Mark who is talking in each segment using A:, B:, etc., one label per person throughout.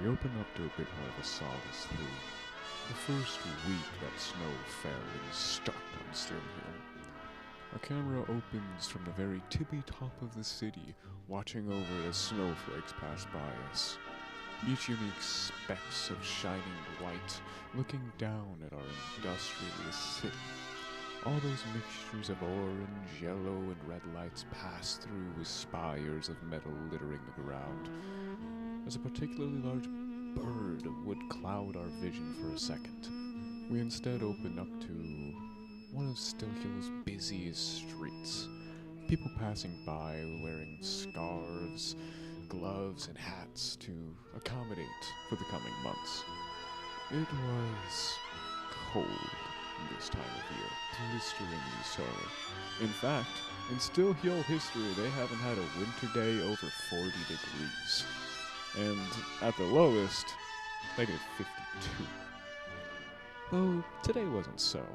A: We open up to a bit more of a solace through the first week that snow fell and stuck on Stillheoul. Our camera opens from the very tippy top of the city, watching over as snowflakes pass by us. Each unique specks of shining white, looking down at our industrious city. All those mixtures of orange, yellow, and red lights pass through with spires of metal littering the ground. As a particularly large bird would cloud our vision for a second, we instead open up to one of Stillheoul's busiest streets. People passing by wearing scarves, gloves, and hats to accommodate for the coming months. It was cold this time of year, blisteringly so. In fact, in Stillheoul history, they haven't had a winter day over 40 degrees. And at the lowest, -52. Though today wasn't so.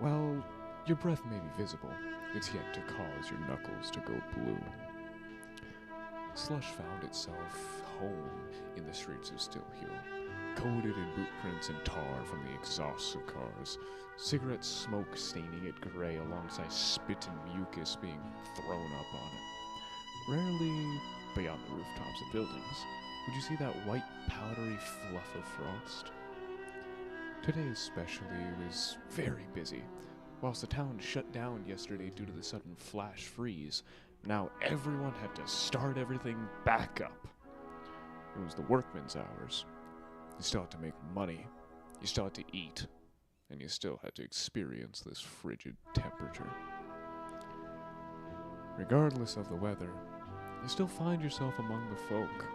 A: Well, your breath may be visible. It's yet to cause your knuckles to go blue. Slush found itself home in the streets of Stillheoul, coated in boot prints and tar from the exhausts of cars, cigarette smoke staining it gray alongside spit and mucus being thrown up on it. Rarely, beyond the rooftops of buildings, would you see that white powdery fluff of frost. Today especially was very busy. Whilst the town shut down yesterday due to the sudden flash freeze, now everyone had to start everything back up. It was the workman's hours. You still had to make money, you still had to eat, and you still had to experience this frigid temperature. Regardless of the weather, you still find yourself among the folk,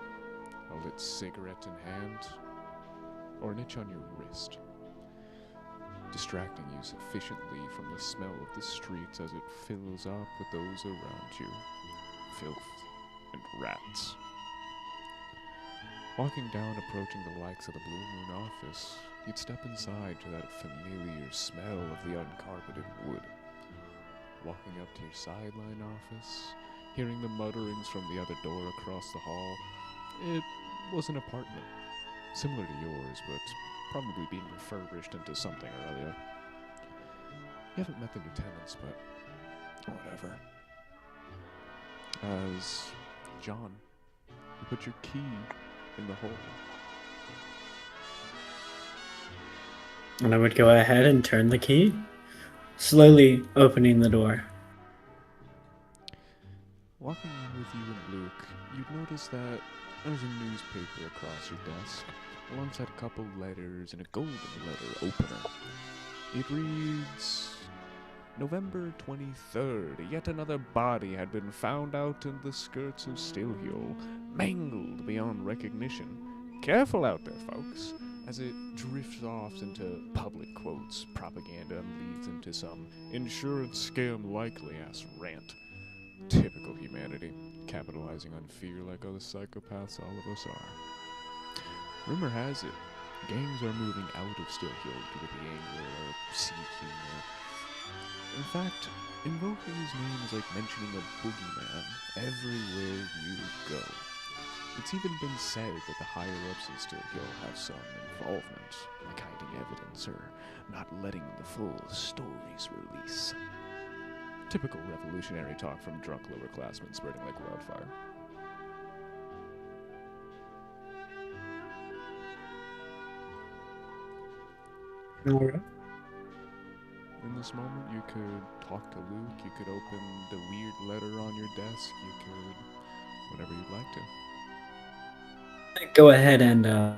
A: a lit cigarette in hand, or an itch on your wrist, distracting you sufficiently from the smell of the streets as it fills up with those around you, filth and rats. Walking down, approaching the likes of the Blue Moon office, you'd step inside to that familiar smell of the uncarpeted wood. Walking up to your sideline office, hearing the mutterings from the other door across the hall. It was an apartment, similar to yours, but probably being refurbished into something or other. You haven't met the new tenants, but whatever. As John, you put your key in the hole.
B: And I would go ahead and turn the key, slowly opening the door.
A: Walking in with you and Luke, you'd notice that there's a newspaper across your desk, alongside a couple letters and a golden letter opener. It reads, November 23rd, yet another body had been found out in the skirts of Stillheoul, mangled beyond recognition. Careful out there, folks, as it drifts off into public quotes, propaganda, and leads into some insurance scam likely-ass rant. Typical humanity, capitalizing on fear like other psychopaths all of us are. Rumor has it, gangs are moving out of Stillheoul due to the anger or seeking or... In fact, invoking his name is like mentioning a boogeyman everywhere you go. It's even been said that the higher-ups in Stillheoul have some involvement, like hiding evidence or not letting the full stories release. Typical revolutionary talk from drunk lower-classmen spreading like wildfire.
B: Alright.
A: In this moment, you could talk to Luke, you could open the weird letter on your desk, you could... whatever you'd like to.
B: Go ahead and,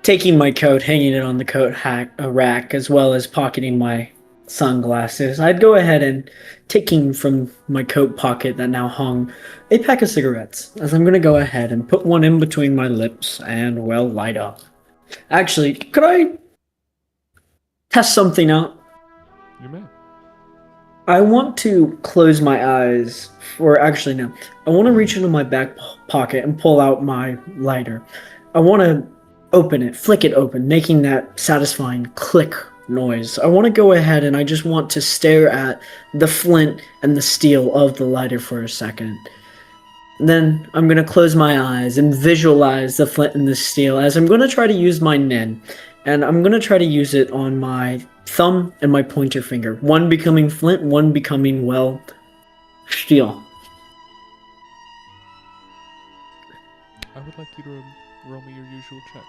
B: taking my coat, hanging it on the coat rack, as well as pocketing my sunglasses, I'd go ahead and, taking from my coat pocket that now hung, a pack of cigarettes, as I'm going to go ahead and put one in between my lips and, well, light up. Actually, could I test something out?
A: You may.
B: I want to close my eyes, or actually no, I want to reach into my back pocket and pull out my lighter. I want to open it, flick it open, making that satisfying click noise. I want to go ahead and I just want to stare at the flint and the steel of the lighter for a second. Then I'm gonna close my eyes and visualize the flint and the steel as I'm gonna try to use my nen. And I'm gonna try to use it on my thumb and my pointer finger. One becoming flint, one becoming, well, steel.
A: I would like you to roll me your usual check.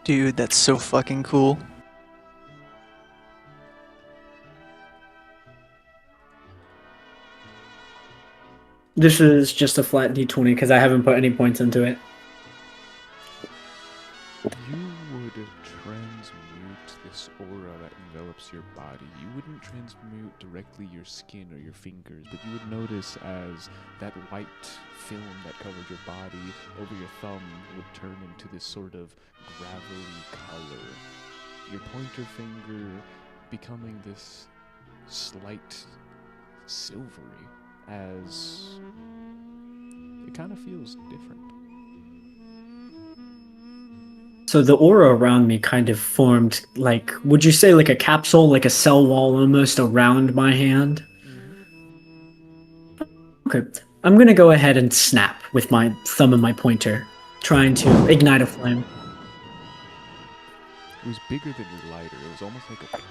C: Dude, that's so fucking cool.
B: This is just a flat d20 because I haven't put any points into it.
A: You would transmute this aura that envelops your body. You wouldn't transmute directly your skin or your fingers, but you would notice as that white film that covered your body over your thumb would turn into this sort of gravelly color. Your pointer finger becoming this slight silvery as it kind of feels different.
B: So the aura around me kind of formed like, would you say like a capsule, like a cell wall almost around my hand? Okay, I'm gonna go ahead and snap with my thumb and my pointer, trying to ignite a flame.
A: It was bigger than your lighter. It was almost like a torch.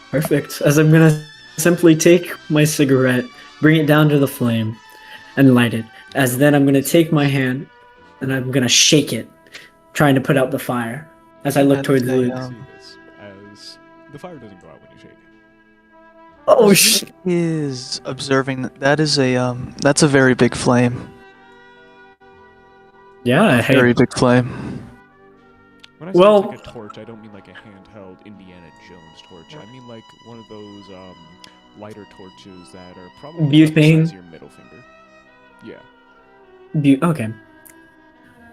B: Perfect. As I'm gonna simply take my cigarette, bring it down to the flame, and light it. As then I'm gonna take my hand and I'm gonna shake it, trying to put out the fire. As I look towards Luke.
A: See this as the fire doesn't go out when you shake it.
B: Oh shit!
C: Is observing that is a that's a very big flame.
B: Yeah, hey.
C: Very big flame.
A: When I say
B: Well-
A: like a torch, I don't mean like a handheld Indiana Jones torch. I mean like one of those lighter torches that are probably about the
B: Butane?
A: size of your middle finger. Yeah.
B: Okay.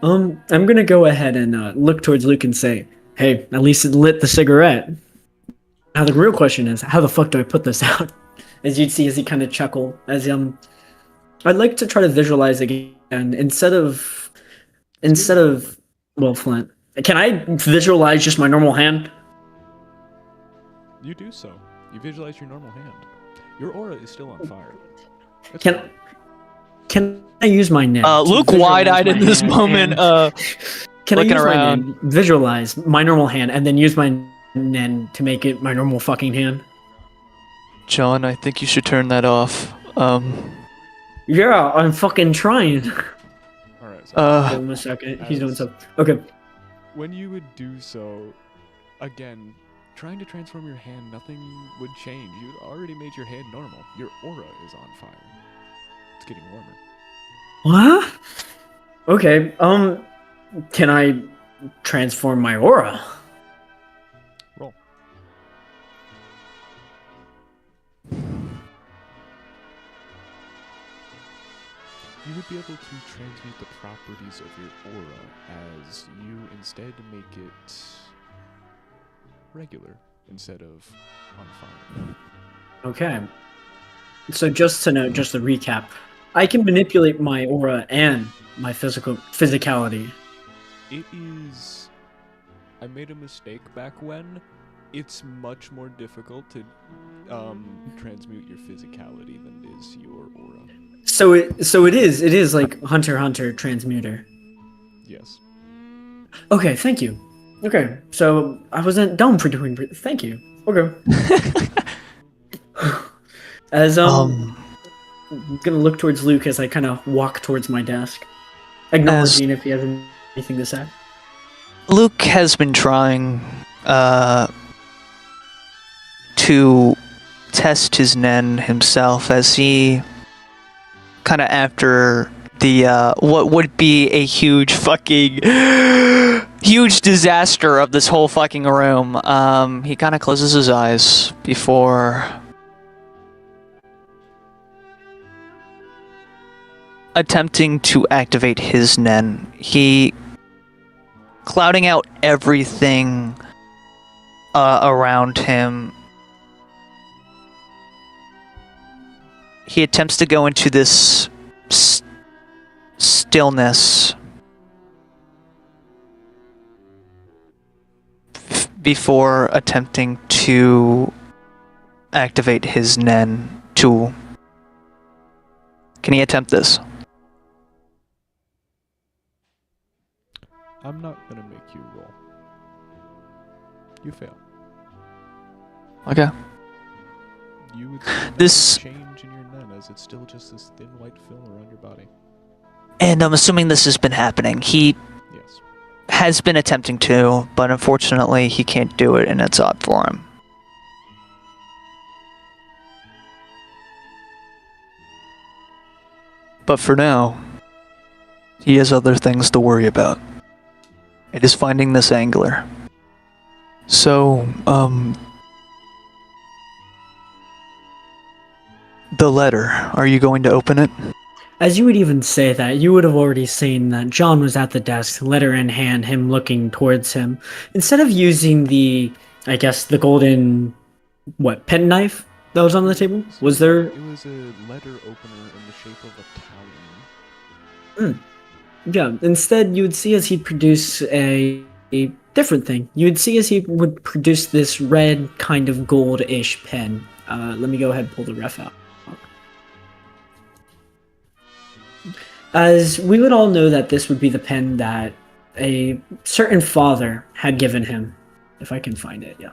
B: I'm gonna go ahead and look towards Luke and say, "Hey, at least it lit the cigarette." Now the real question is, how the fuck do I put this out? As you'd see, as he kind of chuckled, as I'd like to try to visualize again instead of, well, Flint. Can I visualize just my normal hand?
A: You do so. You visualize your normal hand. Your aura is still on fire. It's
B: Can
A: fine.
B: can I use my net? to
C: Luke
B: visualize
C: wide-eyed
B: my
C: in this
B: hand
C: moment.
B: and- Can I
C: looking
B: use
C: around.
B: my nen, visualize my normal hand, and then use my nen to make it my normal fucking hand?
C: John, I think you should turn that off.
B: Yeah, I'm fucking trying.
A: Alright, so
B: Give him a second. He's doing something. Okay.
A: when you would do so, again, trying to transform your hand, nothing would change. You'd already made your hand normal. Your aura is on fire. It's getting warmer.
B: What? Okay. Can I transform my aura?
A: Roll. You would be able to transmute the properties of your aura as you instead make it regular instead of on fire.
B: Okay. So just to note, just to recap, I can manipulate my aura and my physicality.
A: It is. I made a mistake back when. It's much more difficult to transmute your physicality than it is your aura.
B: So it is like Hunter x Hunter transmuter.
A: Yes.
B: Okay, thank you. Okay, so I wasn't dumb for doing. Thank you. Okay. As I'm gonna look towards Luke as I kind of walk towards my desk, acknowledging if he has anything to say.
C: Luke has been trying to test his nen himself as he kind of after the what would be a huge fucking huge disaster of this whole fucking room. He kind of closes his eyes before attempting to activate his nen. He clouding out everything around him. He attempts to go into this stillness before attempting to activate his nen to Can he attempt this?
A: I'm not gonna make you roll. You fail.
C: Okay.
A: You would see
C: This-
A: no change in your nun, as it's still just this thin white film around your body.
C: And I'm assuming this has been happening. He
A: Yes.
C: has been attempting to, but unfortunately he can't do it, and it's odd for him. But for now, he has other things to worry about. It is finding this angler. So, the letter, are you going to open it?
B: As you would even say that, you would have already seen that John was at the desk, letter in hand, him looking towards him. Instead of using the, I guess, the golden, penknife that was on the table? Was there...
A: It was a letter opener in the shape of a talon.
B: Yeah, instead you would see as he'd produce a different thing. You would see as he would produce this red kind of gold-ish pen. Let me go ahead and pull the ref out. As we would all know that this would be the pen that a certain father had given him. If I can find it, yeah.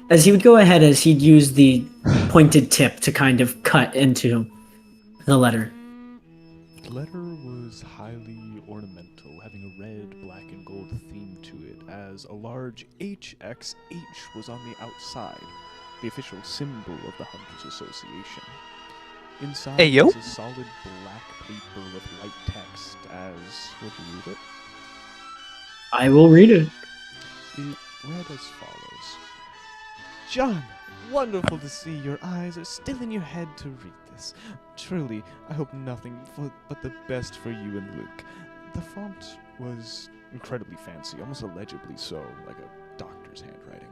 B: As he would go ahead as he'd use the pointed tip to kind of cut into the letter.
A: The letter was highly ornamental, having a red, black, and gold theme to it, as a large HXH was on the outside, the official symbol of the Hunters Association. Inside
C: Hey, yo.
A: was a solid black paper with white text, as, would you read it?
B: I will read it.
A: It read as follows. John, wonderful to see your eyes are still in your head to read this. Truly, I hope nothing but the best for you and Luke. The font was incredibly fancy, almost illegibly so, like a doctor's handwriting.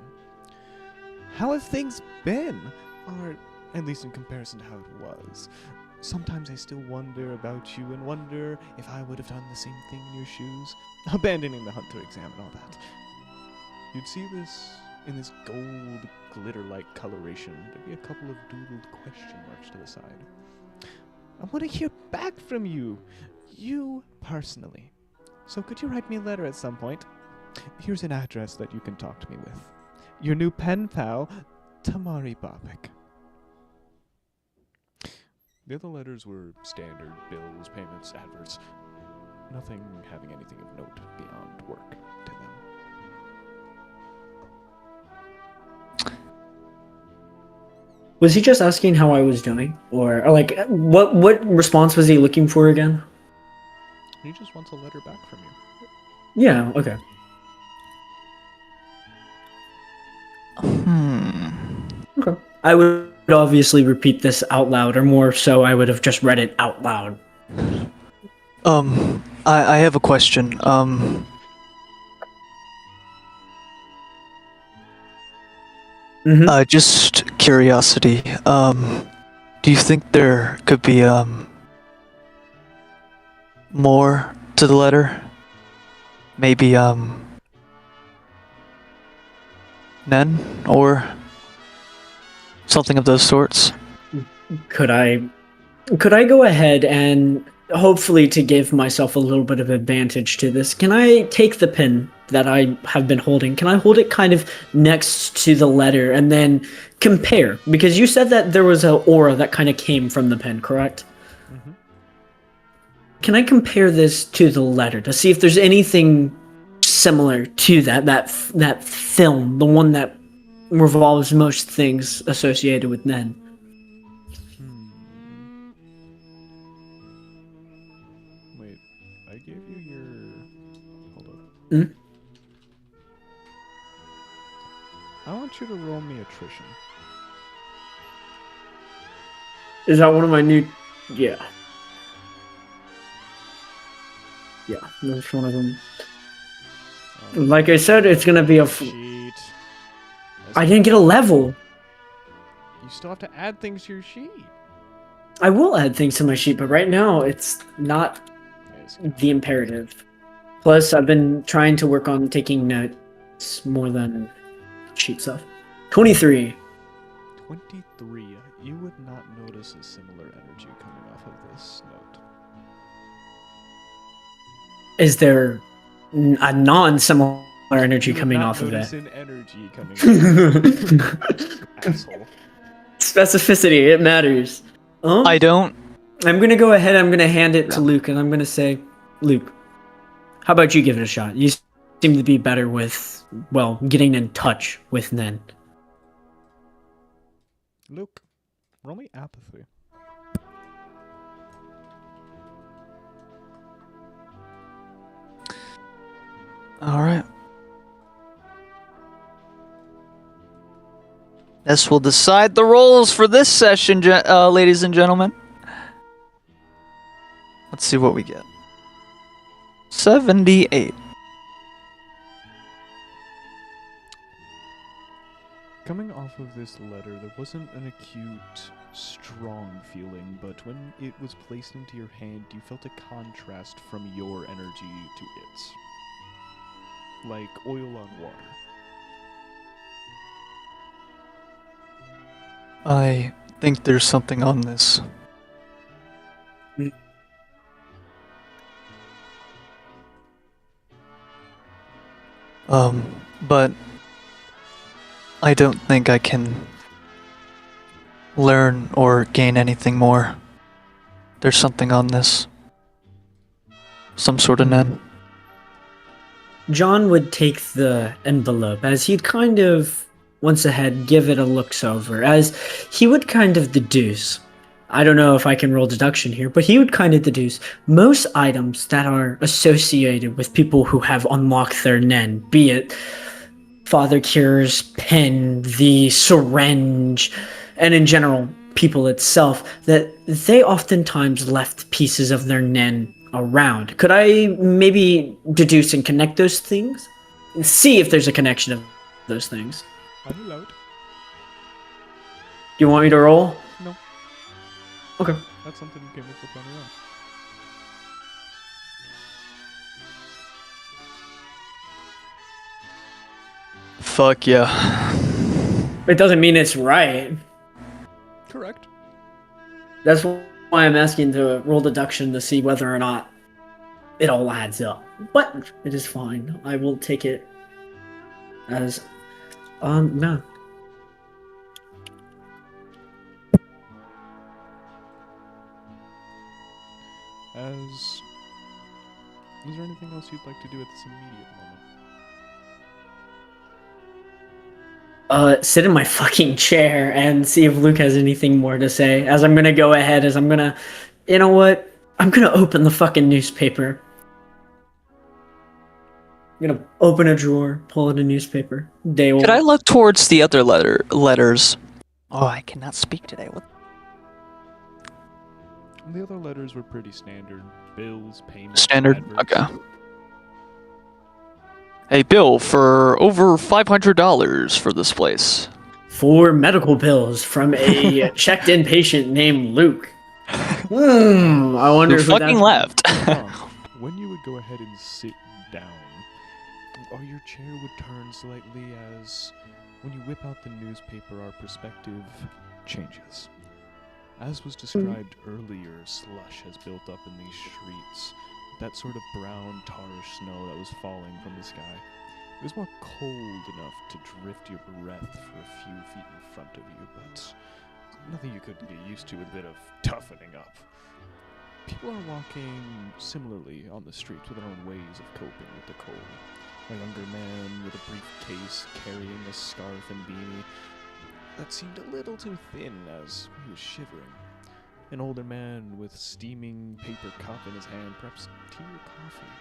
A: How have things been? Or, at least in comparison to how it was. Sometimes I still wonder about you and wonder if I would have done the same thing in your shoes, abandoning the hunter exam and all that. You'd see this in this gold glitter-like coloration. There'd be a couple of doodled question marks to the side. I want to hear back from you. You personally. So could you write me a letter at some point? Here's an address that you can talk to me with. Your new pen pal, Tamari Bobik. The other letters were standard bills, payments, adverts. Nothing having anything of note beyond work to them.
B: Was he just asking how I was doing? Or like, what response was he looking for again?
A: He just wants a letter back from you.
B: Yeah, okay. Okay. I would obviously repeat this out loud, or more so, I would have just read it out loud.
C: I have a question. Just curiosity. Do you think there could be, more to the letter? Maybe, Nen? Or something of those sorts?
B: Could I go ahead and, hopefully to give myself a little bit of advantage to this, can I take the pen that I have been holding? Can I hold it kind of next to the letter and then compare? Because you said that there was an aura that kind of came from the pen, correct?
A: Mm-hmm.
B: Can I compare this to the letter to see if there's anything similar to that film, the one that revolves most things associated with Nen?
A: Wait, I gave you your... Hold up.
B: Hmm?
A: I want you to roll me attrition.
B: Is that one of my new... Yeah. Yeah, that's one of them. Like I said, it's gonna be a...
A: Sheet.
B: I didn't get a level.
A: You still have to add things to your sheet.
B: I will add things to my sheet, but right now it's not
A: Yes.
B: the imperative. Plus, I've been trying to work on taking notes more than sheet stuff. 23.
A: 23. notice a similar energy coming off of this note.
B: Is there a non-similar energy
A: You would
B: coming
A: not
B: off of
A: notice
B: it?
A: an energy coming off of it. Asshole.
B: Specificity, it matters.
C: I don't.
B: I'm gonna go ahead. I'm gonna hand it to
C: Yeah.
B: Luke, and I'm gonna say, Luke, how about you give it a shot? You seem to be better with, well, getting in touch with Nen.
A: Luke, roll me apathy.
C: All right. This will decide the roles for this session, ladies and gentlemen. Let's see what we get. 78.
A: Coming off of this letter, there wasn't an acute, strong feeling, but when it was placed into your hand, you felt a contrast from your energy to its. Like oil on water.
C: I think there's something on this. But I don't think I can learn or gain anything more. There's something on this. Some sort of Nen.
B: John would take the envelope as he'd kind of, once ahead, give it a looks over, as he would kind of deduce. I don't know if I can roll deduction here, but he would kind of deduce most items that are associated with people who have unlocked their Nen, be it Father Cure's pen, the syringe, and in general, people itself, that they oftentimes left pieces of their Nen around. Could I maybe deduce and connect those things? And see if there's a connection of those things.
A: I'm allowed.
B: Do you want me to roll?
A: No.
B: Okay.
A: That's something you came up with on your own.
C: Fuck yeah.
B: It doesn't mean it's right.
A: Correct.
B: That's why I'm asking to roll deduction to see whether or not it all adds up. But it is fine. I will take it as no.
A: Is there anything else you'd like to do at this immediate moment?
B: Sit in my fucking chair and see if Luke has anything more to say. As I'm gonna go ahead, you know what? I'm gonna open the fucking newspaper. I'm gonna open a drawer, pull out a newspaper. Day old.
C: Could I look towards the other letters? Oh, I cannot speak today. What?
A: The other letters were pretty standard. Bills, payments,
C: Standard?
A: adverts.
C: Okay. A bill for over $500 for this place.
B: 4 medical bills from a checked-in patient named Luke. I wonder
C: Who
B: who
C: fucking left?
A: When you would go ahead and sit down, or your chair would turn slightly as, when you whip out the newspaper, our perspective changes. As was described earlier, slush has built up in these streets. That sort of brown, tarish snow that was falling from the sky. It was more cold enough to drift your breath for a few feet in front of you, but nothing you couldn't get used to with a bit of toughening up. People are walking similarly on the streets with their own ways of coping with the cold. A younger man with a briefcase carrying a scarf and beanie that seemed a little too thin as he was shivering. An older man with steaming paper cup in his hand, perhaps tea or coffee.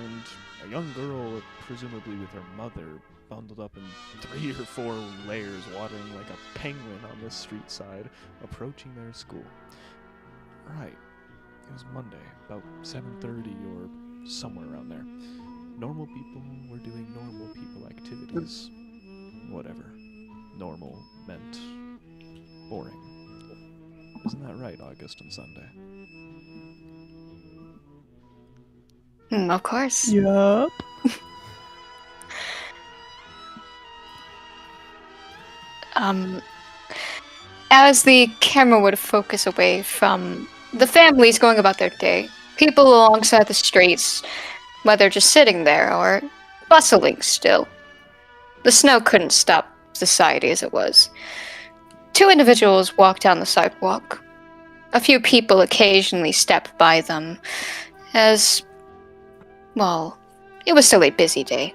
A: And a young girl, presumably with her mother, bundled up in 3 or 4 layers, watering like a penguin on the street side, approaching their school. Right. It was Monday, about 7:30 or somewhere around there. Normal people were doing normal people activities. Whatever. Normal meant boring. Isn't that right, August and Sunday?
D: Of course.
C: Yup.
D: As the camera would focus away from the families going about their day, people alongside the streets, whether just sitting there or bustling still. The snow couldn't stop society as it was. Two individuals walked down the sidewalk. A few people occasionally stepped by them, as, well, it was still a busy day.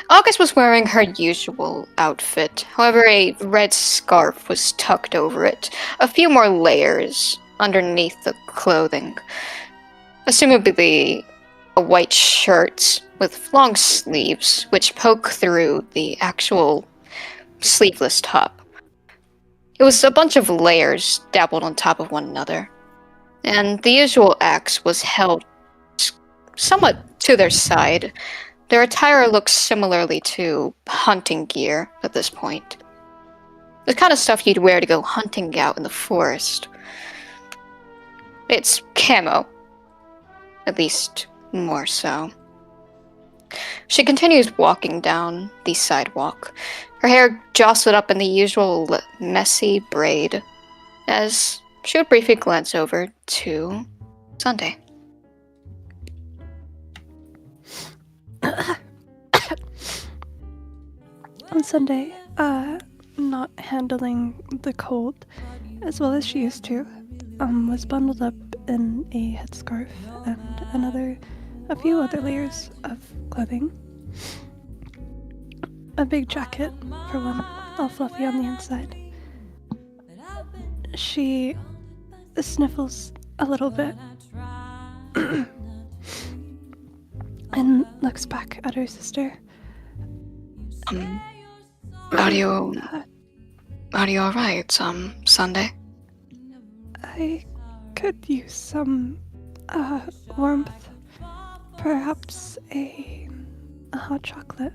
D: August was wearing her usual outfit, however a red scarf was tucked over it, a few more layers underneath the clothing. Assumably a white shirt with long sleeves, which poke through the actual sleeveless top. It was a bunch of layers dabbled on top of one another, and the usual axe was held somewhat to their side. Their attire looks similarly to hunting gear at this point. The kind of stuff you'd wear to go hunting out in the forest. It's camo. At least, more so. She continues walking down the sidewalk, her hair jostled up in the usual messy braid, as she would briefly glance over to Sunday.
E: On Sunday, not handling the cold as well as she used to, was bundled up in a headscarf and a few other layers of clothing. A big jacket, for one, all fluffy on the inside. She sniffles a little bit and looks back at her sister.
D: Are you alright, Sunday?
E: I could use some, warmth. Perhaps a hot chocolate.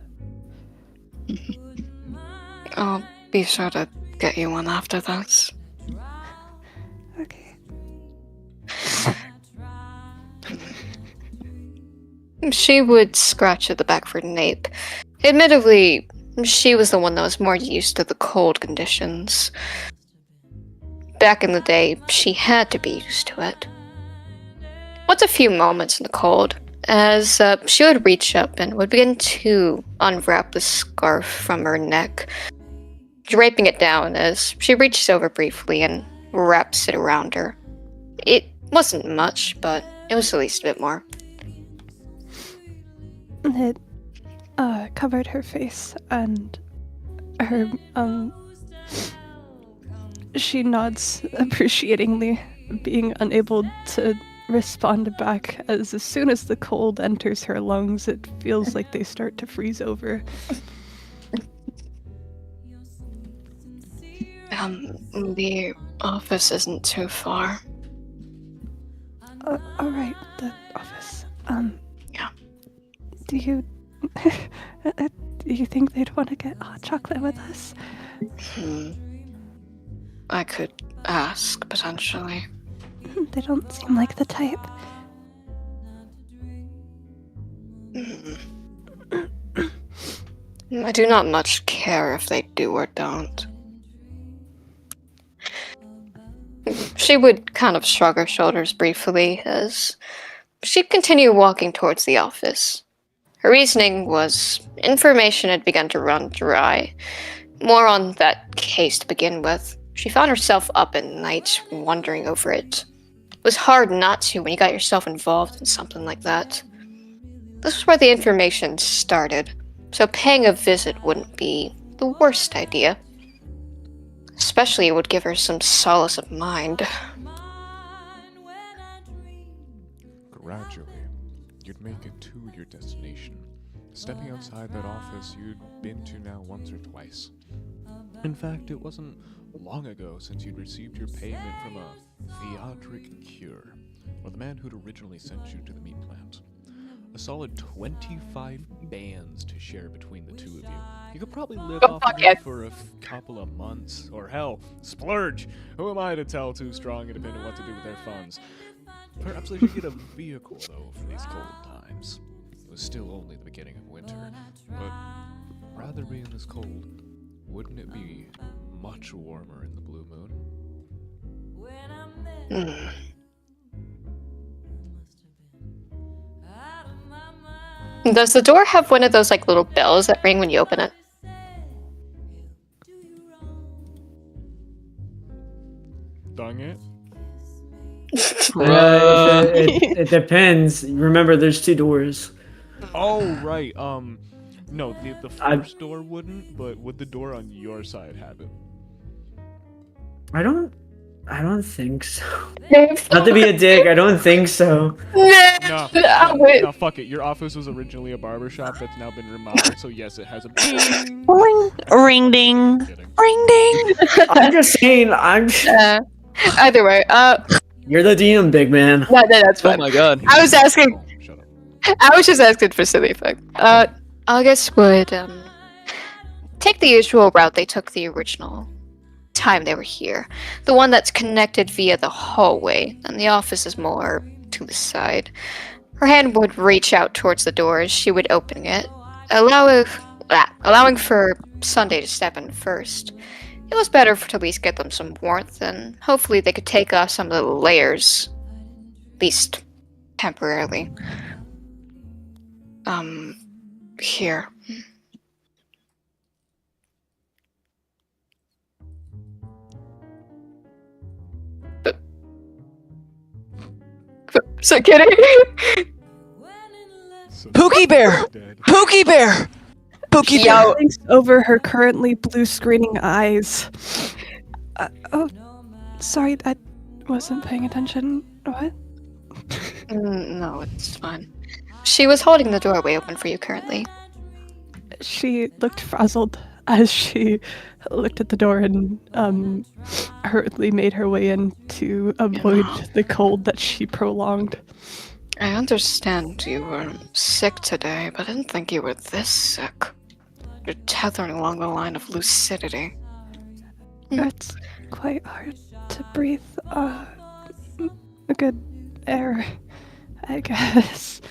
D: I'll be sure to get you one after this.
E: Okay.
D: She would scratch at the back of her nape. Admittedly, she was the one that was more used to the cold conditions. Back in the day, she had to be used to it. Once a few moments in the cold, as she would reach up and would begin to unwrap the scarf from her neck, draping it down as she reaches over briefly and wraps it around her. It wasn't much, but it was at least a bit more.
E: It covered her face and her, she nods appreciatingly, being unable to respond back, as soon as the cold enters her lungs, it feels like they start to freeze over.
D: The office isn't too far.
E: Alright, the office.
D: Yeah.
E: Do you think they'd want to get hot chocolate with us?
D: I could ask, potentially.
E: They don't seem like the type.
D: I do not much care if they do or don't. She would kind of shrug her shoulders briefly as she'd continue walking towards the office. Her reasoning was information had begun to run dry. More on that case to begin with. She found herself up at night wondering over it. It was hard not to when you got yourself involved in something like that. This was where the information started, so paying a visit wouldn't be the worst idea. Especially it would give her some solace of mind.
A: Gradually, you'd make it to your destination, stepping outside that office you'd been to now once or twice. In fact, it wasn't long ago since you'd received your payment from a theatric cure, or the man who'd originally sent you to the meat plant. A solid 25 bands to share between the two of you. You could probably live off of it for a couple of months, or hell, splurge! Who am I to tell two strong independent what to do with their funds? Perhaps they should get a vehicle, though, for these cold times. It was still only the beginning of winter, but rather be in this cold wouldn't it be much warmer in the blue moon?
D: Hmm. Does the door have one of those like little bells that ring when you open it?
A: Dang it.
B: It depends. Remember, there's 2 doors.
A: Oh, right. No, the
B: I-
A: first door wouldn't, but would the door on your side have it?
B: I don't think so. Not to be a dick, I don't think so.
A: No, fuck it. Your office was originally a barbershop that's now been remodeled, so yes, it has a bing.
C: Ring ding.
A: Kidding.
C: Ring ding.
B: I'm just saying,
D: Either way,
B: you're the DM, big man.
D: no, that's
C: Oh
D: fine.
C: my god.
D: I was asking.
A: Oh, shut up.
D: I was just asking for silly effect. August would take the usual route they took the original time they were here, the one that's connected via the hallway, and the office is more to the side. Her hand would reach out towards the door as she would open it, allowing for Sunday to step in first. It was better to at least get them some warmth, and hopefully they could take off some of the layers, at least temporarily. Here. So kidding?
A: So
C: Pookie Bear!
A: dead.
C: Pookie Bear! Pookie
D: Yo.
C: Bear!
E: Thanks over her currently blue screening eyes. Oh, sorry, I wasn't paying attention. What?
D: No, it's fine. She was holding the doorway open for you currently.
E: She looked frazzled as she looked at the door and hurriedly made her way in to avoid the cold that she prolonged.
D: I understand you were sick today, but I didn't think you were this sick. You're tethering along the line of lucidity.
E: It's quite hard to breathe a good air, I guess.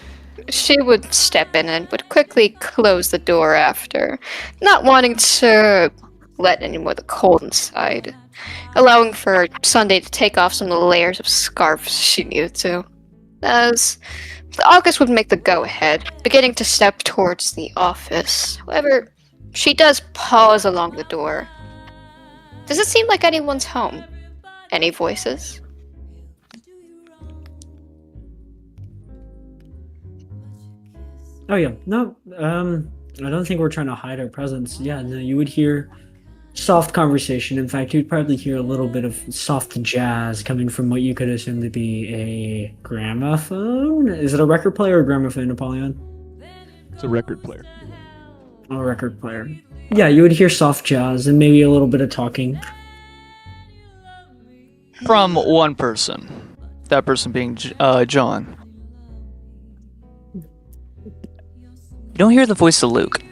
D: She would step in and would quickly close the door after, not wanting to let any more of the cold inside, allowing for Sunday to take off some of the layers of scarves she needed to. As August would make the go-ahead, beginning to step towards the office. However, she does pause along the door. Does it seem like anyone's home? Any voices?
B: Oh yeah, no, I don't think we're trying to hide our presence. Yeah, no, you would hear soft conversation. In fact, you'd probably hear a little bit of soft jazz coming from what you could assume to be a gramophone. Is it a record player or gramophone, Napoleon?
A: It's a record player.
B: A record player. Yeah, you would hear soft jazz and maybe a little bit of talking.
C: From one person. That person being John. You don't hear the voice of Luke.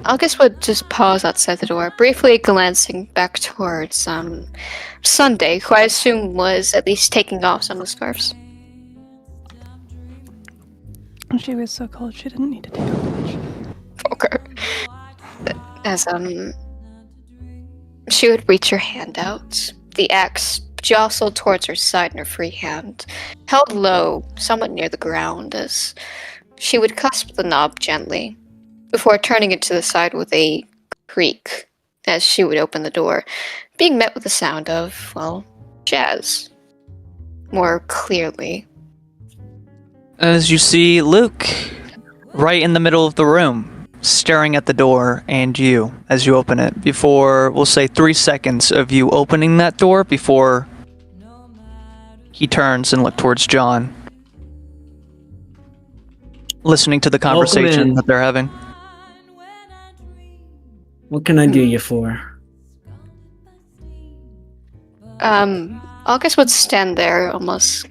D: August would just pause outside the door, briefly glancing back towards Sunday, who I assume was at least taking off some of the scarves.
E: She was so cold she didn't need to take off much.
D: Okay. As she would reach her hand out, the axe jostled towards her side in her free hand, held low, somewhat near the ground, as she would cusp the knob gently, before turning it to the side with a creak as she would open the door, being met with the sound of, well, jazz. More clearly.
C: As you see Luke right in the middle of the room, staring at the door and you as you open it. Before, we'll say 3 seconds of you opening that door before he turns and looks towards John, listening to the conversation that they're having.
B: What can I do you for?
D: August would stand there almost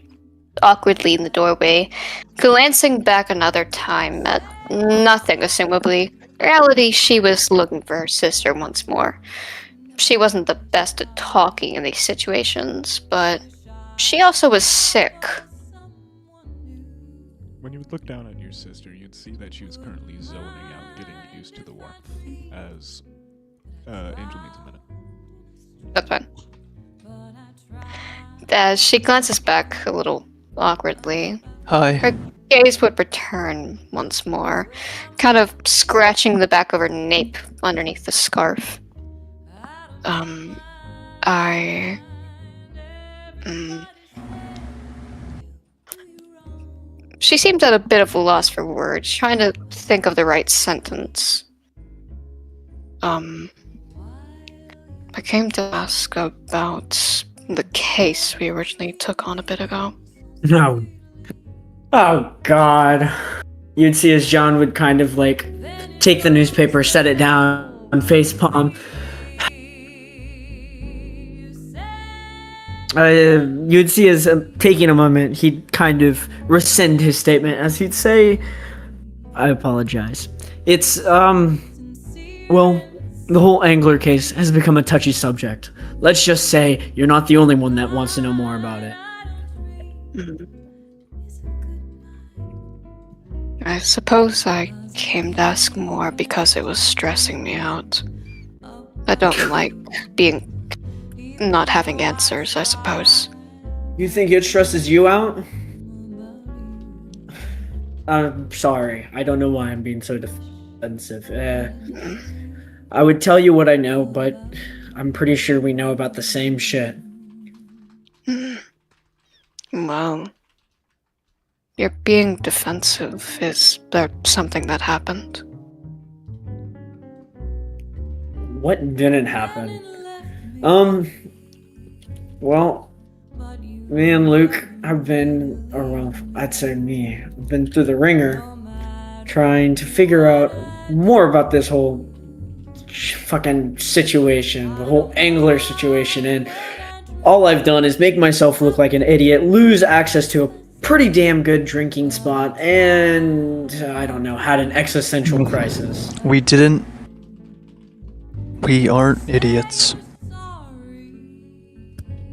D: awkwardly in the doorway, glancing back another time at nothing, assumably. In reality, she was looking for her sister once more. She wasn't the best at talking in these situations, but she also was sick.
A: when you would look down at your sister, you'd see that she was currently zoning out, getting used to the warmth. As Angel needs a minute.
D: That's fine. As she glances back a little awkwardly,
C: Hi.
D: her gaze would return once more, kind of scratching the back of her nape underneath the scarf. She seems at a bit of a loss for words, trying to think of the right sentence. I came to ask about the case we originally took on a bit ago.
B: No. Oh, God. You'd see as John would kind of like take the newspaper, set it down, and facepalm. You'd see as taking a moment, he'd kind of rescind his statement as he'd say, I apologize. It's, well, the whole Angler case has become a touchy subject. Let's just say you're not the only one that wants to know more about it.
D: I suppose I came to ask more because it was stressing me out. I don't like not having answers, I suppose.
B: You think it stresses you out? I'm sorry. I don't know why I'm being so defensive. I would tell you what I know, but I'm pretty sure we know about the same shit.
D: Well, you're being defensive. Is there something that happened?
B: What didn't happen? Well, me and Luke have been, or well, I'd say me, I've been through the ringer trying to figure out more about this whole fucking situation, the whole Angler situation, and all I've done is make myself look like an idiot, lose access to a pretty damn good drinking spot, and I don't know, had an existential crisis.
C: We aren't idiots.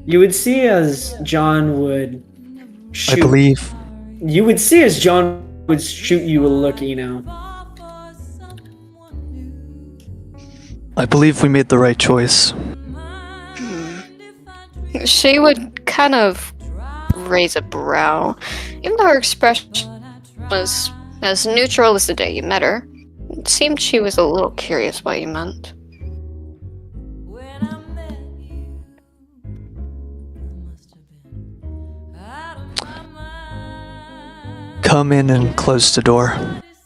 B: You would see as John would shoot.
C: I believe.
B: You would see as John would shoot you a look,
C: I believe we made the right choice.
D: She would kind of raise a brow, even though her expression was as neutral as the day you met her. It seemed she was a little curious what you meant.
C: Come in and close the door.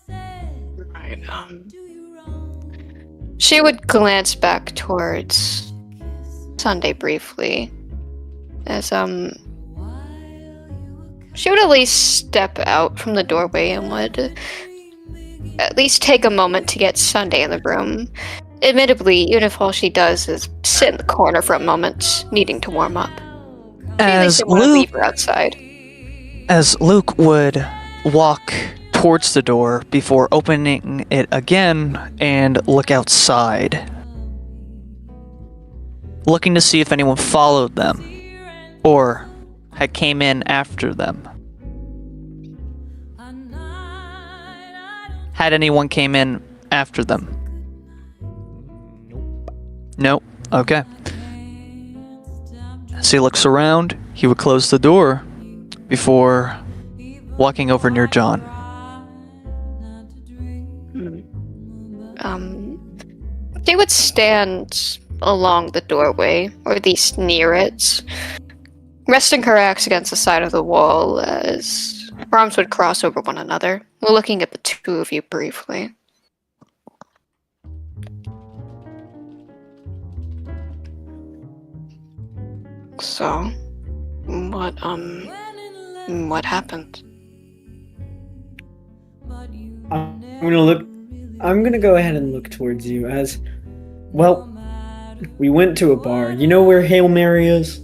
D: Right, she would glance back towards Sunday briefly, as she would at least step out from the doorway and would at least take a moment to get Sunday in the room. Admittedly, even if all she does is sit in the corner for a moment, needing to warm up.
C: As
D: leave her outside.
C: As Luke would walk towards the door before opening it again and look outside, looking to see if anyone followed them or had came in after them. Had anyone came in after them? Nope. Okay. As he looks around, he would close the door before walking over near John.
D: She would stand along the doorway, or at least near it, resting her axe against the side of the wall as her arms would cross over one another, looking at the two of you briefly. So, what happened?
B: I'm gonna go ahead and look towards you as, well, we went to a bar. You know where Hail Mary is?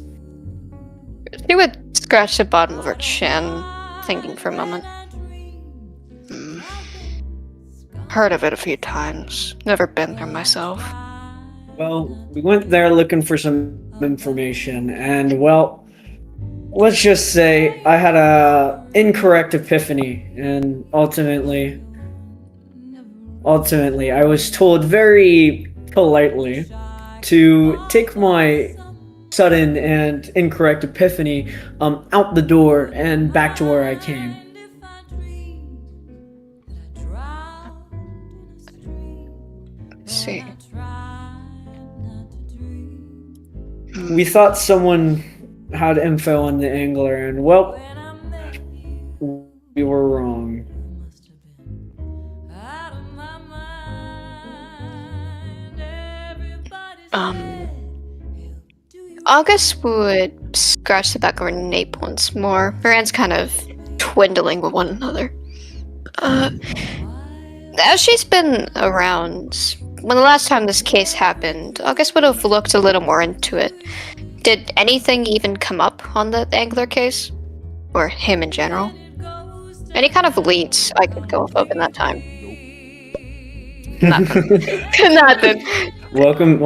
D: She would scratch the bottom of her chin, thinking for a moment. Heard of it a few times. Never been there myself.
B: Well, we went there looking for some information, and well, let's just say I had a incorrect epiphany, and ultimately I was told very politely to take my sudden and incorrect epiphany out the door and back to where I came.
D: See.
B: We thought someone had info on the angler, and well, we were wrong.
D: August would scratch the back of her nape once more. Her hands kind of twiddling with one another. As she's been around, when the last time this case happened, August would have looked a little more into it. Did anything even come up on the angler case? Or him in general? Any kind of leads I could go off in that time? Nothing. Nothing.
B: Welcome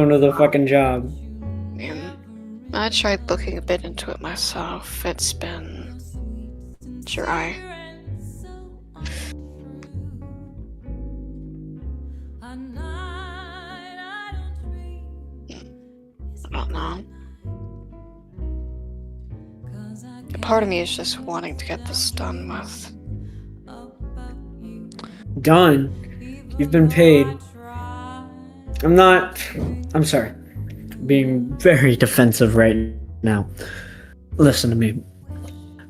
B: to the fucking job.
D: I tried looking a bit into it myself. It's been dry. I don't know. A part of me is just wanting to get this done with.
B: Done. You've been paid. I'm sorry. Being very defensive right now. Listen to me.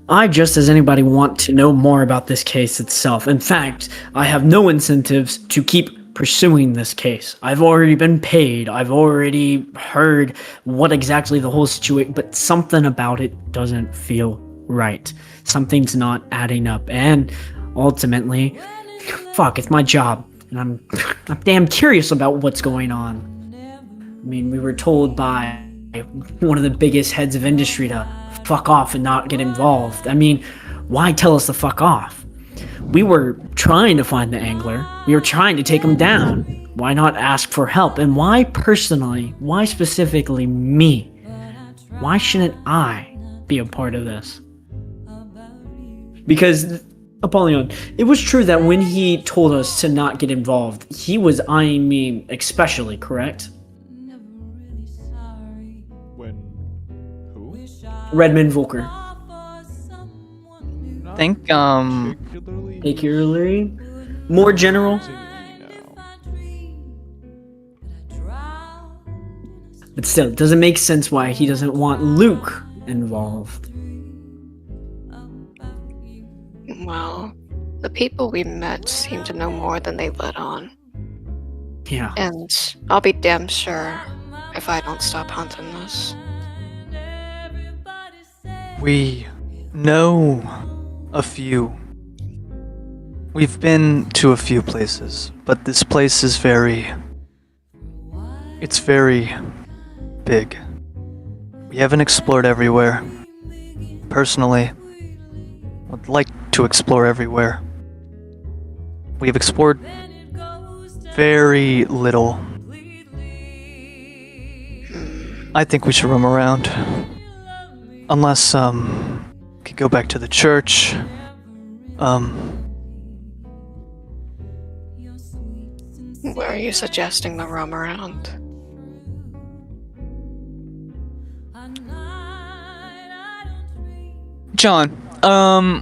B: I, just as anybody, want to know more about this case itself. In fact, I have no incentives to keep pursuing this case. I've already been paid. I've already heard what exactly the whole situation, but something about it doesn't feel right. Something's not adding up, and ultimately, fuck, it's my job, and I'm damn curious about what's going on. I mean, we were told by one of the biggest heads of industry to fuck off and not get involved. I mean, why tell us to fuck off? We were trying to find the angler. We were trying to take him down. Why not ask for help? And why personally, why specifically me? Why shouldn't I be a part of this? Because, Apollyon, it was true that when he told us to not get involved, he was eyeing me especially, correct? Redmond Volker.
C: I think,
B: Particularly? More general? But still, it doesn't make sense why he doesn't want Luke involved.
D: Well, the people we met seem to know more than they let on.
B: Yeah.
D: And I'll be damn sure if I don't stop hunting this.
C: we know a few. We've been to a few places, but this place is it's very big. We haven't explored everywhere. Personally, I'd like to explore everywhere. We've explored very little. I think we should roam around. Unless, we could go back to the church.
D: Where are you suggesting the roam around?
C: John,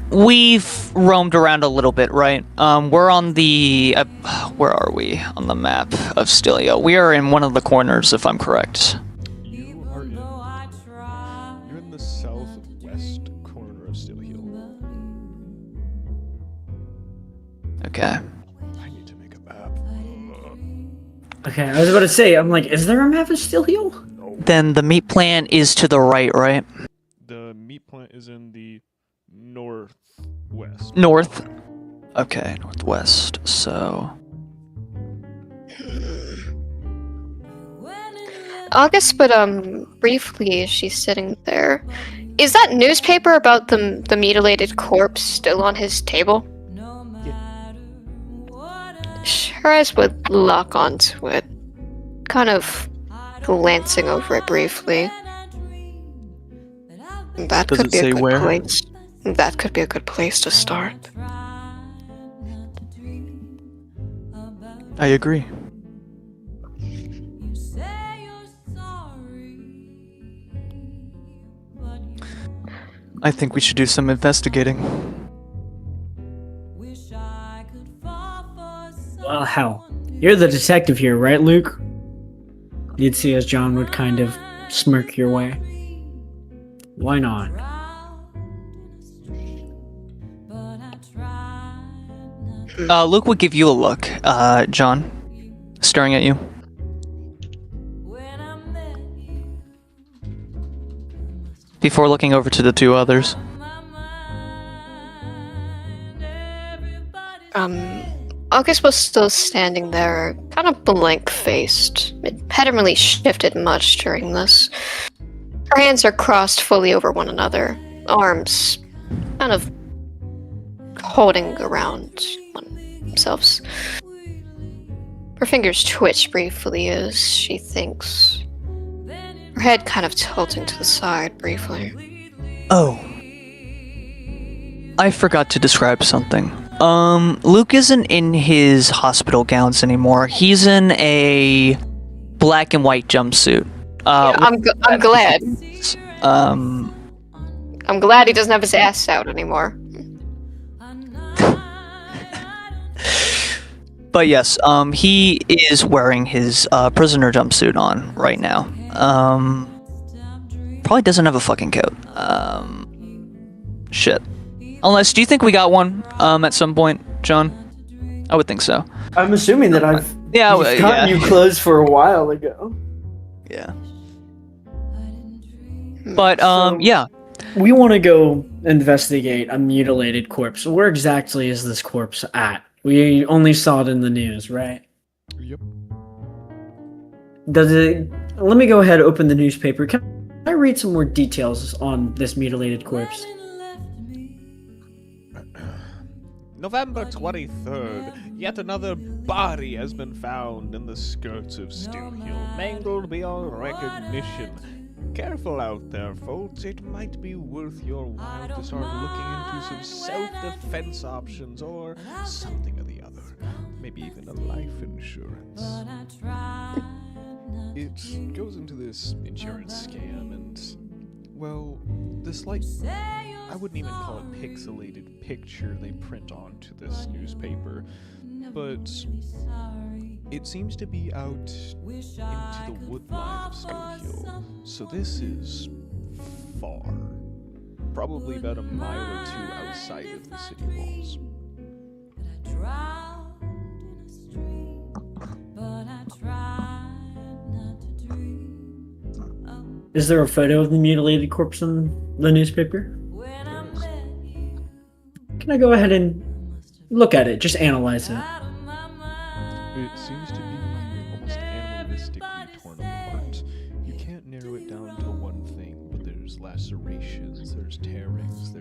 C: we've roamed around a little bit, right? We're on the... where are we on the map of Stillheoul? We are in one of the corners, if I'm correct.
A: You're in the southwest corner of Stillheoul.
C: Okay.
A: I need to make a map.
B: Okay, I was about to say, I'm like, is there a map of Stillheoul?
A: No.
C: Then the meat plant is to the right, right?
A: The meat plant is in the northwest.
C: North. Okay, northwest, so...
D: August, but briefly as she's sitting there, is that newspaper about the mutilated corpse still on his table? Shiraz would lock onto it, kind of glancing over it briefly. That
C: Does
D: could
C: it
D: be a
C: say
D: good
C: where?
D: place. That could be a good place to start.
C: I agree. I think we should do some investigating.
B: Well, hell. You're the detective here, right, Luke? You'd see as John would kind of smirk your way. Why not?
C: Luke would give you a look, John, staring at you. Before looking over to the two others.
D: August was still standing there, kind of blank-faced. It hadn't really shifted much during this. Her hands are crossed fully over one another, arms kind of holding around themselves. Her fingers twitch briefly as she thinks. Her head kind of tilting to the side briefly.
C: Oh. I forgot to describe something. Luke isn't in his hospital gowns anymore. He's in a black and white jumpsuit.
D: Yeah, I'm glad. I'm glad he doesn't have his ass out anymore.
C: But yes, he is wearing his prisoner jumpsuit on right now. Probably doesn't have a fucking coat. Shit. Unless, do you think we got one at some point, John? I would think so.
B: I'm assuming that I've gotten you clothes for a while ago.
C: Yeah. But
B: So-
C: yeah.
B: We want to go investigate a mutilated corpse. Where exactly is this corpse at? We only saw it in the news, right?
A: Yep.
B: Does it? Let me go ahead and open the newspaper. Can I read some more details on this mutilated corpse?
A: November 23rd, yet another body has been found in the skirts of Stillheoul, mangled beyond recognition. Careful out there, folks. It might be worth your while to start looking into some self-defense options or something or the other. Maybe even a life insurance. It goes into this insurance scam and, well, this I wouldn't even call it pixelated picture they print onto this newspaper, but it seems to be out into the woodline of Stillheoul, so this is far. Probably about a mile or two outside of the city walls.
B: Is there a photo of the mutilated corpse in the newspaper? Can I go ahead and look at it? Just analyze it.
A: It seems to be almost animalistically torn apart. You can't narrow it down to one thing, but there's lacerations, there's tearings,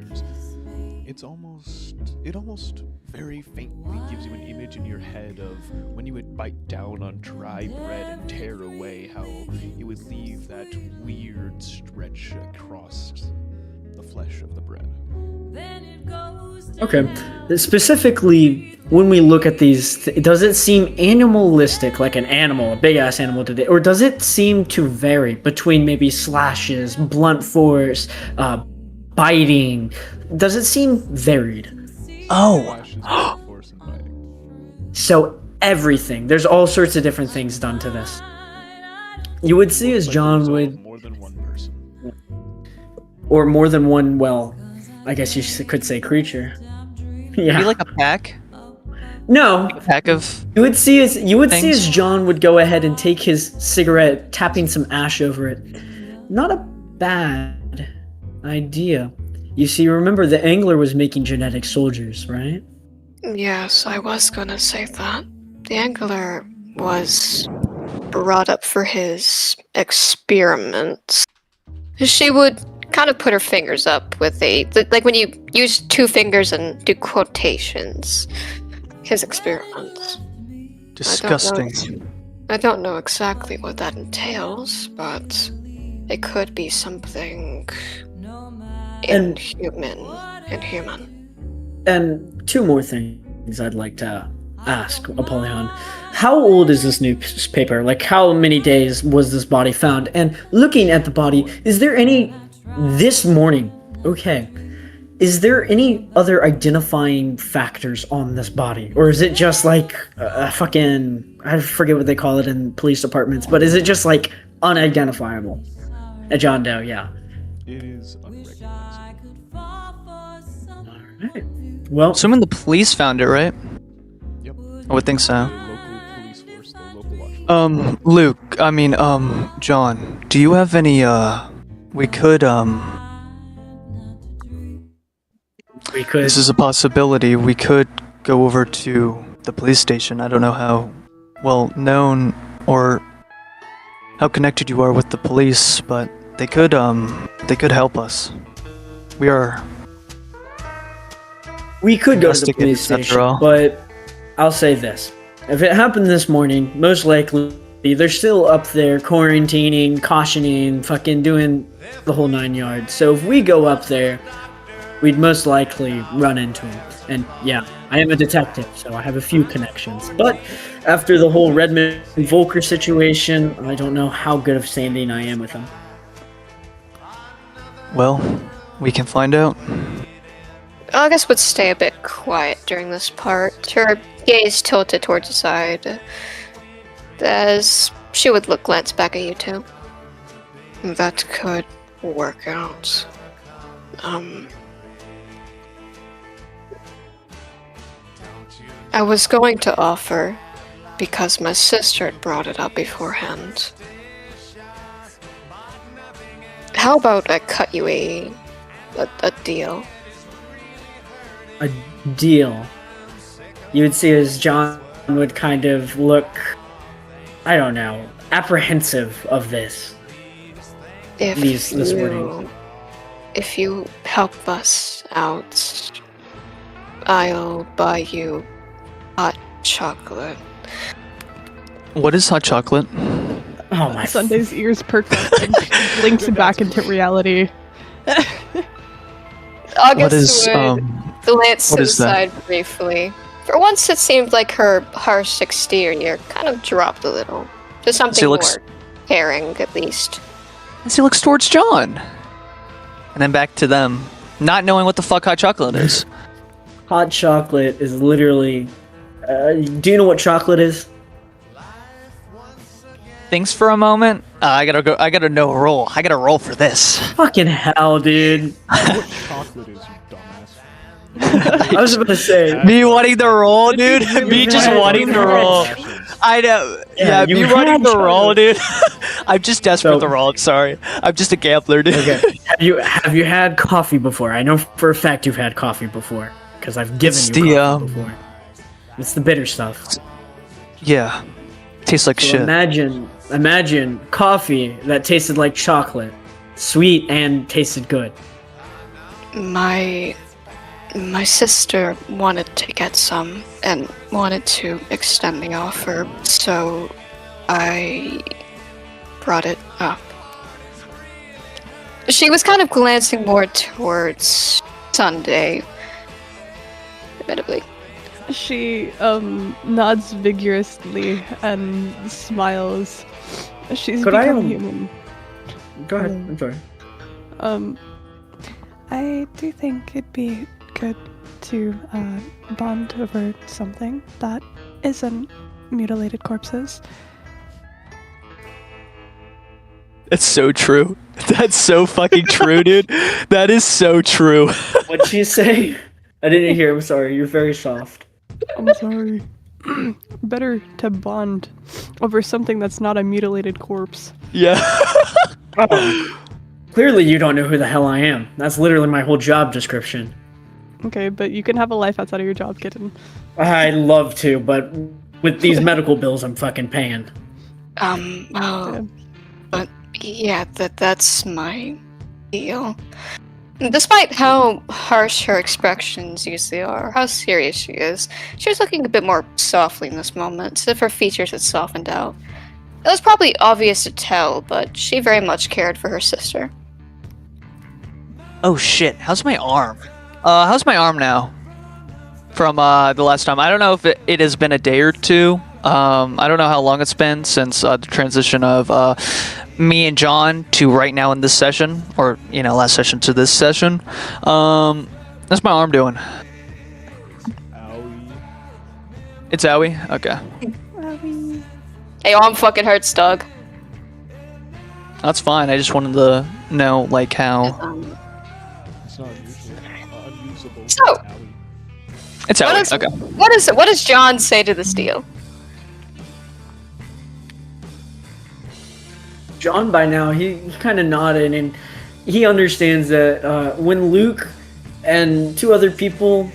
A: it almost very faintly gives you an image in your head of when you would bite down on dry bread and tear away, how it would leave that weird stretch across the flesh of the bread.
B: Okay. Specifically, when we look at these, does it seem animalistic, like an animal, a big-ass animal today, or does it seem to vary between maybe slashes, blunt force, biting? Does it seem varied?
C: Oh.
A: Flashes of force and biting.
B: So everything. There's all sorts of different things done to this. You would see as
A: Like
B: John
A: the result
B: would,
A: of more than one person.
B: or more than one, well, I guess you could say creature. Yeah.
C: Maybe like a pack?
B: No,
C: A pack of...
B: you would see as
C: things.
B: John would go ahead and take his cigarette, tapping some ash over it. Not a bad idea. You see, remember the angler was making genetic soldiers, right?
D: Yes, I was gonna say that. The angler was brought up for his experiments. She would kind of put her fingers up with like when you use two fingers and do quotations. His experiments.
C: Disgusting.
D: I don't know exactly what that entails, but it could be something
B: And-
D: Inhuman.
B: And two more things I'd like to ask Apollyon. How old is this newspaper? Like, how many days was this body found? And looking at the body, is there any... This morning, okay. Is there any other identifying factors on this body? Or is it just like a fucking... I forget what they call it in police departments, but is it just like unidentifiable? A John Doe, yeah.
A: It is unrecognizable.
B: Alright. Well,
C: Assuming the police found it, right?
A: Yep.
C: I would think so.
A: The local police force, the local watch.
C: Luke, John, do you have any, we could,
B: we could...
C: this is a possibility, we could go over to the police station. I don't know how well known or how connected you are with the police, but they could help us.
B: We could go to the
C: Investigators,
B: police
C: after
B: station,
C: all.
B: but I'll say this. If it happened this morning, most likely they're still up there quarantining, cautioning, fucking doing the whole 9 yards. So if we go up there, we'd most likely run into him. And yeah, I am a detective, so I have a few connections. But after the whole Redmond Volker situation, I don't know how good of standing I am with him.
C: Well, we can find out.
D: August would stay a bit quiet during this part, her gaze tilted towards the side, as she would glance back at you two. That could work out. I was going to offer, because my sister had brought it up beforehand. How about I cut you a deal?
B: A deal. You would see as John would kind of look, I don't know, apprehensive of this. This morning.
D: If you help us out, I'll buy you hot chocolate.
C: What is hot chocolate?
B: Oh my
E: Sunday's ears perk up and blinks back into reality.
D: August
C: What is,
D: would glance
C: what
D: to the
C: is that?
D: side briefly. For once, it seemed like her harsh exterior kind of dropped a little. To something
C: She looks-
D: more caring, at least.
C: As he looks towards John. And then back to them, not knowing what the fuck hot chocolate is.
B: Hot chocolate is literally. Do you know what chocolate is?
C: Thinks for a moment. I gotta know a roll. I gotta roll for this.
B: Fucking hell, dude.
A: What chocolate is, you dumbass?
B: I was about to say.
C: Me wanting the roll, dude. Me just wanting the roll. I know. Yeah,
B: you
C: me
B: had
C: wanting the roll,
B: chocolate.
C: dude. I'm just desperate
B: So-
C: to roll. I'm sorry. I'm just a gambler, dude.
B: Okay. Have you had coffee before? I know for a fact you've had coffee before because I've given
C: It's
B: you
C: the,
B: coffee before. It's the bitter stuff.
C: Yeah. Tastes like
B: So
C: shit.
B: imagine coffee that tasted like chocolate, sweet and tasted good.
D: My sister wanted to get some and wanted to extend the offer, so I brought it up. She was kind of glancing more towards Sunday, admittedly.
E: She nods vigorously and smiles. She's
B: Could I,
E: become human.
B: Go ahead. I'm sorry.
E: I do think it'd be good to bond over something that isn't mutilated corpses.
C: That's so true. That's so fucking true, dude. That is so true.
B: What'd she say? I didn't hear. I'm sorry. You're very soft.
E: I'm sorry. Better to bond over something that's not a mutilated corpse.
C: Yeah.
B: Oh. Clearly, you don't know who the hell I am. That's literally my whole job description.
E: Okay, but you can have a life outside of your job, kitten.
B: I'd love to, but with these medical bills I'm fucking paying.
D: Well, but yeah, that's my deal. Despite how harsh her expressions usually are, how serious she is, she was looking a bit more softly in this moment, as if her features had softened out. It was probably obvious to tell, but she very much cared for her sister.
C: Oh shit! How's my arm? How's my arm now? From the last time. I don't know if it has been a day or two. I don't know how long it's been since the transition of me and John to right now in this session, or last session to this session. How's my arm doing?
A: Owie.
C: It's owie. Okay,
D: Hey, arm fucking hurts, Doug.
C: that's fine. I just wanted to know like how.
A: It's not unusual. Unusable.
D: So-
A: Owie.
C: It's
D: What
C: owie.
D: is-
C: Okay.
D: What does John say to this deal?
B: John, by now, he kind of nodded, and he understands that when Luke and two other people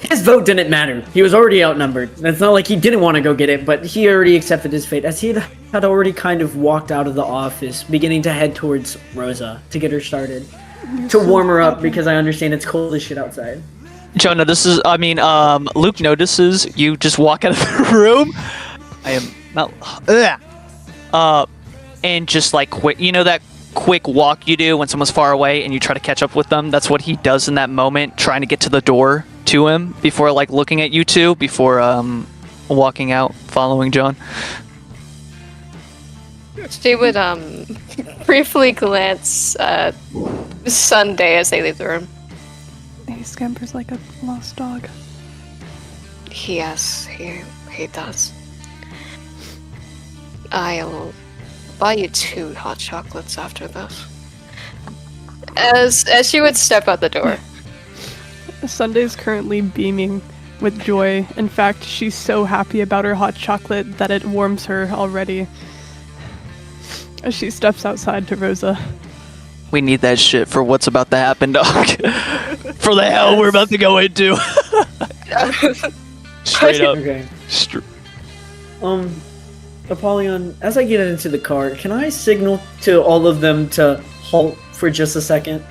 B: his vote didn't matter. He was already outnumbered. It's not like he didn't want to go get it, but he already accepted his fate, as he had already kind of walked out of the office, beginning to head towards Rosa to get her started, to warm her up, because I understand it's cold as shit outside.
C: John notices. Luke notices you just walk out of the room. I am not. And just like quick, that quick walk you do when someone's far away and you try to catch up with them. That's what he does in that moment, trying to get to the door to him before like looking at you two before walking out, following John.
D: She would briefly glance at Sunday as they leave the room.
E: He scampers like a lost dog.
D: Yes, he does. I'll buy you 2 hot chocolates after this. As she would step out the door.
E: Sunday's currently beaming with joy. In fact, she's so happy about her hot chocolate that it warms her already. As she steps outside to Rosa.
C: We need that shit for what's about to happen, dog. For the hell we're about to go into. Straight up.
B: Okay.
C: Str-
B: Apollyon, as I get into the car, can I signal to all of them to halt for just a second?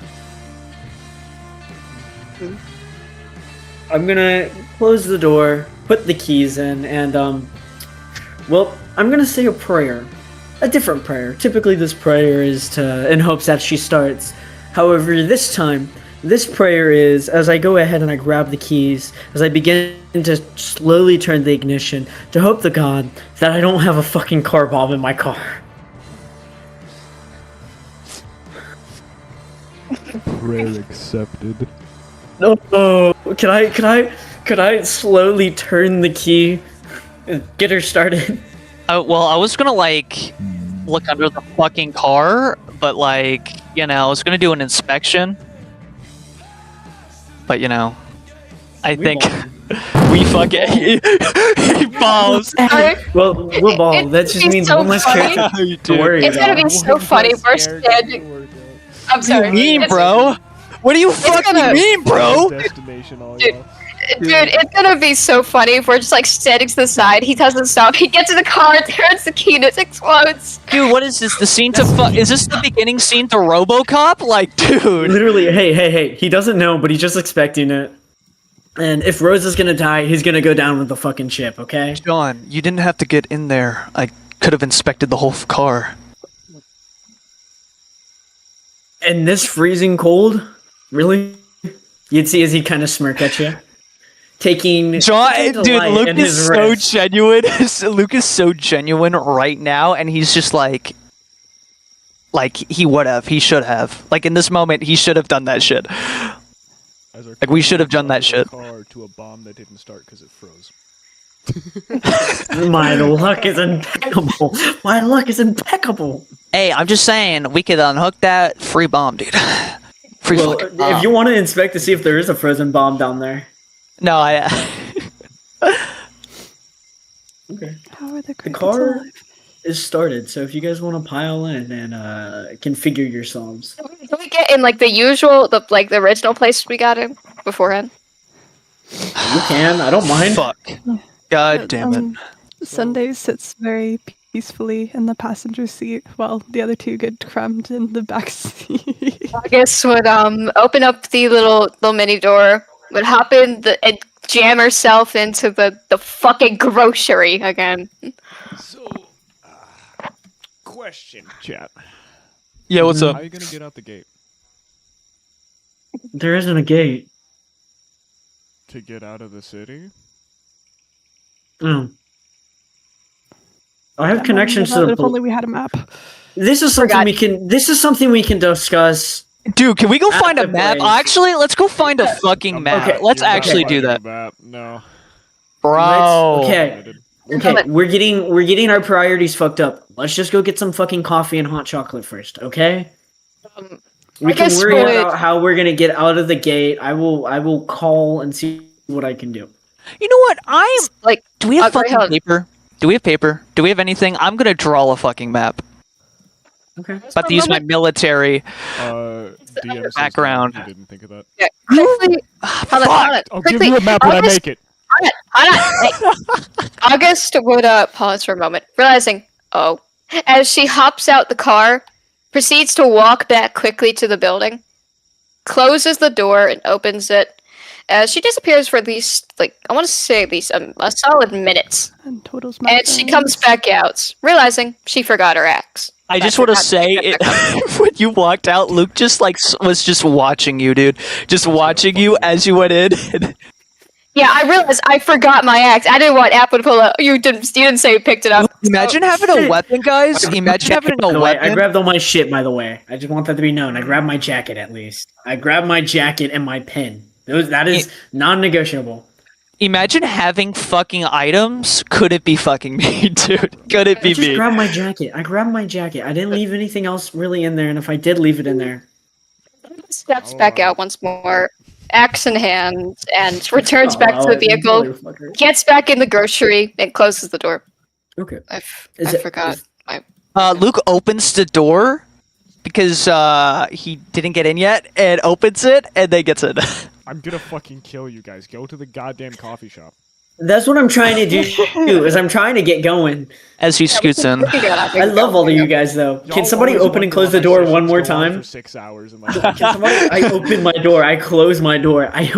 B: I'm gonna close the door, put the keys in, and, well, I'm gonna say a prayer. A different prayer. Typically this prayer is in hopes that she starts. However, this time, this prayer is, as I go ahead and I grab the keys, as I begin to slowly turn the ignition, to hope to God that I don't have a fucking car bomb in my car.
A: Prayer accepted.
B: No, could I slowly turn the key and get her started?
C: well, I was gonna like look under the fucking car, but like, I was gonna do an inspection. But I think we fucking he balls.
B: Well, we'll ball. That just
D: It's
B: means
D: so
B: one less
D: funny.
B: character to worry
D: It's gonna
B: about.
D: be so funny. We're standing. I'm
C: What do
D: sorry.
C: you mean,
D: It's-
C: bro? What do you fucking
D: gonna-
C: mean, bro?
A: Destination, all
D: Dude.
A: y'all.
D: Dude, it's gonna be so funny if we're just like standing to the side. He doesn't stop. He gets in the car, turns the key, and it explodes.
C: Dude, what is this? The scene to is this the beginning scene to RoboCop? Like, dude.
B: Literally, hey, he doesn't know, but he's just expecting it. And if Rose is gonna die, he's gonna go down with the fucking ship, okay?
C: John, you didn't have to get in there. I could have inspected the whole car.
B: And this freezing cold? Really? You'd see as he kind of smirk at you. Taking
C: John, dude,
B: delight
C: Luke
B: in
C: is
B: his
C: so
B: rest.
C: genuine. Luke is so genuine right now, and he's just like he should have. Like in this moment, he should have done that shit.
A: As our
C: Like, we should have done that
A: car
C: shit.
A: to a bomb that didn't start because it froze.
B: My luck is impeccable. My luck is impeccable.
C: Hey, I'm just saying, we could unhook that free bomb, dude. Free
B: Well,
C: fucking bomb.
B: if you want to inspect to see if there is a frozen bomb down there.
C: No, I.
B: Okay.
E: How are the
B: The
E: crickets
B: car
E: alive?
B: is started, so if you guys want to pile in and configure your psalms.
D: Can we get in like the usual, the original place we got in beforehand?
B: You can, I don't mind.
C: Fuck. God damn it.
E: Sunday sits very peacefully in the passenger seat while the other two get crammed in the back seat.
D: August would open up the little mini door, would hop in and jam herself into the fucking grocery again.
A: So, question, chat.
C: Yeah, what's
A: How
C: up?
A: are you gonna get out the gate?
B: There isn't a gate.
A: To get out of the city?
B: Oh. I have
E: Yeah,
B: connections
E: Mom,
B: to
E: if
B: the.
E: only we had a map.
B: This is something
D: Forgot.
B: we can. This is something we can discuss.
C: Dude, can we go find a
B: After
C: map?
B: break.
C: Actually, let's go find a fucking
A: I'm
C: map.
A: not-
C: Let's
A: you're not
C: actually do
A: finding
C: that.
A: a map, no.
C: Bro.
B: Okay. Okay, we're getting our priorities fucked up. Let's just go get some fucking coffee and hot chocolate first, okay?
D: Um,
B: We
D: I
B: can
D: guess
B: worry
D: we'll-
B: about how we're gonna get out of the gate. I will call and see what I can do.
C: You know what?
D: like,
C: Do we have
D: Great
C: fucking
D: Hell.
C: paper? Do we have paper? Do we have anything? I'm gonna draw a fucking map.
B: Okay.
C: About to use my military.
A: DM says
C: Background.
A: no, he didn't think of that.
D: Yeah, quickly. Hold on.
A: I'll give
D: Quickly,
A: you a map when I
D: August-
A: make it.
D: Hold on. Hey. August would pause for a moment, realizing, as she hops out the car, proceeds to walk back quickly to the building, closes the door and opens it. As she disappears for at least, I want to say at least a solid minute.
E: And totals
D: And she comes back out, realizing she forgot her axe.
C: I just want to say, when you walked out, Luke just was just watching you, dude. Just watching you as you went in.
D: Yeah, I realized I forgot my axe. I didn't want Apple to pull up. You didn't say you picked it up.
C: Imagine having a weapon, guys. Imagine having
B: By
C: a
B: the way,
C: weapon.
B: I grabbed all my shit, by the way. I just want that to be known. I grabbed my jacket at least. I grabbed my jacket and my pen. That is non-negotiable.
C: Imagine having fucking items. Could it be fucking me, dude? Could it
B: I
C: be
B: just
C: me?
B: grabbed my jacket. I grabbed my jacket. I didn't leave anything else really in there, and if I did leave it in there.
D: Steps back out once more, axe in hand, and returns back to the vehicle.
B: Motherfucker.
D: Gets back in the grocery and closes the door.
B: Okay.
D: I
B: Is it-
D: forgot.
B: is-
C: Luke opens the door because he didn't get in yet, and opens it, and then gets in.
A: I'm gonna fucking kill you guys. Go to the goddamn coffee shop.
B: That's what I'm trying to do. Is I'm trying to get going.
C: As he scoots in.
B: I love all of you guys, though. Can
A: Y'all
B: somebody
A: always
B: open and
A: wonder
B: close
A: why
B: the door
A: my
B: one more
A: sessions go on
B: time?
A: For 6 hours and
B: Can somebody? I open my door. I close my door. I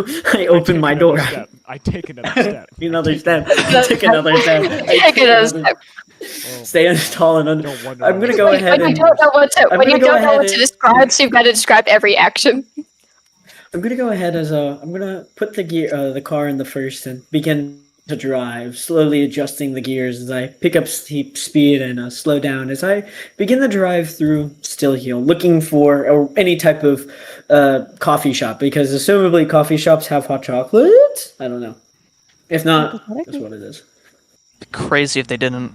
B: open my door.
A: I take another step.
B: Another step. Take another step.
D: Take another step.
B: Stay tall and under.
A: No wonder
B: I'm gonna
A: I-
B: go ahead
D: When you
B: and
D: don't know what to,
B: I'm
D: when you
B: gonna go
D: don't know
B: ahead
D: what to
B: and-
D: describe, so you've got to describe every action.
B: I'm gonna go ahead I'm gonna put the car in the first and begin to drive, slowly adjusting the gears as I pick up steep speed and slow down as I begin the drive through Stillheoul, looking for any type of coffee shop, because assumably coffee shops have hot chocolate. I don't know. If not, that's what it is.
C: Crazy if they didn't.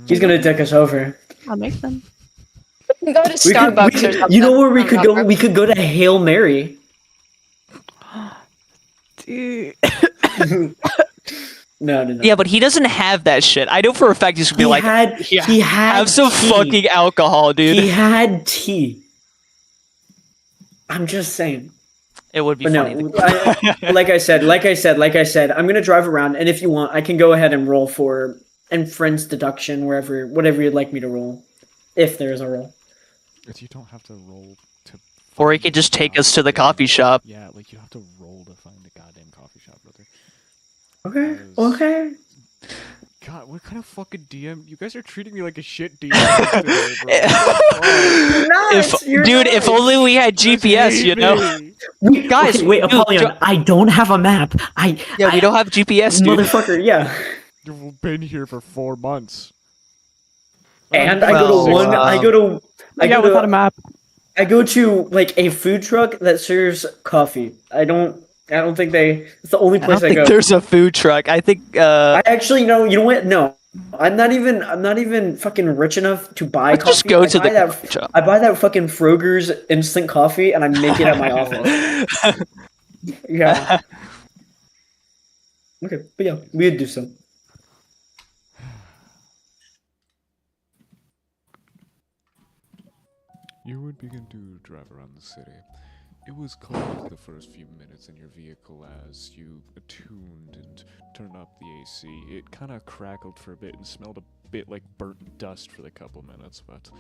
B: He's gonna take us over.
E: I'll make them.
D: You can go to Starbucks or something.
B: You know where we could go? We could go to Hail Mary.
E: Dude.
B: No.
C: Yeah, but he doesn't have that shit. I know for a fact he's gonna be like,
B: he had
C: have some
B: tea.
C: fucking alcohol, dude.
B: He had tea. I'm just saying.
C: It would be
B: But
C: funny.
B: no, like I said, I'm gonna drive around, and if you want, I can go ahead and roll for inference deduction whatever you'd like me to roll, if there is a roll.
A: You don't have to roll to.
C: Or he
A: find
C: could
A: the
C: just take us to the
A: goddamn-
C: coffee shop.
A: Yeah, you have to roll to find the goddamn coffee shop, brother.
B: Okay.
A: Yes.
B: Okay.
A: God, what kind of fucking DM? You guys are treating me like a shit DM today, bro.
C: If only we had GPS, you know. Guys,
B: Okay, wait,
C: dude,
B: Apollyon, I don't have a map.
C: We don't have GPS, dude.
B: Motherfucker, yeah.
A: You've been here for 4 months.
B: And I go to
C: Well,
E: Without a map.
B: I go to like a food truck that serves coffee. I don't think it's the only
C: I don't
B: place I,
C: think
B: go.
C: there's a food truck. I think
B: I actually know. You know what? No, I'm not even fucking rich enough to buy
C: let's
B: coffee.
C: just go to
B: buy
C: the
B: that.
C: coffee shop.
B: I buy that fucking Froger's instant coffee and I make it at my office. Yeah. Okay, but yeah, we'd do so.
A: You would begin to drive around the city. It was cold the first few minutes in your vehicle as you attuned and turned up the AC. It kind of crackled for a bit and smelled a bit like burnt dust for the couple minutes, but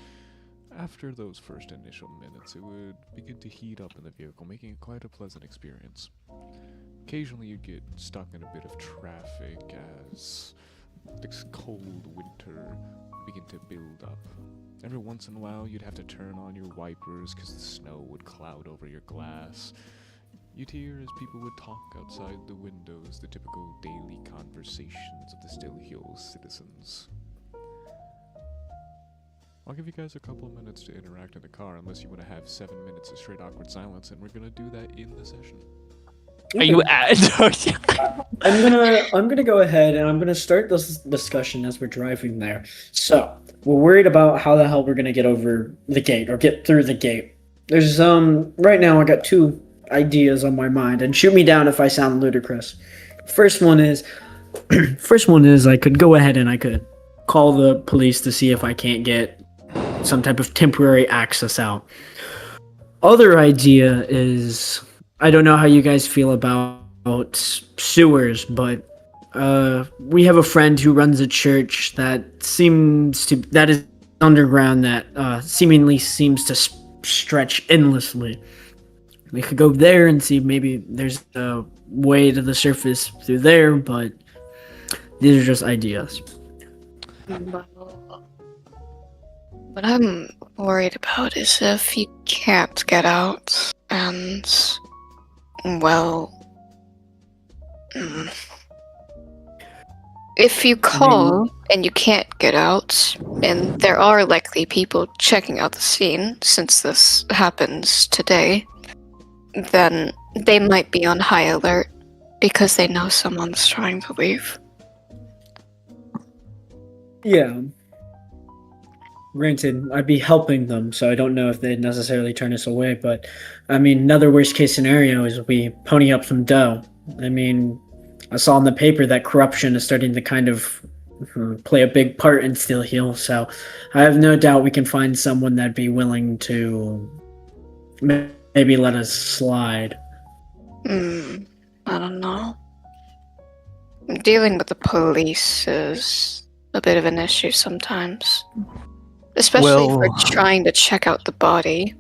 A: after those first initial minutes, it would begin to heat up in the vehicle, making it quite a pleasant experience. Occasionally, you'd get stuck in a bit of traffic as this cold winter begin to build up. Every once in a while, you'd have to turn on your wipers because the snow would cloud over your glass. You'd hear as people would talk outside the windows the typical daily conversations of the Stillheoul citizens. I'll give you guys a couple of minutes to interact in the car, unless you want to have 7 minutes of straight awkward silence, and we're gonna do that in the session.
C: Are you at?
B: I'm gonna go ahead and I'm gonna start this discussion as we're driving there. So we're worried about how the hell we're gonna get over the gate or get through the gate. There's right now I got two ideas on my mind, and shoot me down if I sound ludicrous. First one is I could go ahead and I could call the police to see if I can't get some type of temporary access out. Other idea is, I don't know how you guys feel about sewers, but we have a friend who runs a church that is underground that seemingly seems to stretch endlessly. We could go there and see if maybe there's a way to the surface through there, but these are just ideas.
D: What I'm worried about is if you can't get out and, well, if you call and you can't get out, and there are likely people checking out the scene since this happens today, then they might be on high alert because they know someone's trying to leave.
B: Yeah. Granted, I'd be helping them, so I don't know if they'd necessarily turn us away, but I mean, another worst case scenario is we pony up some dough. I mean, I saw in the paper that corruption is starting to kind of play a big part in Stillheoul, so I have no doubt we can find someone that'd be willing to maybe let us slide.
D: I don't know. Dealing with the police is a bit of an issue sometimes. Especially if we're trying to check out the body.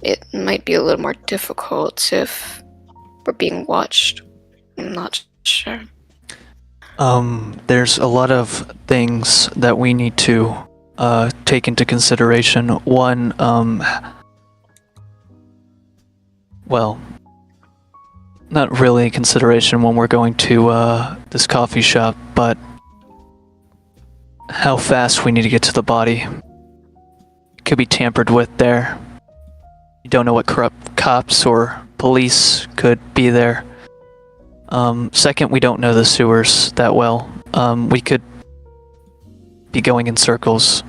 D: It might be a little more difficult if we're being watched. I'm not sure.
C: There's a lot of things that we need to take into consideration. One, well, not really consideration when we're going to this coffee shop, but how fast we need to get to the body. Could be tampered with there. You don't know what corrupt cops or police could be there. Second, we don't know the sewers that well. We could be going in circles.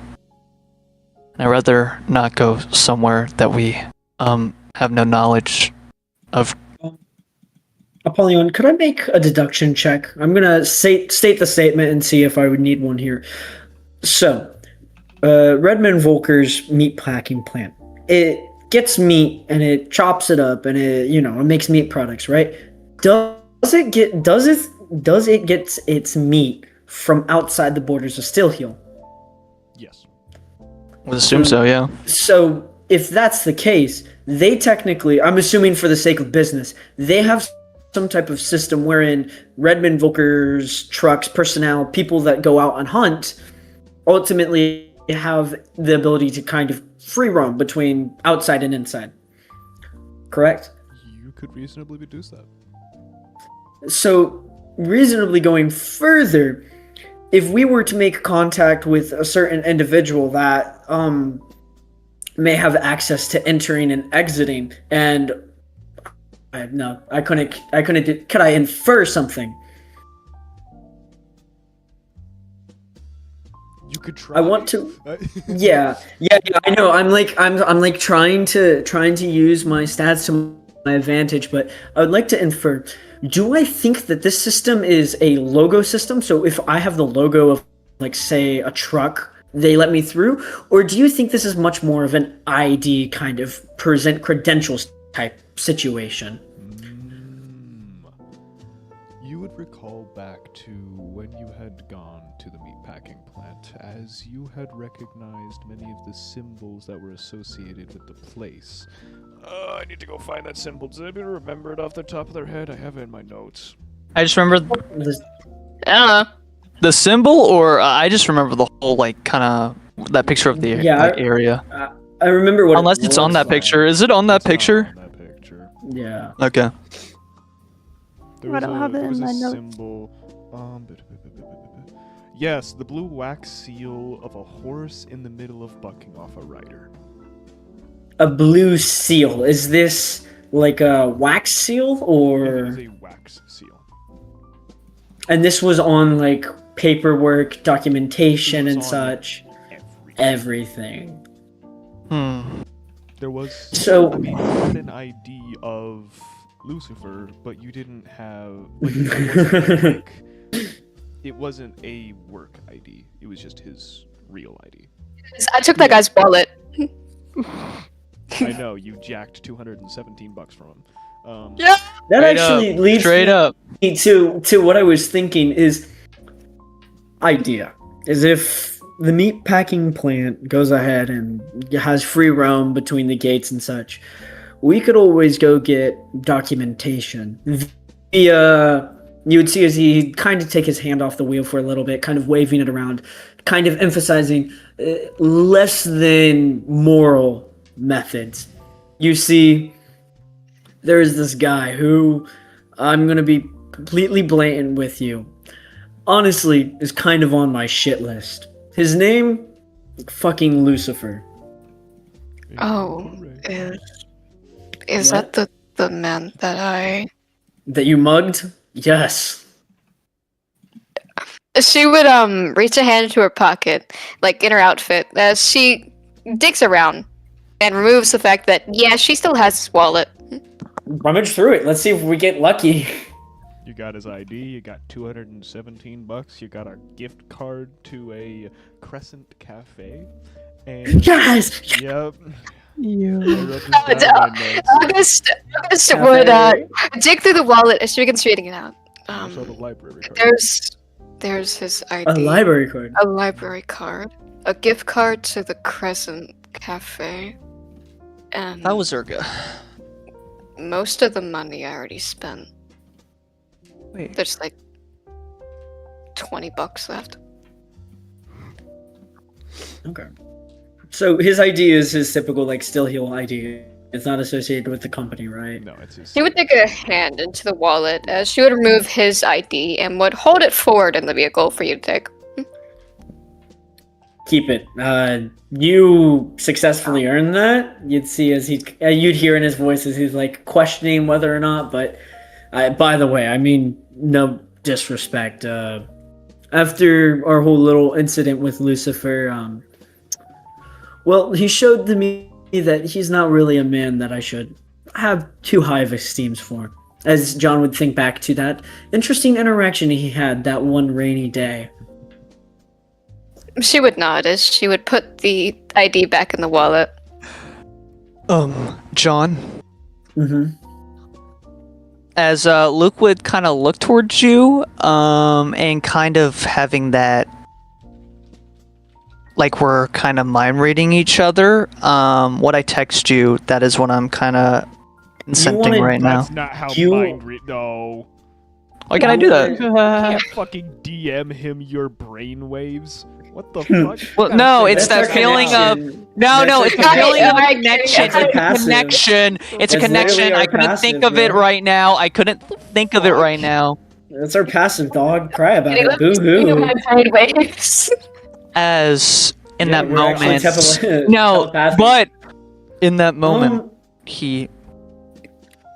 C: I'd rather not go somewhere that we have no knowledge of.
B: Apollyon, could I make a deduction check? I'm gonna state the statement and see if I would need one here. So, Redmond Volker's meat packing plant. It gets meat and it chops it up and it makes meat products, right? Does it get its meat from outside the borders of Stillheoul?
A: Yes.
C: I would assume so, yeah.
B: So, if that's the case, they technically, I'm assuming for the sake of business, they have some type of system wherein Redmond Volker's trucks, personnel, people that go out and hunt, ultimately have the ability to kind of free roam between outside and inside. Correct?
A: You could reasonably deduce that.
B: So, reasonably going further, if we were to make contact with a certain individual that may have access to entering and exiting, and I couldn't. Could I infer something?
A: You could try.
B: I want to. Yeah. I know. I'm like trying to use my stats to my advantage, but I would like to infer. Do I think that this system is a logo system? So if I have the logo of, like, say, a truck, they let me through? Or do you think this is much more of an ID kind of present credentials type situation?
A: You would recall back to when you had gone to the meatpacking plant, as you had recognized many of the symbols that were associated with the place. I need to go find that symbol. Does anybody remember it off the top of their head? I have it in my notes.
C: I just remember.
D: I don't know.
C: the symbol, or I just remember the whole like kind of that picture of the area.
B: I remember what.
C: Unless it's on that picture. Is it on that
A: It's not
C: picture?
A: on that picture.
B: Yeah.
C: Okay.
A: There
E: I don't have it
A: there
E: in
A: was a
E: my notes.
A: symbol. Yes, the blue wax seal of a horse in the middle of bucking off a rider.
B: A blue seal. Is this like a wax seal,
A: It
B: or?
A: is a wax seal.
B: And this was on like paperwork, documentation,
A: It
B: and
A: was on
B: such.
A: Everything.
C: Hmm.
A: There was.
B: So-
A: I mean, you had an ID of Lucifer, but you didn't have. Like, it wasn't a work ID. It was just his real ID.
D: I took that guy's wallet.
A: I know you jacked $217 from him.
D: Yeah.
B: That
C: Straight
B: actually
C: up.
B: leads
C: Straight up.
B: me to what I was thinking is idea. Is if the meat packing plant goes ahead and has free roam between the gates and such, we could always go get documentation via. You would see as he kind of take his hand off the wheel for a little bit, kind of waving it around, kind of emphasizing less than moral methods. You see, there's this guy who, I'm going to be completely blatant with you, honestly is kind of on my shit list. His name, fucking Lucifer.
D: Oh, is
B: What?
D: that the man that I?
B: That you mugged? Yes.
D: She would reach a hand into her pocket, like in her outfit, as she digs around and removes the fact that she still has his wallet.
B: Rummage through it. Let's see if we get lucky.
A: You got his ID. You got $217. You got a gift card to a Crescent Cafe. And
B: Yes!
A: yep.
E: You.
A: I wrote this down in my notes.
D: August would dig through the wallet as she begins reading it out.
A: Also the library card.
D: There's his ID.
B: A library card.
D: A library card. A gift card to the Crescent Cafe. And
C: That was Urga.
D: most of the money I already spent.
C: Wait.
D: There's like $20 left.
B: Okay. So his ID is his typical like Stillheoul ID. It's not associated with the company, right?
A: No, it's his.
D: She would take a hand into the wallet as she would remove his ID and would hold it forward in the vehicle for you to take.
B: Keep it. You successfully earned that. You'd see as you'd hear in his voice as he's like questioning whether or not. But by the way, I mean no disrespect. After our whole little incident with Lucifer, well, he showed to me that he's not really a man that I should have too high of esteems for. As John would think back to that interesting interaction he had that one rainy day.
D: She would nod as she would put the ID back in the wallet.
C: John,
B: Mm-hmm.
C: as Luke would kind of look towards you, and kind of having that, like we're kind of mind reading each other. What I text you, that is what I'm kind of incenting
B: wanted-
C: right now.
A: That's not how
B: You-
A: mind read. No.
C: Why can I do that?
A: You can't fucking DM him your brainwaves. What the fuck?
C: Well, no, it's
B: That's
C: that
B: our
C: feeling of
B: connection.
C: no,
B: That's
C: it's
B: our
C: a feeling of a
D: connection.
C: connection.
B: That's our
C: It's a
B: passive.
C: connection. It's a
B: That's
C: connection.
B: literally
C: I
B: our
C: couldn't
B: passive,
C: think of it
B: bro.
C: right now. I couldn't think of it right now.
B: That's our passive dog. Cry about
D: It
B: it. Boo hoo.
D: waves.
C: As in that
B: We're actually
C: moment, no,
B: telepathic.
C: but in that moment,
B: Um,
C: he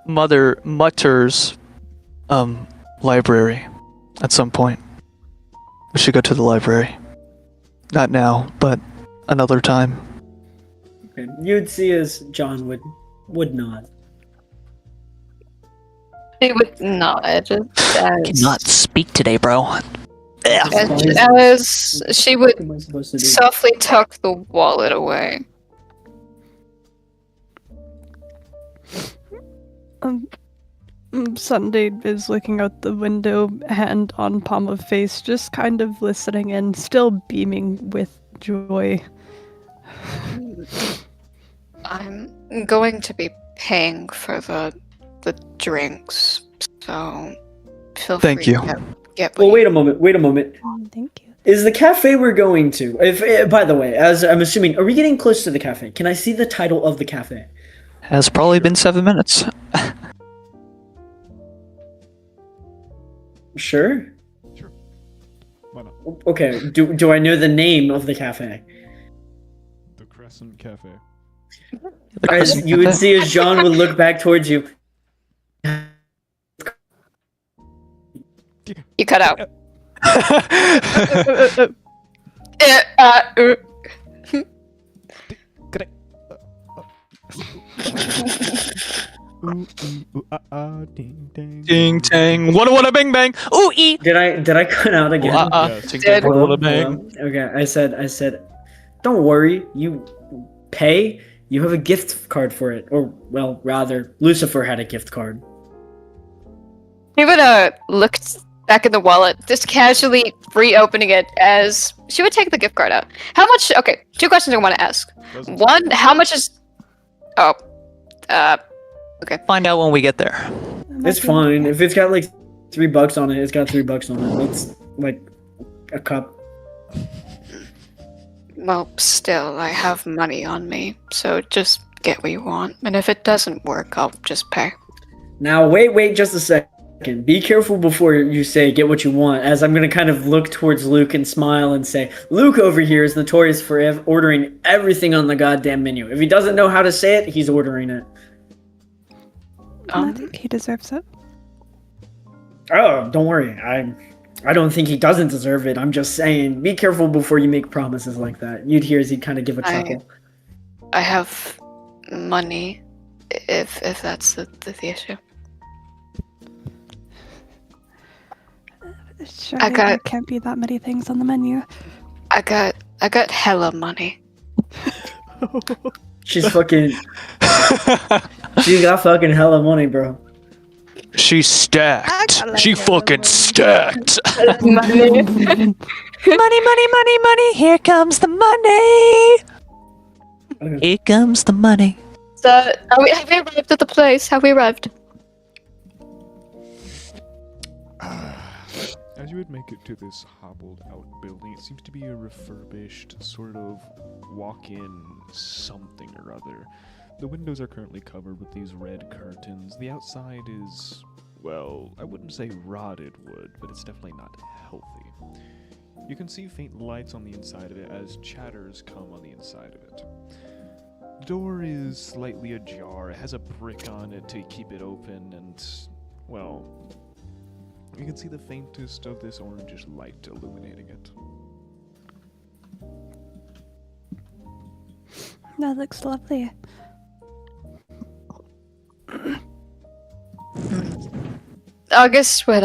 C: mutters, library. At some point, we should go to the library. Not now, but another time.
B: okay. You'd see as John would nod.
D: She would nod.
C: Cannot speak today, bro. Ugh.
D: As she would
B: What am I supposed to do?
D: softly tuck the wallet away.
E: Sunday is looking out the window, hand on palm of face, just kind of listening and still beaming with joy.
D: I'm going to be paying for the drinks, so feel
C: Thank
D: free
C: you.
D: to Yeah,
B: Well, wait a moment.
E: Thank you.
B: Is the cafe we're going to? By the way, as I'm assuming, are we getting close to the cafe? Can I see the title of the cafe?
C: Has probably been 7 minutes.
B: Sure.
A: Sure. Why not?
B: Okay. Do I know the name of the cafe?
A: The Crescent Cafe.
B: As you would see, as Jean would look back towards you.
D: You cut out.
A: Ding dang.
C: Ding tang, wada bang bang. Ooh ee.
B: Did I cut out again?
A: Yes.
C: Ting
D: Dead.
C: tang, wada
B: Hello?
C: bang.
B: Hello? Okay, I said, don't worry. You pay. You have a gift card for it, or well, rather, Lucifer had a gift card.
D: She would look back in the wallet, just casually reopening it as she would take the gift card out. How much? Okay, 2 questions I want to ask.
A: Doesn't
D: One, how much is? Oh,
C: Find out when we get there.
B: It's fine. If it's got like $3 on it, it's got $3 on it. It's like a cup.
D: well, still, I have money on me, so just get what you want. And if it doesn't work, I'll just pay.
B: Now, wait just a second. Be careful before you say get what you want, as I'm going to kind of look towards Luke and smile and say, Luke over here is notorious for ordering everything on the goddamn menu. If he doesn't know how to say it, he's ordering it.
E: I think he deserves it.
B: Oh, don't worry. I don't think he doesn't deserve it. I'm just saying, be careful before you make promises like that. You'd hear as he'd kind of give a chuckle.
D: I have money, if that's the issue.
E: Sure,
D: I got-
E: there can't be that many things on the menu.
D: I got hella money.
B: She's fucking... She got fucking hella money, bro.
C: She's stacked.
E: got like
C: She
E: a
C: fucking
E: little-
C: stacked.
D: Money.
C: Money. Here comes the money. Here comes the money.
D: So, have we arrived at the place? Have we arrived?
A: As you would make it to this hobbled out building, it seems to be a refurbished sort of walk-in something or other. The windows are currently covered with these red curtains. The outside is, well, I wouldn't say rotted wood, but it's definitely not healthy. You can see faint lights on the inside of it as chatters come on the inside of it. The door is slightly ajar. It has a brick on it to keep it open, and, well, you can see the faintest of this orangish light illuminating it.
E: That looks lovely.
D: August would,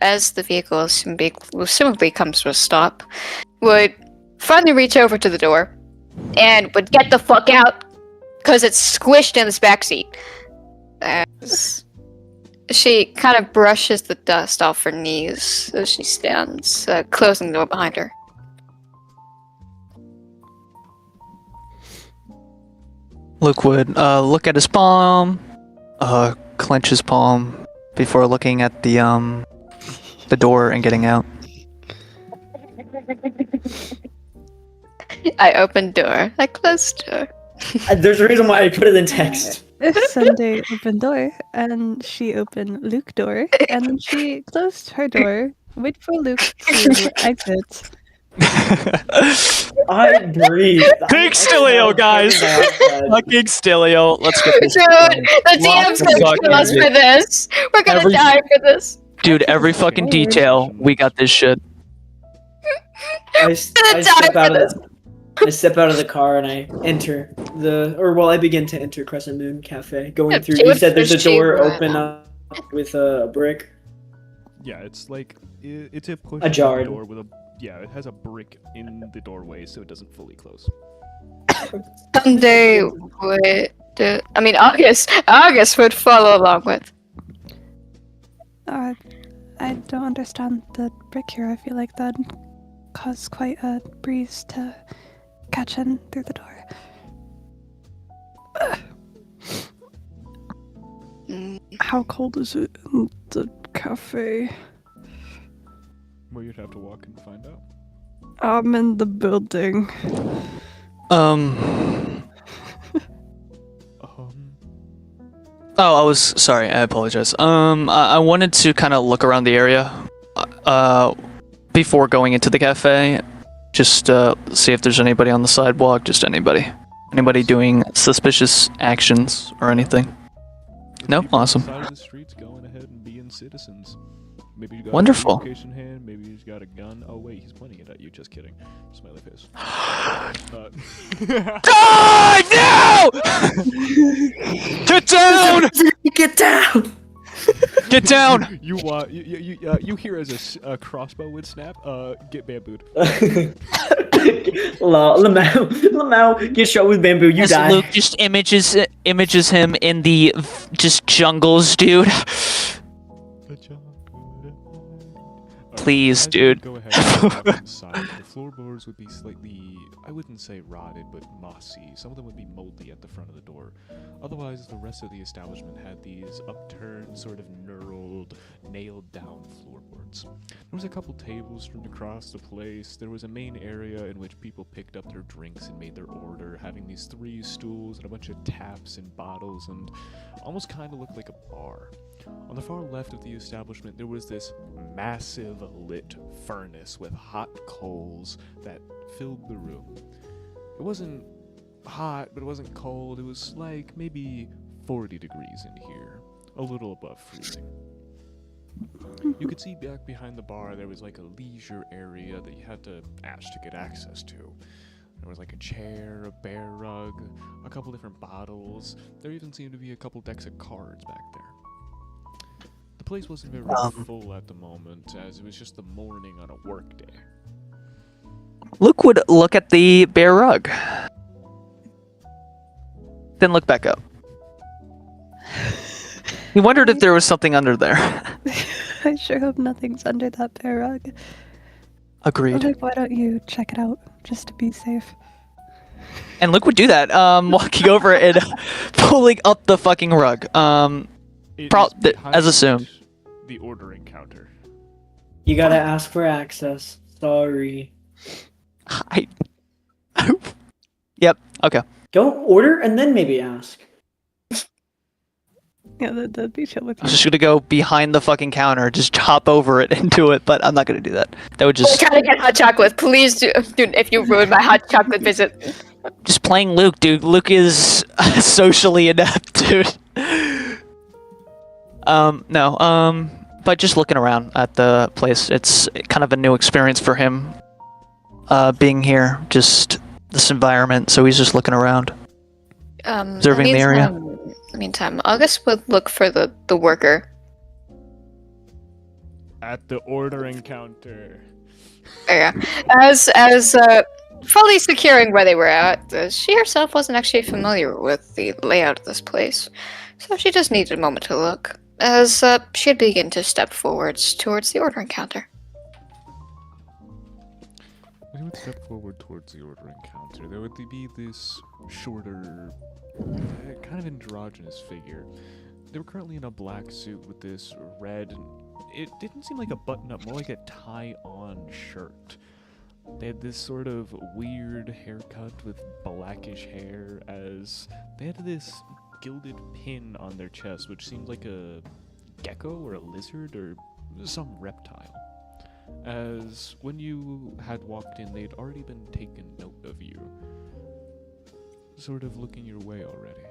D: as the vehicle assumably comes to a stop, would finally reach over to the door and would get the fuck out because it's squished in this backseat. As she kind of brushes the dust off her knees as she stands, closing the door behind her.
C: Luke would look at his palm, clench his palm before looking at the door and getting out.
D: I opened door. I closed door.
B: There's a reason why I put it in text.
E: Sunday opened door, and she opened Luke door, and she closed her door. Wait for Luke to exit.
B: I breathe.
C: Big Stillheoul, guys. Fucking Stillheoul. Let's get this.
D: Dude, the DM's gonna
C: fucking
D: kill us for this. We're gonna
C: Every-
D: die for this.
C: Dude, every fucking detail, we got this shit.
B: I step out of the car and I enter I begin to enter Crescent Moon Cafe. Going
D: Yeah,
B: through,
D: she
B: you
D: would
B: said there's a
D: push you,
B: door
D: but-
B: open up with a brick.
A: Yeah, it's like it's a push
B: Ajar.
A: door with a it has a brick in the doorway so it doesn't fully close.
D: Someday would. August would follow along with.
E: I don't understand the brick here. I feel like that caused quite a breeze to catch in through the door.
D: Mm,
E: How cold is it in the cafe?
A: Well, you'd have to walk and find out.
E: I'm in the building.
C: Oh, I was sorry. I apologize. I wanted to kind of look around the area, before going into the cafe, just see if there's anybody on the sidewalk. Just anybody doing suspicious actions or anything. No,
A: People on the
C: awesome.
A: side of the streets going ahead and being citizens. Maybe you got
C: Wonderful.
A: a location hand. Maybe he's got a gun. Oh wait, he's pointing it at you. Just kidding. Smiley face.
C: Die now! Get down!
B: Get down!
C: Get down!
A: You hear as a crossbow would snap. Get bambooed.
B: Lamau, get shot with bamboo. You
C: As
B: die.
C: Luke just images him in the just jungles, dude. Please,
A: As you
C: dude.
A: Go ahead and walk inside. The floorboards would be slightly, I wouldn't say rotted, but mossy. Some of them would be moldy at the front of the door. Otherwise, the rest of the establishment had these upturned, sort of knurled, nailed down floorboards. There was a couple tables strewn across the place. There was a main area in which people picked up their drinks and made their order, having these 3 stools and a bunch of taps and bottles, and almost kind of looked like a bar. On the far left of the establishment, there was this massive lit furnace with hot coals that filled the room. It wasn't hot, but it wasn't cold. It was like maybe 40 degrees in here, a little above freezing. You could see back behind the bar there was like a leisure area that you had to ask to get access to. There was like a chair, a bear rug, a couple different bottles. There even seemed to be a couple decks of cards back there. The place wasn't very full at the moment, as it was just the morning on a work day.
C: Luke would look at the bear rug, then look back up. He wondered if there was something under there.
E: I sure hope nothing's under that bear rug.
C: Agreed.
E: Like, why don't you check it out, just to be safe?
C: And Luke would do that, walking over and pulling up the fucking rug.
A: It
C: Pro-
A: is
C: th- as
A: behind
C: assumed.
A: The ordering counter.
B: You gotta ask for access. Sorry.
C: Yep. Okay.
B: Go order and then maybe ask.
E: Yeah, that'd be chill with
C: I
E: you.
C: was just gonna go behind the fucking counter, just hop over it and do it, but I'm not gonna do that. That would
D: I'm
C: just
D: trying to get hot chocolate. Please do. Dude, if you ruin my hot chocolate visit.
C: just playing Luke, dude. Luke is socially inept, dude. No. But just looking around at the place, it's kind of a new experience for him. Being here, just this environment, so he's just looking around. Observing the area.
D: Meantime, August would look for the worker.
A: At the ordering counter.
D: Yeah. As fully securing where they were at, she herself wasn't actually familiar with the layout of this place, so she just needed a moment to look. As she'd begin to step forwards towards the ordering counter.
A: When he would step forward towards the ordering counter, there would be this shorter, kind of androgynous figure. They were currently in a black suit with this red, it didn't seem like a button-up, more like a tie-on shirt. They had this sort of weird haircut with blackish hair, as they had this gilded pin on their chest, which seemed like a gecko or a lizard or some reptile. As when you had walked in, they'd already been taking note of you, sort of looking your way already.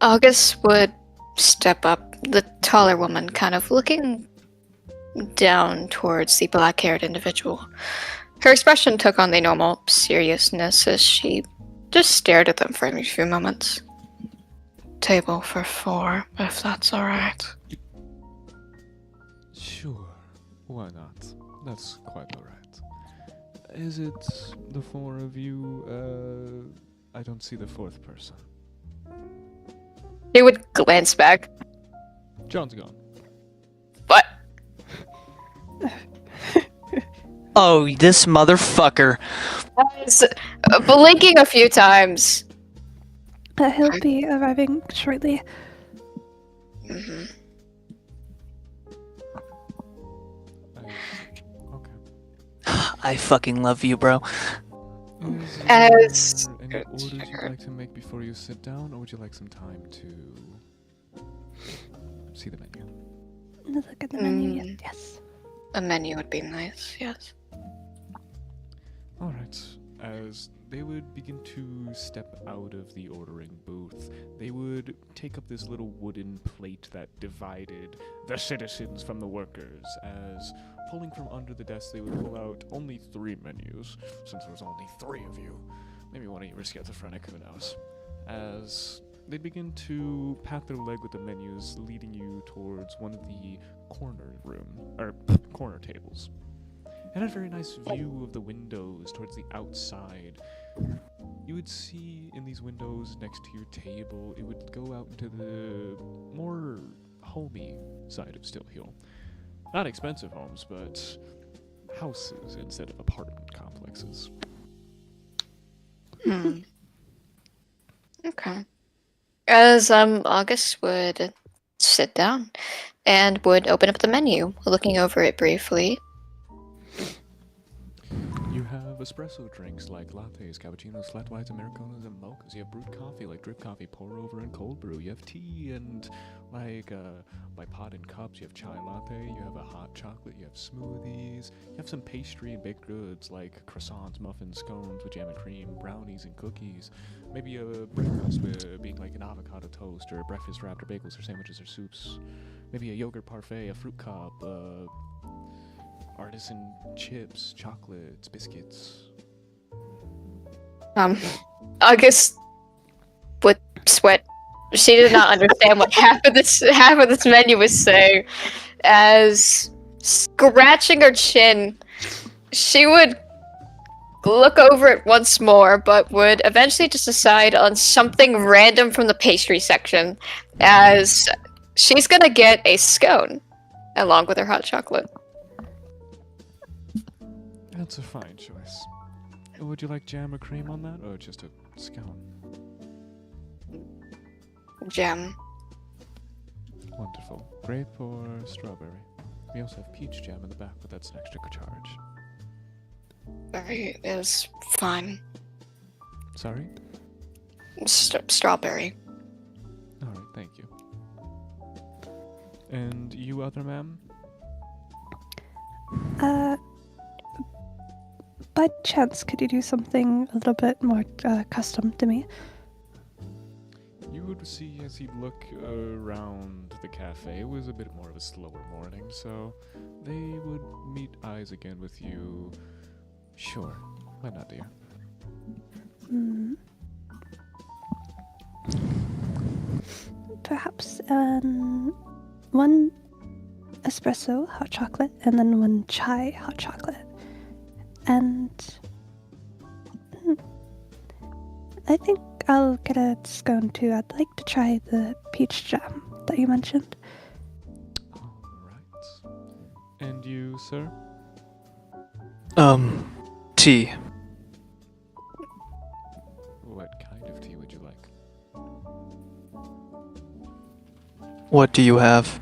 D: August would step up, the taller woman kind of looking down towards the black-haired individual. Her expression took on the normal seriousness as she just stared at them for a few moments. Table for 4, if that's alright.
A: Sure, why not? That's quite alright. Is it the 4 of you? I don't see the 4th person.
D: He would glance back.
A: John's gone.
D: What?
C: Oh, this motherfucker.
D: As, blinking a few times.
E: He'll be arriving shortly.
D: Mm-hmm.
C: I fucking love you, bro.
A: Is there any orders you'd like to make before you sit down, or would you like some time to see the menu?
E: Look at the menu. Yes.
D: A menu would be nice, yes.
A: Alright, as they would begin to step out of the ordering booth, they would take up this little wooden plate that divided the citizens from the workers, as pulling from under the desk they would pull out only 3 menus, since there was only 3 of you. Maybe one of you were schizophrenic, who knows. As they begin to pat their leg with the menus, leading you towards one of the corner tables. It had a very nice view of the windows towards the outside. You would see in these windows next to your table, it would go out into the more homey side of Stillheoul. Not expensive homes, but houses instead of apartment complexes.
D: Okay. As August would sit down and would open up the menu, looking over it briefly.
A: You have espresso drinks like lattes, cappuccinos, flat whites, americanos, and mochas. You have brewed coffee like drip coffee, pour over, and cold brew. You have tea and by pot and cups. You have chai latte. You have a hot chocolate. You have smoothies. You have some pastry and baked goods like croissants, muffins, scones with jam and cream, brownies and cookies. Maybe a breakfast with being like an avocado toast, or a breakfast wrapped or bagels or sandwiches or soups. Maybe a yogurt parfait, a fruit cup, artisan chips, chocolates, biscuits.
D: August would sweat. She did not understand what half of this menu was saying. As scratching her chin, she would look over it once more, but would eventually just decide on something random from the pastry section, as she's gonna get a scone along with her hot chocolate.
A: That's a fine choice. Would you like jam or cream on that, or just a scone?
D: Jam.
A: Wonderful. Grape or strawberry? We also have peach jam in the back, but that's an extra charge.
D: Berry is fine.
A: Sorry?
D: Strawberry.
A: Alright, thank you. And you, other ma'am?
E: By chance, could you do something a little bit more custom to me?
A: You would see as he'd look around the cafe, it was a bit more of a slower morning, so they would meet eyes again with you. Sure, why not, dear?
E: Perhaps one espresso hot chocolate and then one chai hot chocolate. And I think I'll get a scone too. I'd like to try the peach jam that you mentioned.
A: Alright. And you, sir?
C: Tea.
A: What kind of tea would you like?
C: What do you have?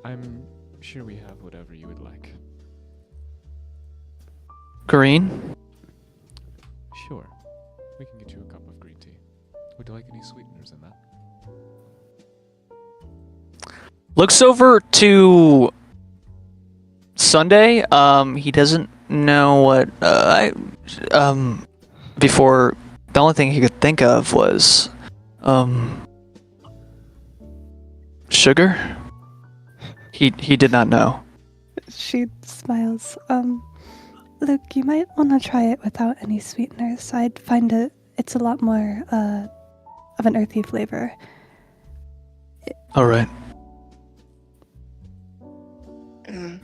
A: I'm sure we have whatever you would like.
C: Green?
A: Sure. We can get you a cup of green tea. Would you like any sweeteners in that?
C: Looks over to Sunday. He doesn't know what before the only thing he could think of was sugar. He did not know.
E: She smiles. Luke, you might want to try it without any sweeteners. I'd find it's a lot more of an earthy flavor.
C: All right.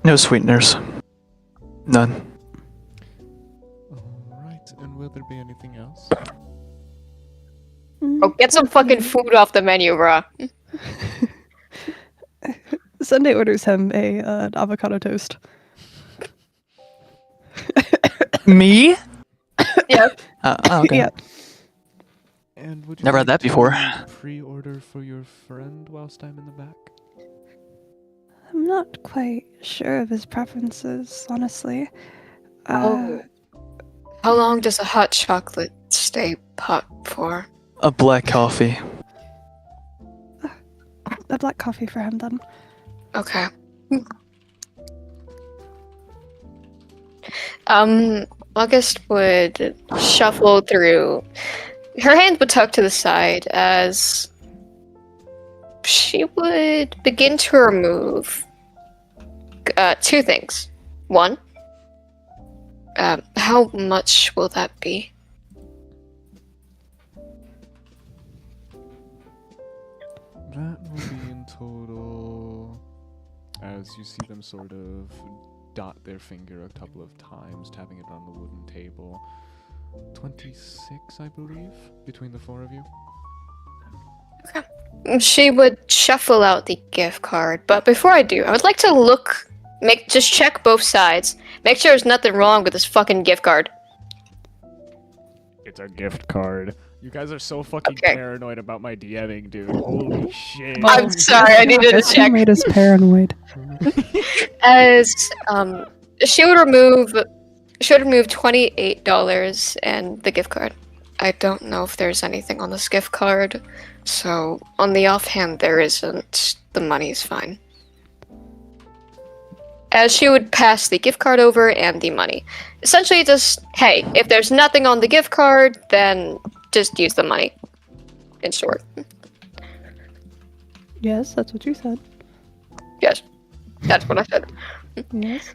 C: No sweeteners. None.
A: Alright, and will there be anything else?
D: Oh, get some fucking food off the menu, bruh.
E: Sunday orders him an avocado toast.
C: Me?
D: Yeah.
C: Okay.
E: Yeah.
A: And would you
C: Never
A: like
C: had that
A: to
C: before.
A: pre-order for your friend whilst I'm in the back?
E: I'm not quite sure of his preferences, honestly.
D: Oh. How long does a hot chocolate stay hot for?
C: A black coffee.
E: A black coffee for him then.
D: Okay. August would shuffle through. Her hand would tuck to the side as she would begin to remove two things. One, how much will that be?
A: That will be in total, as you see them sort of dot their finger a couple of times, tapping it on the wooden table. 26, I believe, between the four of you.
D: She would shuffle out the gift card, but before I do, I would like to just check both sides. Make sure there's nothing wrong with this fucking gift card.
A: It's a gift card. You guys are so fucking
D: Okay.
A: paranoid about my DMing, dude. Holy shit.
D: I'm sorry, I needed to
E: This
D: check.
E: made us paranoid.
D: As she would remove $28 and the gift card. I don't know if there's anything on this gift card, so on the offhand there isn't. The money's fine. As she would pass the gift card over and the money. Essentially just, hey, if there's nothing on the gift card, then just use the money. In short.
E: Yes, that's what you said.
D: Yes. That's what I said.
E: Yes.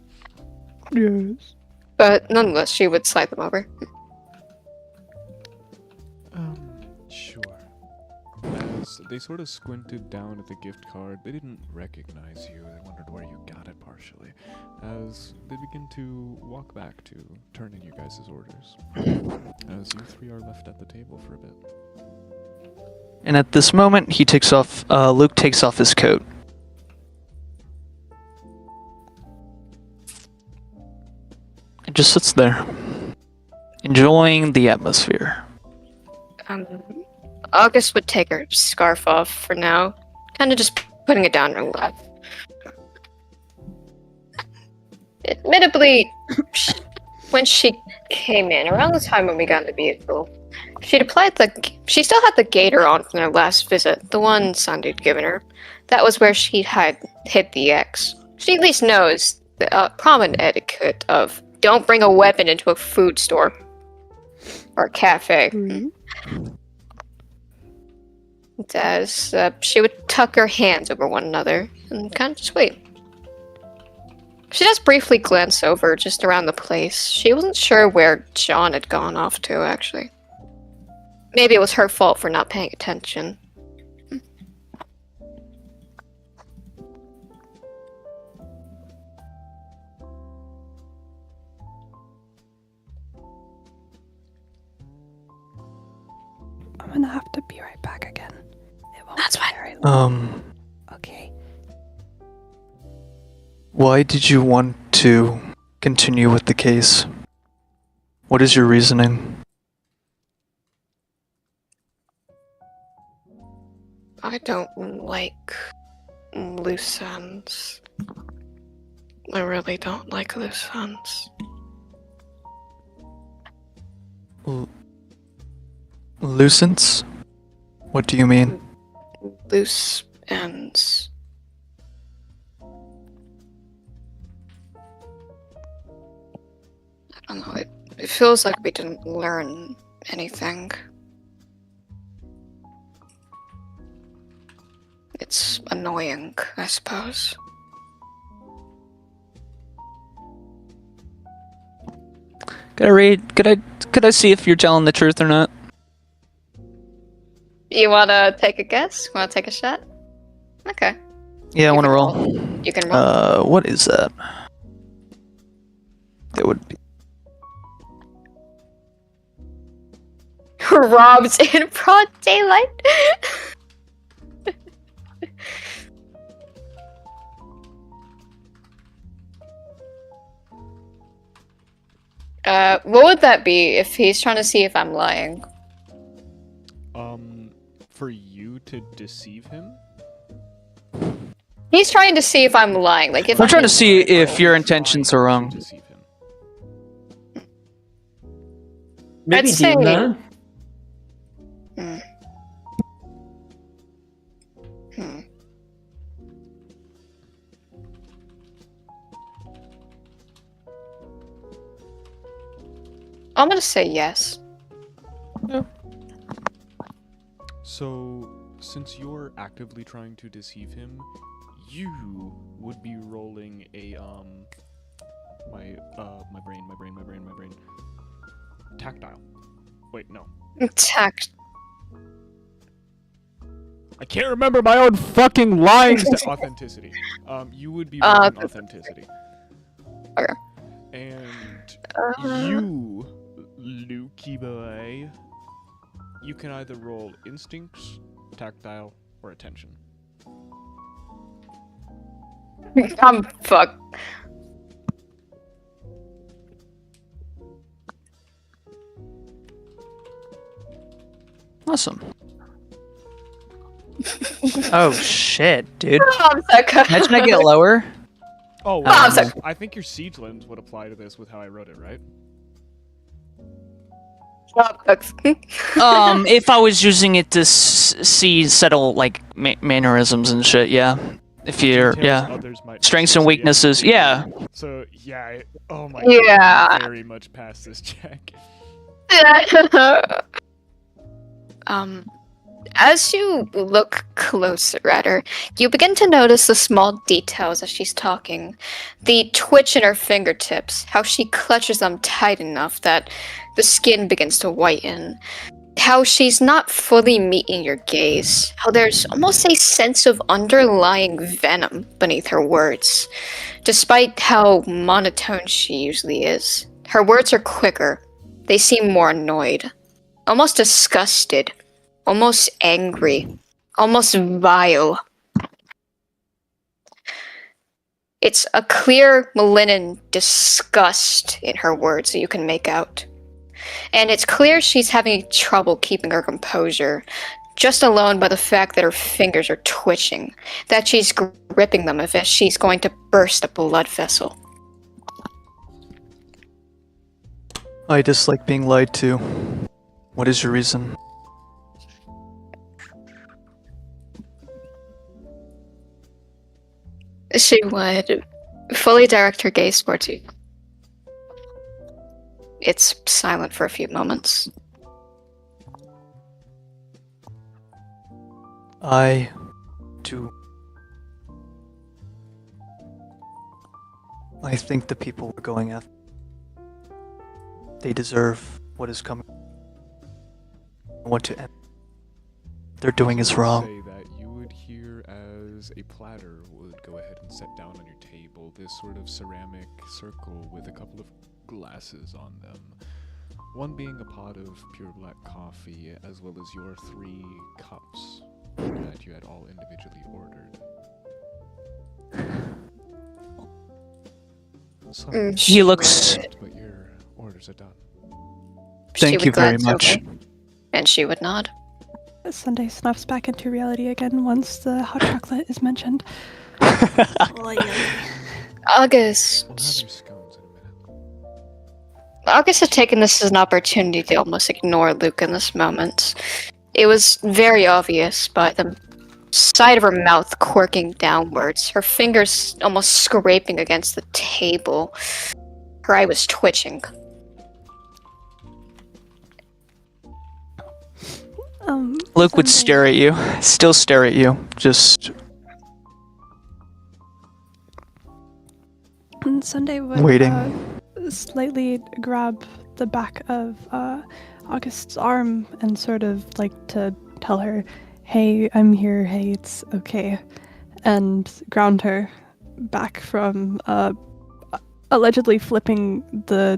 E: Yes.
D: But nonetheless, she would slide them over.
A: Sure. As they sort of squinted down at the gift card, they didn't recognize you. They wondered where you got it partially. As they begin to walk back to turn in you guys' orders. As you three are left at the table for a bit.
C: And at this moment, Luke takes off his coat. And just sits there, enjoying the atmosphere.
D: August would take her scarf off for now, kind of just putting it down in her lap. Admittedly, when she came in, around the time when we got in the vehicle, she still had the gaiter on from her last visit, the one Sandy had given her. That was where she had hid the X. She at least knows the prominent etiquette of don't bring a weapon into a food store or a cafe. As she would tuck her hands over one another and kind of just wait. She does briefly glance over just around the place. She wasn't sure where John had gone off to, actually. Maybe it was her fault for not paying attention.
E: I'm gonna have to be right back again. It won't
D: That's
E: be
D: fine.
E: very long. Okay.
C: Why did you want to continue with the case? What is your reasoning?
D: I don't like loose ends. I really don't like loose ends.
C: Lucence? What do you mean?
D: Loose ends. I don't know, it feels like we didn't learn anything. It's annoying, I suppose.
C: Could I see if you're telling the truth or not?
D: You wanna take a guess? Wanna take a shot? Okay.
C: Yeah, I
D: You
C: want to
D: can
C: roll.
D: You can roll.
C: What is that? That would be
D: Robbed in broad daylight. What would that be if he's trying to see if I'm lying?
A: For you to deceive him?
D: He's trying to see if I'm lying. Like, if
C: I'm trying to
D: I'm-
C: see if your intentions are wrong.
A: Deceive him.
B: Maybe
D: I'd say-
B: DM that.
D: Hmm. Hmm. I'm gonna say yes.
A: So, since you're actively trying to deceive him, you would be rolling a my brain. Tactile. Wait, no.
D: Tact.
A: I can't remember my own fucking lines. Authenticity. You would be rolling authenticity.
D: Okay.
A: And
D: Uh,
A: you, Lukey boy, you can either roll instincts, tactile, or attention.
D: I'm fucked.
C: Awesome. Oh shit, dude.
D: I'm so good.
C: Imagine I get lower.
A: Oh,
D: I'm sorry.
A: I think your siege lens would apply to this with how I wrote it, right?
C: If I was using it to see settle like mannerisms and shit, yeah. If you're,
A: Details
C: yeah.
A: others might
C: Strengths
A: miss,
C: and
A: so
C: weaknesses, yeah.
A: So yeah, oh my
D: Yeah.
A: god, very much past this check.
D: As you look closer at her, you begin to notice the small details as she's talking. The twitch in her fingertips, how she clutches them tight enough that the skin begins to whiten. How she's not fully meeting your gaze. How there's almost a sense of underlying venom beneath her words. Despite how monotone she usually is, her words are quicker. They seem more annoyed. Almost disgusted. Almost angry. Almost vile. It's a clear, malignant disgust in her words that you can make out. And it's clear she's having trouble keeping her composure, just alone by the fact that her fingers are twitching, that she's gripping them as if she's going to burst a blood vessel.
C: I dislike being lied to. What is your reason?
D: She would fully direct her gaze towards you. It's silent for a few moments.
C: I do. I think the people we're going after, they deserve what is coming. I want to end. What they're doing is wrong.
A: Say that you would hear as a platter would go ahead and set down on your table this sort of ceramic circle with a couple of glasses on them. One being a pot of pure black coffee, as well as your 3 cups that you had all individually ordered. Sorry,
C: He looks-
A: but your orders are done.
D: She
C: Thank
D: would
C: you very
D: glance
C: much.
D: over, and she would nod.
E: Sunday snaps back into reality again once the hot chocolate is mentioned.
D: August.
A: We'll have your scones in a minute.
D: August had taken this as an opportunity to almost ignore Luke in this moment. It was very obvious by the side of her mouth quirking downwards, her fingers almost scraping against the table. Her eye was twitching.
C: Luke would
E: Sunday-
C: stare at you, still stare at you, just
E: And Sunday would
C: waiting.
E: Slightly grab the back of August's arm and sort of like to tell her, hey, I'm here, hey, it's okay, and ground her back from allegedly flipping the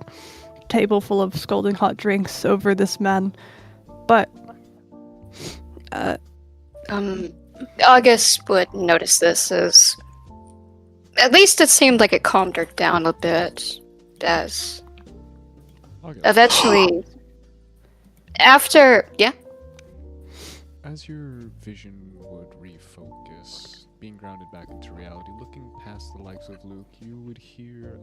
E: table full of scalding hot drinks over this man. But
D: August would notice this as... At least it seemed like it calmed her down a bit, as...
A: August,
D: Eventually... After... Yeah?
A: as your vision would refocus, being grounded back into reality, looking past the likes of Luke, you would hear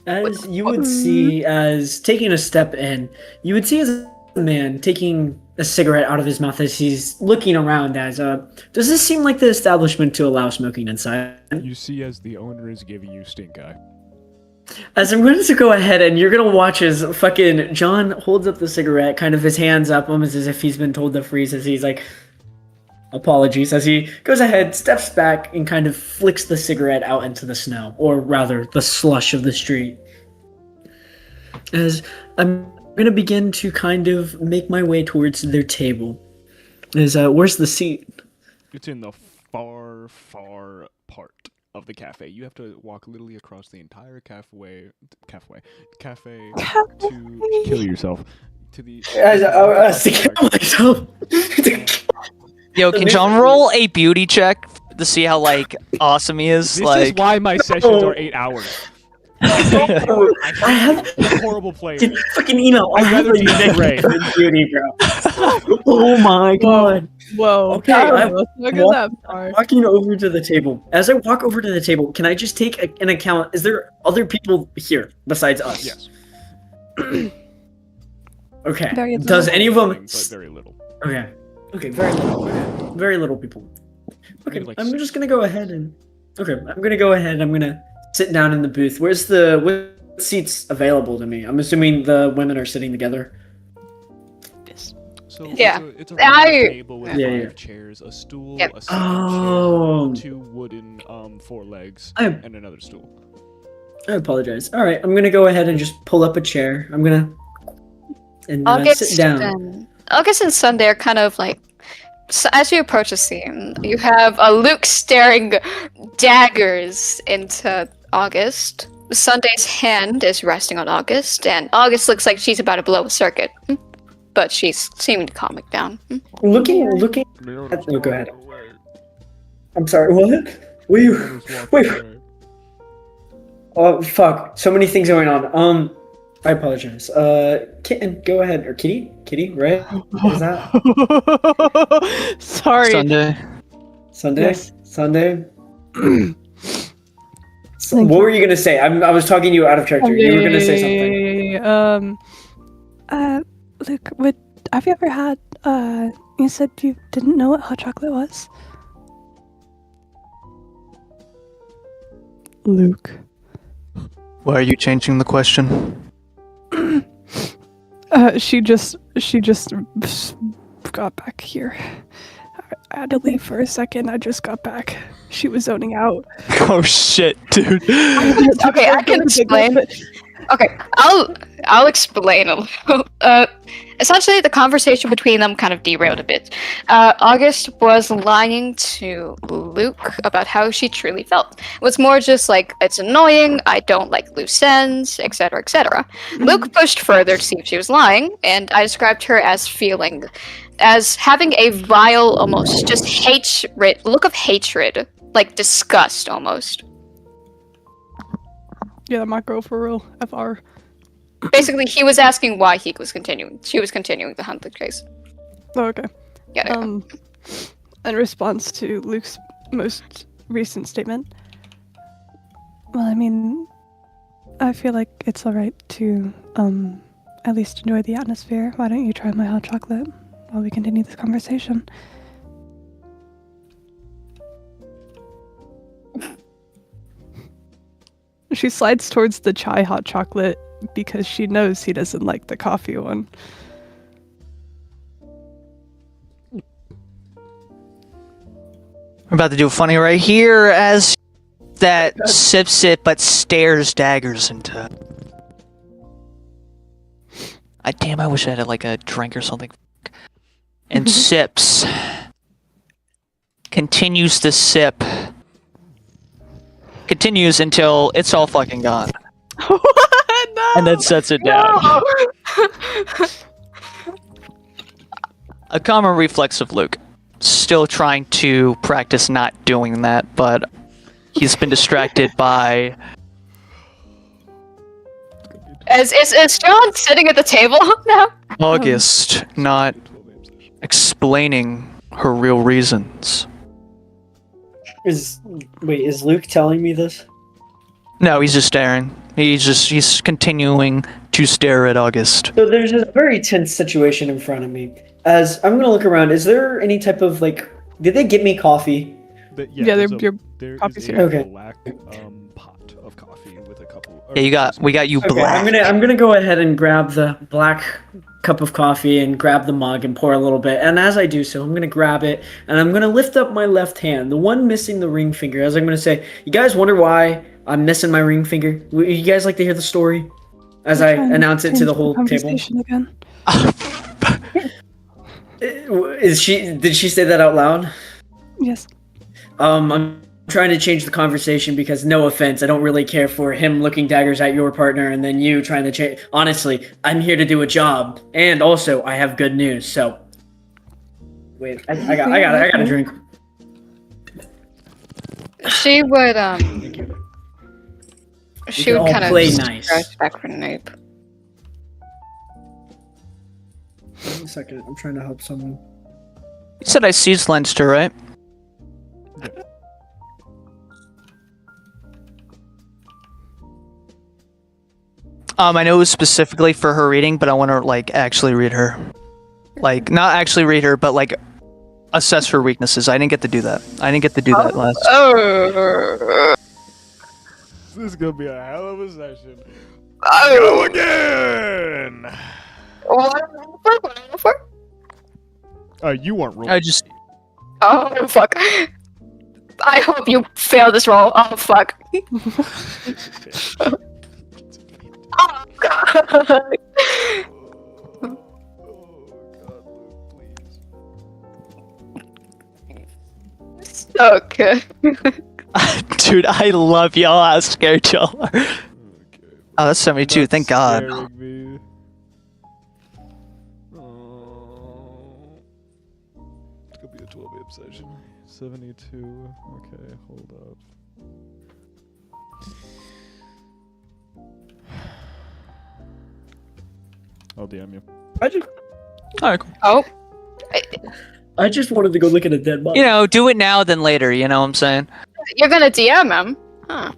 B: As you would see, as taking a step in, you would see as a man taking a cigarette out of his mouth as he's looking around. As does this seem like the establishment to allow smoking inside?
A: You see as the owner is giving you stink eye.
B: As I'm going to go ahead and you're gonna watch as fucking John holds up the cigarette, kind of his hands up, almost as if he's been told to freeze. As he's like, apologies. As he goes ahead, steps back, and kind of flicks the cigarette out into the snow, or rather, the slush of the street. As I'm gonna begin to kind of make my way towards their table. Where's the seat?
A: It's in the far part of the cafe. You have to walk literally across the entire cafe to kill yourself. To the
B: To kill myself.
C: Yo, can John roll a beauty check to see how like awesome he is?
A: This
C: like,
A: is why my sessions are 8 hours.
B: I have
A: a horrible player.
B: fucking email.
A: I'd rather be Ray.
B: Beauty, bro. Oh my god.
F: Whoa.
B: Okay,
F: let's look at that part.
B: Walking over to the table. As I walk over to the table, can I just take an account? Is there other people here besides us?
A: Yes.
B: Okay.
E: Very
B: Does any of them?
A: But very little.
B: Okay. Okay. Very little. Okay. Very little people. Okay.
A: Like
B: I'm
A: six.
B: just gonna go ahead and. Okay. I'm gonna go ahead. I'm gonna sit down in the booth. What seats available to me? I'm assuming the women are sitting together.
A: So
D: Yeah.
A: it's a
D: I-
A: round table with
B: Yeah,
A: 5
B: yeah.
A: chairs, a stool,
D: Yep.
A: a second
B: Oh.
A: chair, 2 wooden 4 legs,
B: I
A: and another stool.
B: apologize. All right. I'm gonna go ahead and just pull up a chair. I'm gonna and
D: August
B: sit down.
D: August and Sunday are kind of like. So as you approach the scene, you have Luke staring daggers into August. Sunday's hand is resting on August, and August looks like she's about to blow a circuit. But she's seeming to calm it down.
B: Looking. Oh, go ahead. I'm sorry. What? Wait. Oh fuck! So many things going on. I apologize. Kitten, go ahead. Or Kitty? Kitty, right? Is that
F: Sorry.
C: Sunday.
F: Yes.
B: Sunday? So,
E: Thank
B: what
E: you.
B: were you gonna say? I was talking to you out of character. You were gonna say something.
E: Luke, have you ever had, you said you didn't know what hot chocolate was? Luke.
C: Why are you changing the question?
E: She just got back here. I had to leave for a second. I just got back. She was zoning out.
C: Oh shit, dude.
D: Okay, I can explain. Okay, I'll explain a little. Essentially, the conversation between them kind of derailed a bit. August was lying to Luke about how she truly felt. It was more just like, it's annoying, I don't like loose ends, etc., etc. Luke pushed further to see if she was lying, and I described her as having a vile, almost just hatred, look of hatred, like disgust almost.
E: Yeah, my girl for real. FR.
D: Basically, he was asking why she was continuing to hunt the case.
E: Oh, okay.
D: Yeah.
E: In response to Luke's most recent statement, well, I mean, I feel like it's alright to, at least enjoy the atmosphere. Why don't you try my hot chocolate while we continue this conversation? She slides towards the chai hot chocolate because she knows he doesn't like the coffee one.
C: We're about to do a funny right here as that sips it but stares daggers into. Damn, I wish I had like a drink or something. And sips. Continues to sip. Continues until it's all fucking gone.
F: No!
C: And then sets it down. A common reflex of Luke. Still trying to practice not doing that, but he's been distracted by...
D: Is John sitting at the table now?
C: August not explaining her real reasons.
B: Is Luke telling me this?
C: No, he's just staring. He's continuing to stare at August.
B: So there's a very tense situation in front of me. As I'm gonna look around, is there any type of did they get me coffee?
F: Yeah,
A: there's
F: your
A: there
F: coffee's
A: is a
F: here.
B: Okay.
A: black pot of coffee with a couple.
C: Yeah, we got you
B: Okay,
C: black.
B: I'm gonna go ahead and grab the black cup of coffee and grab the mug and pour a little bit. And as I do so, I'm gonna grab it and I'm gonna lift up my left hand, the one missing the ring finger, as I'm gonna say, "You guys wonder why I'm missing my ring finger? Would you guys like to hear the story?" As I announce it to the whole table.
E: Again.
B: Did she say that out loud?
E: Yes.
B: I'm trying to change the conversation because, no offense, I don't really care for him looking daggers at your partner and then you trying to change. Honestly, I'm here to do a job, and also I have good news. So, wait, I got a drink.
D: She would
B: Thank you.
D: she
B: can
D: would
B: all
D: kind of
B: play nice.
D: scratch back her nape.
B: Wait a second, I'm trying to help someone.
C: You said I seized Leinster, right? I know it was specifically for her reading, but I want to actually read her. Not actually read her, but assess her weaknesses. I didn't get to do that. Last.
D: Oh.
A: This is gonna be a hell of a session.
D: Oh.
A: Go again.
D: What?
A: You weren't rolling.
C: I just.
D: Oh fuck! I hope you fail this roll. Oh fuck! Oh god!
A: Oh God, please.
D: Okay.
C: Dude, I love y'all. How scared y'all are.
A: Okay.
C: Oh, that's 72.
A: That's
C: Thank God.
A: scaring me. Oh. It's gonna be a 12 obsession. 72. Okay, hold up. I'll DM you.
C: Alright, cool.
D: Oh.
B: I just wanted to go look at a dead body.
C: You know, do it now than later. You know what I'm saying?
D: You're gonna DM him? Huh.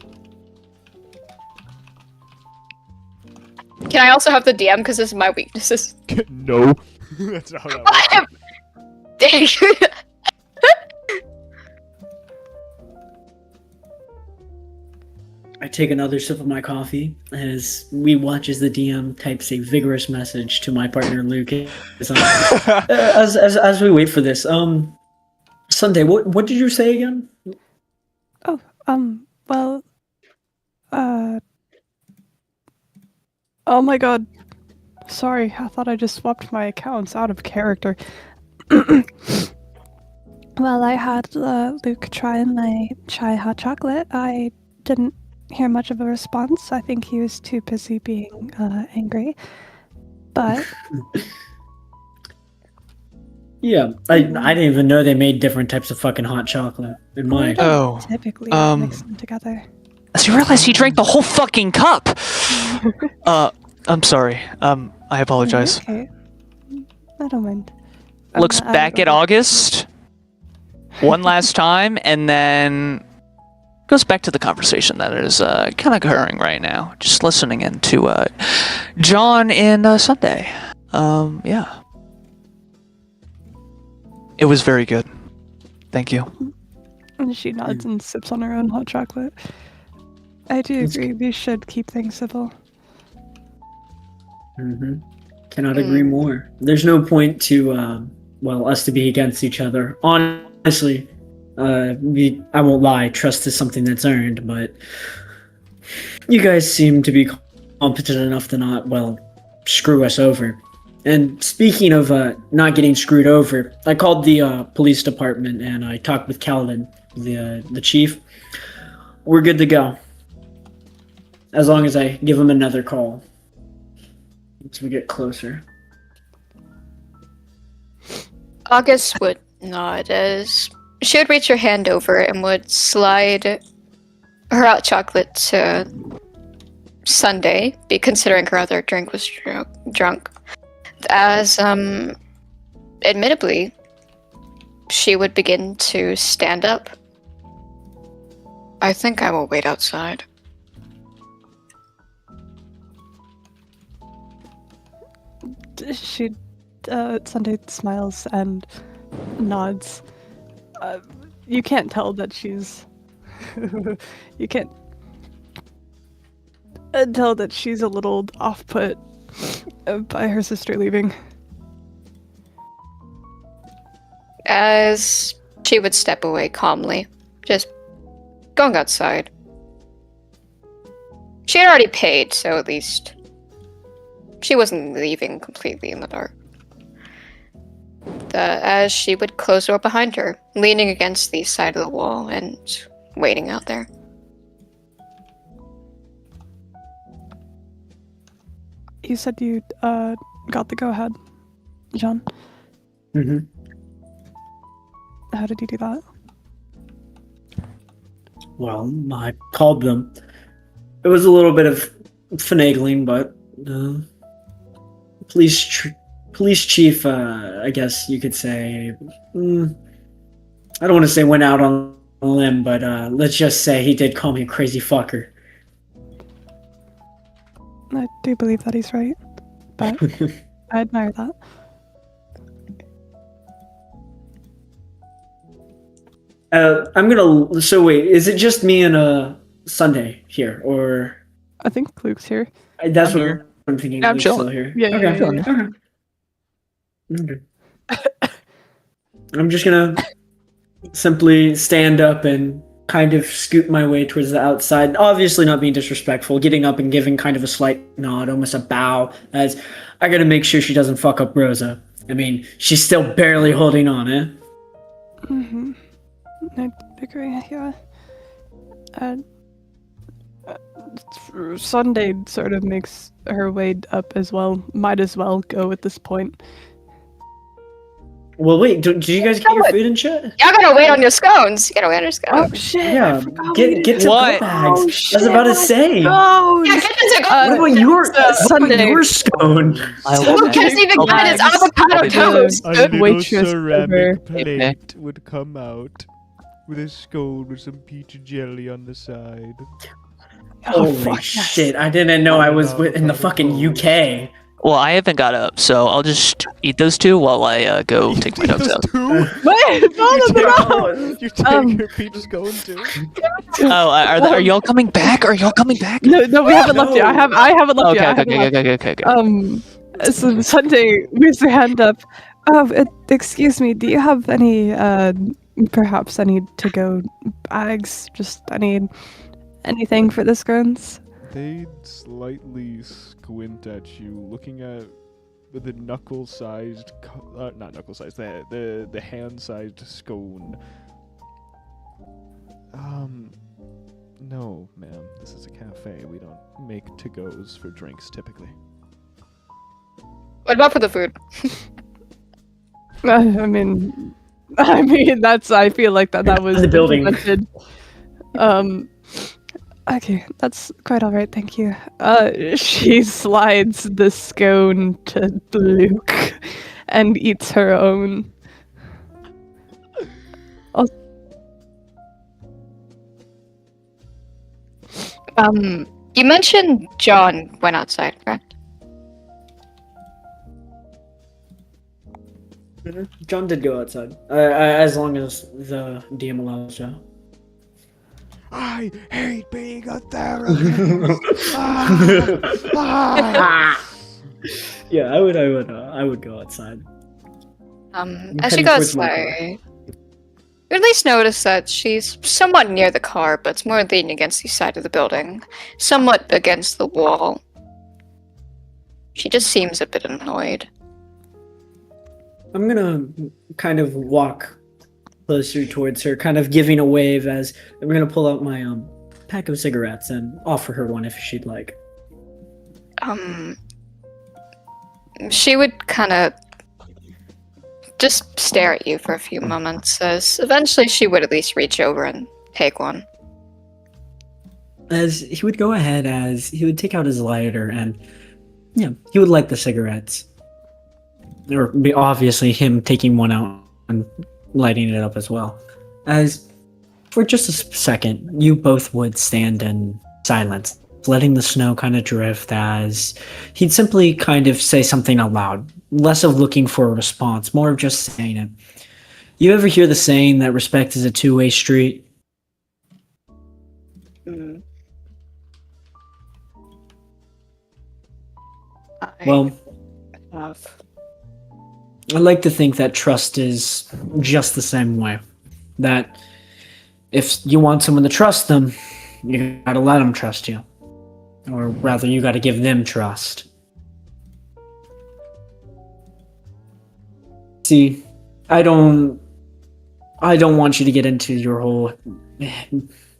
D: Can I also have the DM because this is my weaknesses?
A: No. That's not how that works.
D: Dang.
B: I take another sip of my coffee as we watch as the DM types a vigorous message to my partner Luke. As we wait for this, Sunday, what did you say again?
E: Oh, well, oh my god. Sorry, I thought I just swapped my accounts out of character. Well, I had Luke try my chai hot chocolate. I didn't hear much of a response. I think he was too busy being angry. But
B: Yeah, I didn't even know they made different types of fucking hot chocolate in
E: we
B: my.
E: don't
C: Oh,
E: typically mix them together.
C: so you realize he drank the whole fucking cup. I'm sorry. I apologize.
E: Okay. I don't mind.
C: Looks back at August one last time, and then goes back to the conversation that is kind of occurring right now. Just listening in to John and Sunday. Yeah. It was very good. Thank you.
E: And she nods and sips on her own hot chocolate. I do agree, we should keep things civil.
B: Cannot agree more. There's no point to us to be against each other. Honestly, I won't lie. Trust is something that's earned, but you guys seem to be competent enough to not screw us over. And speaking of not getting screwed over, I called the police department and I talked with Calvin, the chief. We're good to go. As long as I give him another call. Once we get closer.
D: August would nod as she would reach her hand over and would slide her hot chocolate to Sunday, considering her other drink was drunk. As, admittedly, she would begin to stand up. I think I will wait outside.
E: She, Sunday smiles and nods. You can't tell that she's. You can't tell that she's a little off-put by her sister leaving.
D: As she would step away calmly, just going outside. She had already paid, so at least she wasn't leaving completely in the dark. As she would close the door behind her, leaning against the side of the wall and waiting out there.
E: You said you got the go-ahead, John.
B: Mm-hmm.
E: How did you do that?
B: Well, I called them. It was a little bit of finagling, but police chief, I guess you could say. I don't want to say went out on a limb, but let's just say he did call me a crazy fucker.
E: I do believe that he's right, but I admire that.
B: I'm gonna. So wait, is it just me and Sunday here, or
E: I think Luke's here.
B: that's
C: I'm
B: what
C: here.
B: I'm thinking?
C: Yeah, I'm
B: Luke's
C: chilling.
B: still here.
E: Yeah,
B: Okay.
E: yeah,
B: Okay. I'm just gonna simply stand up and kind of scoot my way towards the outside. Obviously, not being disrespectful, getting up and giving kind of a slight nod, almost a bow, as I gotta make sure she doesn't fuck up Rosa. I mean, she's still barely holding on, eh?
E: Mm-hmm. I agree, yeah. Sunday sort of makes her way up as well. Might as well go at this point.
B: Well, wait, did you guys get your food and shit?
D: Y'all gotta wait on your scones. You gotta wait on your scones.
E: Oh shit!
B: Yeah,
E: I forgot
B: get to
C: What?
B: go bags.
E: Oh,
B: I was about to say.
E: Oh,
D: Yeah, get this
B: What about your
E: Sunday.
B: your scone?
D: Luke hasn't even got his
E: bags.
D: avocado
E: The
D: toast.
A: A little
E: waitress
A: ceramic
E: over.
A: plate would come out with a scone with some peach jelly on the side.
E: Oh,
B: Holy
E: fuck, yes.
B: shit! I didn't know I was in the fucking UK.
C: Well, I haven't got up, so I'll just eat those two while I go take my dogs out.
E: Wait, no, no.
A: You take
E: Um,
A: your peach scone too.
C: Oh, are y'all coming back? Are y'all coming back?
E: No, we haven't left yet. I haven't left
C: Okay,
E: yet.
C: okay.
E: So Sunday raised her hand up. Excuse me, do you have any, perhaps any to-go bags? Just anything for the scones?
A: They'd slightly squint at you, looking at the knuckle-sized, not knuckle-sized, the hand-sized scone. No, ma'am. This is a cafe. We don't make to-goes for drinks typically.
D: What about for the food?
E: I mean, that's. I feel like that was
B: In the building.
E: implemented. Okay, that's quite all right. Thank you. She slides the scone to Luke and eats her own.
D: You mentioned John went outside, correct?
B: John did go outside, as long as the DM allows so.
A: I hate being a therapist.
B: Yeah, I would go outside.
D: As
B: heading
D: she goes
B: towards my car.
D: by, you at least notice that she's somewhat near the car, but it's more leaning against the side of the building, somewhat against the wall. She just seems a bit annoyed.
B: I'm gonna kind of walk closer towards her, kind of giving a wave as I'm gonna pull out my pack of cigarettes and offer her one if she'd like.
D: She would kind of just stare at you for a few moments, as eventually she would at least reach over and take one.
B: As he would go ahead, as he would take out his lighter and, yeah, he would light the cigarettes. There would be obviously him taking one out and lighting it up as well. As for just a second, you both would stand in silence, letting the snow kind of drift as he'd simply kind of say something out loud, less of looking for a response, more of just saying it. You ever hear the saying that respect is a two-way street?
D: Mm.
B: Well,
D: I have.
B: I like to think that trust is just the same way. That if you want someone to trust them, you gotta let them trust you. Or rather, you gotta give them trust. See, I don't want you to get into your whole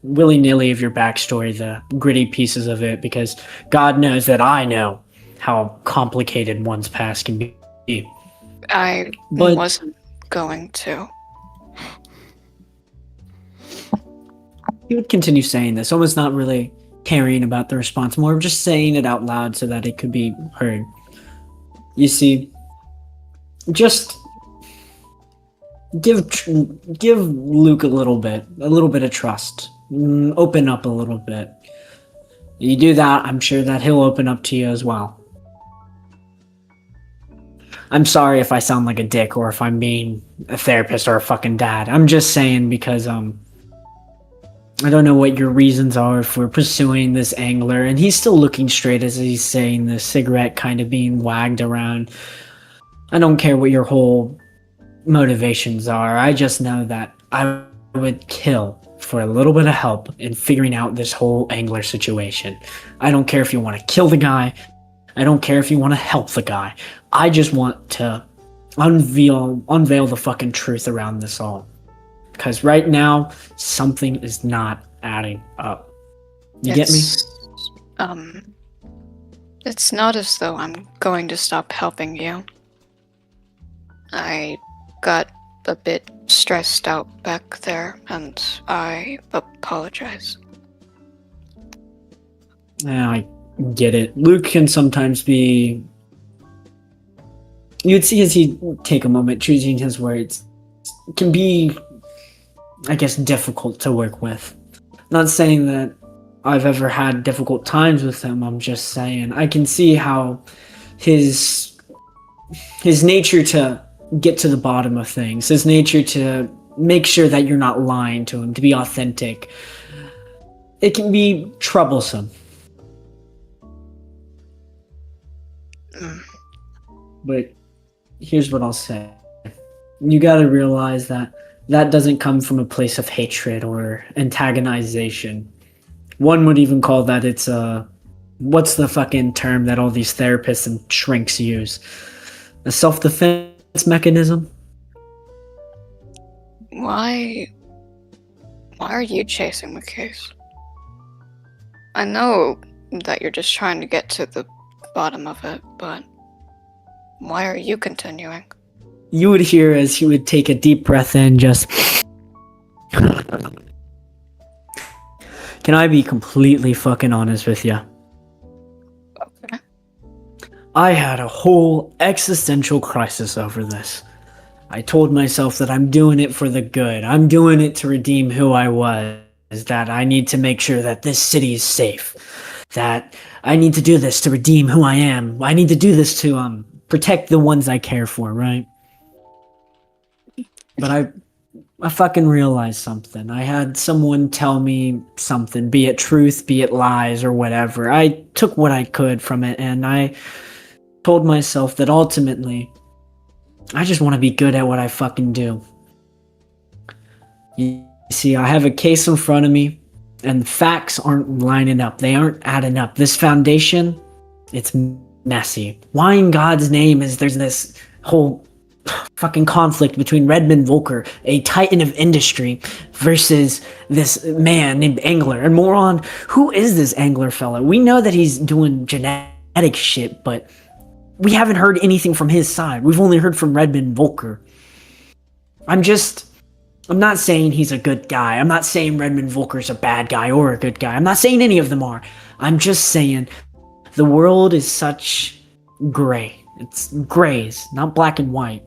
B: willy-nilly of your backstory, the gritty pieces of it, because God knows that I know how complicated one's past can be.
D: I
B: But-
D: wasn't going to.
B: He would continue saying this, almost not really caring about the response, more of just saying it out loud so that it could be heard. You see, just give Luke a little bit of trust. Open up a little bit. You do that, I'm sure that he'll open up to you as well. I'm sorry if I sound like a dick or if I'm being a therapist or a fucking dad. I'm just saying because I don't know what your reasons are for pursuing this angler, and he's still looking straight as he's saying the cigarette kind of being wagged around. I don't care what your whole motivations are. I just know that I would kill for a little bit of help in figuring out this whole angler situation. I don't care if you want to kill the guy. I don't care if you want to help the guy. I just want to unveil the fucking truth around this all. Because right now, something is not adding up. You get me?
D: It's not as though I'm going to stop helping you. I got a bit stressed out back there, and I apologize.
B: Yeah, I get it. Luke can sometimes be... You'd see as he'd take a moment choosing his words. It can be, I guess, difficult to work with. Not saying that I've ever had difficult times with him, I'm just saying I can see how his nature to get to the bottom of things, his nature to make sure that you're not lying to him, to be authentic, it can be troublesome. But here's what I'll say. You gotta realize that doesn't come from a place of hatred or antagonization. One would even call that it's what's the fucking term that all these therapists and shrinks use? A self-defense mechanism?
D: Why are you chasing the case? I know that you're just trying to get to the bottom of it, but why are you continuing?
B: You would hear as he would take a deep breath in, just... Can I be completely fucking honest with you?
D: Okay.
B: I had a whole existential crisis over this. I told myself that I'm doing it for the good. I'm doing it to redeem who I was. That I need to make sure that this city is safe. That I need to do this to redeem who I am. I need to do this to protect the ones I care for, right? But I fucking realized something. I had someone tell me something, be it truth, be it lies, or whatever. I took what I could from it, and I told myself that ultimately, I just want to be good at what I fucking do. You see, I have a case in front of me, and facts aren't lining up. They aren't adding up. This foundation, it's messy. Why in God's name is there's this whole fucking conflict between Redmond Volker, a titan of industry, versus this man named Angler? And more on, who is this Angler fellow? We know that he's doing genetic shit, but we haven't heard anything from his side. We've only heard from Redmond Volker. I'm not saying he's a good guy. I'm not saying Redmond Volker's a bad guy or a good guy. I'm not saying any of them are. I'm just saying the world is such gray. It's grays, not black and white.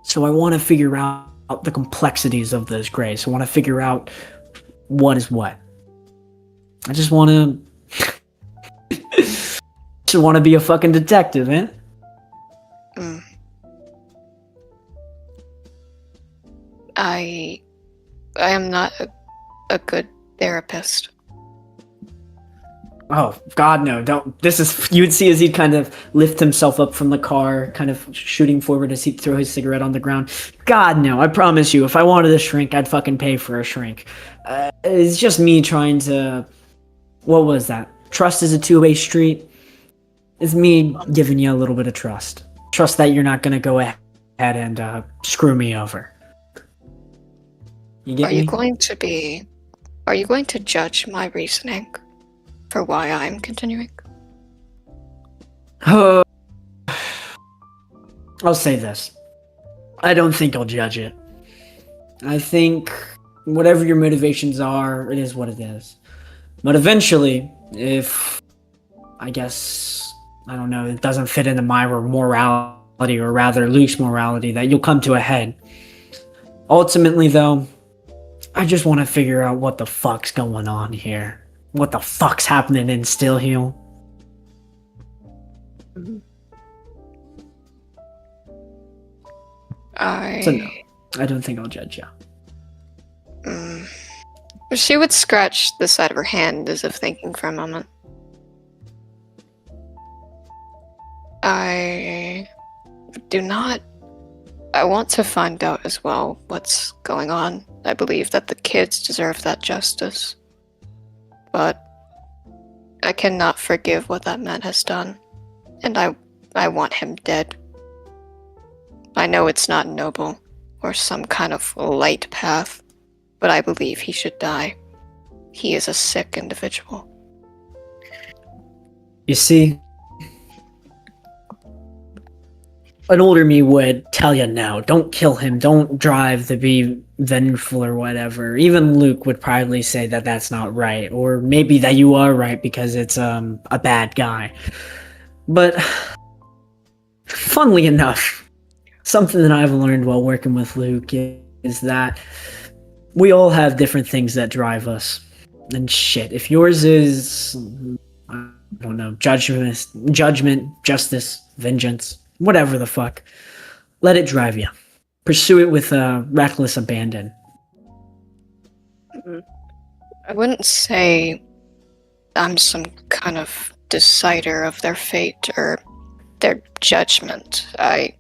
B: So I want to figure out the complexities of this grace. I want to figure out what is what. I just want to be a fucking detective, man.
D: Mm. I am not a good therapist.
B: Oh, God, no, don't. This is, you would see as he'd kind of lift himself up from the car, kind of shooting forward as he'd throw his cigarette on the ground. God, no, I promise you, if I wanted a shrink, I'd fucking pay for a shrink. It's just me trying to, what was that? Trust is a two-way street. It's me giving you a little bit of trust. Trust that you're not gonna go ahead and screw me over. You get me?
D: Are you going to judge my reasoning for why I'm continuing?
B: I'll say this. I don't think I'll judge it. I think whatever your motivations are, it is what it is. But eventually, if, I guess, I don't know, it doesn't fit into my morality, or rather Luke's morality, that you'll come to a head. Ultimately, though, I just want to figure out what the fuck's going on here. What the fuck's happening in Stillheoul? So no, I don't think I'll judge you.
D: She would scratch the side of her hand as if thinking for a moment. I want to find out as well what's going on. I believe that the kids deserve that justice. But I cannot forgive what that man has done. And I want him dead. I know it's not noble or some kind of light path, but I believe he should die. He is a sick individual.
B: You see, an older me would tell you no, don't kill him, don't drive to be vengeful or whatever. Even Luke would probably say that that's not right, or maybe that you are right because it's a bad guy. But funnily enough, something that I've learned while working with Luke is that we all have different things that drive us. And shit, if yours is, I don't know, judgment, justice, vengeance, whatever the fuck, let it drive you. Pursue it with reckless abandon.
D: I wouldn't say I'm some kind of decider of their fate or their judgment. I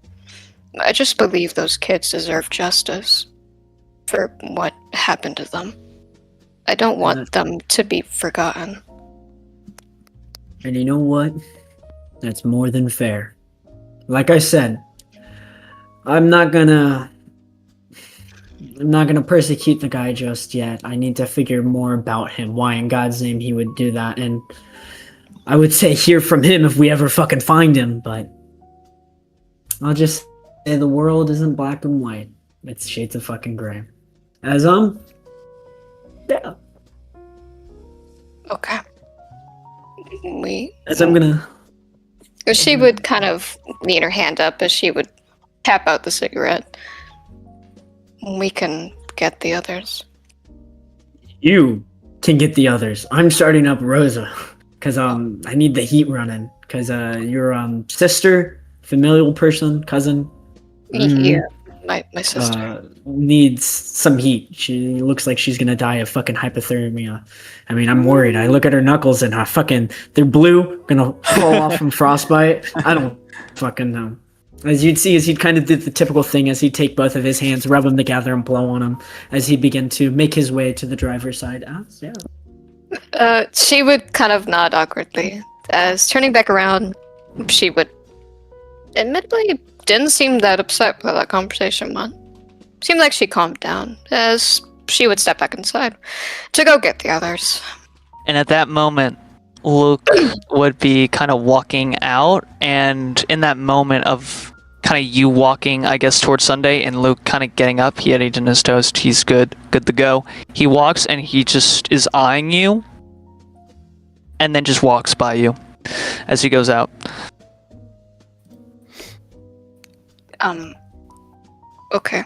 D: just believe those kids deserve justice for what happened to them. I don't want them to be forgotten.
B: And you know what? That's more than fair. Like I said, I'm not gonna persecute the guy just yet. I need to figure more about him, why in God's name he would do that, and I would say hear from him if we ever fucking find him, but I'll just say the world isn't black and white. It's shades of fucking gray. Yeah.
D: Okay. She would kind of lean her hand up as she would tap out the cigarette. We can get the others.
B: You can get the others. I'm starting up Rosa, because I need the heat running, because your sister, familial person, cousin,
D: Yeah, my sister
B: needs some heat. She looks like she's gonna die of fucking hypothermia. I mean, I'm worried. I look at her knuckles and they're blue, gonna fall off from frostbite. I don't fucking know. As you'd see, as he'd kind of did the typical thing, as he'd take both of his hands, rub them together, and blow on them, as he'd begin to make his way to the driver's side.
D: She would kind of nod awkwardly. As turning back around, she would admittedly didn't seem that upset by that conversation, man. Seemed like she calmed down, as she would step back inside to go get the others.
C: And at that moment, Luke would be kind of walking out, and in that moment of kind of you walking, I guess, towards Sunday, and Luke kind of getting up, he had eaten his toast, he's good to go. He walks, and he just is eyeing you, and then just walks by you as he goes out.
D: Okay.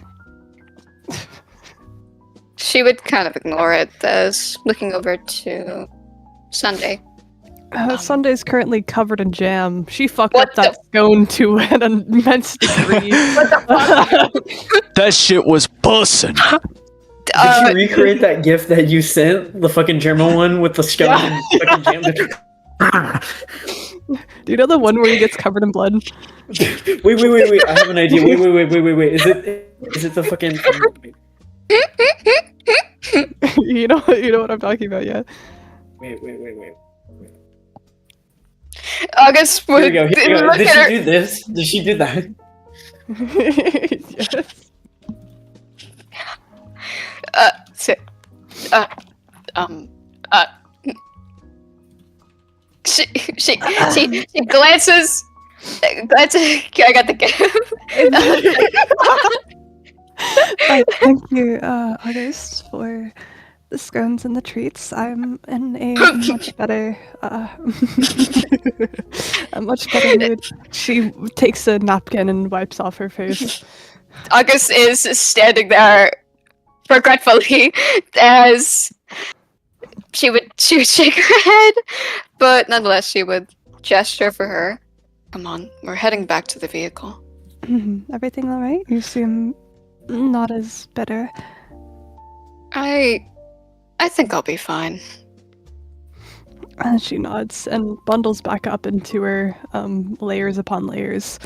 D: She would kind of ignore it as looking over to Sunday.
E: Sunday's currently covered in jam. She fucked
D: What
E: up that scone to an immense degree.
C: That shit was bussin'.
B: Did you recreate that GIF that you sent? The fucking German one with the scone and fucking jam.
E: Do you know the one where he gets covered in blood?
B: Wait. I have an idea. Wait. Is it the fucking...
E: you know what I'm talking about, yeah.
B: Wait.
D: August would
B: Here we go.
D: look
B: Did
D: at her.
B: she do this? Did she do that?
E: Yes.
D: She glances. I got the gift.
E: Thank you, August, for the scones and the treats. I'm in a much better, a much better mood. She takes a napkin and wipes off her face.
D: August is standing there regretfully as she would shake her head, but nonetheless she would gesture for her. Come on, we're heading back to the vehicle.
E: Everything all right? You seem not as better.
D: I think I'll be fine.
E: And she nods and bundles back up into her layers upon layers,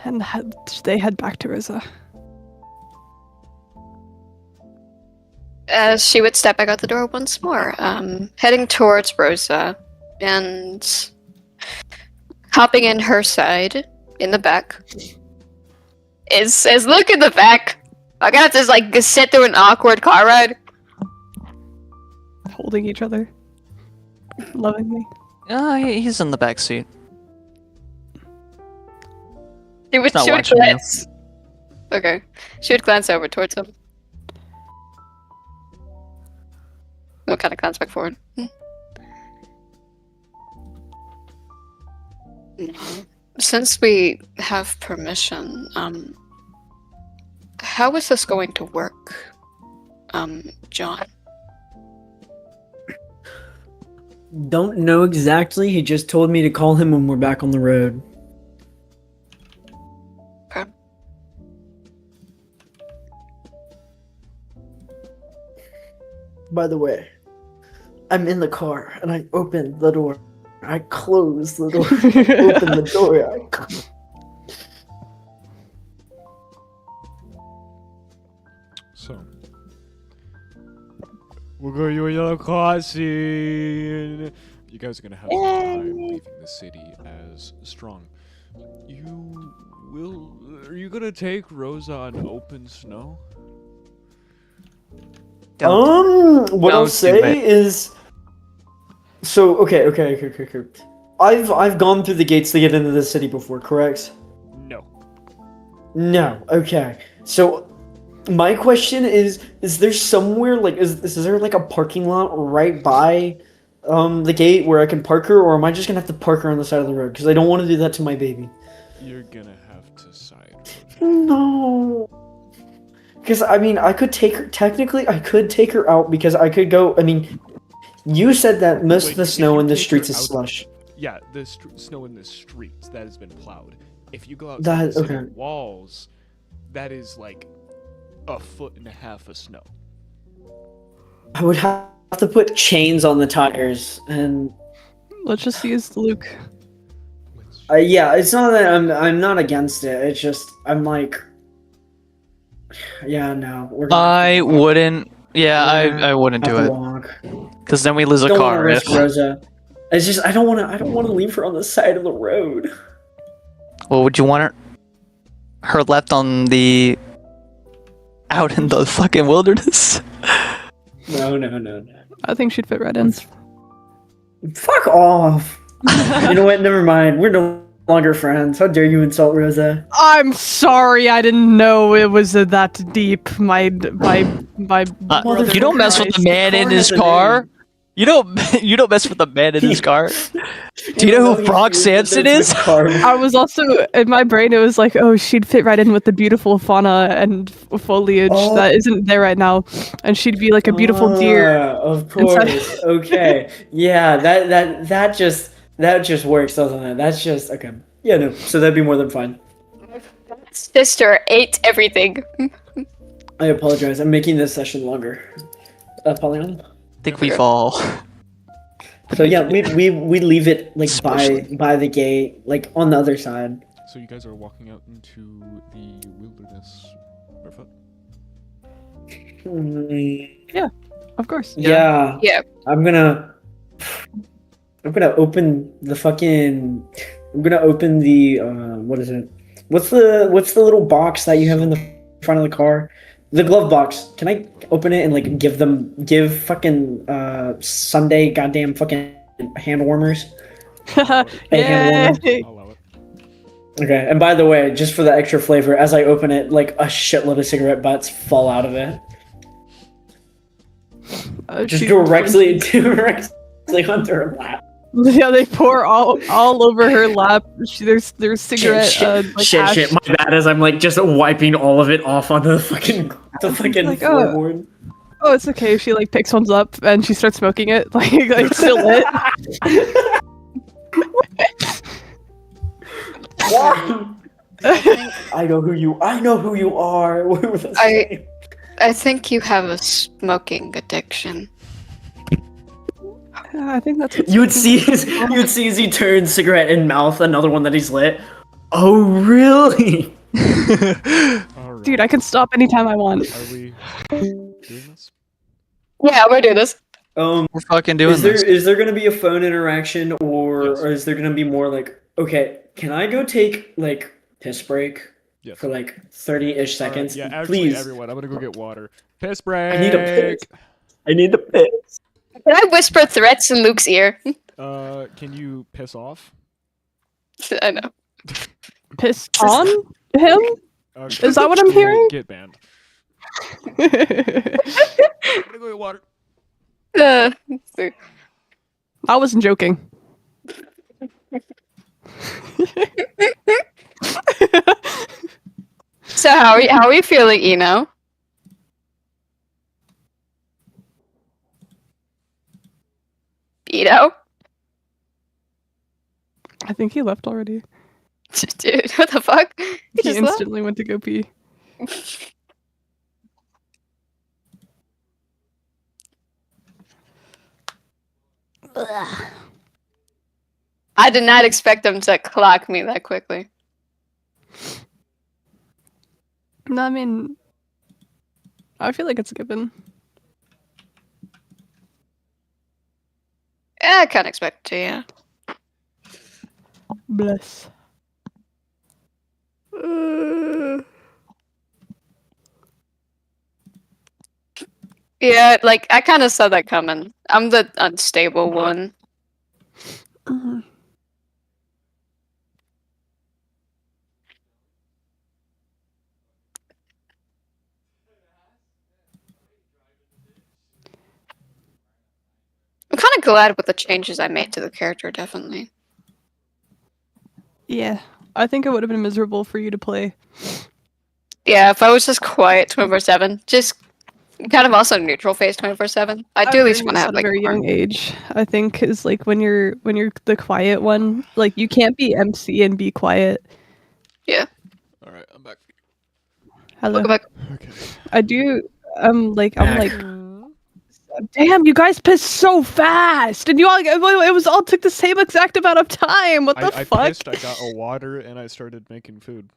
E: and they head back to Rosa.
D: As she would step back out the door once more, heading towards Rosa, and hopping in her side, in the back. Is look in the back. I got to like sit through an awkward car ride.
E: Holding each other. Lovingly.
C: He's in the back seat.
D: She would
C: not watching
D: glance. Okay. She would glance over towards him. We'll kind of glance back forward. Since we have permission, how is this going to work, John?
B: Don't know exactly. He just told me to call him when we're back on the road.
D: Okay.
B: By the way, I'm in the car and I opened the door. I closed the door. Open the door.
A: So, we'll go you a yellow crossing. You guys are gonna have some time leaving the city as strong. Are you gonna take Rosa on open snow?
B: What I'll
C: Don't do
B: say
C: it.
B: is, so okay. I've gone through the gates to get into the city before, correct? No. Okay. So my question is there somewhere like is there like a parking lot right by the gate where I can park her, or am I just gonna have to park her on the side of the road? Because I don't want to do that to my baby.
A: You're gonna have to side road.
B: No. Because, I mean, I could take her... Technically, I could take her out because I could go... I mean, you said that most of the
A: If
B: snow
A: you
B: in the
A: take her
B: streets is
A: out-
B: slush.
A: Yeah, the snow in the streets, that has been plowed. If you go outside
B: That-
A: the city
B: okay.
A: walls, that is like 1.5 feet of snow.
B: I would have to put chains on the tires, and...
E: Let's just use Luke.
B: yeah, it's not that I'm not against it. It's just, I'm like... Yeah, no. We're gonna have
C: I
B: to walk.
C: wouldn't. Yeah, I wouldn't do
B: Have to
C: it.
B: walk.
C: Because then we lose a
B: Don't want to
C: car.
B: risk Rosa. It's just, I don't want to leave her on the side of the road.
C: Well, would you want her left on the... out in the fucking wilderness?
B: No.
E: I think she'd fit right in.
B: Fuck off. You know what? Never mind. We're no longer friends. How dare you insult Rosa?
E: I'm sorry, I didn't know it was that deep. My brother
C: You don't mess with
E: Christ.
C: the man
B: The
C: in
B: car
C: his
B: has a
C: car.
B: name.
C: You don't mess with a man in his car. Do you know who Brock Samson is?
E: I was also in my brain. It was like, oh, she'd fit right in with the beautiful fauna and foliage that isn't there right now, and she'd be like a beautiful deer.
B: Of
E: inside-
B: course. Okay. Yeah. That just works, doesn't it? That's just okay. Yeah. No. So that'd be more than fine.
D: Sister ate everything.
B: I apologize. I'm making this session longer. Polygon.
C: I think we've all.
B: So yeah, we leave it like
C: Especially-
B: by the gate, like on the other side.
A: So you guys are walking out into the wilderness. Barefoot?
B: Mm,
E: Of course.
B: yeah.
D: Yeah.
B: I'm gonna open the fucking. I'm gonna open the what is it? What's the little box that you have in the front of the car? The glove box. Can I open it and like give fucking Sunday goddamn fucking hand warmers? Hey, hand warmer.
E: Yay!
A: I'll allow it.
B: Okay, and by the way, just for the extra flavor, as I open it, like a shitload of cigarette butts fall out of it. Just
E: She-
B: directly onto her lap.
E: Yeah, they pour all over her lap. There's cigarette like ash.
B: Shit. My bad. As I'm like just wiping all of it off onto the fucking
E: Like,
B: floorboard.
E: Oh, it's okay. She like picks one up and she starts smoking it. Like still lit.
B: I know who you are. We were the same.
D: I think you have a smoking addiction.
E: Yeah, I think that's what
B: You would see as he turns cigarette in mouth, another one that he's lit. Oh really?
A: Alright.
E: Dude, I can stop anytime I want.
A: Are we doing this?
D: Yeah, we're doing this.
C: We're fucking doing
B: Is there
C: this.
B: gonna be a phone interaction or is there gonna be more like, okay, can I go take like piss break
A: Yes.
B: for like 30-ish seconds?
A: Yeah, actually,
B: Please.
A: everyone, I'm gonna go get water. Piss break.
B: I need a piss. I need the piss.
D: Can I whisper threats in Luke's ear?
A: Can you piss off?
D: I know.
E: Piss on him? Is that what I'm hearing?
A: Get banned. I'm gonna go get water.
E: I wasn't joking.
D: So how are you feeling, Eno? Eno?
E: I think he left already.
D: Dude, what the fuck? He
E: He
D: just left?
E: instantly went to go pee.
D: I did not expect them to clock me that quickly.
E: No, I mean, I feel like it's a given.
D: Yeah, I can't expect to, yeah.
E: Bless.
D: Yeah, like, I kind of saw that coming. I'm the unstable one.
E: Mhm.
D: I'm kind of glad with the changes I made to the character, definitely.
E: Yeah, I think it would have been miserable for you to play.
D: Yeah, if I was just quiet 24/7, just kind of also neutral face 24/7. I do at least want to have
E: at
D: like
E: a very
D: more-
E: young age. I think is like when you're the quiet one. Like you can't be MC and be quiet.
A: Alright, I'm back.
E: Hello.
D: Welcome back.
A: Okay.
E: I do. I'm like. Damn, you guys pissed so fast, and you all. It was all took the same exact amount of time. What the
A: I
E: fuck?
A: pissed, I got a water, and I started making food.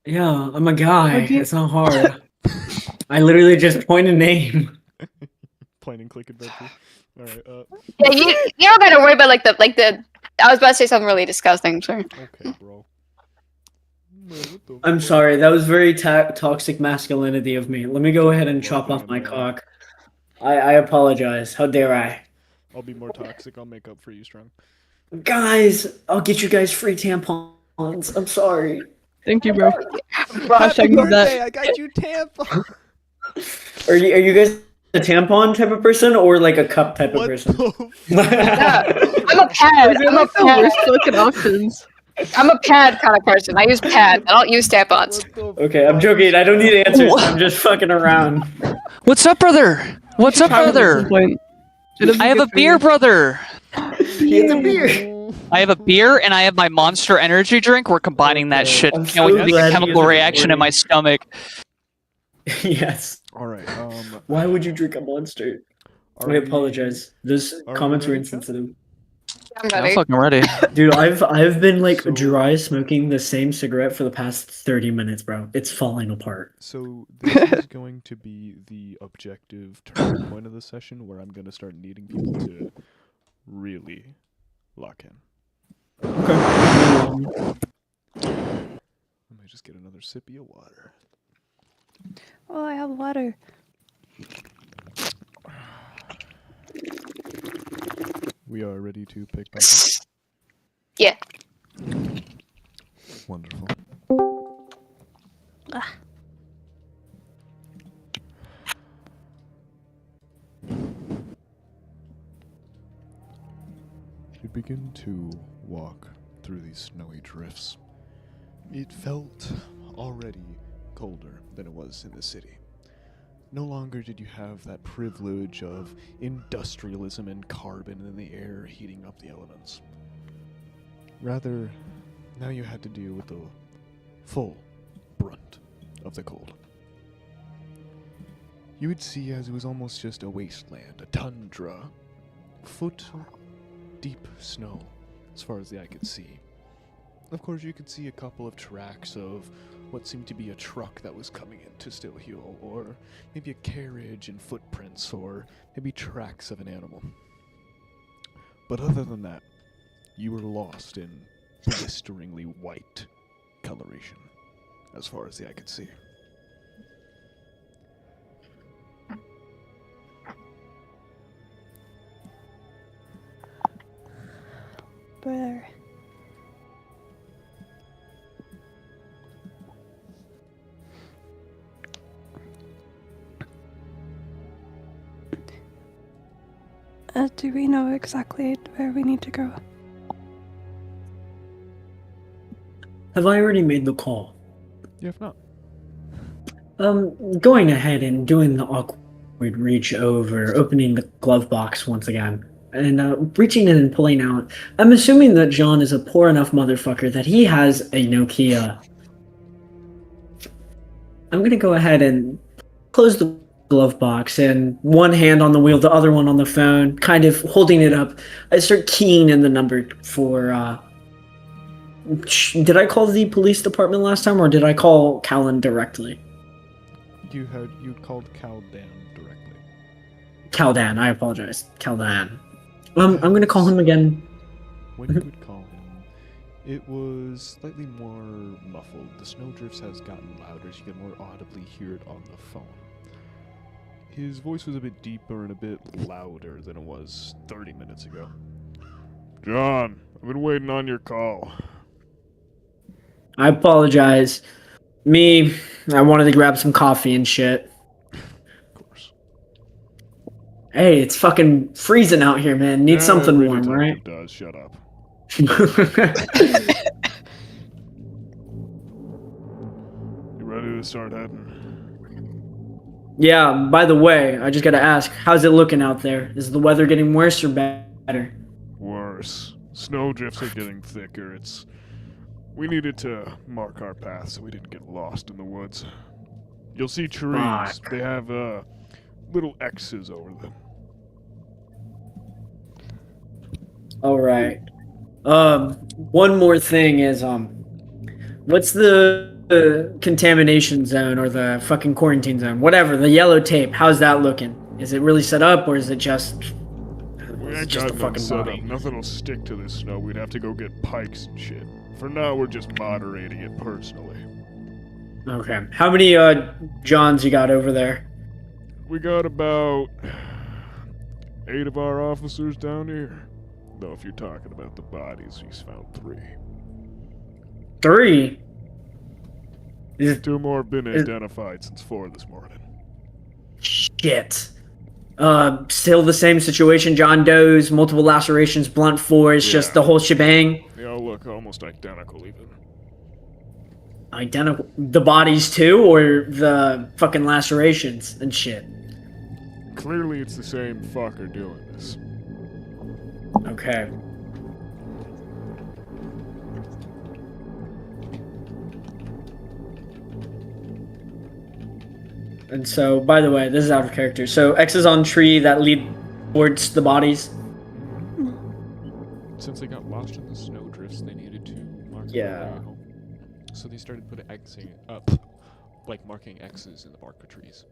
B: Yeah, I'm a guy.
E: Would you-
B: It's not hard. I literally just point a name.
A: Plain and click adventure. Alright,
D: Yeah, you don't gotta worry about like the. I was about to say something really disgusting. Sorry.
A: okay, bro. Man, what the
B: I'm
A: fuck?
B: sorry, that was very toxic masculinity of me. Let me go ahead and chop off my cock. I apologize. How dare I?
A: I'll be more toxic, I'll make up for you, Strong.
B: Guys, I'll get you guys free tampons. I'm sorry.
E: Thank you, bro.
A: Happy
E: Hashtag need that.
A: I got you tampon!
B: Are you guys a tampon type of person or like a cup type of
A: What
B: person?
A: the
D: Yeah, I'm a pad.
F: Those are
D: I'm a
F: like the
D: pad.
F: worst fucking options.
D: I'm a pad kind of person. I use pads. I don't use tampons.
A: What the
B: Okay, I'm
A: fuck
B: joking.
A: is
B: I don't need
A: wrong?
B: answers. I'm just fucking around.
C: What's up, brother? What's up,
F: At some
C: brother?
F: point. It doesn't
C: I have
F: get
C: a beer,
F: figured.
C: brother.
B: He has a beer.
C: I have a beer and I have my Monster Energy drink. We're combining that
A: Okay.
C: shit,
B: I'm
C: and
B: so
C: we can make
B: glad
C: a
B: he
C: chemical
B: isn't
C: reaction in my
B: recording.
C: stomach.
B: Yes.
A: All right.
B: Why would you drink a Monster?
A: Are
B: I
A: we-
B: apologize. Those
A: are we
B: comments were
A: ready, chat?
B: insensitive.
D: I'm
C: I'm
D: ready.
C: fucking ready.
B: Dude, I've been like
A: So-
B: dry smoking the same cigarette for the past 30 minutes, bro. It's falling apart.
A: So this is going to be the objective turning point of the session where I'm going to start needing people to really lock in.
B: Okay.
A: Let me just get another sippy of water.
E: Oh, I have water.
A: We are ready to pick back up.
D: Yeah.
A: Wonderful. We begin to walk through these snowy drifts. It felt already colder than it was in the city. No longer did you have that privilege of industrialism and carbon in the air heating up the elements. Rather, now you had to deal with the full brunt of the cold. You would see as it was almost just a wasteland, a tundra, foot deep snow as far as the eye could see. Of course, you could see a couple of tracks of what seemed to be a truck that was coming into Stillheoul, or maybe a carriage and footprints, or maybe tracks of an animal. But other than that, you were lost in blisteringly white coloration as far as the eye could see.
E: Brother. Do we know exactly where we need to go?
B: Have I already made the call?
A: Yeah, if not.
B: Going ahead and doing the awkward reach over, opening the glove box once again, and reaching in and pulling out. I'm assuming that John is a poor enough motherfucker that he has a Nokia. I'm gonna go ahead and close the glove box and one hand on the wheel, the other one on the phone, kind of holding it up. I start keying in the number for, did I call the police department last time or did I call Callan directly?
A: You called Cal Dan directly.
B: Caldan, I apologize. Caldan. I'm gonna call him again.
A: When you would call him, it was slightly more muffled. The snow drifts has gotten louder, so you can more audibly hear it on the phone. His voice was a bit deeper and a bit louder than it was 30 minutes ago. John, I've been waiting on your call.
B: I apologize. I wanted to grab some coffee and shit.
A: Of course.
B: Hey, it's fucking freezing out here, man. Need something
A: Every
B: warm, right?
A: detective does. Shut up. You ready to start heading?
B: Yeah, by the way, I just gotta ask, how's it looking out there? Is the weather getting worse or better?
A: Worse. Snow drifts are getting thicker. We needed to mark our path so we didn't get lost in the woods. You'll see trees.
B: Fuck.
A: They have little X's over them.
B: Alright. One more thing is, what's the contamination zone or the fucking quarantine zone? Whatever, the yellow tape, how's that looking? Is it really set up or is it just...
A: We
B: It's
A: ain't
B: just a
A: got nothing
B: fucking
A: set
B: body.
A: up. Nothing will stick to this snow. We'd have to go get pikes and shit. For now, we're just moderating it personally.
B: Okay. How many, Johns you got over there?
A: We got about 8 of our officers down here. Though if you're talking about the bodies, he's found 3.
B: 3? Is
A: 2 more have been
B: Is-
A: identified since 4 this morning.
B: Shit. Still the same situation. John Doe's, multiple lacerations, blunt force, just
A: Yeah.
B: the whole shebang.
A: They all look almost identical, even.
B: Identical. The bodies too, or the fucking lacerations and shit.
A: Clearly, it's the same fucker doing this.
B: Okay. And so, by the way, this is out of character. So X is on tree that lead towards the bodies.
A: Since they got lost in the snowdrifts, they needed to mark
B: Yeah.
A: their way home. So they started putting Xing up, like marking X's in the bark of trees.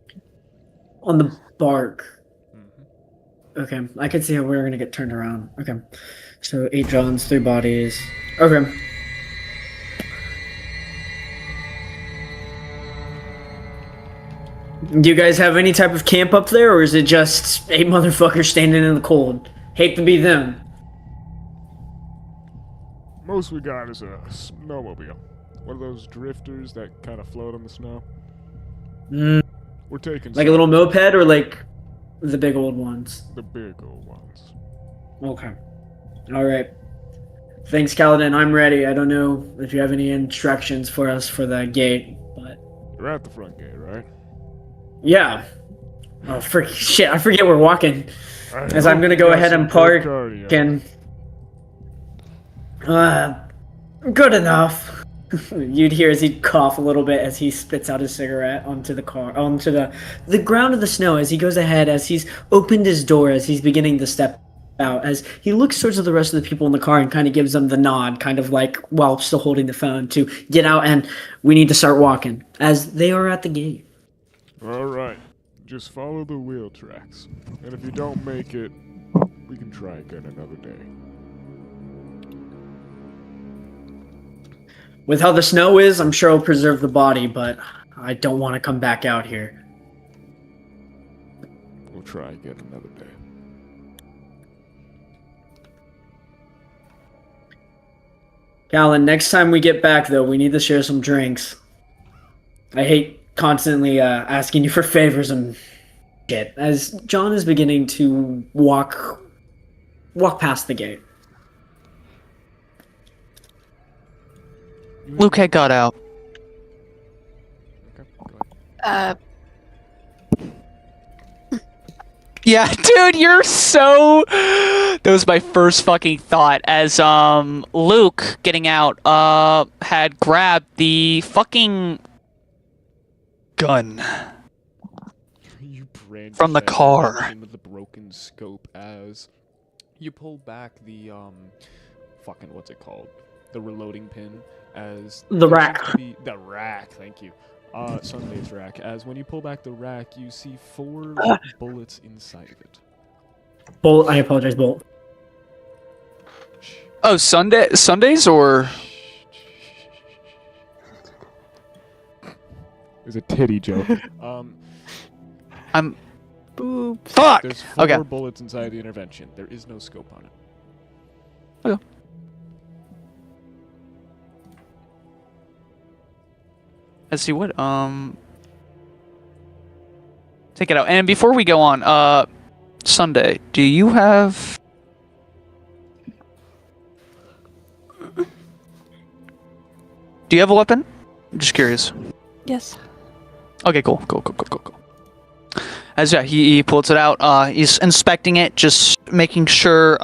B: On the bark.
A: Mm-hmm.
B: Okay, I can see how we're gonna get turned around. Okay. So 8 Johns, 3 bodies. Okay. Do you guys have any type of camp up there, or is it just 8 motherfuckers standing in the cold? Hate to be them.
A: Most we got is a snowmobile. One of those drifters that kind of float on the snow.
B: Mm,
A: We're taking
B: like a little moped, or like the big old ones?
A: the big old ones.
B: Okay. Alright. Thanks, Kaladin. I'm ready. I don't know if you have any instructions for us for the gate, but...
A: You're at the front gate, right?
B: Yeah. Oh, shit, I forget we're walking. As I'm
A: hope
B: gonna
A: you
B: go
A: got
B: ahead
A: some
B: and
A: good
B: park
A: cardio.
B: and... good enough. You'd hear as he'd cough a little bit as he spits out his cigarette onto the car, onto the ground of the snow as he goes ahead, as he's opened his door, as he's beginning to step out, as he looks towards the rest of the people in the car and kind of gives them the nod, kind of like while still holding the phone, to get out and we need to start walking, as they are at the gate.
A: Alright. Just follow the wheel tracks. And if you don't make it, we can try again another day.
B: With how the snow is, I'm sure I'll preserve the body, but I don't want to come back out here.
A: We'll try again another day.
B: Callan, next time we get back, though, we need to share some drinks. I hate constantly asking you for favors and shit, as John is beginning to walk past the gate.
C: Luke had got out.
A: Okay, go ahead.
C: Yeah, dude, you're so... That was my first fucking thought, as, Luke, getting out, had grabbed the fucking gun.
A: You brand
C: From the
A: yourself
C: car.
A: in with the broken scope as you pull back the fucking what's it called? The reloading pin as
B: The
A: there
B: rack.
A: seems to be- the rack, thank you. Sunday's rack. As when you pull back the rack, you see 4 bullets inside of it.
B: Bolt, I apologize, Bolt.
C: Oh, Sundays, or...
A: It's a titty joke.
C: I'm...
E: Boobs.
C: Fuck!
A: There's 4
C: Okay.
A: bullets inside the intervention. There is no scope on it.
C: Okay. Let's see what, take it out. And before we go on, Sunday, do you have... Do you have a weapon? I'm just curious.
E: Yes.
C: Okay, cool. As yeah, he pulls it out. He's inspecting it, just making sure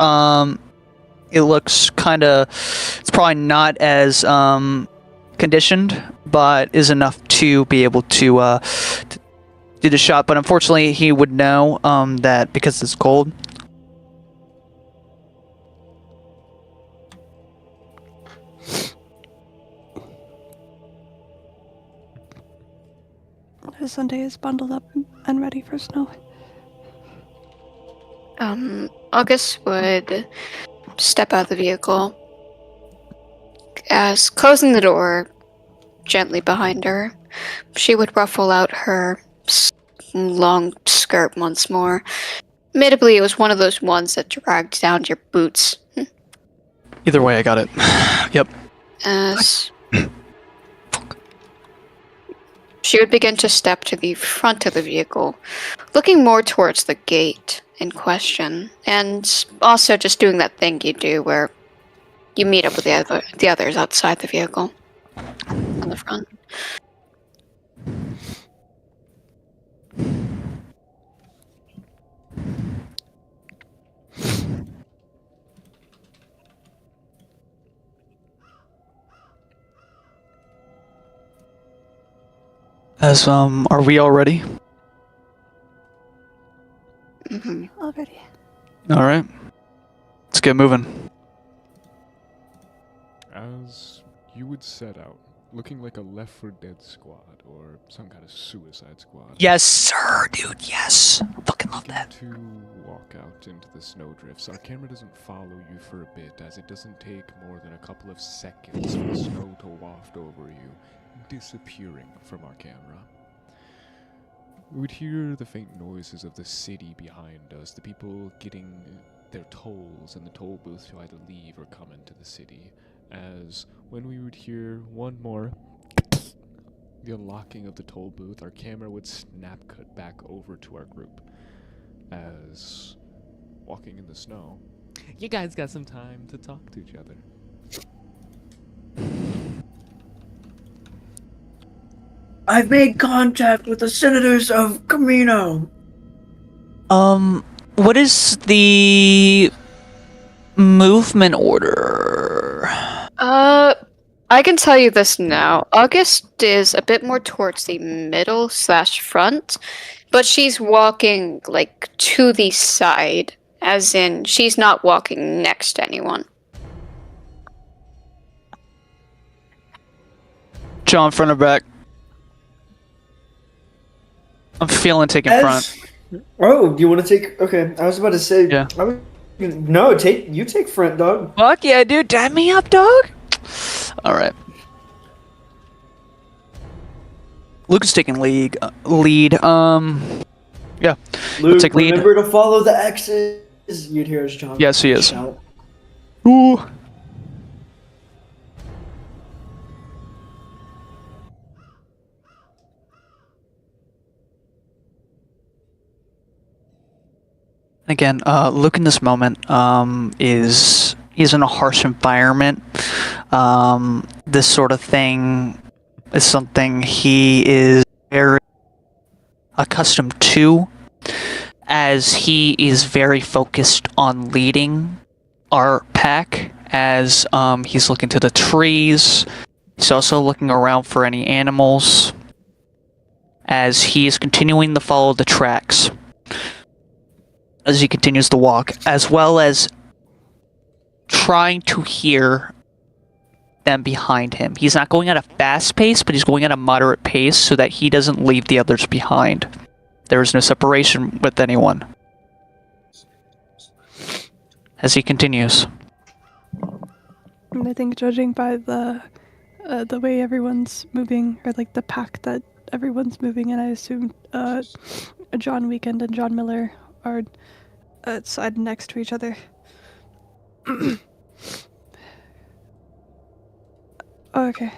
C: it looks kind of. It's probably not as conditioned, but is enough to be able to do the shot. But unfortunately, he would know that because it's cold.
E: Sunday is bundled up and ready for snow.
D: August would step out of the vehicle, as closing the door gently behind her. She would ruffle out her long skirt once more. Admittedly, it was one of those ones that dragged down to your boots.
C: Either way, I got it. Yep.
D: As she would begin to step to the front of the vehicle, looking more towards the gate in question, and also just doing that thing you do where you meet up with the others outside the vehicle on the front.
C: Are we all ready?
D: Hmm.
E: Already.
C: All right. Let's get moving.
A: As you would set out, looking like a Left 4 Dead squad or some kind of suicide squad.
C: Yes, sir, dude. Yes. Fucking love that.
A: To walk out into the snowdrifts, our camera doesn't follow you for a bit, as it doesn't take more than a couple of seconds for the snow to waft over you, disappearing from our camera. We would hear the faint noises of the city behind us, the people getting their tolls in the toll booth to either leave or come into the city, as when we would hear one more the unlocking of the toll booth, our camera would snap cut back over to our group, as walking in the snow, you guys got some time to talk to each other.
B: I've made contact with the senators of Camino.
C: What is the movement order?
D: I can tell you this now. August is a bit more towards the middle/front, but she's walking like to the side, as in she's not walking next to anyone.
C: John, front or back? I'm feeling taking front.
B: Oh, do you want to take? Okay, I was about to say.
C: Yeah.
B: No, take front, dog.
C: Fuck yeah, dude. Dab me up, dog. All right. Lucas taking lead. Yeah.
B: Luke,
C: take lead.
B: remember to follow the X's. You'd hear us, John.
C: Yes, he is.
B: Shout.
C: Ooh. Again, Luke in this moment is in a harsh environment. This sort of thing is something he is very accustomed to, as he is very focused on leading our pack, as he's looking to the trees. He's also looking around for any animals, as he is continuing to follow the tracks as he continues to walk, as well as trying to hear them behind him. He's not going at a fast pace, but he's going at a moderate pace so that he doesn't leave the others behind. There is no separation with anyone. As he continues.
E: I think judging by the way everyone's moving, or like the pack that everyone's moving in, I assume John Weekend and John Miller are side next to each other. Okay.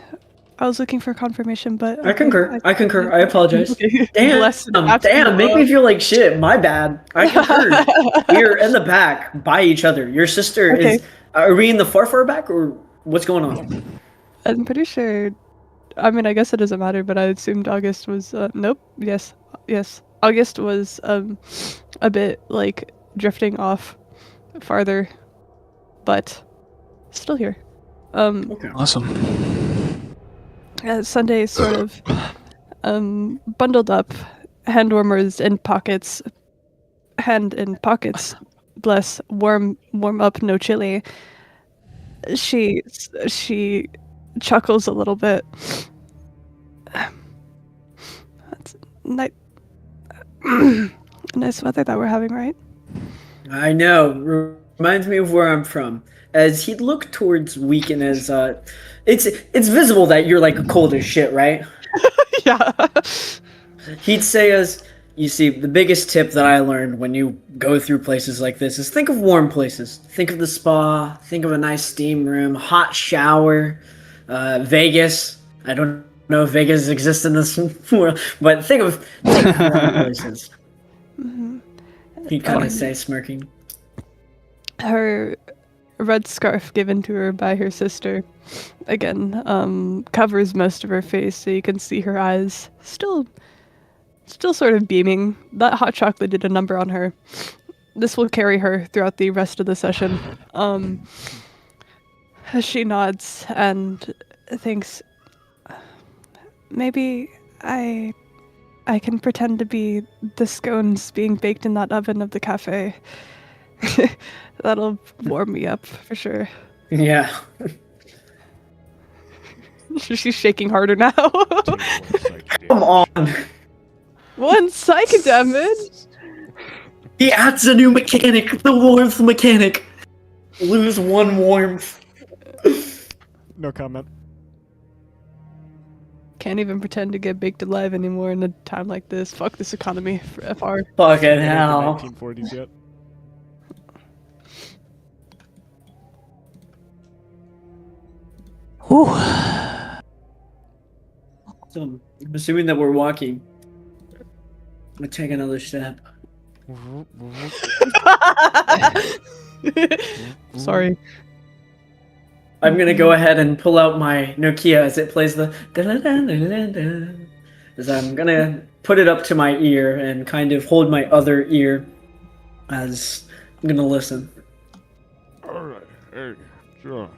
E: I was looking for confirmation, but
B: I concur. I concur. I apologize.
E: Okay.
B: Damn, make me feel like shit. My bad. I concur. We're in the back by each other. Your sister is. Are we in the far back, or what's going on?
E: I'm pretty sure. I mean, I guess it doesn't matter, but I assumed August was. Nope. Yes. August was a bit like drifting off farther, but still here.
B: Okay.
C: Awesome.
E: Sunday is sort of bundled up, hand warmers in pockets, hand in pockets. Bless, warm up, no chili. She chuckles a little bit. That's nice weather that we're having, right?
B: I know. Reminds me of where I'm from. As he'd look towards Weekend, as it's visible that you're like cold as shit, right?
E: Yeah.
B: He'd say, as you see, the biggest tip that I learned when you go through places like this is think of warm places. Think of the spa. Think of a nice steam room, hot shower. Vegas. I don't know if Vegas exists in this world, but think of other places. He'd kind of say, smirking.
E: Her red scarf given to her by her sister, again, covers most of her face, so you can see her eyes still sort of beaming. That hot chocolate did a number on her. This will carry her throughout the rest of the session. She nods and thinks, maybe I can pretend to be the scones being baked in that oven of the cafe. That'll warm me up for sure.
B: Yeah.
E: She's shaking harder now.
B: Come on.
E: One psych damage.
B: He adds a new mechanic, the warmth mechanic. Lose 1 warmth.
A: No comment.
E: Can't even pretend to get baked alive anymore in a time like this. Fuck this economy for FR.
B: Fucking hell.
A: 1940s yet?
C: Whew.
B: So, I'm assuming that we're walking. I'm gonna take another step.
E: Sorry.
B: I'm gonna go ahead and pull out my Nokia as it plays the as I'm gonna put it up to my ear and kind of hold my other ear as I'm gonna listen.
A: Alright, hey, John.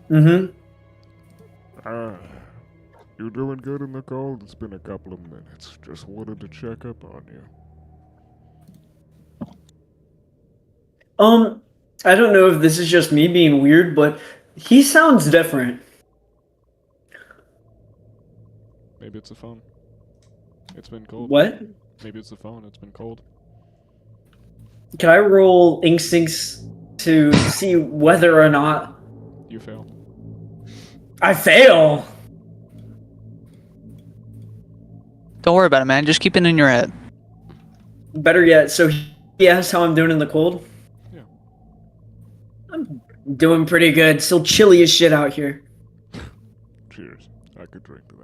B: Mm-hmm.
A: You doing good in the cold? It's been a couple of minutes. Just wanted to check up on you.
B: I don't know if this is just me being weird, but he sounds different.
A: Maybe it's the phone. It's been cold.
B: What?
A: Maybe it's the phone. It's been cold.
B: Can I roll instincts to see whether or not
A: You fail.
B: I fail?
C: Don't worry about it, man. Just keep it in your head.
B: Better yet, so he asked how I'm doing in the cold?
A: Yeah.
B: I'm doing pretty good. Still chilly as shit out here.
A: Cheers. I could drink to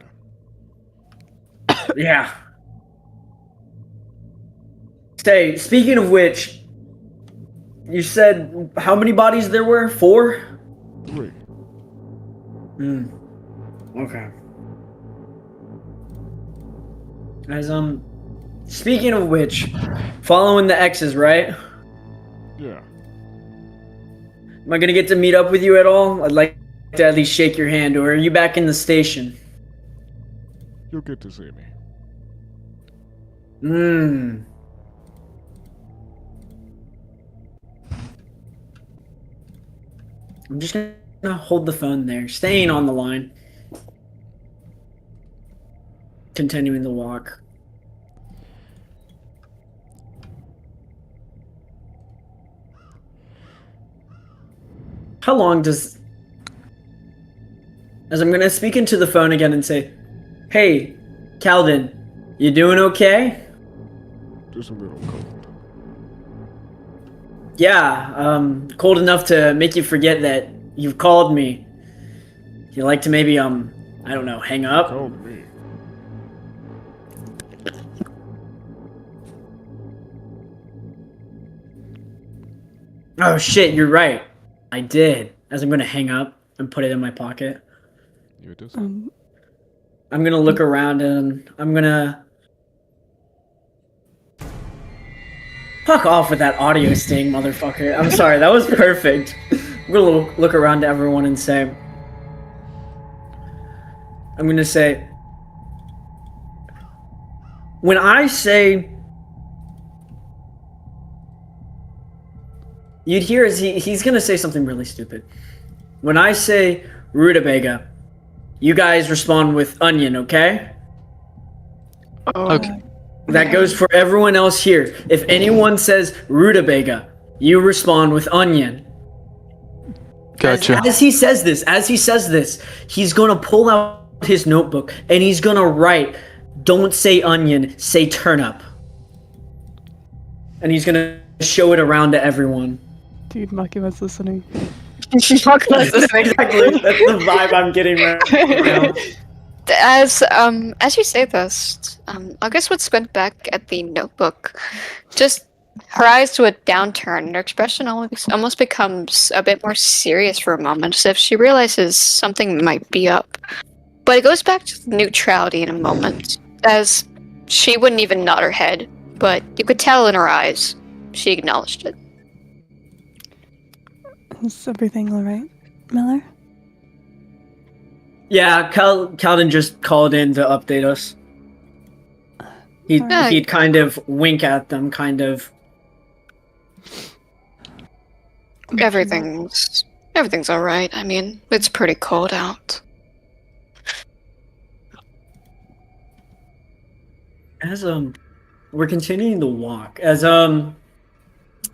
A: that.
B: Yeah. Say, speaking of which, you said how many bodies there were? 4?
A: 3.
B: Okay. As speaking of which, following the X's, right?
A: Yeah.
B: Am I gonna get to meet up with you at all? I'd like to at least shake your hand, or are you back in the station?
A: You'll get to see me.
B: I'm just gonna hold the phone there, staying on the line. Continuing the walk. How long does... As I'm gonna speak into the phone again and say, hey, Calvin, you doing okay?
A: Just a little cold.
B: Yeah, cold enough to make you forget that you've called me. You like to maybe, I don't know, hang up?
A: Called me.
B: Oh shit, you're right. I did. As I'm gonna hang up and put it in my pocket.
A: You do.
B: I'm gonna look around and I'm gonna... Fuck off with that audio sting, motherfucker. I'm sorry, that was perfect. I'm gonna look around to everyone and say... I'm gonna say... When I say... You'd hear as he's gonna say something really stupid. When I say rutabaga, you guys respond with onion, okay?
C: Okay.
B: That goes for everyone else here. If anyone says rutabaga, you respond with onion.
C: Gotcha.
B: As he says this, he's gonna pull out his notebook and he's gonna write, don't say onion, say turnip. And he's gonna show it around to everyone.
E: Dude, Maki was listening.
D: Buckles is
B: Exactly. That's the vibe I'm getting right now.
D: As you say this, August would squint back at the notebook. Just her eyes do a downturn, and her expression almost becomes a bit more serious for a moment, as if she realizes something might be up. But it goes back to neutrality in a moment, as she wouldn't even nod her head, but you could tell in her eyes she acknowledged it.
E: Is everything alright, Miller?
B: Yeah, Calden just called in to update us. He'd kind of wink at them, kind of.
D: Everything's alright. I mean, it's pretty cold out.
B: As we're continuing the walk. As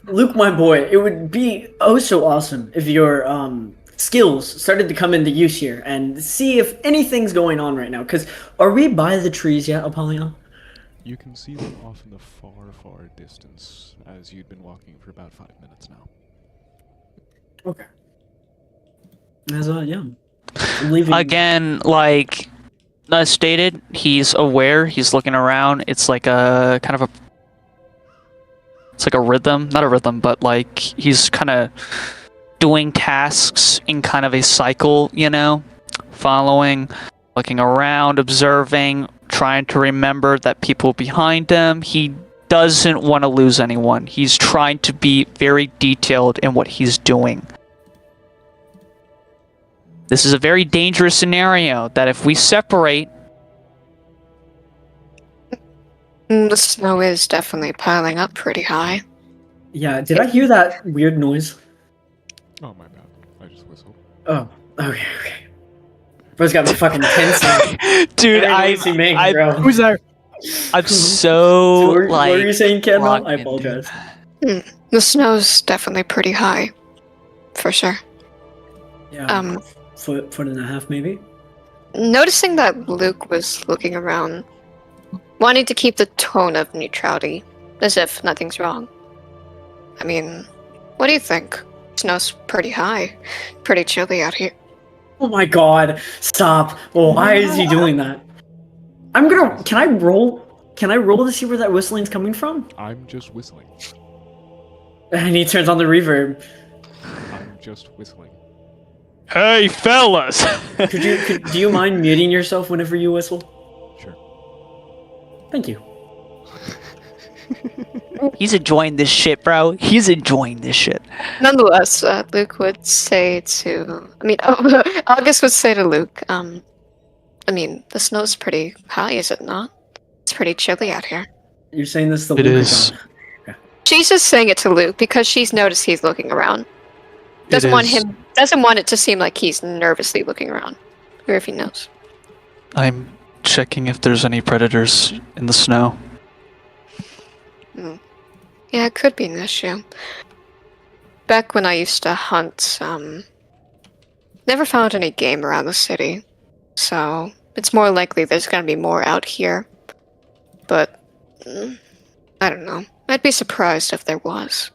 B: Luke, my boy, it would be oh so awesome if your skills started to come into use here and see if anything's going on right now. Because are we by the trees yet, Apollyon?
A: You can see them off in the far, far distance, as you'd been walking for about 5 minutes now.
B: Okay. As yeah, I'm leaving
C: Again, like as stated, he's aware. He's looking around. It's like a kind of a. It's like a rhythm, not a rhythm, but like he's kind of doing tasks in kind of a cycle, you know, following, looking around, observing, trying to remember that people behind him. He doesn't want to lose anyone. He's trying to be very detailed in what he's doing. This is a very dangerous scenario that if we separate...
D: The snow is definitely piling up pretty high.
B: Yeah, did I hear that weird noise?
A: Oh, my bad. I just whistled.
B: Oh, okay. Bro's got me fucking tense.
C: Dude,
F: Who's there?
C: I'm so,
B: what
C: like...
B: were you saying, Kendall?
C: locked
B: I
C: in.
B: apologize.
D: The snow's definitely pretty high. For sure.
B: Yeah, foot and a half, maybe?
D: Noticing that Luke was looking around, wanting to keep the tone of neutrality, as if nothing's wrong. I mean, what do you think? Snow's pretty high. Pretty chilly out here.
B: Oh my god, stop. Why is he doing that? Can I roll to see where that whistling's coming from?
A: I'm just whistling.
B: And he turns on the reverb.
A: I'm just whistling.
C: Hey, fellas!
B: Do you mind muting yourself whenever you whistle?
A: Sure.
B: Thank you.
C: He's enjoying this shit, bro. He's enjoying this shit.
D: Nonetheless, Luke would say to... August would say to Luke, I mean, the snow's pretty high, is it not? It's pretty chilly out here.
B: You're saying this to
C: It
B: Luke?
C: is.
D: She's just saying it to Luke because she's noticed he's looking around. Doesn't want it to seem like he's nervously looking around. Or if he knows.
C: I'm checking if there's any predators in the snow.
D: Yeah, it could be an issue. Back when I used to hunt, never found any game around the city. So, it's more likely there's gonna be more out here. But, I don't know. I'd be surprised if there was,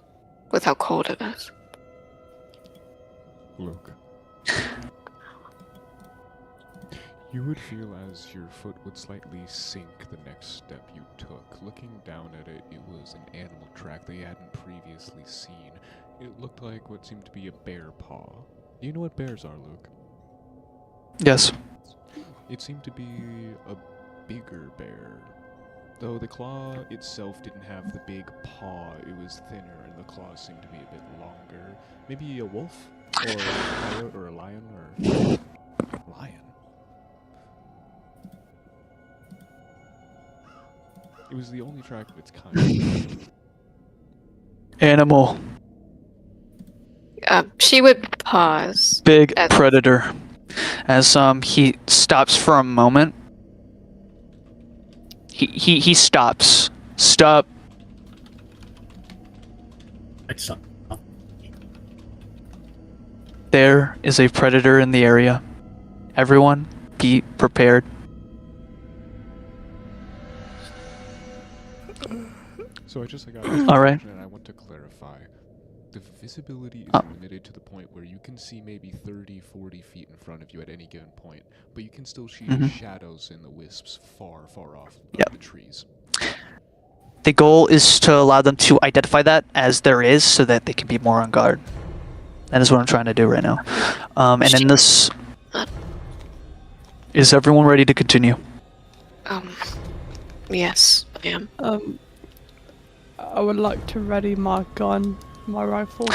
D: with how cold it is.
A: Luke. You would feel as your foot would slightly sink the next step you took. Looking down at it, it was an animal track they hadn't previously seen. It looked like what seemed to be a bear paw. Do you know what bears are, Luke?
C: Yes.
A: It seemed to be a bigger bear. Though the claw itself didn't have the big paw, it was thinner and the claws seemed to be a bit longer. Maybe a wolf? Or a coyote or a lion or... Lion? It was the only track of its kind.
C: Animal.
D: She would pause.
C: Big predator. As he stops for a moment. He stops. Stop.
B: Stop.
C: There is a predator in the area. Everyone, be prepared.
A: So I just got
C: All right.
A: and I want to clarify. The visibility is limited to the point where you can see maybe 30, 40 feet in front of you at any given point, but you can still see shadows in the wisps far, far off the trees.
C: The goal is to allow them to identify that as there is, so that they can be more on guard. That is what I'm trying to do right now. And then this... Is everyone ready to continue?
G: Yes, I am.
E: I would like to ready my gun, my rifle.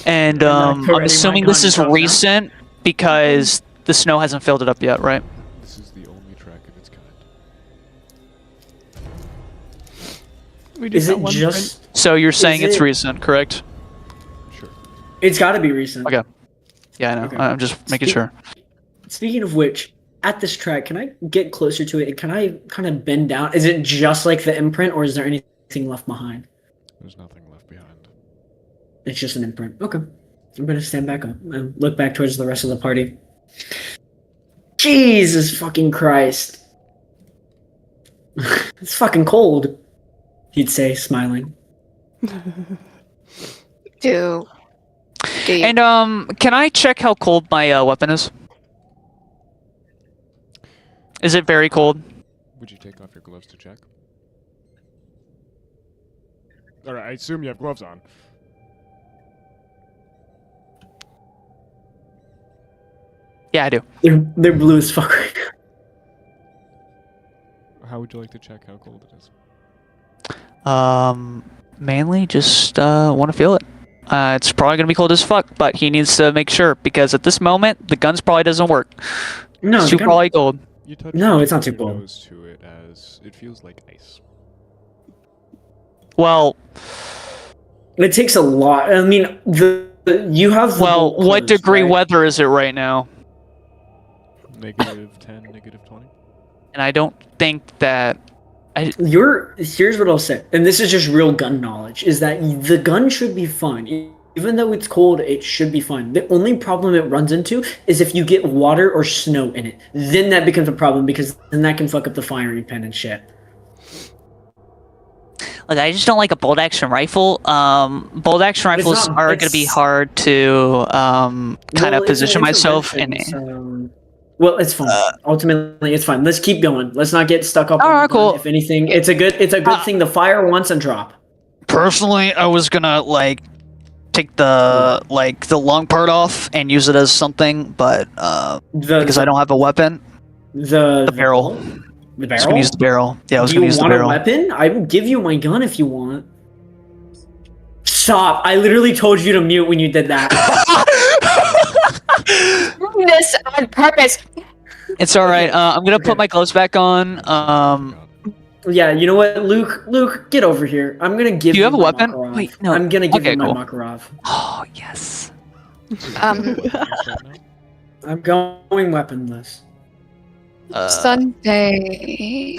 C: And I'm assuming this is recent because the snow hasn't filled it up yet, right?
A: This is the only track of its kind.
B: Is it just...
C: So you're saying it's recent, correct?
A: Sure.
B: It's got to be recent.
C: Okay. Yeah, I know.
B: Okay.
C: I'm just making sure.
B: Speaking of which, at this track, can I get closer to it and can I kind of bend down? Is it just like the imprint, or is there anything left behind?
A: There's nothing left behind.
B: It's just an imprint. Okay. I'm going to stand back up and look back towards the rest of the party. Jesus fucking Christ. It's fucking cold, he'd say, smiling.
G: Do you...
C: And can I check how cold my weapon is? Is it very cold?
A: Would you take off your gloves to check? Alright, I assume you have gloves on.
C: Yeah, I do.
B: They're blue as fuck right now.
A: How would you like to check how cold it is?
C: Mainly just want to feel it. It's probably gonna be cold as fuck, but he needs to make sure, because at this moment the guns probably doesn't work.
B: No,
C: it's too probably cold.
A: You touch
B: it's not too
A: your
B: cold.
A: nose to it as it feels like ice.
C: Well,
B: it takes a lot. I mean, you have the
C: well,
B: bolt
C: what
B: closed,
C: degree
B: right?
C: weather is it right now?
A: -10, -20.
C: And I don't think that
B: Here's what I'll say, and this is just real gun knowledge, is that the gun should be fine. Even though it's cold, it should be fine. The only problem it runs into is if you get water or snow in it. Then that becomes a problem, because then that can fuck up the firing pin and shit.
C: Like, I just don't like a bolt action rifle. Bolt action rifles are going to be hard to kind of position myself in.
B: Well, it's fine. Ultimately, it's fine. Let's keep going. Let's not get stuck up.
C: Alright, cool.
B: If anything, it's a good thing to fire once and drop.
C: Personally, I was gonna take the lung part off and use it as something, but because I don't have a weapon. The barrel.
B: The
C: I was
B: barrel?
C: gonna use the barrel. Yeah, I was gonna use the barrel.
B: Do you want a weapon? I will give you my gun if you want. Stop! I literally told you to mute when you did that.
D: This on purpose.
C: It's all right. I'm gonna put my gloves back on.
B: Yeah, you know what, Luke, get over here. I'm gonna give you.
C: Do you have a
B: my
C: weapon?
B: Makarov.
C: Wait, no.
B: I'm gonna give
C: Okay,
B: you my
C: cool.
B: Makarov.
C: Oh yes.
B: I'm going weaponless.
D: Sunday.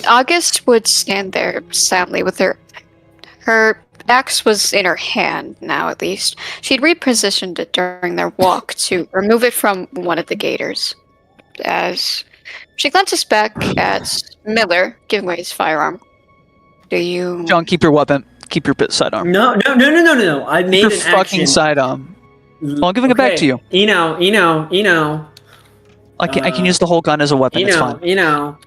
D: August would stand there sadly with her axe was in her hand now, at least. She'd repositioned it during their walk to remove it from one of the gators. As she glances back at Miller, giving away his firearm. Do you...
C: John, keep your weapon. Keep your sidearm.
B: No. I made
C: Keep
B: an
C: your fucking
B: action.
C: sidearm. Well, I'm giving it back to you. I can use the whole gun as a weapon. It's fine.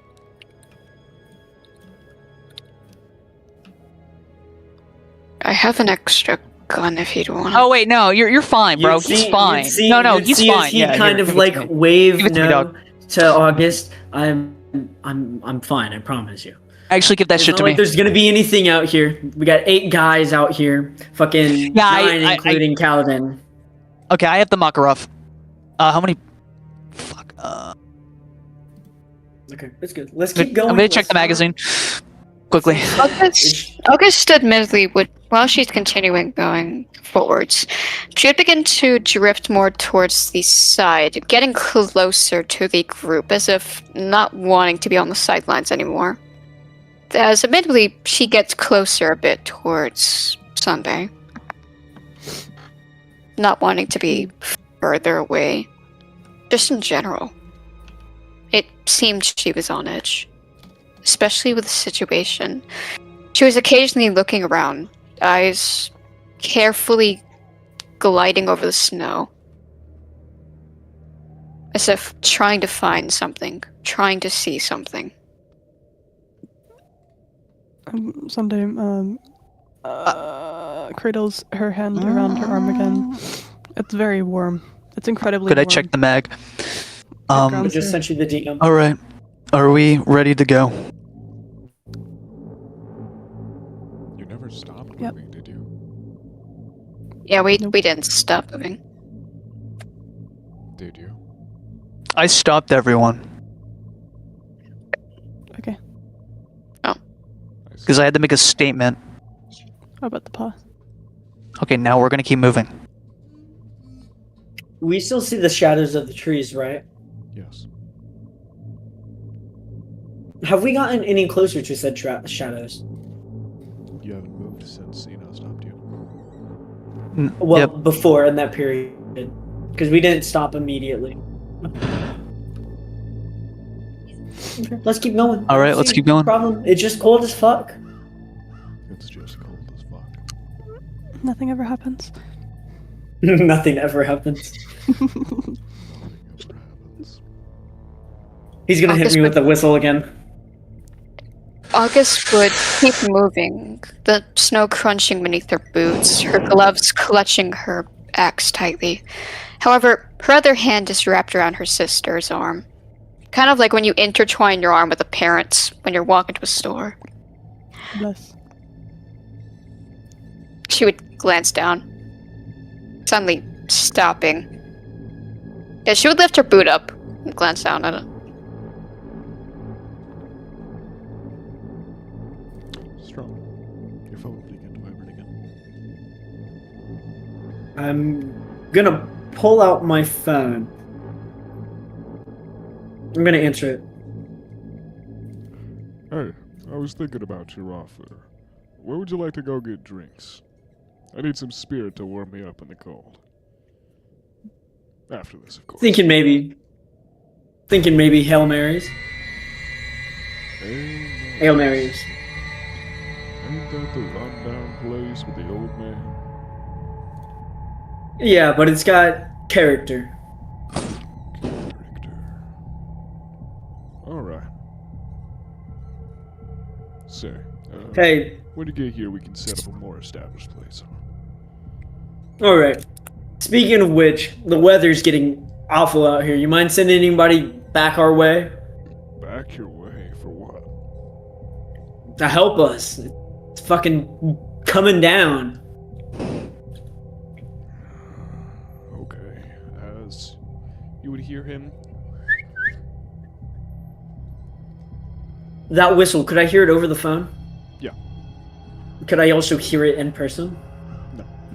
D: I have an extra gun if you'd want.
C: Oh wait, no, you're fine, bro. He's fine. No, he's fine.
B: He
C: Yeah,
B: kind
C: here,
B: of
C: give it to me.
B: waved
C: Give it to me,
B: no
C: dog.
B: to August. I'm fine. I promise you.
C: Actually, give that
B: It's
C: shit
B: not
C: to
B: like
C: me.
B: there's gonna be anything out here. We got 8 guys out here. Fucking 9, including Kaladin.
C: Okay, I have the Makarov. How many? Fuck.
B: Okay, that's good. Let's keep going.
C: I'm gonna check the magazine quickly.
D: August admittedly would, while she's continuing going forwards, she would begin to drift more towards the side, getting closer to the group, as if not wanting to be on the sidelines anymore. As admittedly, she gets closer a bit towards Sunday, not wanting to be further away. Just in general. It seemed she was on edge, especially with the situation. She was occasionally looking around, eyes carefully gliding over the snow. As if trying to find something, trying to see something.
E: Sunday, cradles her hand around her arm again. It's very warm. It's incredibly
C: Could I
E: warm.
C: check the mag?
B: I just sent you the DM.
C: All right. Are we ready to go?
A: You never stopped
E: Yep.
A: moving, did you?
D: Yeah, we
E: Nope.
D: didn't stop moving.
A: Did you?
C: I stopped everyone
E: Okay.
C: because I had to make a statement.
E: How about the paw?
C: Okay, now we're gonna keep moving.
B: We still see the shadows of the trees, right?
A: Yes.
B: Have we gotten any closer to said shadows?
A: You haven't moved since Sino stopped you.
B: Well,
C: Yep.
B: before in that period, because we didn't stop immediately. Okay, let's keep going.
C: All right, let's
B: See,
C: keep going.
B: Problem. It's just cold as fuck.
A: It's just cold as fuck.
E: Nothing ever happens.
B: Nothing ever happens.
A: Nothing ever happens.
B: He's gonna hit
D: August
B: me with
D: would-
B: the whistle again.
D: August would keep moving, the snow crunching beneath her boots, her gloves clutching her axe tightly. However, her other hand is wrapped around her sister's arm. Kind of like when you intertwine your arm with a parent's when you're walking to a store.
E: Bless.
D: She would glance down, suddenly stopping. Yeah, she would lift her boot up and glance down at it.
A: Strong. Your phone will begin to vibrate again.
B: I'm gonna pull out my phone. I'm gonna answer it.
A: Hey, I was thinking about your offer. Where would you like to go get drinks? I need some spirit to warm me up in the cold. After this, of course.
B: Thinking maybe Hail Marys. Hail Marys.
A: Ain't that the rundown place with the old man?
B: Yeah, but it's got character.
A: Character. Alright. Say,
B: Hey,
A: when you get here, we can set up a more established place.
B: alright. Speaking of which, the weather's getting awful out here. You mind sending anybody back our way
A: Back your way for what?
B: to help us? It's fucking coming down.
A: Okay, as you would hear him.
B: That whistle, could I hear it over the phone?
A: Yeah.
B: Could I also hear it in person?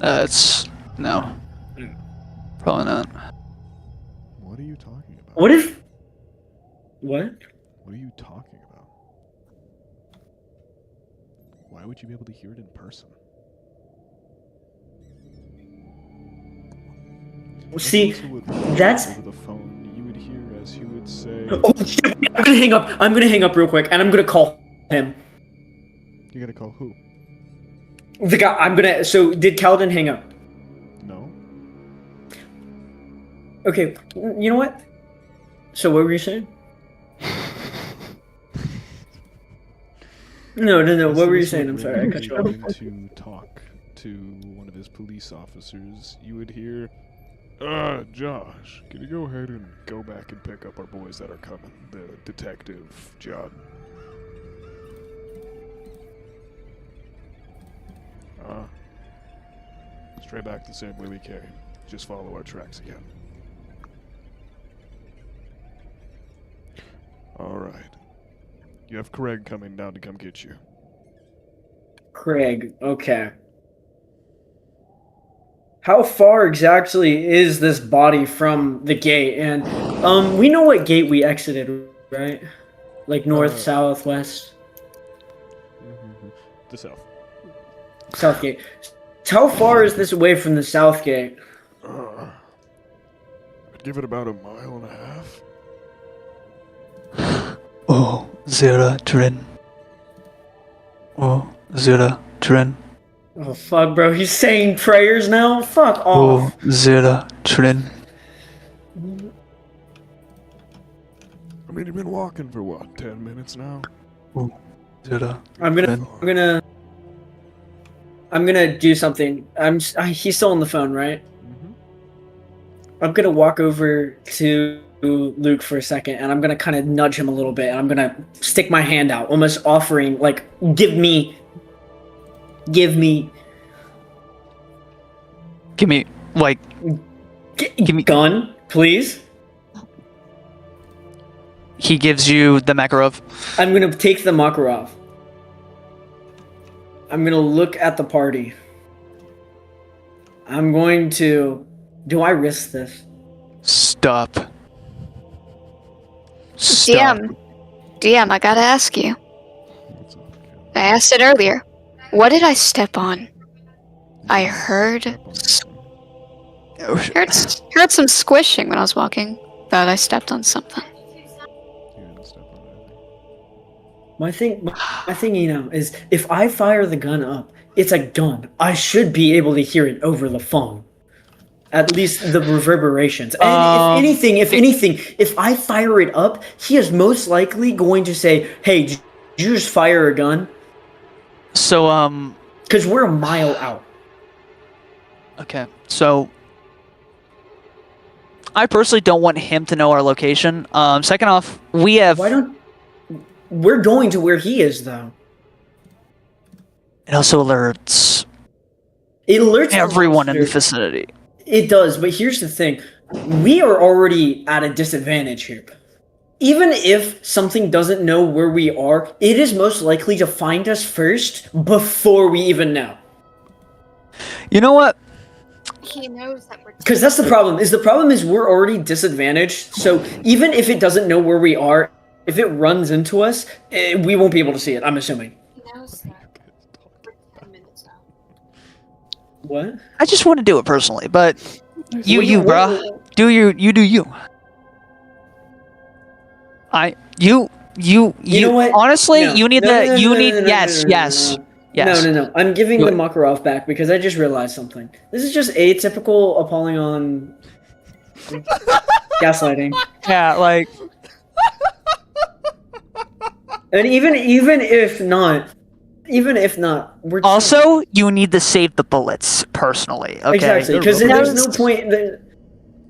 C: It's no, probably not.
A: What are you talking about?
B: What if... What?
A: What are you talking about? Why would you be able to hear it in person?
B: See,
A: If Russell would
B: that's...
A: over the phone, you would hear as he would say,
B: Oh, shit, I'm gonna hang up. I'm gonna hang up real quick, and I'm gonna call him.
A: "You gotta call who?"
B: The guy. I'm gonna. So, did Calvin hang up?
A: No.
B: Okay. You know what? So, what were you saying? No.
A: As
B: What were you
A: this
B: saying? I'm
A: would
B: sorry, I
A: ring,
B: cut
A: he
B: you off.
A: began to talk to one of his police officers. You would hear, Josh, can you go ahead and go back and pick up our boys that are coming? The detective, John. Straight back the same way we came. Just follow our tracks again. Alright. You have Craig coming down to come get you.
B: Craig. Okay. How far exactly is this body from the gate? And we know what gate we exited, right? Like north, south, west,
A: The south.
B: south gate. How far is this away from the south gate?
A: I'd give it about 1.5 miles.
C: Oh, Zira Trin. Oh, Zira Trin.
B: Oh fuck, bro! He's saying prayers now. Fuck off.
C: Zera, Trin.
A: I mean, you've been walking for what, 10 minutes now?
C: Zera.
B: I'm gonna do something. He's still on the phone, right?
A: Mm-hmm.
B: I'm gonna walk over to Luke for a second, and I'm gonna kind of nudge him a little bit. And I'm gonna stick my hand out, almost offering, like, give me,
C: like, give me
B: gun, please.
C: He gives you the Makarov.
B: I'm gonna take the Makarov. I'm gonna look at the party. I'm going to. Do I risk this?
C: Stop.
D: DM, I gotta ask you. I asked it earlier. What did I step on? I heard some squishing when I was walking. Thought I stepped on something.
B: My thing, is if I fire the gun up, it's a gun. I should be able to hear it over the phone. At least the reverberations. And if anything, if I fire it up, he is most likely going to say, "Hey, did you just fire a gun?"
C: So,
B: because we're a mile out.
C: Okay, so I personally don't want him to know our location. Second off, we have.
B: We're going to where he is, though.
C: It also alerts.
B: It alerts
C: everyone in the vicinity.
B: It does, but here's the thing: we are already at a disadvantage here. Even if something doesn't know where we are, it is most likely to find us first before we even know.
C: You know what?
D: He knows that we're.
B: Because that's the problem. The problem is we're already disadvantaged. So even if it doesn't know where we are, if it runs into us, we won't be able to see it. I'm assuming.
D: He knows that we're 10 minutes out.
B: What?
C: I just want to do it personally, but you, bruh. Do you do you. You know what?
B: No.
C: Honestly, you need
B: yes.
C: Yes.
B: No. I'm giving the Makarov back because I just realized something. This is just atypical Apollyon gaslighting.
C: Yeah, like.
B: And even if not, we're
C: also you need to save the bullets personally. Okay.
B: Exactly, because there's no point.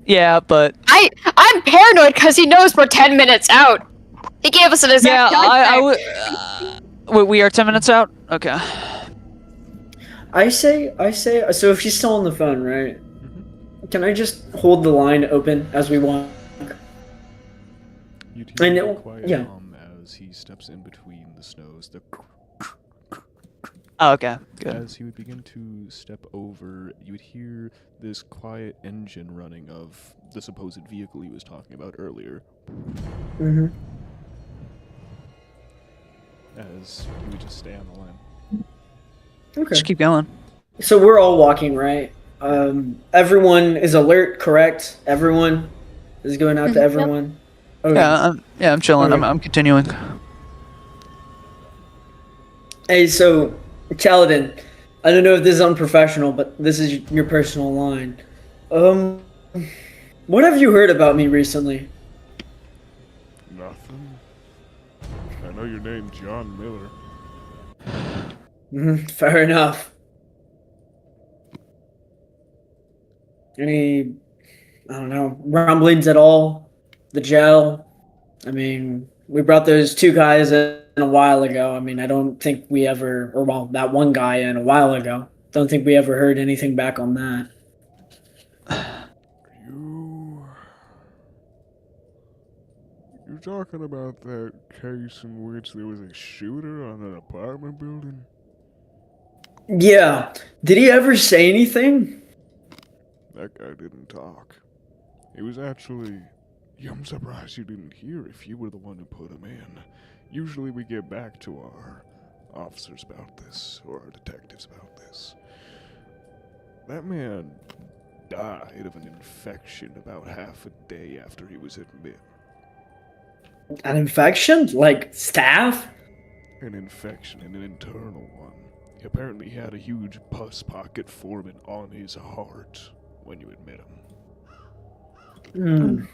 C: Yeah, but
D: I'm paranoid because he knows we're 10 minutes out. He gave us an exact time.
C: Wait, we are 10 minutes out? Okay.
B: I say. So if she's still on the phone, right? Mm-hmm. Can I just hold the line open as we walk?
A: You hear quiet as he steps in between the snows.
C: Oh, okay. Good.
A: As he would begin to step over, you would hear this quiet engine running of the supposed vehicle he was talking about earlier.
B: Mm-hmm.
A: As he would just stay on the line.
B: Okay.
C: Just keep going.
B: So we're all walking, right? Everyone is alert, correct? Everyone is going out to everyone.
C: Okay. I'm chilling. Okay. I'm continuing.
B: Hey, so Kaladin, I don't know if this is unprofessional, but this is your personal line. What have you heard about me recently?
A: Nothing. I know your name's John Miller.
B: Fair enough. Any, I don't know, rumblings at all? The jail? I mean, we brought those two guys in a while ago. I mean, I don't think we ever, that one guy in a while ago. Don't think we ever heard anything back on that.
A: You're talking about that case in which there was a shooter on an apartment building?
B: Yeah. Did he ever say anything?
A: That guy didn't talk. It was actually... I'm surprised you didn't hear if you were the one who put him in. Usually we get back to our officers about this, or our detectives about this. That man died of an infection about half a day after he was admitted.
B: An infection? Like staph?
A: An infection, and an internal one. apparently had a huge pus pocket forming on his heart when you had met him.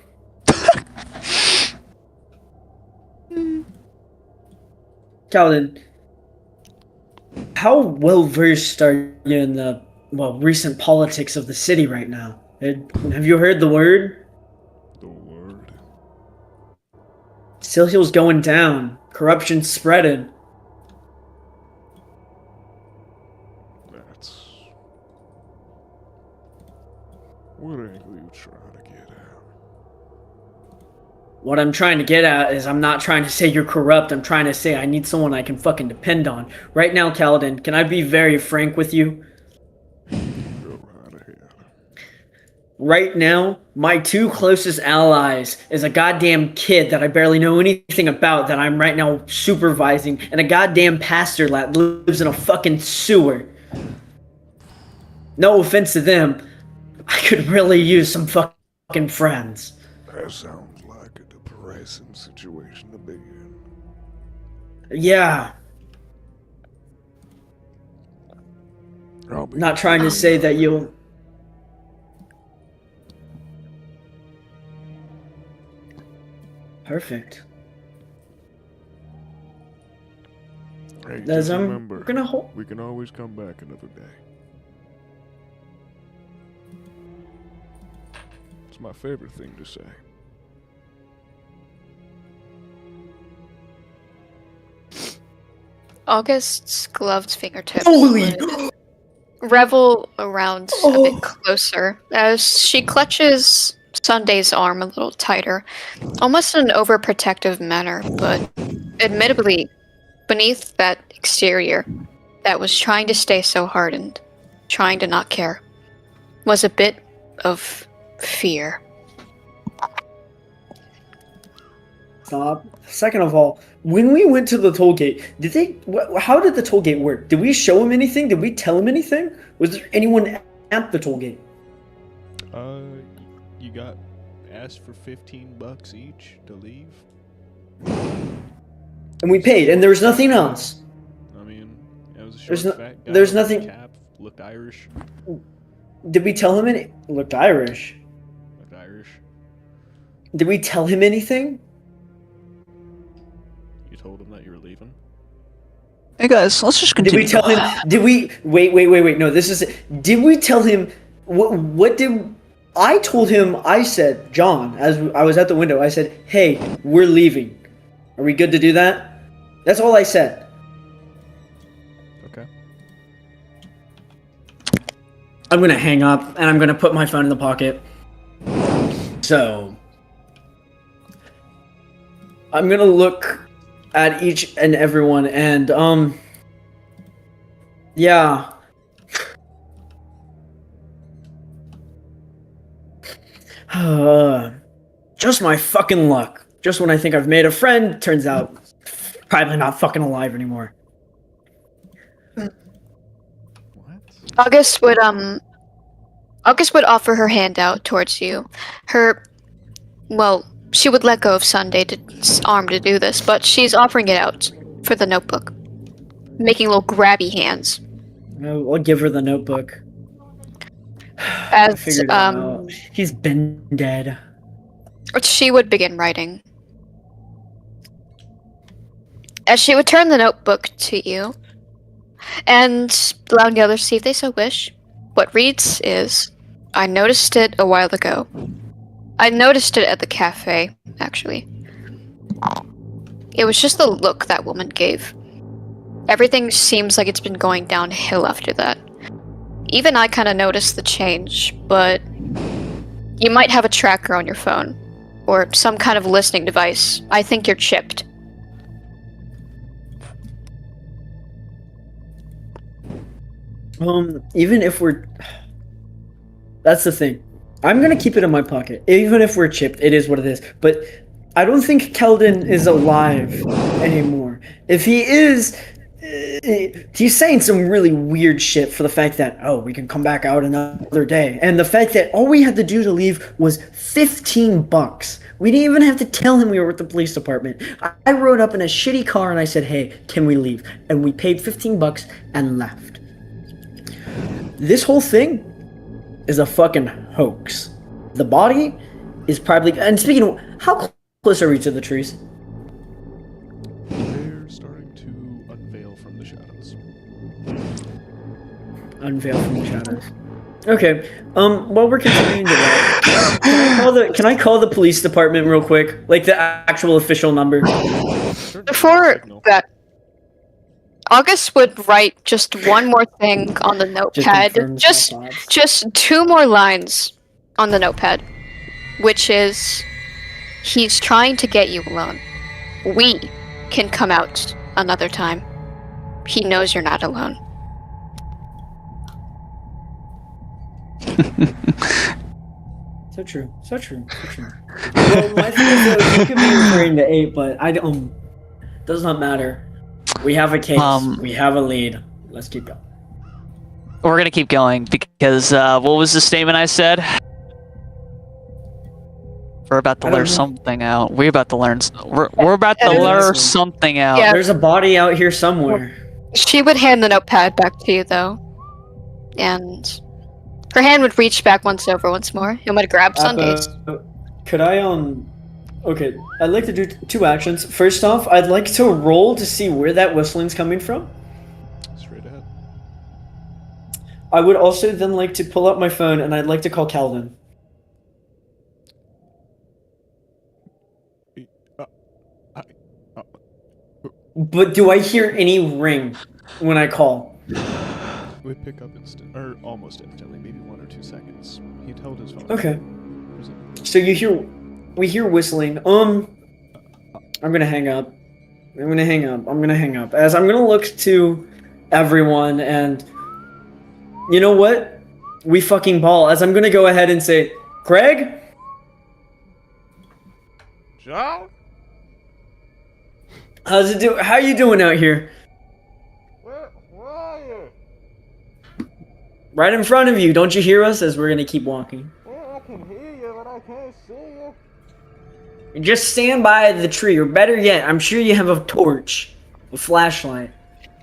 B: Calvin, how well versed are you in the recent politics of the city right now? Have you heard the word?
A: The word.
B: Stillheoul's going down. Corruption's spreading.
A: That's... What angle you trying to get at?
B: What I'm trying to get at is I'm not trying to say you're corrupt. I'm trying to say I need someone I can fucking depend on. Right now, Kaladin, can I be very frank with you?
A: Go right ahead.
B: Right now, my two closest allies is a goddamn kid that I barely know anything about that I'm right now supervising, and a goddamn pastor that lives in a fucking sewer. No offense to them, I could really use some fucking friends.
A: That sounds like a depressing situation to be in.
B: Yeah. Not trying to say that you'll... Perfect.
A: Hey,
B: As
A: just
B: I'm
A: remember,
B: gonna hold...
A: we can always come back another day. It's my favorite thing to say.
D: August's gloved fingertips
B: Holy...
D: would revel around a bit closer as she clutches Sunday's arm a little tighter, almost in an overprotective manner, but admittedly, beneath that exterior that was trying to stay so hardened, trying to not care, was a bit of fear.
B: Stop. Second of all, when we went to the toll gate, how did the toll gate work? Did we show him anything? Did we tell him anything? Was there anyone at the toll gate?
A: You got asked for $15 each to leave?
B: And we paid, and there was nothing else.
A: I mean, it was a short, fat guy
B: there's
A: with a
B: nothing...
A: cap, looked Irish.
B: Did we tell him any... Looked Irish.
A: Looked Irish.
B: Did we tell him anything?
A: You told him that you were leaving?
C: Hey guys, let's just continue.
B: Did we tell him... Did we... Wait. No, this is... Did we tell him... What did... I told him, I said, John, as I was at the window, I said, hey, we're leaving. Are we good to do that? That's all I said.
A: Okay.
B: I'm gonna hang up, and I'm gonna put my phone in the pocket. So... I'm gonna look at each and everyone, and, yeah... Just my fucking luck. Just when I think I've made a friend, turns out probably not fucking alive anymore.
A: What?
D: August would offer her hand out towards you. She would let go of Sunday's arm to do this, but she's offering it out for the notebook, making little grabby hands.
B: I'll give her the notebook.
D: As
B: I figured it out. He's been dead.
D: She would begin writing. As she would turn the notebook to you, and allowing the others to see if they so wish, what reads is, I noticed it a while ago. I noticed it at the cafe, actually. It was just the look that woman gave. Everything seems like it's been going downhill after that. Even I kind of noticed the change, but you might have a tracker on your phone, or some kind of listening device. I think you're chipped.
B: Even if we're... That's the thing. I'm gonna keep it in my pocket. Even if we're chipped, it is what it is. But I don't think Keldon is alive anymore. If he is, he's saying some really weird shit for the fact that, oh, we can come back out another day. And the fact that all we had to do to leave was $15. We didn't even have to tell him we were with the police department. I rode up in a shitty car and I said, hey, can we leave? And we paid $15 and left. This whole thing is a fucking hoax. The body is probably... And speaking of... How close are we to the trees? Unveil from the shadows. Okay. While we're continuing to that, can I call the police department real quick? Like the actual official number.
D: Before that, August would write just one more thing on the notepad. Just 2 more lines on the notepad, which is, he's trying to get you alone. We can come out another time. He knows you're not alone.
B: So true. Well, my thing is though, you could be referring to 8, but I don't. Does not matter. We have a case. We have a lead. Let's keep going.
C: We're gonna keep going because what was the statement I said? We're about to learn something out. We're about to learn. We're about to learn something out.
B: Yeah. There's a body out here somewhere.
D: She would hand the notepad back to you though, and her hand would reach back once more. You might grab sundaes.
B: Could I Okay, I'd like to do 2 actions. First off, I'd like to roll to see where that whistling's coming from.
A: Straight ahead.
B: I would also then like to pull up my phone and I'd like to call Calvin. But do I hear any ring when I call?
A: We pick up almost instantly, maybe 1 or 2 seconds. He held his phone.
B: Okay. So we hear whistling. I'm gonna hang up. As I'm gonna look to everyone and you know what? We fucking ball. As I'm gonna go ahead and say, Greg?
A: John?
B: How you doing out here?
A: Where are you?
B: Right in front of you. Don't you hear us as we're gonna keep walking?
A: Well, I can hear you, but I can't see you.
B: Just stand by the tree, or better yet, I'm sure you have a torch. A flashlight.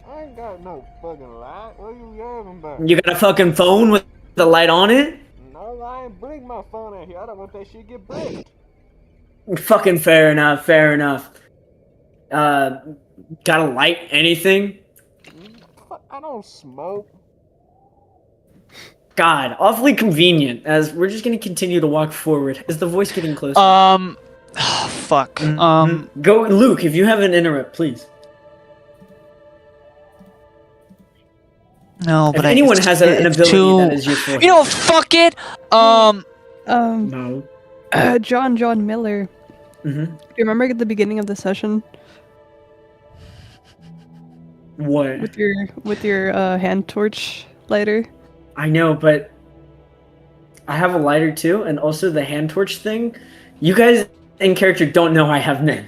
A: I ain't got no fucking light. What are you yelling about?
B: You got a fucking phone with the light on it?
A: No, I ain't bring my phone out here. I don't want that shit get bricked.
B: Fucking fair enough. Gotta light anything?
A: I don't smoke.
B: God, awfully convenient, as we're just gonna continue to walk forward. Is the voice getting closer?
C: Fuck.
B: Go, Luke, if you have an interrupt, please.
C: No, but
B: if anyone has an ability that is useful.
C: You know, fuck it!
B: No.
E: John Miller.
B: Mm-hmm.
E: Do you remember at the beginning of the session?
B: What?
E: With your hand torch lighter?
B: I know, but I have a lighter too, and also the hand torch thing. You guys in character don't know I have men.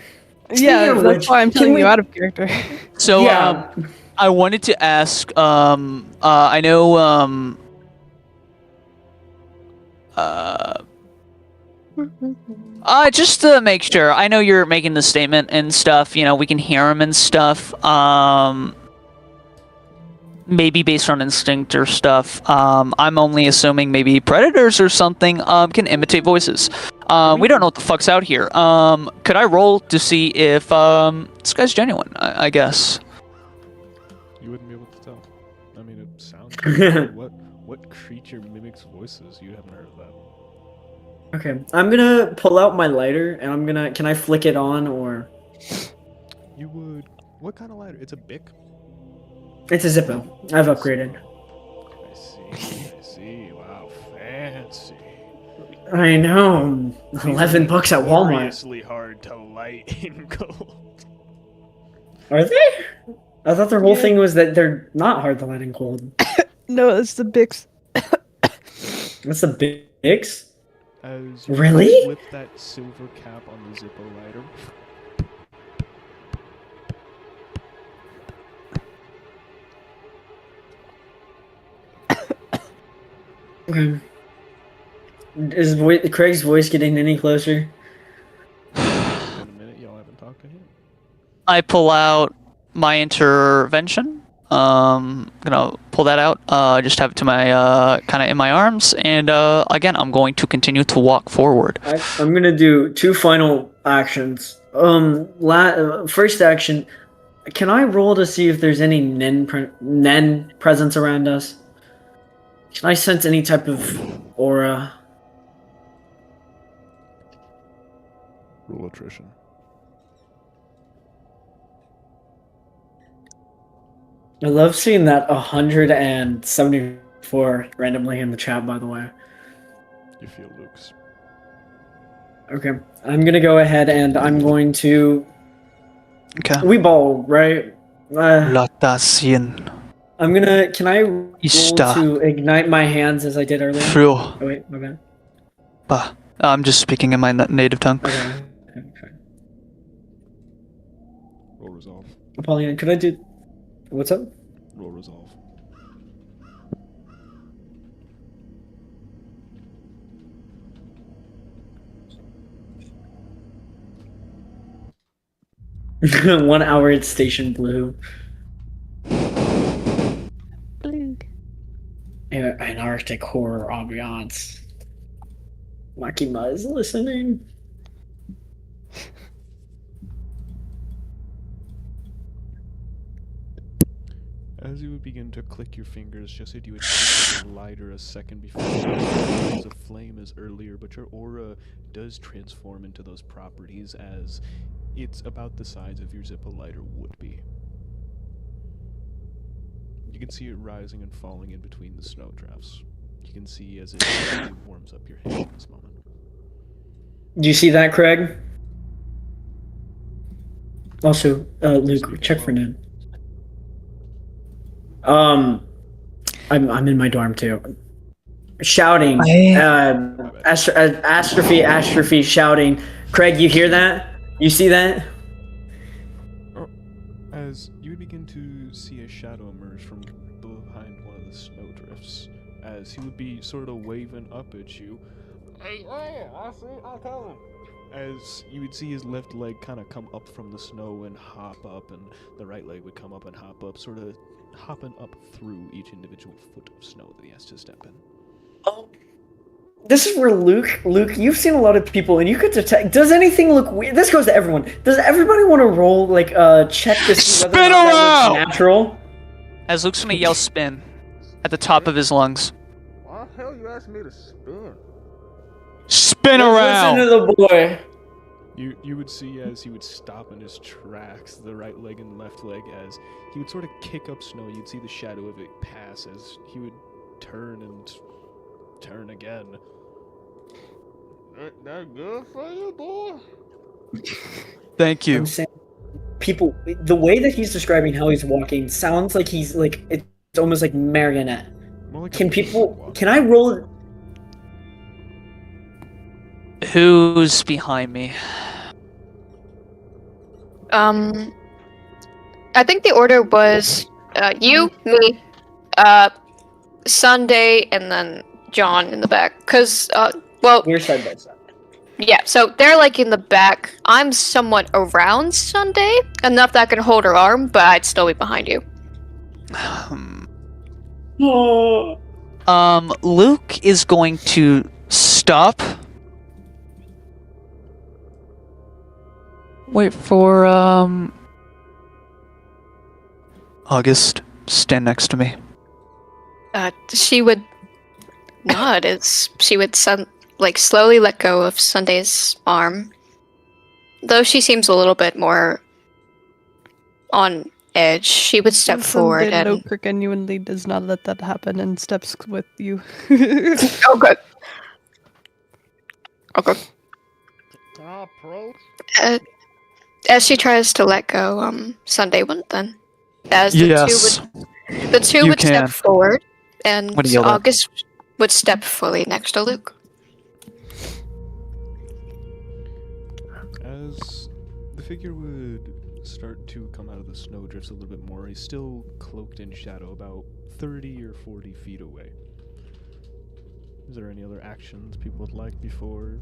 E: Yeah, that's why I'm telling you out of character.
C: So, yeah. I wanted to ask, I know, just to make sure, I know you're making the statement and stuff, you know, we can hear him and stuff, maybe based on instinct or stuff. I'm only assuming maybe predators or something, can imitate voices. We don't know what the fuck's out here. Could I roll to see if, this guy's genuine, I guess?
A: You wouldn't be able to tell. I mean, it sounds like what creature mimics voices? You haven't heard of that.
B: Okay, I'm gonna pull out my lighter, and can I flick it on, or?
A: You would, what kind of lighter? It's a Bic?
B: It's a Zippo. I've upgraded.
A: I see, wow, fancy.
B: I know, $11 at Walmart.
A: Seriously hard to light in gold.
B: Are they? I thought their whole thing was that they're not hard to light in gold.
E: No, it's the Bics.
B: That's the Bics?
A: As you
B: really?
A: Flip that silver cap on the Zippo lighter.
B: Okay. Is Craig's voice getting any closer?
A: It's been a minute, y'all haven't talked to him.
C: I pull out my intervention. Gonna pull that out. Just have it to my kind of in my arms, and again, I'm going to continue to walk forward.
B: I'm gonna do 2 final actions. First action. Can I roll to see if there's any Nen presence around us? Can I sense any type of aura?
A: Roll attrition.
B: I love seeing that 174 randomly in the chat, by the way.
A: You feel Luke's.
B: Okay, I'm gonna go ahead and I'm going to.
C: Okay.
B: We ball, right?
C: Latasin.
B: I'm gonna. Can I roll
C: Ista.
B: to ignite my hands as I did earlier?
C: Frio.
B: Oh wait, my bad.
C: Bah. I'm just speaking in my native tongue.
B: Okay.
A: Roll resolve.
B: Apollyon, could I do? What's up?
A: Roll resolve.
B: One hour at Station Blue.
E: Blue.
B: An Arctic horror ambiance. Makima is listening.
A: As you would begin to click your fingers, just as you would click your lighter a second before, as a flame as earlier, but your aura does transform into those properties as it's about the size of your Zippo lighter would be. You can see it rising and falling in between the snowdrifts. You can see as it really warms up your hand in this moment.
B: Do you see that, Craig? Also, Luke, check for Nen. I'm in my dorm too. Shouting, astrophy, shouting. Craig, you hear that? You see that?
A: As you would begin to see a shadow emerge from behind one of the snowdrifts, as he would be sort of waving up at you. Hey, I see, I'll tell him. As you would see his left leg kind of come up from the snow and hop up, and the right leg would come up and hop up, sort of hopping up through each individual foot of snow that he has to step in.
B: Oh, this is where Luke, you've seen a lot of people, and you could detect. Does anything look weird? This goes to everyone. Does everybody want to roll check to see whether or not that looks natural?
C: As Luke's gonna yell spin at the top of his lungs.
A: Why the hell you asked me to spin?
C: Spin around!
B: Listen to the boy.
A: You would see as he would stop in his tracks, the right leg and left leg, as he would sort of kick up snow. You'd see the shadow of it pass as he would turn and turn again. That good for you, boy?
C: Thank you.
B: I'm saying, people, the way that he's describing how he's walking sounds like he's like, it's almost like marionette.
A: Like
B: can I roll?
C: Who's behind me?
D: I think the order was you, me, Sunday, and then John in the back. Cause
B: we're side by side.
D: Yeah, so they're like in the back. I'm somewhat around Sunday, enough that I can hold her arm, but I'd still be behind you.
C: Luke is going to stop. Wait for, August, stand next to me.
D: She would nod as she would slowly let go of Sunday's arm. Though she seems a little bit more on edge, she would step forward and...
E: Notebook genuinely does not let that happen and steps with you.
D: Okay. Okay. As she tries to let go, Sunday wouldn't then. As the two would step forward, and August would step fully next to Luke.
A: As the figure would start to come out of the snowdrifts a little bit more, he's still cloaked in shadow, about 30 or 40 feet away. Is there any other actions people would like before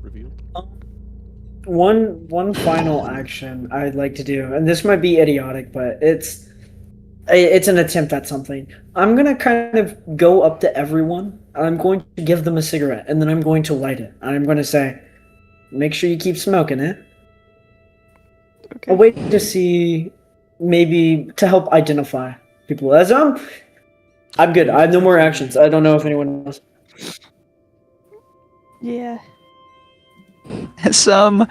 A: revealed?
B: One final action I'd like to do, and this might be idiotic, but it's an attempt at something. I'm gonna kind of go up to everyone. I'm going to give them a cigarette, and then I'm going to light it. And I'm going to say, "Make sure you keep smoking it."
E: Okay.
B: I'll wait to see, maybe to help identify people. As I'm good. I have no more actions. I don't know if anyone else.
E: Yeah.
C: Some.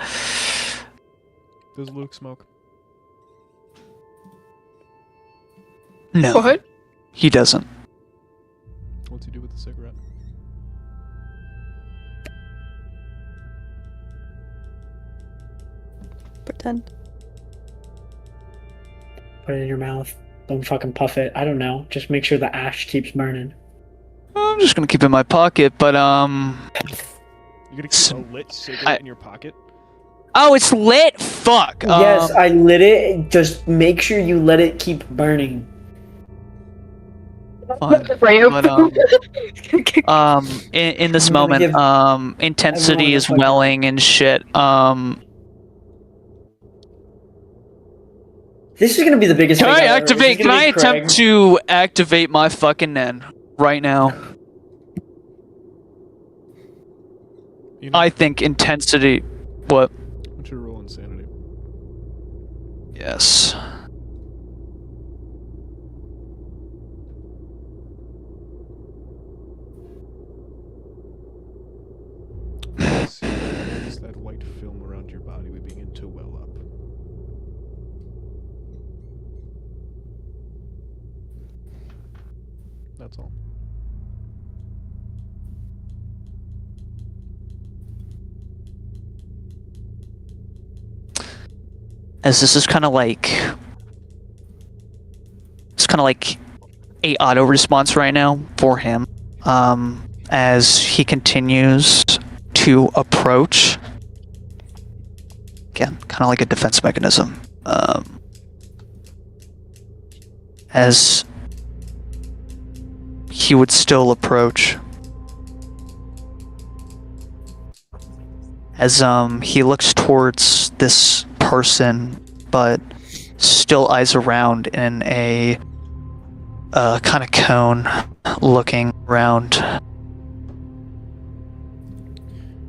A: Does Luke smoke?
C: No.
G: What?
C: He doesn't.
A: What's he do with the cigarette?
E: Pretend.
B: Put it in your mouth. Don't fucking puff it. I don't know. Just make sure the ash keeps burning.
C: I'm just gonna keep it in my pocket, but
A: You're gonna keep a lit cigarette in your pocket?
C: Oh, it's lit. Fuck.
B: Yes, I lit it. Just make sure you let it keep burning.
C: Fine. But in this
B: I'm gonna
C: moment,
B: give
C: intensity
B: everyone a
C: is
B: fucking-
C: welling and shit.
B: This is gonna be the biggest.
C: Can
B: thing
C: I
B: ever.
C: activate?
B: This is
C: Can
B: gonna
C: I
B: be
C: attempt
B: Craig.
C: to activate my fucking Nen right now?
A: You know,
C: I think intensity. What?
A: I want you to roll insanity.
C: Yes.
A: See, as that white film around your body would begin to well up. That's all.
C: As this is kind of like, it's kind of like a auto response right now for him. As he continues to approach, again, kind of like a defense mechanism. As he would still approach, as he looks towards this person, but still eyes around in a kind of cone, looking around.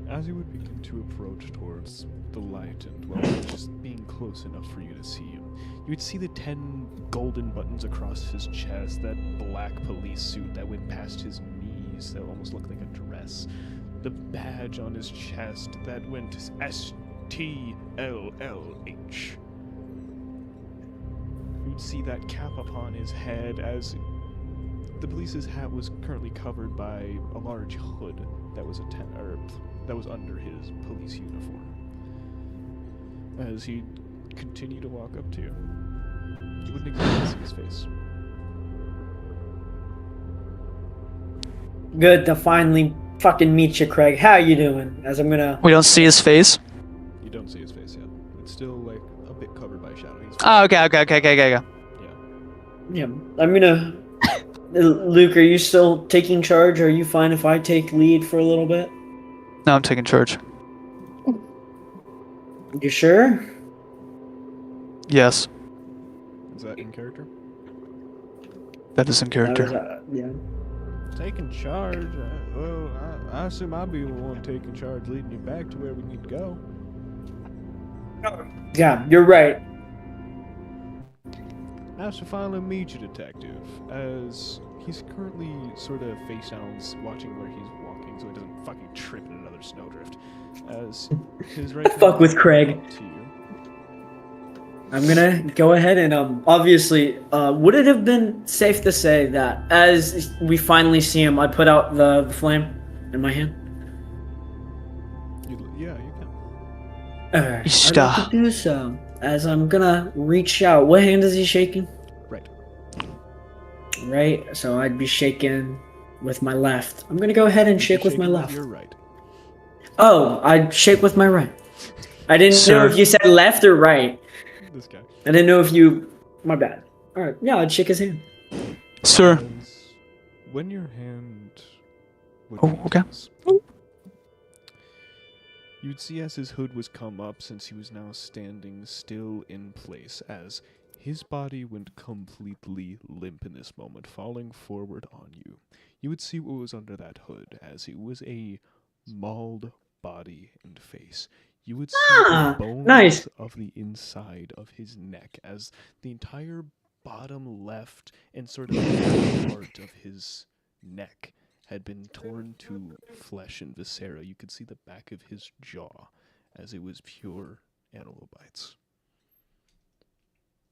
A: As you would begin to approach towards the light and, well, just being close enough for you to see him, you would see the 10 golden buttons across his chest, that black police suit that went past his knees that almost looked like a dress, the badge on his chest that went Stillh. You'd see that cap upon his head as the police's hat was currently covered by a large hood that was that was under his police uniform. As he continued to walk up to you, you wouldn't exactly see his face.
B: Good to finally fucking meet you, Craig. How you doing? As I'm gonna.
C: We don't see his face.
A: You don't see his face yet. It's still like a bit covered by shadow.
C: Oh, okay.
A: Yeah.
B: Yeah, I'm gonna. Luke, are you still taking charge? Are you fine if I take lead for a little bit?
C: No, I'm taking charge.
B: You sure?
C: Yes,
A: Is that in character?
C: that is in character.
B: Yeah.
A: Taking charge? I assume I'll be the one taking charge, leading you back to where we need to go.
B: Yeah, you're right.
A: Nice to finally meet you, Detective, as he's currently sort of face down, watching where he's walking so he doesn't fucking trip in another snowdrift. As his right
B: Fuck with Craig.
A: up to you.
B: I'm gonna go ahead and obviously, would it have been safe to say that as we finally see him, I put out the flame in my hand?
A: Yeah, you can.
B: Alright, I'd
C: Stop.
B: like to do so. As I'm gonna reach out. What hand is he shaking?
A: Right.
B: Right, so I'd be shaking with my left. I'm gonna go ahead and shake with my left.
A: You're right.
B: Oh, I'd shake with my right. I didn't
C: Sir.
B: know if you said left or right.
A: This guy.
B: I didn't know if you. My bad. Alright, yeah, I'd shake his hand.
C: Sir,
A: As when your hand would
C: Oh,
A: be
C: okay.
A: this. You'd see as his hood was come up, since he was now standing still in place, as his body went completely limp in this moment, falling forward on you. You would see what was under that hood, as it was a mauled body and face. You would see the bones
B: nice.
A: of the inside of his neck, as the entire bottom left and sort of the part of his neck had been torn to flesh and viscera. You could see the back of his jaw, as it was pure animal bites.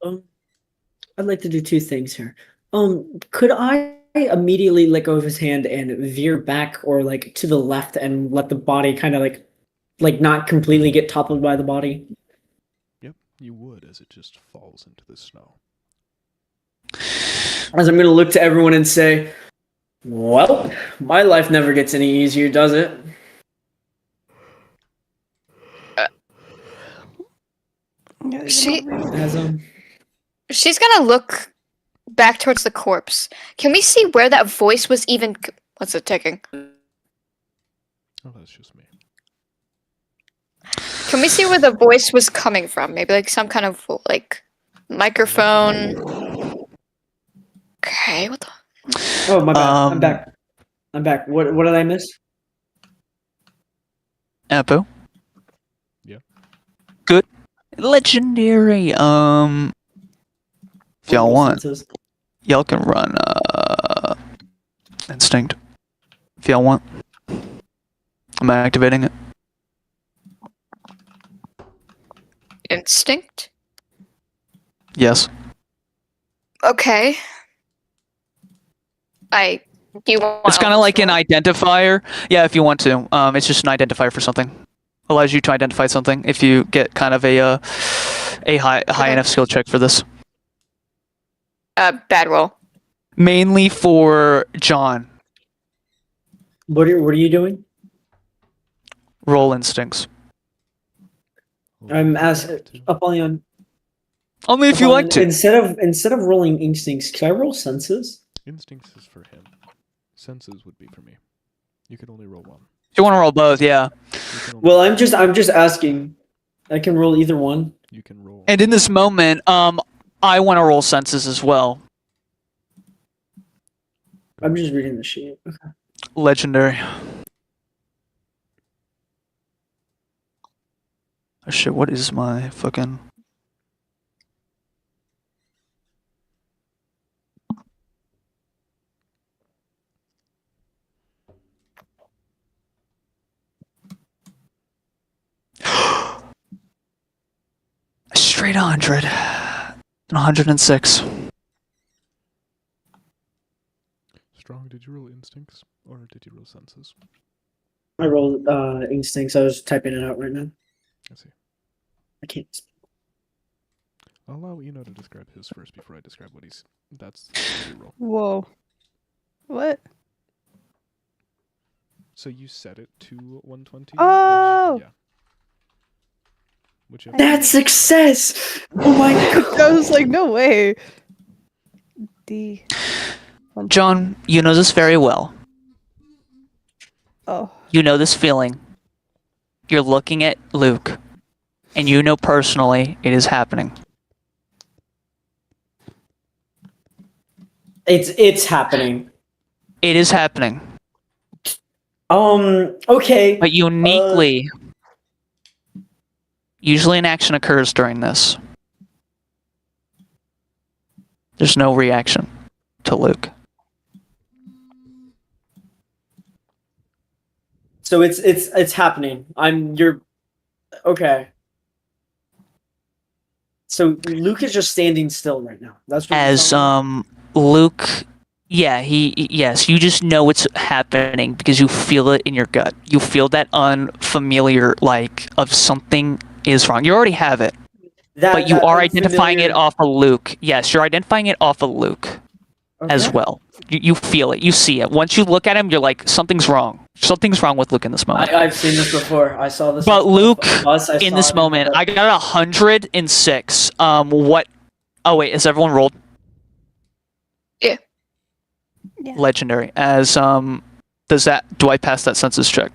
B: I'd like to do two things here. Could I immediately let go of his hand and veer back or like to the left and let the body kind of like not completely get toppled by the body?
A: Yep, you would, as it just falls into the snow.
B: As I'm gonna look to everyone and say, well, my life never gets any easier, does it?
D: She's gonna look back towards the corpse. Can we see where that voice was even? What's it ticking?
A: Oh, that's just me.
D: Can we see where the voice was coming from? Maybe like some kind of like microphone. Okay, what the?
B: Oh, my bad. I'm back. I'm back. What did I miss?
C: Apo?
A: Yeah.
C: Good. Legendary. If y'all want, y'all can run instinct. If y'all want. I'm activating it.
D: Instinct?
C: Yes.
D: Okay. Do you want?
C: It's kind of like an identifier. Yeah, if you want to. It's just an identifier for something. Allows you to identify something if you get kind of a high enough skill check for this.
D: Bad roll.
C: Mainly for John.
B: What are you doing?
C: Roll instincts.
B: I'm up on.
C: Only if you like to.
B: Instead of rolling instincts, can I roll senses?
A: Instincts is for him. Senses would be for me. You can only roll one.
C: If you want to roll both, yeah.
B: Well, I'm just asking. I can roll either one.
A: You can roll.
C: And in this moment, I want to roll senses as well.
B: I'm just reading the sheet. Okay.
C: Legendary. Oh shit, what is my fucking... Straight 100. 106.
A: Strong, did you roll instincts or did you roll senses?
B: I rolled instincts. I was typing it out right now.
A: I see.
B: I can't.
A: I'll allow Eno to describe his first before I describe what he's. That's your roll.
E: Whoa. What?
A: So you set it to 120?
E: Oh!
A: Yeah.
B: That's success! Oh my god!
E: I was like, no way. D.
C: John, you know this very well.
E: Oh.
C: You know this feeling. You're looking at Luke, and you know personally it is happening.
B: It's happening.
C: It is happening.
B: Okay.
C: But uniquely, usually an action occurs during this. There's no reaction to Luke.
B: So it's happening. Okay. So Luke is just standing still right now. That's what
C: As Luke, yeah, yes, you just know it's happening because you feel it in your gut. You feel that unfamiliar of something is wrong. You already have it. But you are identifying it off of Luke. Yes, you're identifying it off of Luke as well. You feel it. You see it. Once you look at him, you're like, something's wrong. Something's wrong with Luke in this moment.
B: I've seen this before. I saw this.
C: But Luke, in this moment, I got 106. What? Oh, wait, has everyone rolled?
D: Yeah.
C: Legendary. As, Do I pass that census check?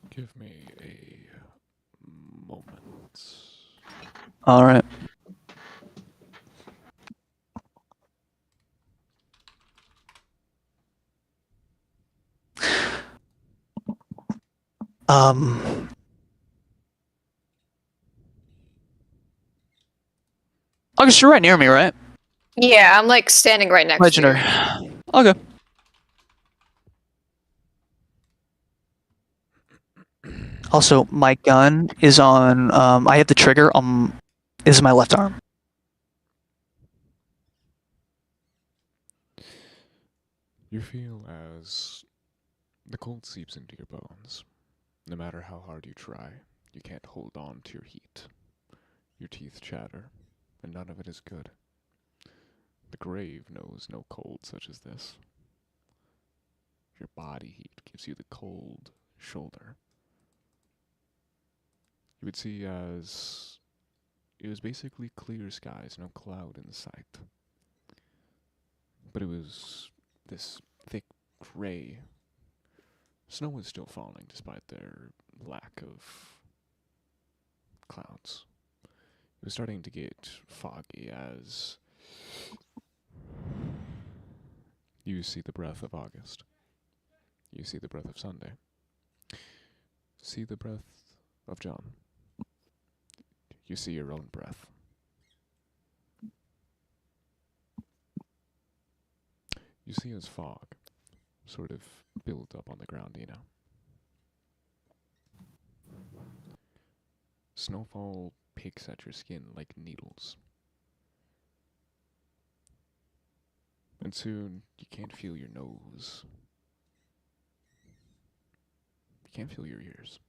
A: Give me a moment.
C: All right. August, you're right near me, right?
D: Yeah, I'm like standing right next
C: Legendary.
D: to you.
C: Okay. Also, my gun is on. I have the trigger is my left arm.
A: You feel as the cold seeps into your bones. No matter how hard you try, you can't hold on to your heat. Your teeth chatter, and none of it is good. The grave knows no cold such as this. Your body heat gives you the cold shoulder. You would see as it was basically clear skies, no cloud in sight. But it was this thick gray. Snow was still falling despite their lack of clouds. It was starting to get foggy as you see the breath of August. You see the breath of Sunday. See the breath of John. You see your own breath. You see as fog sort of build up on the ground, you know. Snowfall picks at your skin like needles. And soon you can't feel your nose. You can't feel your ears.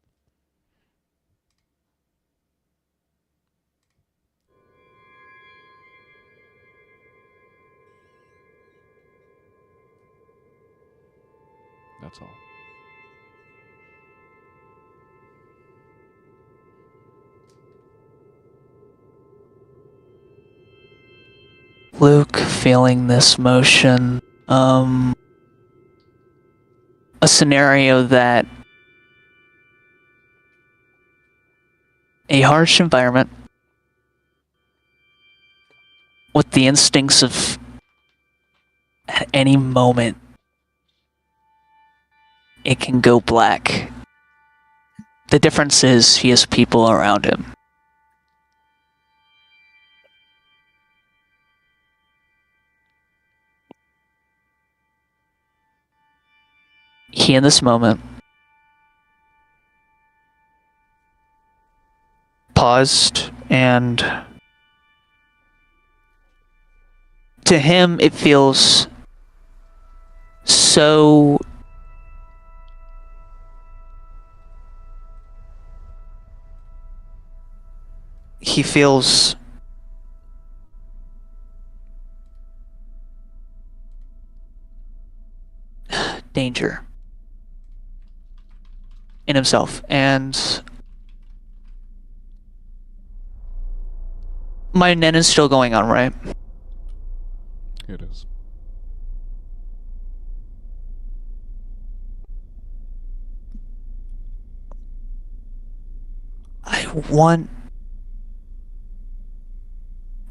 A: That's all.
C: Luke, feeling this motion, a scenario that a harsh environment with the instincts of at any moment it can go black. The difference is he has people around him. He, in this moment, paused, and to him it feels so he feels danger in himself, and my Nen is still going on, right?
A: It is.
C: I want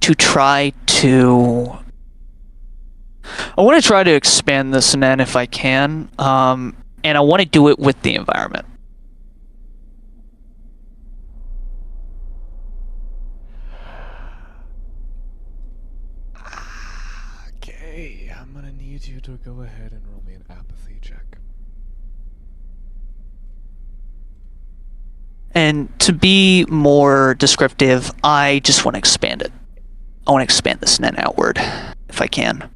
C: to try to expand this Nen if I can, and I want to do it with the environment.
A: Okay, I'm gonna need you to go ahead and roll me an apathy check.
C: And to be more descriptive, I just want to expand it. I want to expand this Nen outward, if I can.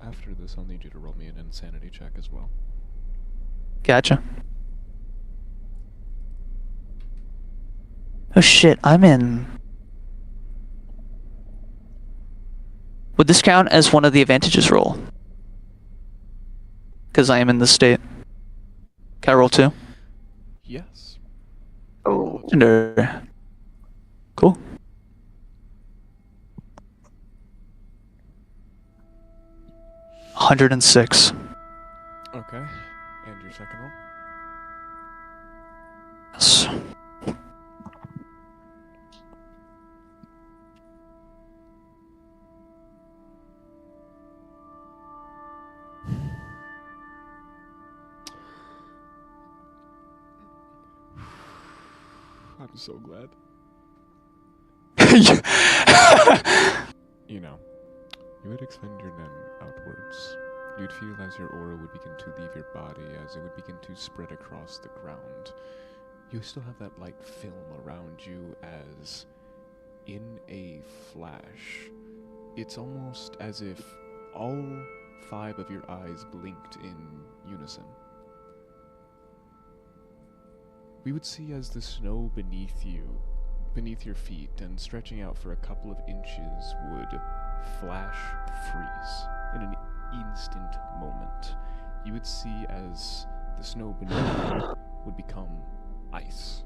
A: After this, I'll need you to roll me an insanity check as well.
C: Gotcha. Oh shit, I'm in... Would this count as one of the advantages roll? Because I am in the state. Can I roll 2?
A: Yes.
G: Oh.
C: Legendary. Cool. $106.
A: Okay. And your second roll?
C: Yes.
A: I'm so glad. You know, you would extend your nen outwards. You'd feel as your aura would begin to leave your body, as it would begin to spread across the ground. You still have that light film around you as, in a flash, it's almost as if all 5 of your eyes blinked in unison. We would see as the snow beneath your feet, and stretching out for a couple of inches, would flash freeze in an instant moment. You would see as the snow beneath you would become ice.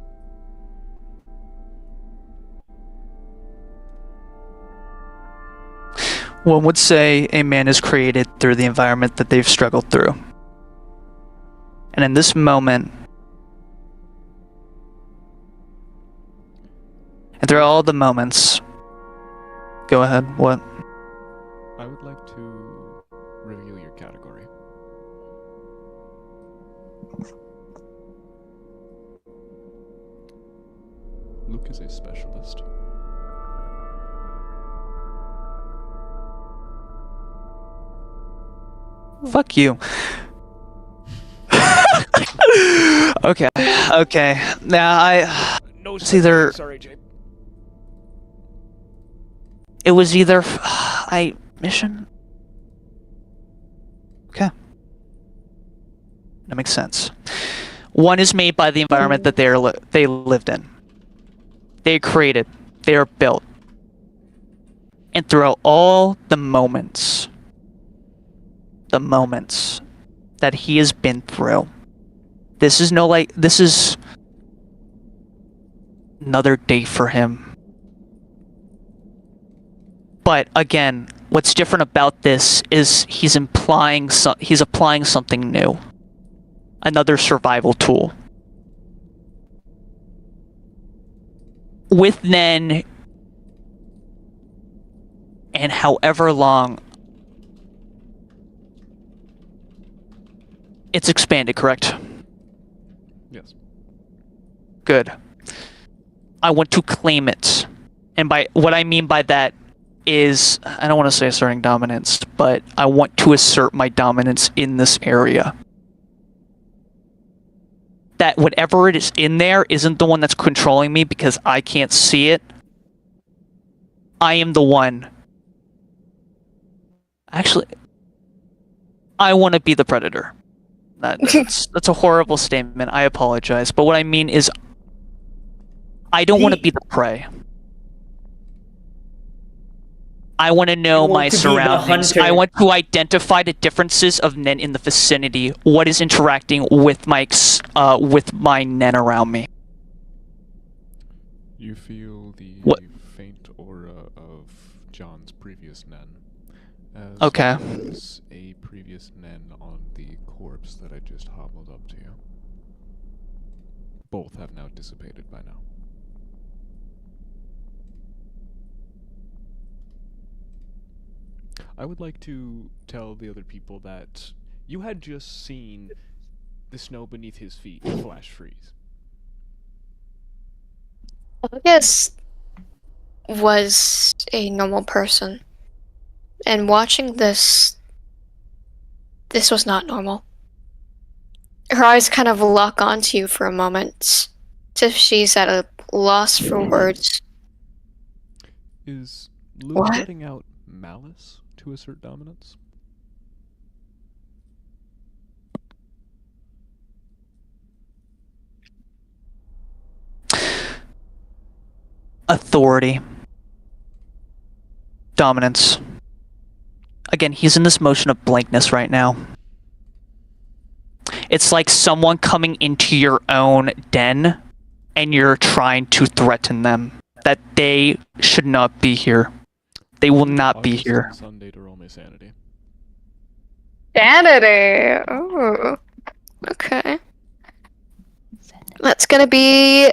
C: One would say a man is created through the environment that they've struggled through. And in this moment, and through all the moments, go ahead, what?
A: I would like to reveal your category. Luke is a specialist.
C: Fuck you. Okay. Now
A: No,
C: it's either
A: sorry, Jay.
C: it was either mission. Okay, that makes sense. One is made by the environment that they lived in. They created. They are built. And throughout all the moments that he has been through, this is another day for him. But again, what's different about this is he's applying something new. Another survival tool. With Nen, and however long it's expanded, correct?
A: Yes.
C: Good. I want to claim it. And by what I mean by that is, I don't want to say asserting dominance, but I want to assert my dominance in this area. That whatever it is in there isn't the one that's controlling me because I can't see it. I am the one. Actually, I want to be the predator. That's a horrible statement. I apologize. But what I mean is, I don't want to be the prey. I want to know my surroundings. I want to identify the differences of Nen in the vicinity. What is interacting with my Nen around me?
A: You feel the faint aura of John's previous Nen. As
C: Okay.
A: well as a previous Nen on the corpse that I just hobbled up to you. Both have now dissipated by now. I would like to tell the other people that you had just seen the snow beneath his feet flash freeze.
D: August was a normal person. And watching this was not normal. Her eyes kind of lock onto you for a moment, as if she's at a loss for words.
A: Is Luke
D: What?
A: letting out malice to assert dominance?
C: Authority. Dominance. Again, he's in this motion of blankness right now. It's like someone coming into your own den and you're trying to threaten them that they should not be here. They will not be here.
A: Sunday to roll my sanity.
D: Sanity. Oh. Okay. That's gonna be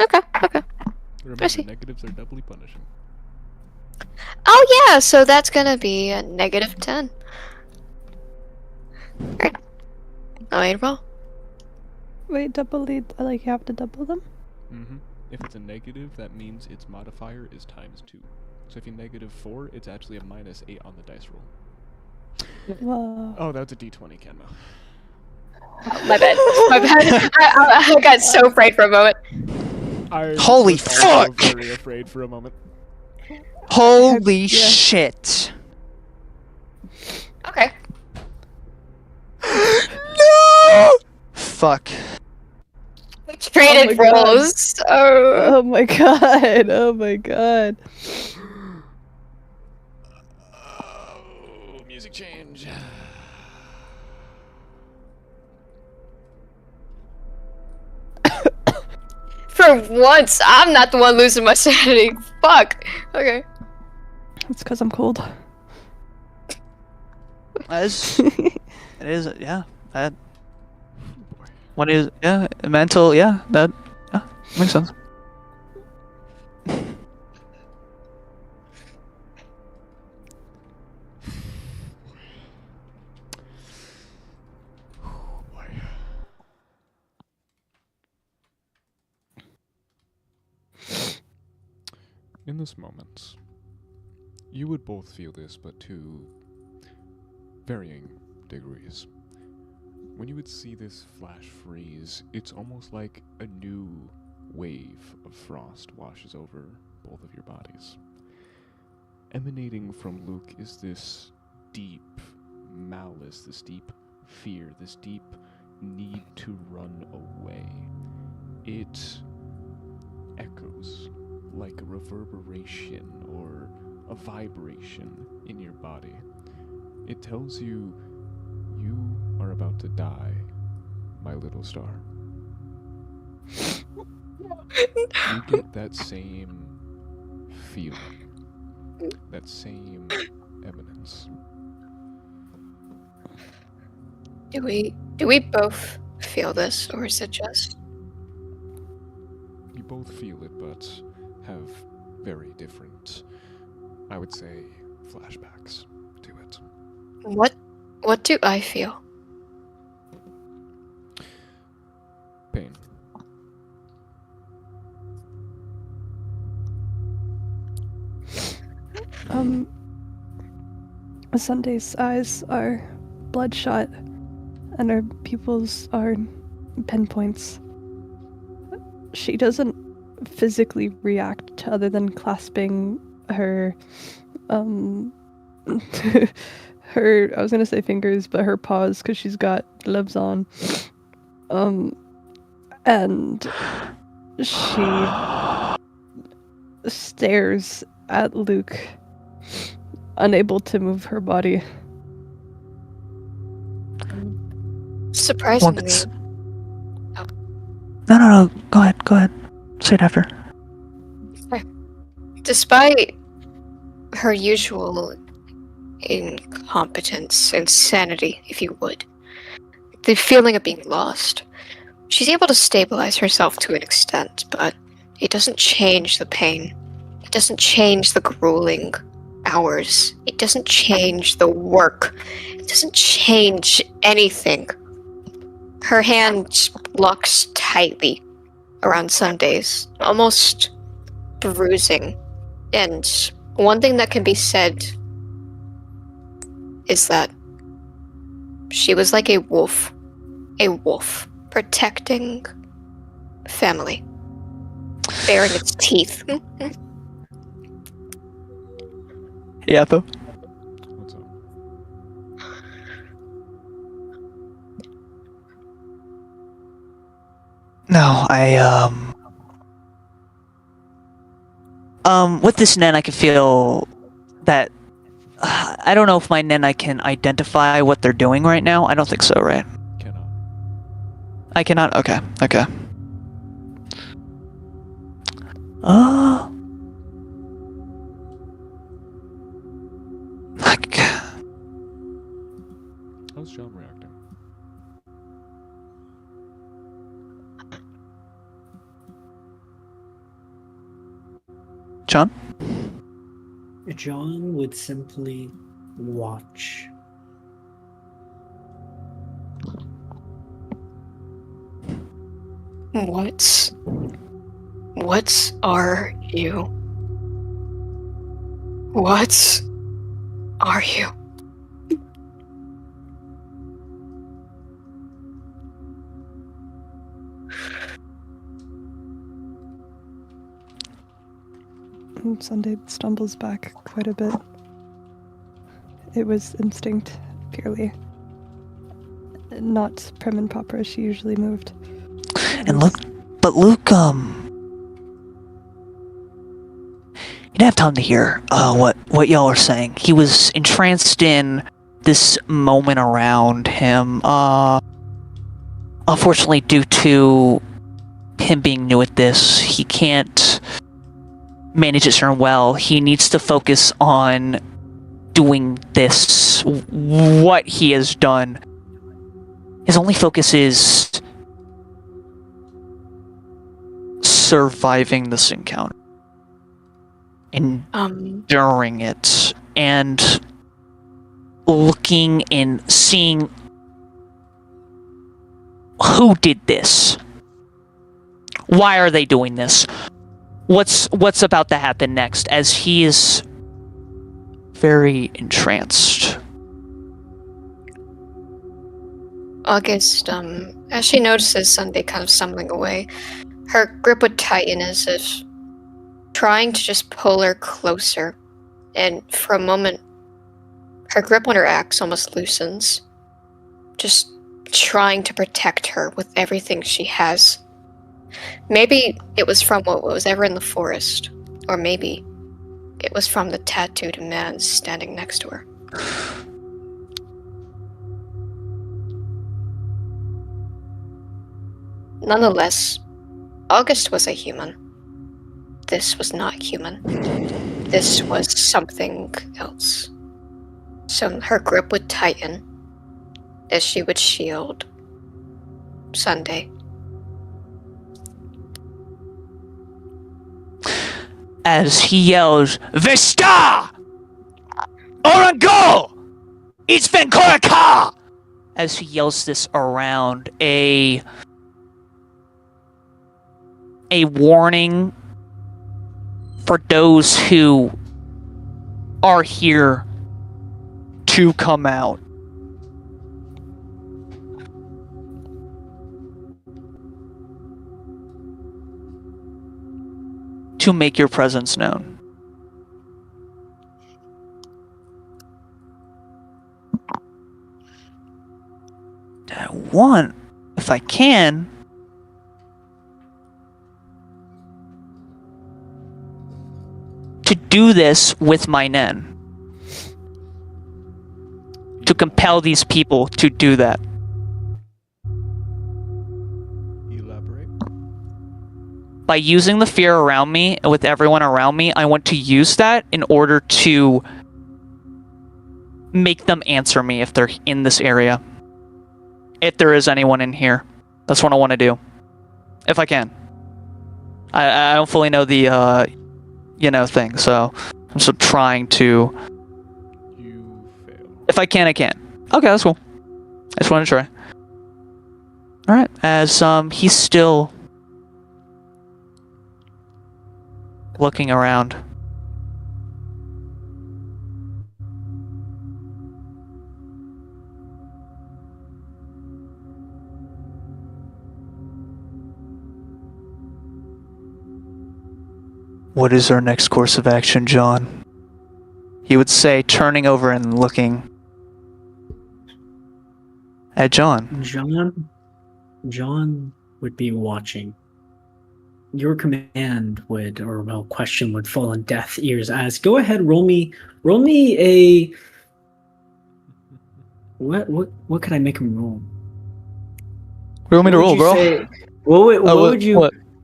D: Okay.
A: Remember,
D: I see.
A: negatives are doubly punishing.
D: Oh yeah, so that's gonna be a -10. Alright. I roll.
E: Wait, double lead, like you have to double them?
A: Mm-hmm. If it's a negative, that means its modifier is ×2. So if you -4, it's actually a -8 on the dice roll.
E: Whoa.
A: Oh, that's a d20, Kenma.
D: My bad. My bad. I got so afraid for a moment.
A: I
C: Holy
A: was also
C: fuck!
A: very afraid for a moment.
C: Holy
E: Yeah.
C: shit!
D: Okay.
C: No! Fuck.
D: We traded
E: my God.
D: roles. Oh.
E: Oh my god, oh my god.
A: Oh, music change.
D: For once, I'm not the one losing my sanity. Fuck. Okay.
E: It's because I'm cold.
C: It is, yeah. That. What is, yeah, mental, yeah, that, yeah, makes sense.
A: In this moment, you would both feel this, but to varying degrees. When you would see this flash freeze, it's almost like a new wave of frost washes over both of your bodies. Emanating from Luke is this deep malice, this deep fear, this deep need to run away. It echoes like a reverberation or a vibration in your body. It tells you you are about to die, my little star. You get that same feeling, that same eminence.
D: Do we both feel this, or is it just?
A: You both feel it, but have very different, I would say, flashbacks to it.
D: What do I feel?
A: Pain.
E: Sunday's eyes are bloodshot, and her pupils are pinpoints. She doesn't physically react to other than clasping her, her, I was gonna say fingers, but her paws, because she's got gloves on. And she stares at Luke, unable to move her body.
D: Surprisingly,
C: No, go ahead. Say it after.
D: despite her usual incompetence, insanity, if you would, the feeling of being lost, she's able to stabilize herself to an extent, but it doesn't change the pain. It doesn't change the grueling hours. It doesn't change the work. It doesn't change anything. Her hand locks tightly around Sundays, almost bruising. And one thing that can be said is that she was like a wolf protecting family, baring its teeth.
C: Yeah, though.
A: What's up?
C: No, with this Nen, I can feel that I don't know if my Nena can identify what they're doing right now. I don't think so, right?
A: Cannot.
C: I cannot? Okay. Okay.
A: How's John reacting?
C: John?
B: John would simply watch.
G: What are you? What are you?
E: Sunday stumbles back quite a bit. It was instinct, purely. Not prim and proper as she usually moved.
C: And Luke, you didn't have time to hear what y'all are saying. He was entranced in this moment around him. Unfortunately, due to him being new at this, he can't manage it certain well. He needs to focus on doing this, what he has done. His only focus is surviving this encounter. Enduring it. And looking and seeing who did this. Why are they doing this? What's about to happen next, as he is very entranced.
D: August, as she notices Sunday kind of stumbling away, her grip would tighten as if trying to just pull her closer. And for a moment, her grip on her axe almost loosens, just trying to protect her with everything she has. Maybe it was from what was ever in the forest, or maybe it was from the tattooed man standing next to her. Nonetheless, August was a human. This was not human. This was something else. So her grip would tighten as she would shield Sunday.
C: As he yells, Vesta! Orango! It's Venkoraka! As he yells this around, a warning for those who are here to come out. To make your presence known. I want, if I can, to do this with my Nen. To compel these people to do that.
A: Elaborate.
C: By using the fear around me, and with everyone around me, I want to use that in order to make them answer me if they're in this area. If there is anyone in here. That's what I want to do. If I can. I don't fully know the, thing, so I'm just trying to...
A: You fail.
C: If I can, I can. Okay, that's cool. I just want to try. Alright, as he's still looking around. What is our next course of action, John? He would say, turning over and looking at John.
B: John would be watching. Your command question would fall on deaf ears as, go ahead, roll me a What could I make him roll?
C: What do you want me to roll, bro?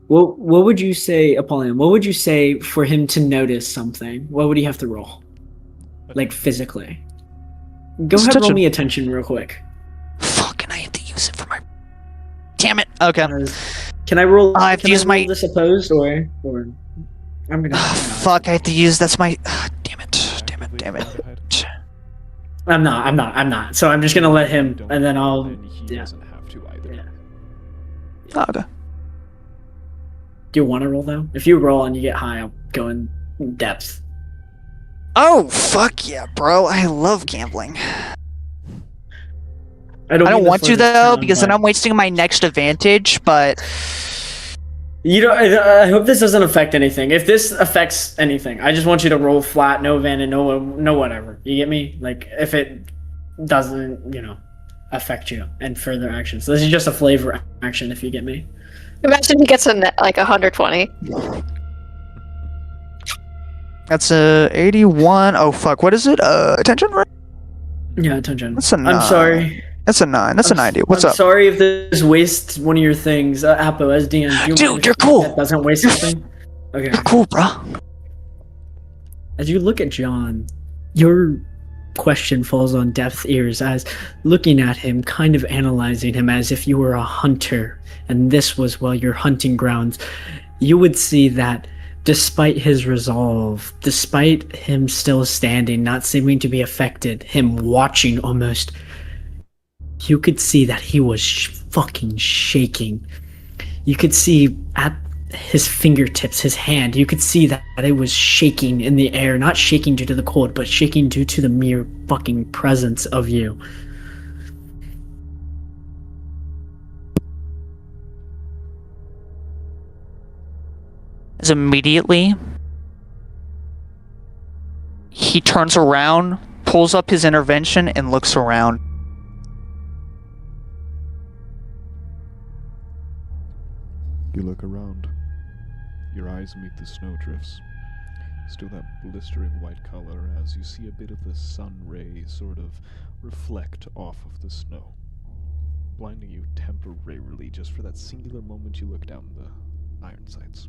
B: What would you say, Apollyon? What would you say for him to notice something? What would he have to roll? Like physically. Go ahead, roll me attention real quick.
C: Fuck, and I have to use it for my. Damn it. Okay.
B: Can I roll?
C: I have to use my
B: this opposed or I'm gonna.
C: Fuck, I have to use. That's my. Damn it.
B: I'm not. So I'm just gonna let him, and then I'll.
A: He doesn't have to either.
B: Yeah.
C: Oh, okay.
B: Do you want to roll though? If you roll and you get high, I'll go in depth.
C: Oh fuck yeah, bro! I love gambling. I don't want to though, because then I'm wasting my next advantage. But
B: you don't. I hope this doesn't affect anything. If this affects anything, I just want you to roll flat, no van, and no whatever. You get me? Like if it doesn't, affect you and further actions. So this is just a flavor action. If you get me.
D: Imagine he gets a net, like 120.
C: That's a 81. Oh fuck! What is it? Attention, right?
B: Yeah, attention.
C: That's a 9.
B: I'm sorry.
C: That's a 9. That's a 90. What's up?
B: Sorry if this wastes one of your things. Apo, as DM,
C: dude, you're cool.
B: That doesn't waste something. Okay.
C: You're cool, bro.
B: As you look at John, your question falls on deaf ears as looking at him, kind of analyzing him as if you were a hunter, and this was, your hunting grounds. You would see that despite his resolve, despite him still standing, not seeming to be affected, him watching almost, you could see that he was fucking shaking. You could see at his fingertips, his hand, you could see that it was shaking in the air, not shaking due to the cold, but shaking due to the mere fucking presence of you.
C: As immediately he turns around, pulls up his intervention, and looks around.
A: You look around. Your eyes meet the snowdrifts. Still that blistering white color as you see a bit of the sun ray sort of reflect off of the snow, blinding you temporarily just for that singular moment you look down the iron sights.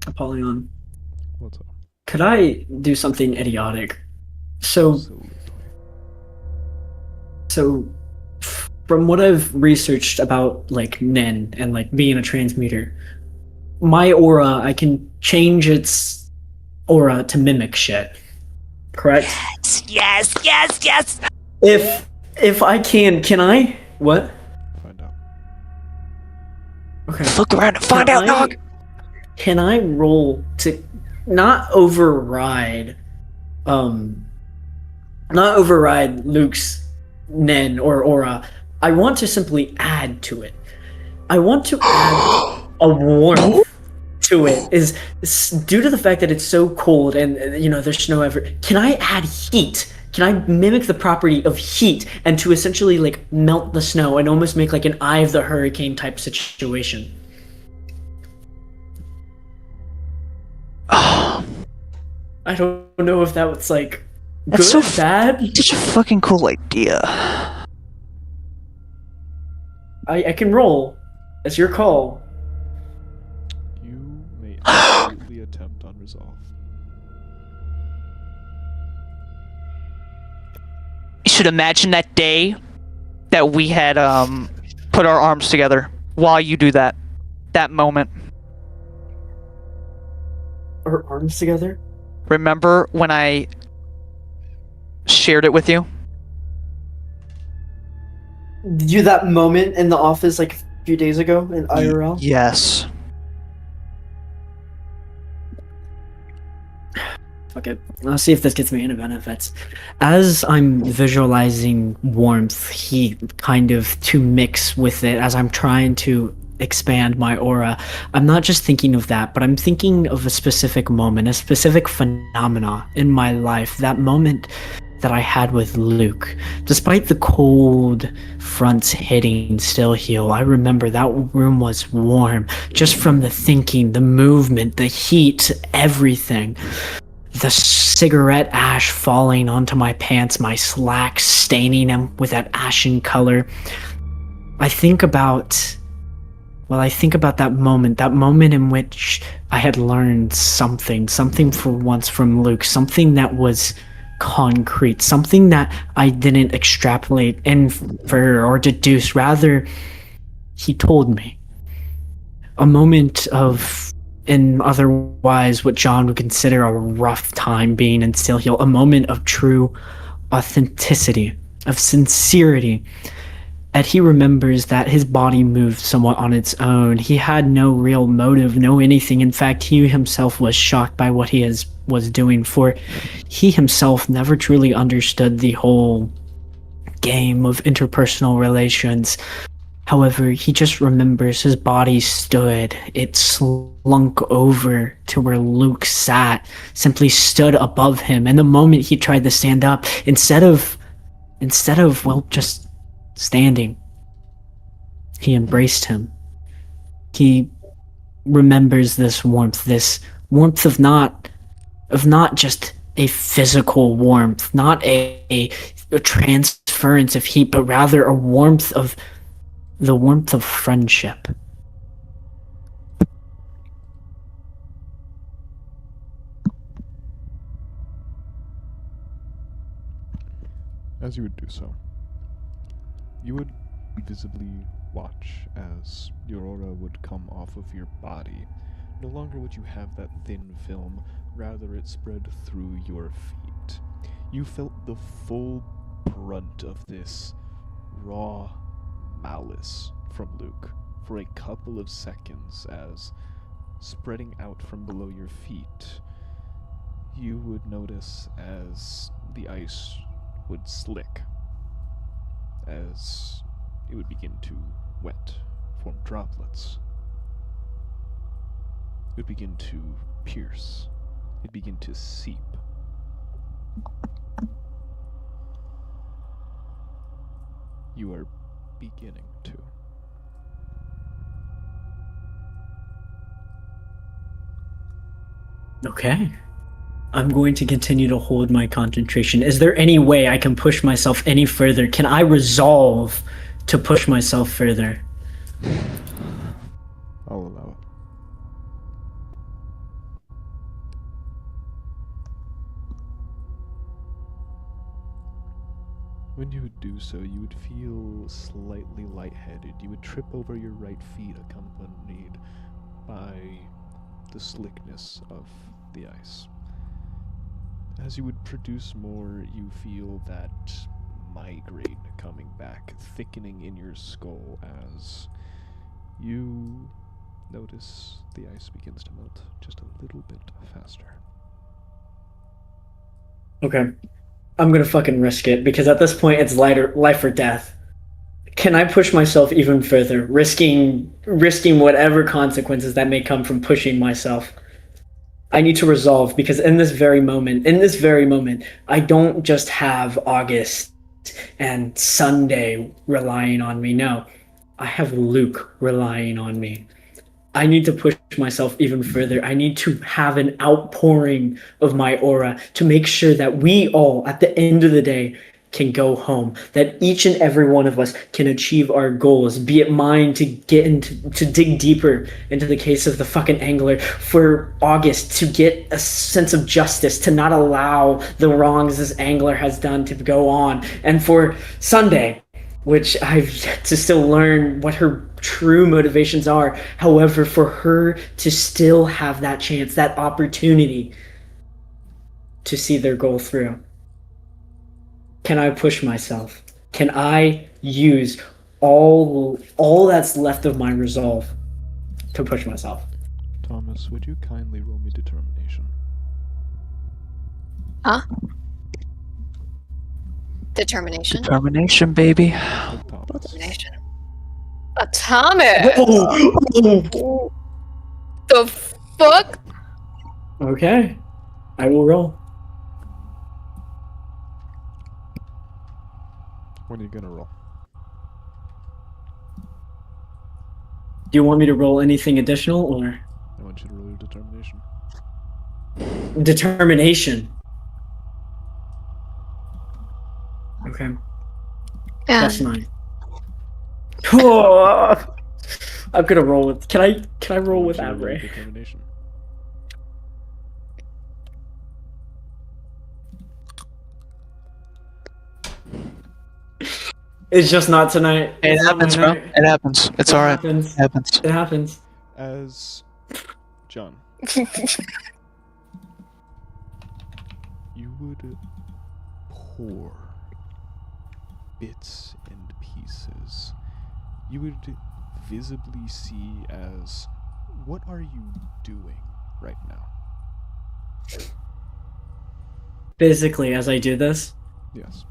B: Apollyon.
A: What's up?
B: Could I do something idiotic? So from what I've researched about Nen and being a transmuter, my aura, I can change its aura to mimic shit. Correct?
C: Yes.
B: If I can I? What?
A: Find out.
B: Okay.
C: Look around and find out, dog.
B: Can I roll to not override Luke's Nen or aura? I want to simply add to it. I want to add a warmth to it. Is due to the fact that it's so cold and there's snow everywhere. Can I add heat? Can I mimic the property of heat and to essentially melt the snow and almost make an Eye of the Hurricane type situation? I don't know if that was
C: that's
B: good,
C: so
B: bad.
C: Such a fucking cool idea.
B: I can roll. It's your call.
A: You may absolutely attempt unresolved.
C: You should imagine that day that we had put our arms together while you do that. That moment.
B: Our arms together?
C: Remember when I shared it with you?
B: Did you that moment in the office a few days ago in IRL?
C: Yes.
B: Fuck it. I'll see if this gets me any benefits. As I'm visualizing warmth, heat, kind of to mix with it as I'm trying to expand my aura, I'm not just thinking of that, but I'm thinking of a specific moment, a specific phenomena in my life. That moment that I had with Luke. Despite the cold fronts hitting Stillheoul, I remember that room was warm, just from the thinking, the movement, the heat, everything. The cigarette ash falling onto my pants, my slacks staining them with that ashen color. I think about that moment in which I had learned something for once from Luke, something that was concrete, something that I didn't extrapolate, infer, or deduce. Rather, he told me. A moment of, in otherwise what John would consider a rough time being in Stillheoul, a moment of true authenticity, of sincerity. And he remembers that his body moved somewhat on its own. He had no real motive, no anything. In fact, he himself was shocked by what he was doing, for he himself never truly understood the whole game of interpersonal relations. However, he just remembers his body stood. It slunk over to where Luke sat, simply stood above him. And the moment he tried to stand up, instead of, well, just standing, he embraced him. He remembers this warmth of not just a physical warmth, not a transference of heat, but rather a warmth of the warmth of friendship.
A: As you would do so, you would visibly watch as your aura would come off of your body. No longer would you have that thin film, rather it spread through your feet. You felt the full brunt of this raw malice from Luke for a couple of seconds, as spreading out from below your feet, you would notice as the ice would slick, as it would begin to wet, form droplets. It would begin to pierce. It would begin to seep. You are beginning to.
B: Okay. I'm going to continue to hold my concentration. Is there any way I can push myself any further? Can I resolve to push myself further?
A: I'll allow it. When you would do so, you would feel slightly lightheaded. You would trip over your right feet, accompanied by the slickness of the ice. As you would produce more, you feel that migraine coming back, thickening in your skull as you notice the ice begins to melt just a little bit faster.
B: Okay. I'm gonna fucking risk it, because at this point it's life or death. Can I push myself even further, risking whatever consequences that may come from pushing myself? I need to resolve, because in this very moment, I don't just have August and Sunday relying on me. No, I have Luke relying on me. I need to push myself even further. I need to have an outpouring of my aura to make sure that we all, at the end of the day, can go home. That each and every one of us can achieve our goals. Be it mine to dig deeper into the case of the fucking angler. For August to get a sense of justice, to not allow the wrongs this angler has done to go on. And for Sunday, which I've yet to still learn what her true motivations are. However, for her to still have that chance, that opportunity to see their goal through. Can I push myself? Can I use all that's left of my resolve to push myself?
A: Thomas, would you kindly roll me determination?
D: Huh? Determination?
C: Determination, baby.
D: Determination. Atomic! The fuck?
B: Okay. I will roll.
A: When are you gonna roll?
B: Do you want me to roll anything additional, or?
A: I want you to roll your determination.
B: Determination. Okay. Plus 9. I'm gonna roll with. Can I roll with Abre?
A: Determination.
B: It's just not tonight.
C: It happens, bro. It happens. It's alright. It happens.
B: It happens.
A: As John, you would pour bits and pieces. You would visibly see as, what are you doing right now?
B: Physically, as I do this?
A: Yes.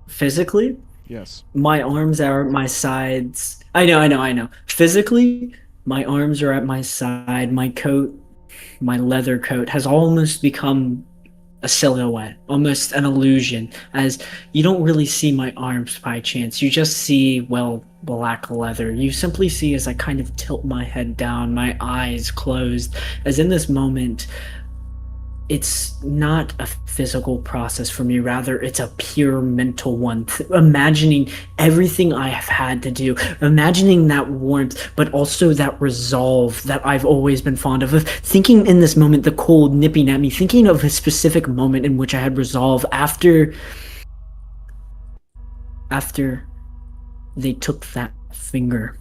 B: Physically?
A: Yes.
B: My arms are at my sides. I know. Physically, my arms are at my side. My coat, my leather coat, has almost become a silhouette, almost an illusion, as you don't really see my arms by chance. You just see, well, black leather. You simply see as I kind of tilt my head down, my eyes closed, as in this moment, it's not a physical process for me, rather it's a pure mental one. Imagining everything I have had to do, imagining that warmth, but also that resolve that I've always been fond of thinking in this moment, the cold nipping at me, thinking of a specific moment in which I had resolve after they took that finger.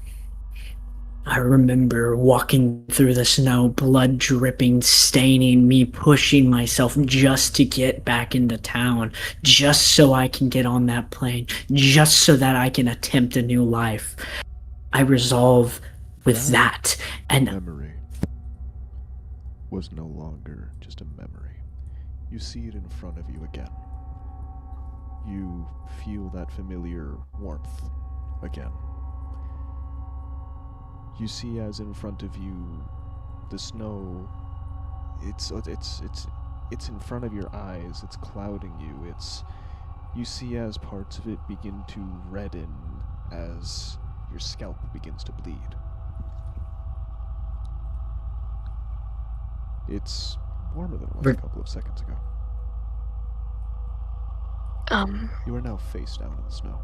B: I remember walking through the snow, blood dripping, staining me, pushing myself just to get back into town, just so I can get on that plane, just so that I can attempt a new life. I resolve with that, and
A: memory was no longer just a memory. You see it in front of you again. You feel that familiar warmth again. You see as in front of you the snow, it's in front of your eyes, it's clouding you, you see as parts of it begin to redden as your scalp begins to bleed. It's warmer than it was a couple of seconds ago. You are now face down in the snow.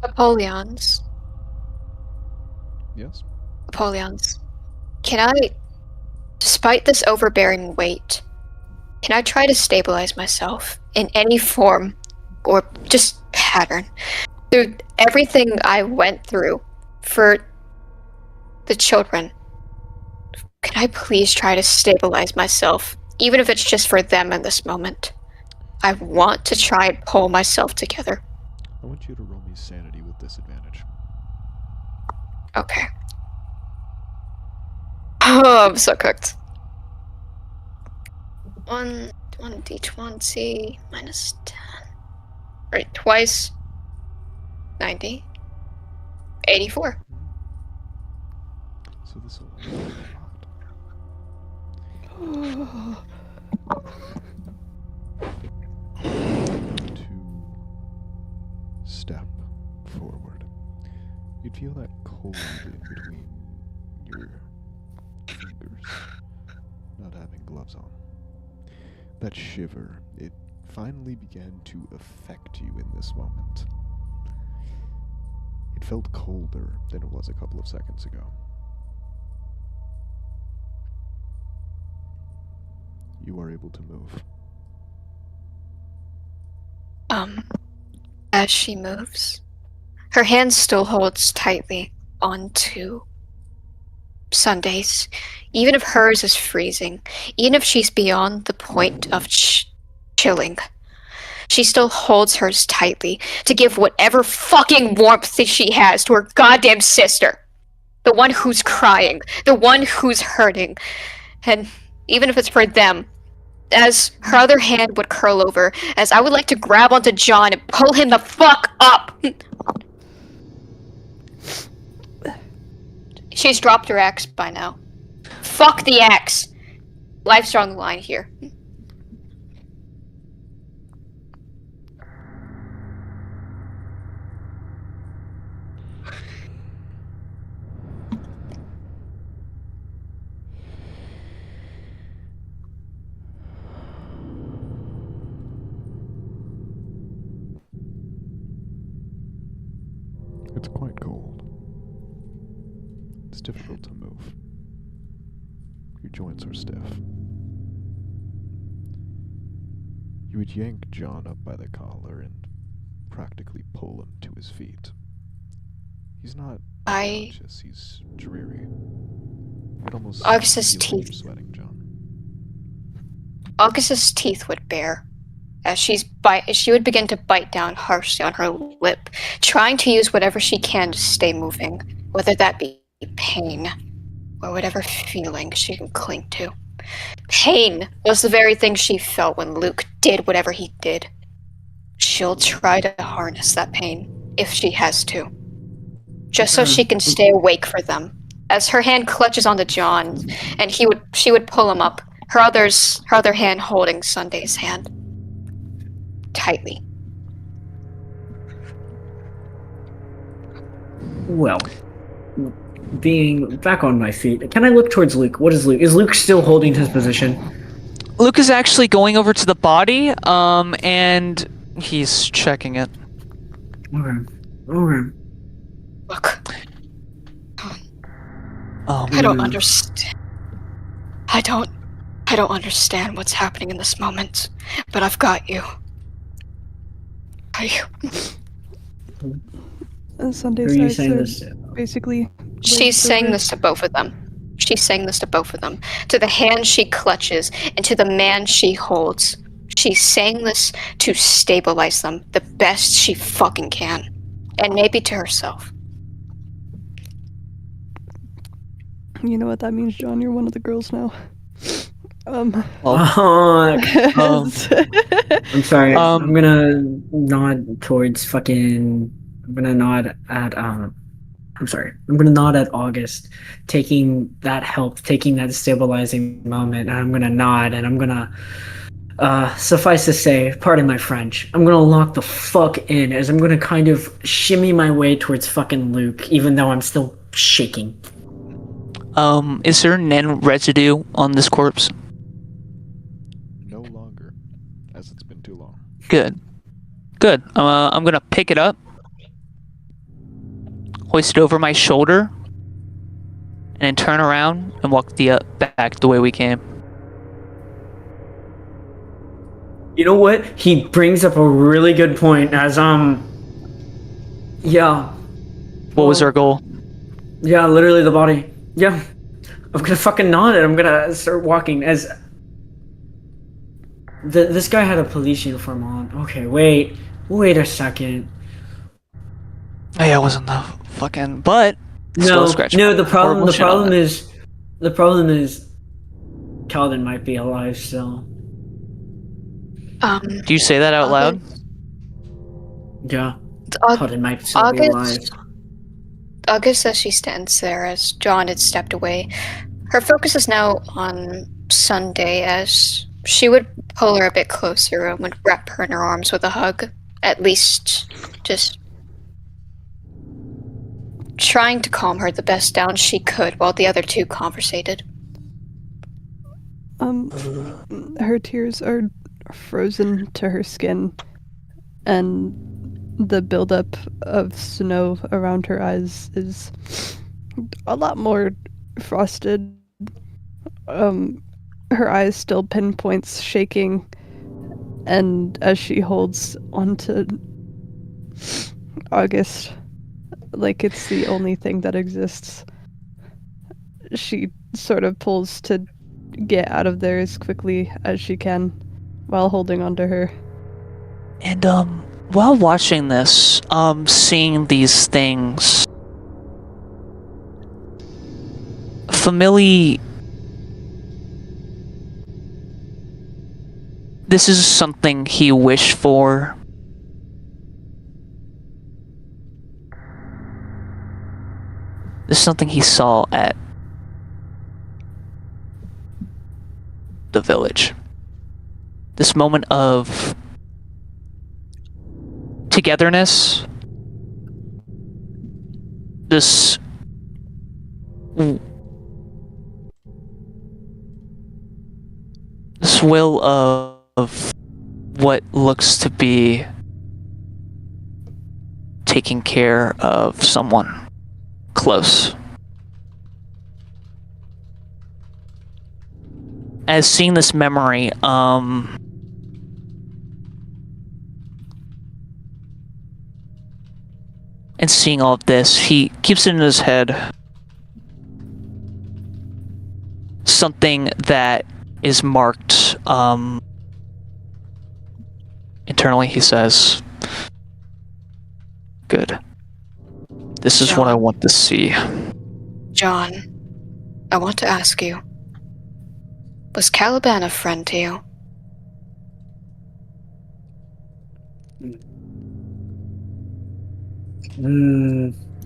D: Apollons.
A: Yes?
D: Apollons. Can I, despite this overbearing weight, can I try to stabilize myself in any form or just pattern through everything I went through for the children? Can I please try to stabilize myself, even if it's just for them in this moment? I want to try and pull myself together.
A: I want you to roll me sanity with disadvantage.
D: Okay. Oh, I'm so cooked. 1d20 minus 10. Right, twice. 90. 84.
A: So this will help a lot. To step forward, you'd feel that cold in between your fingers, not having gloves on. That shiver, it finally began to affect you in this moment. It felt colder than it was a couple of seconds ago. You are able to move.
D: As she moves, her hand still holds tightly onto Sunday's, even if hers is freezing, even if she's beyond the point of chilling. She still holds hers tightly to give whatever fucking warmth that she has to her goddamn sister. The one who's crying, the one who's hurting. And even if it's for them, as her other hand would curl over, as I would like to grab onto John and pull him the fuck up. She's dropped her axe by now. Fuck the axe! Life's on the line here.
A: It's quite cold. It's difficult to move. Your joints are stiff. You would yank John up by the collar and practically pull him to his feet. He's not unconscious, he's dreary. It almost
D: Augustus'
A: feels like you're
D: teeth.
A: sweating, John.
D: Augustus' teeth would bare as she would begin to bite down harshly on her lip, trying to use whatever she can to stay moving, whether that be pain or whatever feeling she can cling to. Pain was the very thing she felt when Luke did whatever he did. She'll try to harness that pain if she has to, just so she can stay awake for them. As her hand clutches onto John, and she would pull him up, her other hand holding Sunday's hand tightly.
B: Well, being back on my feet, can I look towards Luke? What is Luke? Is Luke still holding his position?
C: Luke is actually going over to the body, and he's checking it.
B: Okay.
D: Look,
C: Oh,
D: I don't understand. I don't understand what's happening in this moment, but I've got you.
E: Sunday's
B: Who are you
E: eyes
B: saying
E: are
B: this to?
E: basically.
D: She's saying this to both of them. She's saying this to both of them. To the hand she clutches and to the man she holds. She's saying this to stabilize them the best she fucking can. And maybe to herself.
E: You know what that means, John? You're one of the girls now.
B: I'm sorry. I'm gonna nod towards fucking. I'm gonna nod at I'm sorry. I'm gonna nod at August, taking that help, taking that stabilizing moment, and I'm gonna nod, and I'm gonna. Suffice to say, pardon my French, I'm gonna lock the fuck in as I'm gonna kind of shimmy my way towards fucking Luke, even though I'm still shaking.
C: Is there Nen residue on this corpse?
A: No longer, as it's been too long.
C: Good. I'm gonna pick it up, hoist it over my shoulder, and then turn around and walk back the way we came.
B: You know what? He brings up a really good point as yeah.
C: What was our goal?
B: Yeah, literally the body. Yeah. I'm gonna fucking nod and I'm gonna start walking as this guy had a police uniform on. Okay, wait a second.
C: Oh, yeah, it wasn't the fucking but
B: No, the problem is Calvin might be alive still.
C: Do you say that out loud?
B: Yeah. Calvin might still be alive.
D: August says she stands there as John had stepped away. Her focus is now on Sunday as she would pull her a bit closer and would wrap her in her arms with a hug. At least just trying to calm her the best down she could while the other two conversated.
E: Her tears are frozen to her skin, and the buildup of snow around her eyes is a lot more frosted. Her eyes still pinpoints shaking, and as she holds onto August like it's the only thing that exists, she sort of pulls to get out of there as quickly as she can while holding onto her.
C: And while watching this, seeing these things, Family, this is something he wished for. This is something he saw at the village. This moment of togetherness. This will of what looks to be taking care of someone close. As seeing this memory, and seeing all of this, he keeps it in his head. Something that is marked, internally, he says, "Good. This is what I want to see."
G: John, I want to ask you, was Caliban a friend to you?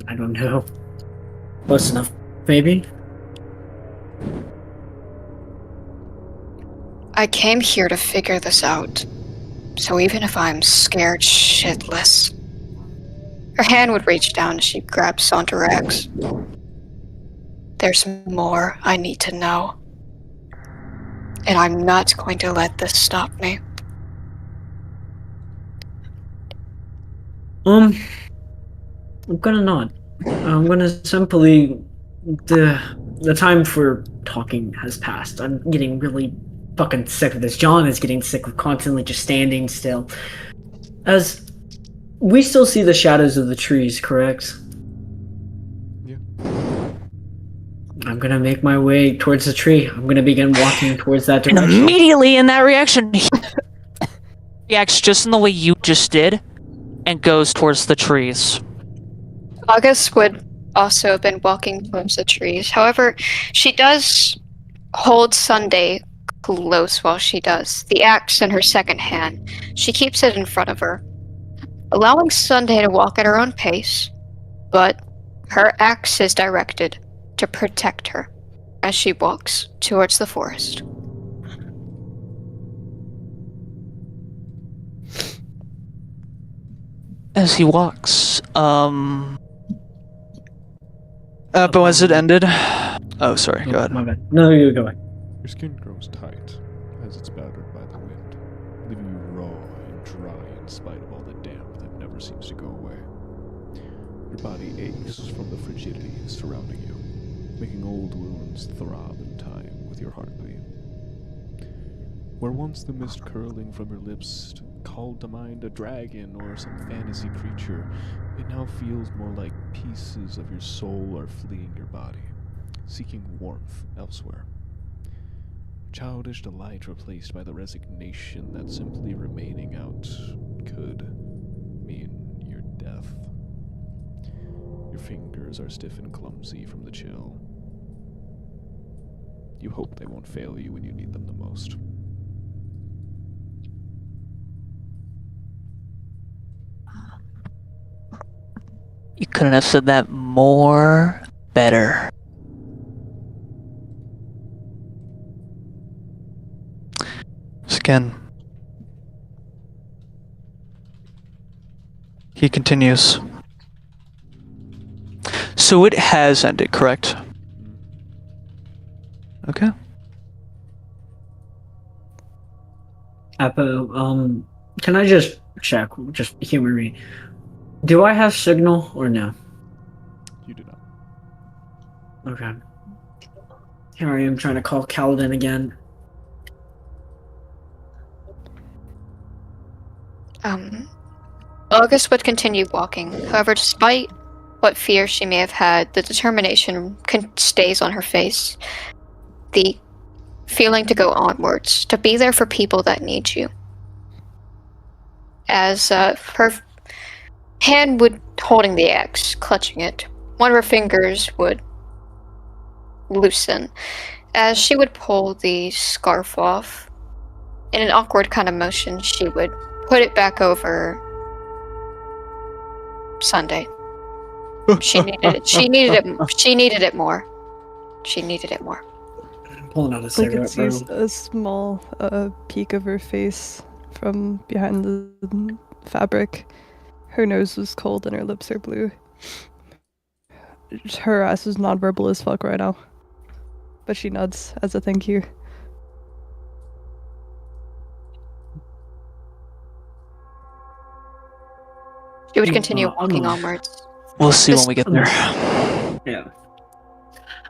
B: I don't know. Close enough, maybe?
G: I came here to figure this out. So even if I'm scared shitless... Her hand would reach down as she grabs onto Rex. There's more I need to know. And I'm not going to let this stop me.
B: I'm gonna not. I'm gonna simply... The time for talking has passed. I'm getting really fucking sick of this. John is getting sick of constantly just standing still. As we still see the shadows of the trees, correct?
A: Yeah.
B: I'm gonna make my way towards the tree. I'm gonna begin walking towards that
C: And
B: direction.
C: immediately in that reaction, he reacts just in the way you just did, and goes towards the trees.
D: August would also have been walking towards the trees. However, she does hold Sunday close while she does, the axe in her second hand. She keeps it in front of her, allowing Sunday to walk at her own pace, but her axe is directed to protect her as she walks towards the forest.
C: As he walks, but as it ended... Oh, sorry, go ahead.
B: My bad. No, you go ahead.
A: Your skin grows tight as it's battered by the wind, leaving you raw and dry in spite of all the damp that never seems to go away. Your body aches from the frigidity surrounding you, making old wounds throb in time with your heartbeat. Where once the mist curling from your lips called to mind a dragon or some fantasy creature, it now feels more like pieces of your soul are fleeing your body, seeking warmth elsewhere. Childish delight replaced by the resignation that simply remaining out could mean your death. Your fingers are stiff and clumsy from the chill. You hope they won't fail you when you need them the most.
C: You couldn't have said that more better. Again, he continues. So it has ended, correct? Okay.
B: Appo, can I just check, just humor me? Do I have signal or no?
A: You do not.
B: Okay. Here I am trying to call Kaladin again.
D: August would continue walking. However, despite what fear she may have had, the determination stays on her face. The feeling to go onwards, to be there for people that need you. As her hand would holding the axe, clutching it, one of her fingers would loosen as she would pull the scarf off. In an awkward kind of motion, she would put it back over Sunday. She needed it. She needed it. She needed it more. She needed it more.
B: Pulling out a
E: I could
B: cigarette,
E: see
B: bro.
E: a small peek of her face from behind the fabric. Her nose was cold and her lips are blue. Her ass is nonverbal as fuck right now. But she nods as a thank you.
D: She would continue walking onwards.
C: We'll see when we get there.
B: Yeah.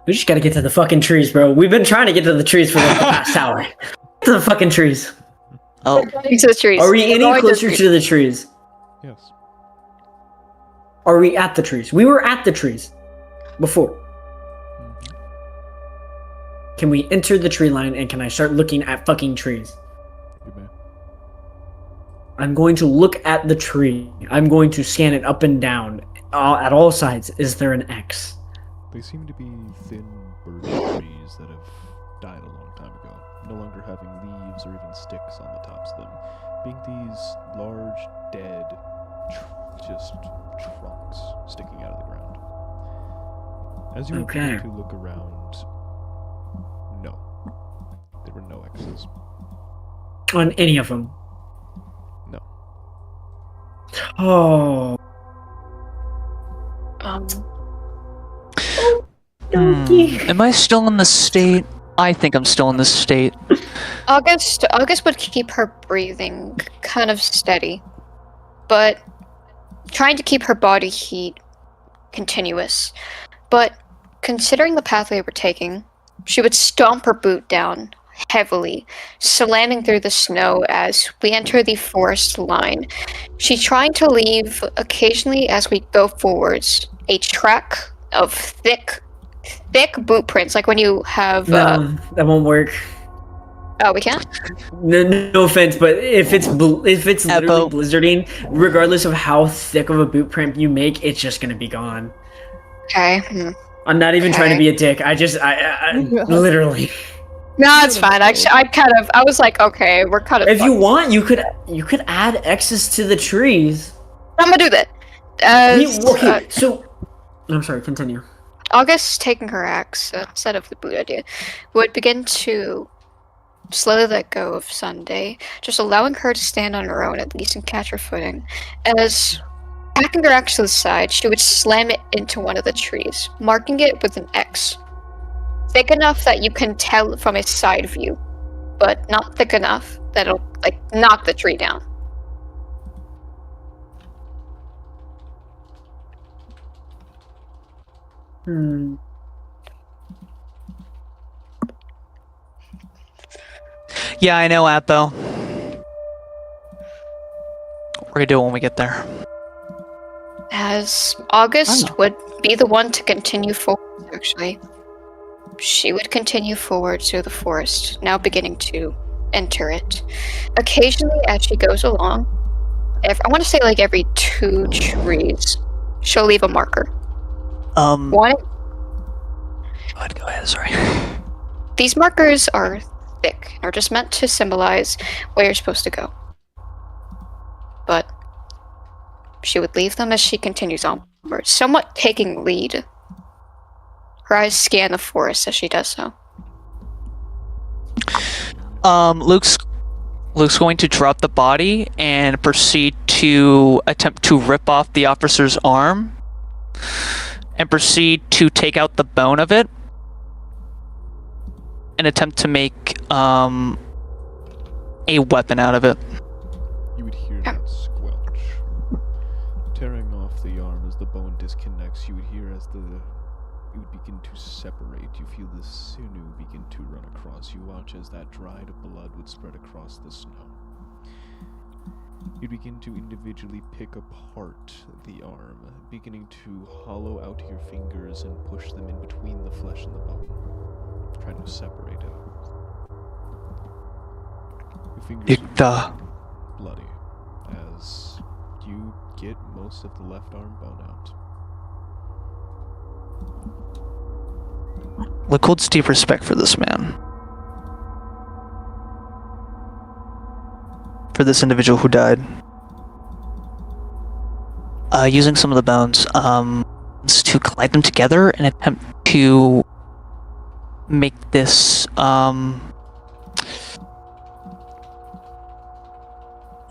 B: We just gotta get to the fucking trees, bro. We've been trying to get to the trees for like the past hour. To the fucking trees.
C: Oh,
D: To the trees.
B: Are we
D: We're
B: any
D: going
B: closer to the trees?
A: Yes.
B: Are we at the trees? We were at the trees before. Can we enter the tree line and can I start looking at fucking trees?
A: You may.
B: I'm going to look at the tree. I'm going to scan it up and down at all sides. Is there an X?
A: They seem to be thin birch trees that have died a long time ago, no longer having leaves or even sticks on the tops of them, being these large, dead, just trunks sticking out of the ground. As you
B: Okay.
A: begin to look around, no. There were no X's.
B: On any of them?
A: No.
B: Oh.
C: Am I still in the state? I think I'm still in this state.
D: August would keep her breathing kind of steady, but trying to keep her body heat continuous. But considering the path we were taking, she would stomp her boot down heavily, slamming through the snow as we enter the forest line. She's trying to leave occasionally as we go forwards a track of thick boot prints, like when you have
B: No, that won't work.
D: oh, we can't.
B: No offense, but if it's literally
C: Epo.
B: blizzarding, regardless of how thick of a boot print you make, it's just gonna be gone.
D: Okay.
B: I'm not even trying to
D: Okay.
B: be a dick. I literally.
D: No, it's fine. Actually, I was like, okay, we're kind of.
B: If you want, you could add X's to the trees.
D: I'm gonna do that.
B: So I'm sorry. Continue.
D: August, taking her axe instead of the boot idea, would begin to slowly let go of Sunday, just allowing her to stand on her own at least and catch her footing. As packing her axe to the side, she would slam it into one of the trees, marking it with an X. Thick enough that you can tell from a side view, but not thick enough that it'll knock the tree down.
C: Yeah, I know, Appo. We're gonna do it when we get there.
D: As August would be the one to continue forward, actually. She would continue forward through the forest, now beginning to enter it. Occasionally, as she goes along, I want to say like every 2 trees, she'll leave a marker. One.
C: Go ahead, sorry.
D: These markers are thick, are just meant to symbolize where you're supposed to go. But she would leave them as she continues onward, somewhat taking lead. Her eyes scan the forest as she does so.
C: Luke's going to drop the body and proceed to attempt to rip off the officer's arm and proceed to take out the bone of it and attempt to make a weapon out of it.
A: You would hear that squelch. Tearing off the arm as the bone disconnects, you would hear as it would begin to separate. You feel the sinew begin to run across. You watch as that dried blood would spread across the snow. You begin to individually pick apart the arm, beginning to hollow out your fingers and push them in between the flesh and the bone, trying to separate it. Your fingers are bloody as you get most of the left arm bone out.
C: Luke holds deep respect for this man. For this individual who died. Using some of the bones, to collide them together and attempt to make this,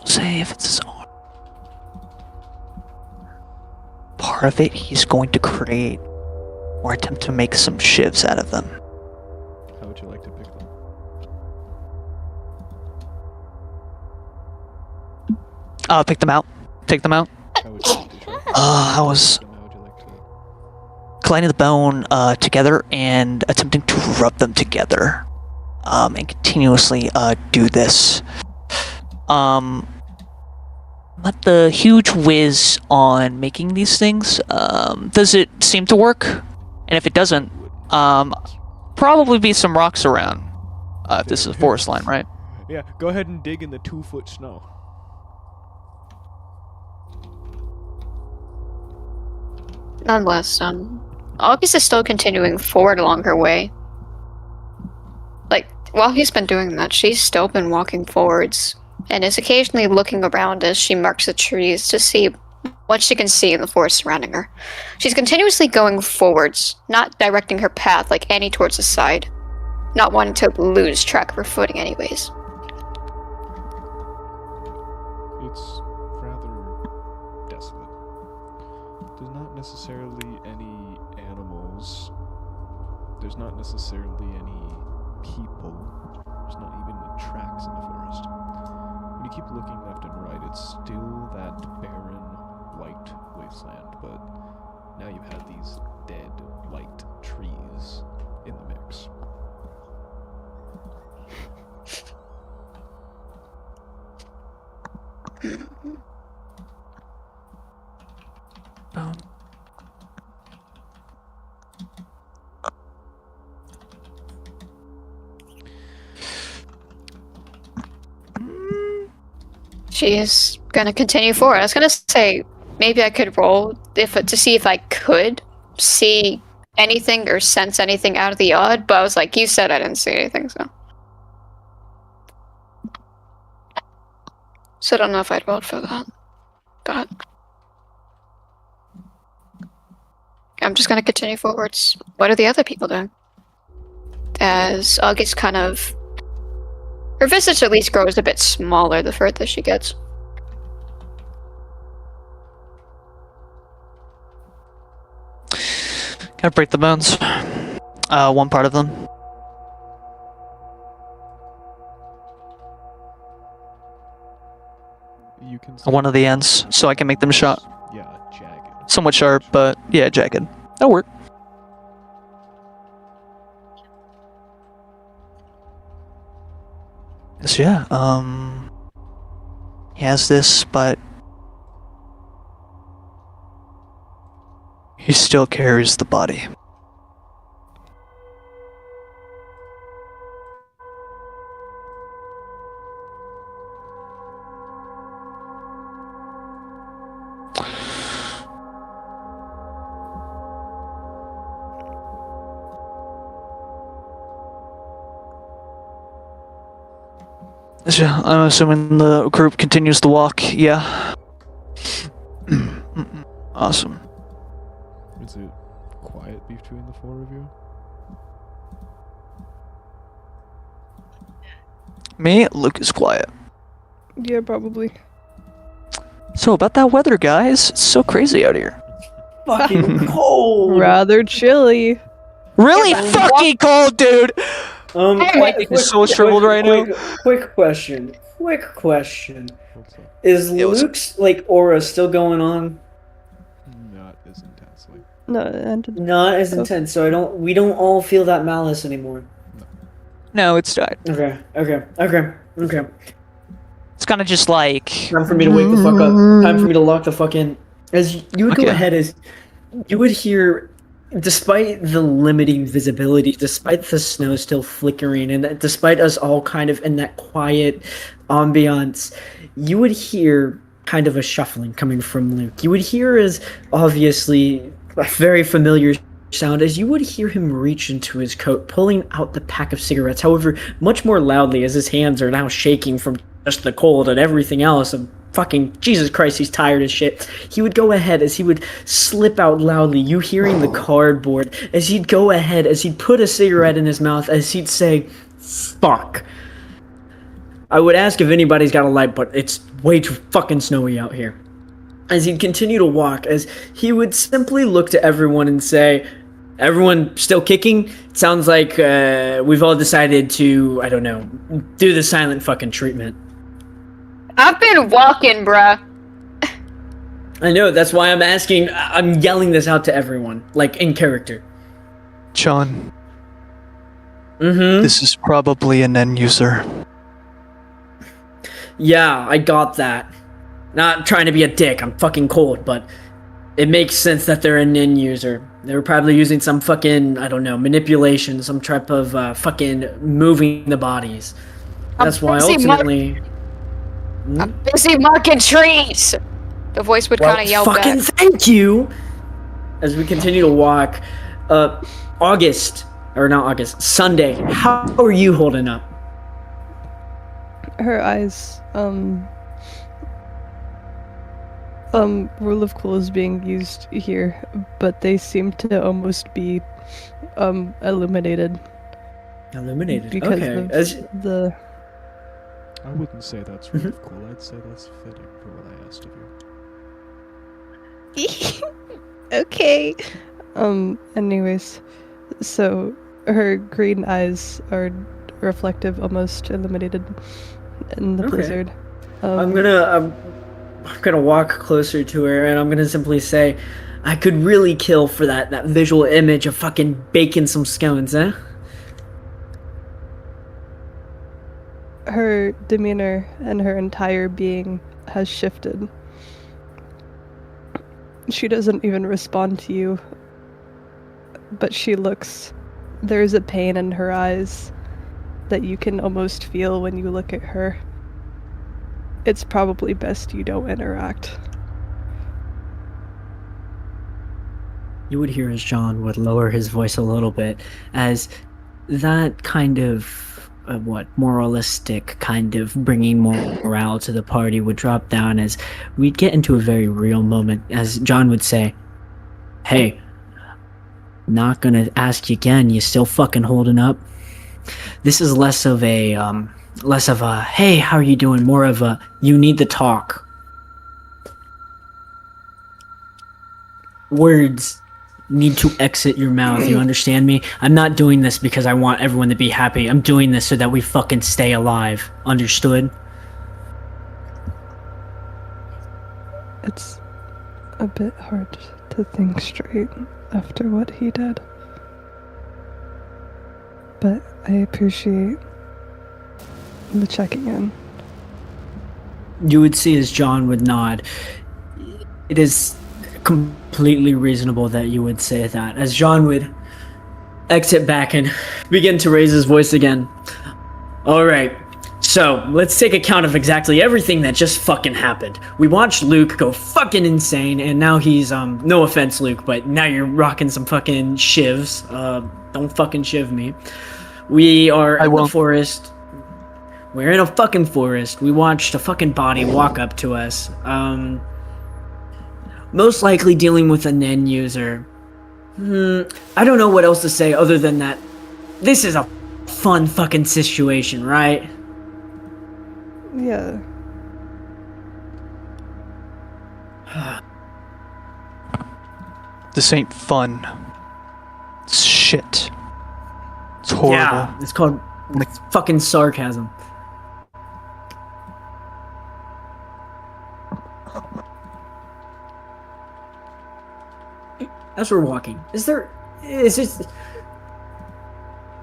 C: say if it's his arm. Part of it, he's going to create or attempt to make some shivs out of them.
A: How would you like to pick them?
C: Pick them out. Take them out.
A: How would you like to try?
C: I was
A: How would you like to?
C: colliding the bone together and attempting to rub them together, and continuously do this. Not the huge whiz on making these things. Does it seem to work? And if it doesn't, probably be some rocks around. If this is a forest line, right?
A: Yeah, go ahead and dig in the 2-foot snow.
D: Nonetheless, August is still continuing forward along her way. Like, while he's been doing that, she's still been walking forwards, and is occasionally looking around as she marks the trees to see what she can see in the forest surrounding her. She's continuously going forwards, not directing her path like Annie towards the side, not wanting to lose track of her footing anyways.
A: It's rather desolate. There's not necessarily any animals. There's not necessarily any people. There's not even tracks in the forest. When you keep looking left and right, it's still that barren, white wasteland, but now you have these dead, white trees in the mix.
D: She is gonna continue forward. I was gonna say maybe I could roll to see if I could see anything or sense anything out of the odd, but I was like, you said I didn't see anything, so I don't know if I'd rolled for that. But I'm just gonna continue forwards. What are the other people doing? As August kind of, her visage at least grows a bit smaller the further she gets.
C: Gotta break the bones. One part of them.
A: You can
C: One of the ends, so I can make them sharp.
A: Yeah, jagged.
C: Somewhat sharp, but yeah, jagged. That'll work. So yeah, he has this, but he still carries the body. So I'm assuming the group continues to walk, yeah. Awesome.
A: Is it quiet between the four of you?
C: Me, Luke is quiet.
E: Yeah, probably.
C: So about that weather, guys, it's so crazy out here.
B: Fucking cold.
E: Rather chilly.
C: Really fucking cold, dude!
B: Quick,
C: so shriveled right now.
B: Quick question.
A: What's up?
B: Is
C: It was-
B: Luke's aura still going on?
A: Not as intensely.
E: No, and
B: Not as intense, so we don't all feel that malice anymore.
C: No, it's died.
B: Okay.
C: It's kind of just like...
B: Time for me to wake the fuck up. Time for me to lock the fuck in. As you would go
C: Okay.
B: ahead, as you would hear, despite the limiting visibility, despite the snow still flickering, and despite us all kind of in that quiet ambiance, you would hear kind of a shuffling coming from Luke. You would hear as obviously a very familiar sound as you would hear him reach into his coat, pulling out the pack of cigarettes, however, much more loudly as his hands are now shaking from just the cold and everything else of fucking Jesus Christ, he's tired as shit. He would go ahead as he would slip out loudly, you hearing the cardboard, as he'd go ahead, as he'd put a cigarette in his mouth, as he'd say, fuck. I would ask if anybody's got a light, but it's way too fucking snowy out here. As he'd continue to walk, as he would simply look to everyone and say, everyone still kicking? It sounds like we've all decided to, I don't know, do the silent fucking treatment.
D: I've been walking, bruh.
B: I know, that's why I'm asking, I'm yelling this out to everyone, like in character.
C: John.
B: Mm-hmm.
C: This is probably an end user.
B: Yeah, I got that. Not trying to be a dick, I'm fucking cold, but it makes sense that they're an end user. They were probably using some fucking, I don't know, manipulation, some type of fucking moving the bodies. That's why ultimately...
D: I'm busy marking trees! The voice would kind of yell
B: fucking
D: back.
B: Thank you! As we continue to walk, Sunday, how are you holding up?
E: Her eyes, Rule of Cool is being used here, but they seem to almost be, illuminated.
B: Illuminated,
E: because
B: okay.
E: of the...
A: I wouldn't say that's really cool. I'd say that's fitting for what I asked of you.
E: Okay. Anyways, so her green eyes are reflective, almost illuminated in the blizzard.
B: I'm gonna walk closer to her and I'm gonna simply say, I could really kill for that visual image of fucking baking some scones, eh?
E: Her demeanor and her entire being has shifted. She doesn't even respond to you, but there's a pain in her eyes that you can almost feel when you look at her. It's probably best you don't interact.
B: You would hear as John would lower his voice a little bit, as that kind of moralistic kind of bringing more morale to the party would drop down, as we'd get into a very real moment, as John would say, hey, not gonna ask you again, you still fucking holding up? This is less of a hey, how are you doing, more of a you need to talk. Words need to exit your mouth, you understand me? I'm not doing this because I want everyone to be happy. I'm doing this so that we fucking stay alive. Understood?
E: It's a bit hard to think straight after what he did. But I appreciate the checking in.
B: You would see as John would nod. It is completely reasonable that you would say that, as John would exit back and begin to raise his voice again. Alright, so let's take account of exactly everything that just fucking happened. We watched Luke go fucking insane, and now he's, no offense Luke, but now you're rocking some fucking shivs. Don't fucking shiv me. We are in the forest. We're in a fucking forest. We watched a fucking body walk up to us. Most likely dealing with an end user. I don't know what else to say other than that. This is a fun fucking situation, right?
E: Yeah.
C: This ain't fun. It's shit. It's horrible.
B: Yeah, it's called fucking sarcasm. As we're walking,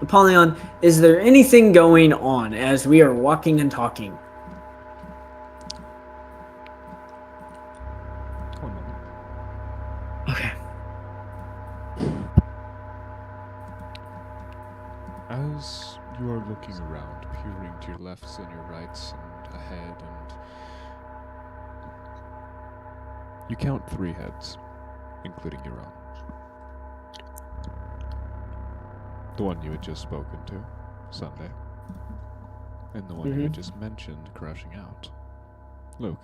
B: Apollyon, is there anything going on as we are walking and talking?
A: 1 moment.
B: Okay.
A: As you are looking around, peering to your lefts and your rights and ahead, and you count 3 heads, including your own. The one you had just spoken to, Sunday, and the one you had just mentioned crashing out, Luke.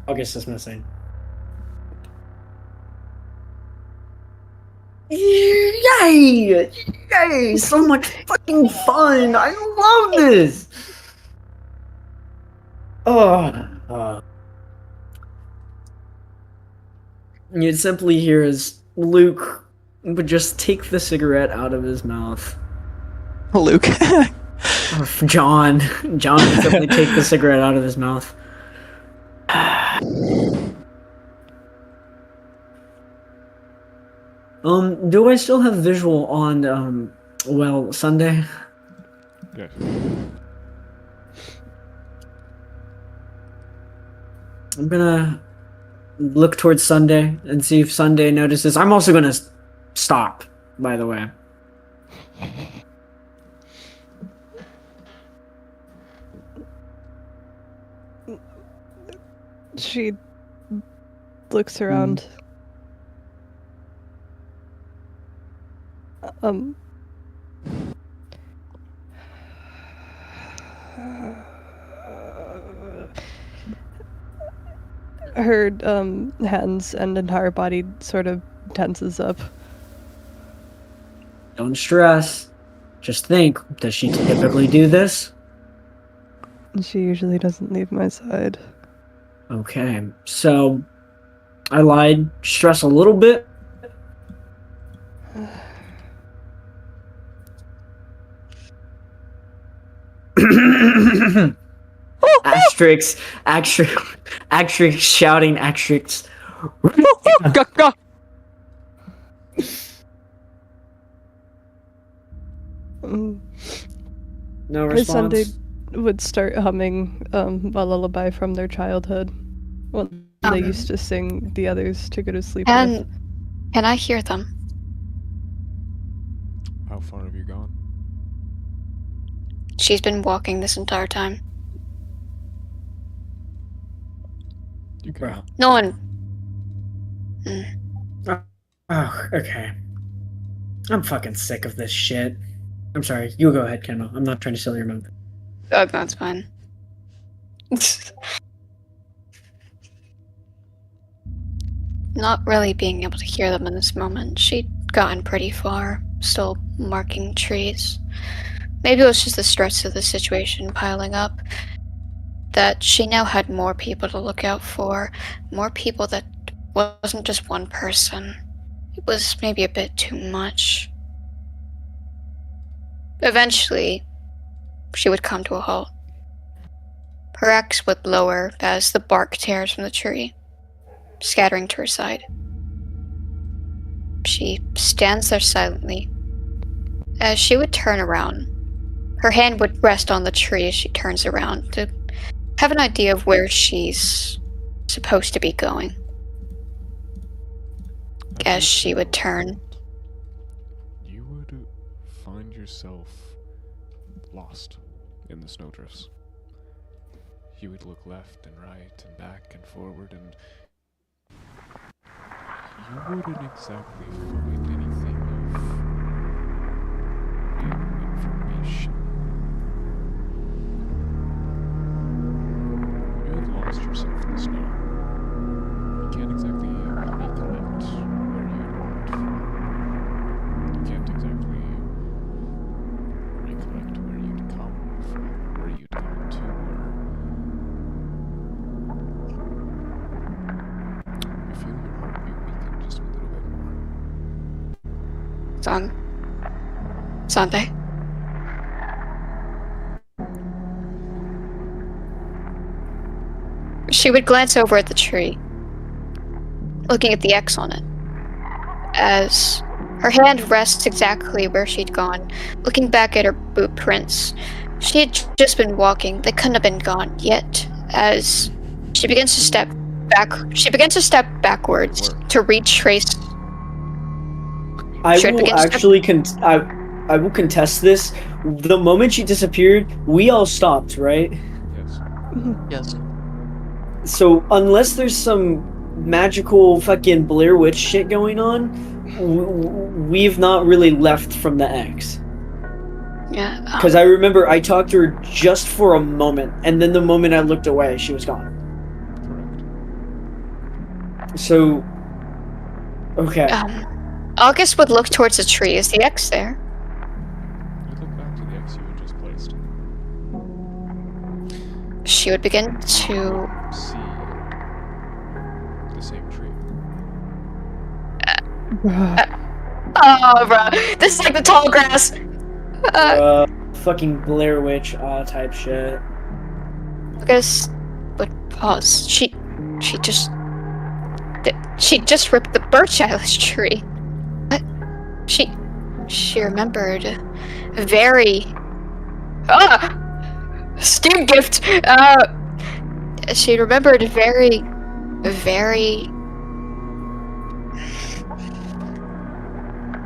B: August is missing. Yay! Yay! So much fucking fun! I love this! Oh. You'd simply hear as Luke would just take the cigarette out of his mouth.
C: Luke.
B: John would simply take the cigarette out of his mouth. Do I still have visual on, Sunday?
A: Yes.
B: I'm gonna look towards Sunday and see if Sunday notices. I'm also gonna stop, by the way.
E: She looks around. Her hands and entire body sort of tenses up.
B: Don't stress. Just think, does she typically do this?
E: She usually doesn't leave my side.
B: Okay, so I lied. Stress a little bit. Asterix shouting Asterix. No response.
E: Sunday would start humming a lullaby from their childhood. Well, they used to sing the others to go to sleep with.
G: Can I hear them?
A: How far have you gone?
G: She's been walking this entire time.
A: You can.
G: No one.
B: Oh, okay. I'm fucking sick of this shit. I'm sorry. You go ahead, Kendall. I'm not trying to steal your moment.
G: Oh, that's fine. Not really being able to hear them in this moment. She'd gotten pretty far, still marking trees. Maybe it was just the stress of the situation piling up. That she now had more people to look out for. More people that wasn't just one person. It was maybe a bit too much. Eventually, she would come to a halt. Her axe would lower as the bark tears from the tree, scattering to her side. She stands there silently. As she would turn around, her hand would rest on the tree as she turns around to have an idea of where she's supposed to be going. As she would turn,
A: you would find yourself lost in the snowdrifts. You would look left and right and back and forward, and you wouldn't exactly find anything of real information. You have lost yourself in the snow. You can't exactly recollect where you had walked from. You can't exactly recollect where you'd come from, where you'd come to, you feel your heartbeat weaken just a little bit more.
G: Sunday. She would glance over at the tree, looking at the X on it, as her hand rests exactly where she'd gone, looking back at her boot prints. She had just been walking, they couldn't have been gone yet, as she begins to step backwards to retrace.
B: I will contest this. The moment she disappeared, we all stopped, right?
A: Yes.
C: Yes.
B: So unless there's some magical fucking Blair Witch shit going on, we've not really left from the X.
G: Yeah.
B: Because I remember I talked to her just for a moment, and then the moment I looked away, she was gone. So, okay.
D: August would look towards the tree. Is the X there?
A: You look back to the X you had just placed.
D: She would begin to...
A: See the same tree.
D: Oh, bro. This is like the tall grass.
B: Fucking Blair Witch type shit.
D: August would pause. She just ripped the birch out of this tree. But she remembered very Steam gift. She remembered very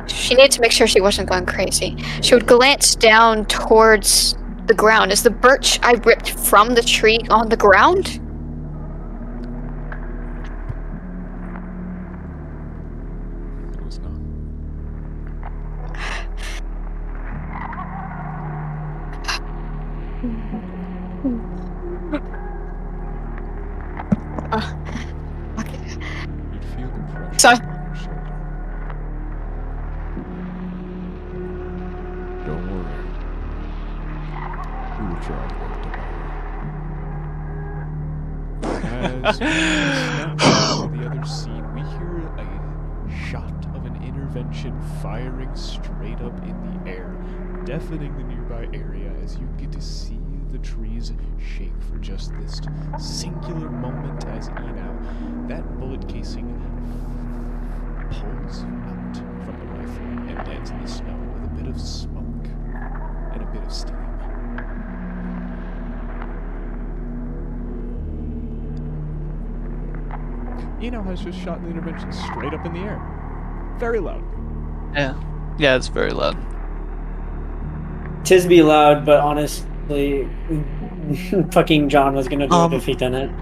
D: she needed to make sure she wasn't going crazy. She would glance down towards the ground. Is the birch I ripped from the tree on the ground?
A: It was not. You'd feel the pressure
D: Sorry.
A: on your shoulder. Don't worry. We will try to work tomorrow. As we snap to the other scene, we hear a shot of an intervention firing straight up in the air, deafening the nearby area as you get to see the trees shake for just this singular moment as Enow, that bullet casing, pulls out from the rifle and lands in the snow with a bit of smoke and a bit of steam. Enow has just shot the intervention straight up in the air. Very loud.
C: Yeah, it's very loud.
B: Tis be loud, but honestly, fucking John was gonna do it if he didn't.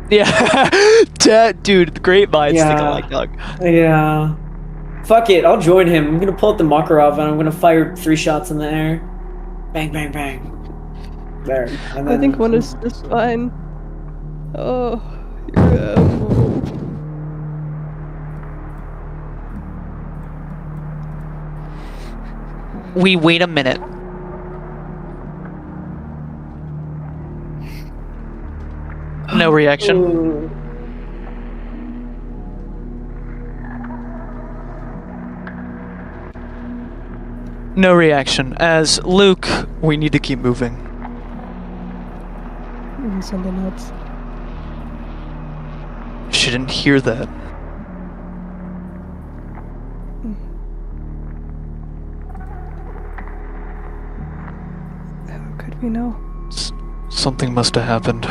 C: Yeah, dude, the great minds think alike, dog.
B: Yeah. Fuck it, I'll join him. I'm gonna pull out the Makarov and I'm gonna fire 3 shots in the air. Bang, bang, bang. There. And then,
E: I think one is just fine. Oh, you're
C: We wait a minute. No reaction.
B: Ooh.
C: No reaction. As Luke, we need to keep moving.
E: Sunday nuts.
C: She didn't hear that.
E: How could we know?
C: Something must have happened.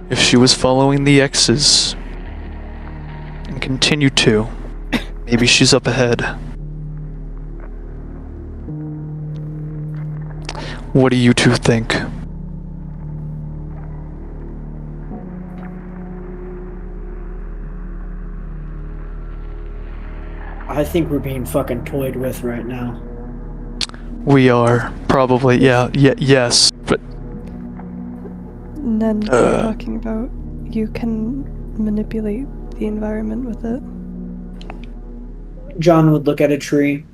C: If she was following the X's and continued to, maybe she's up ahead. What do you two think?
B: I think we're being fucking toyed with right now.
C: We are probably, yes, but
E: And then you're talking about you can manipulate the environment with it.
B: John would look at a tree.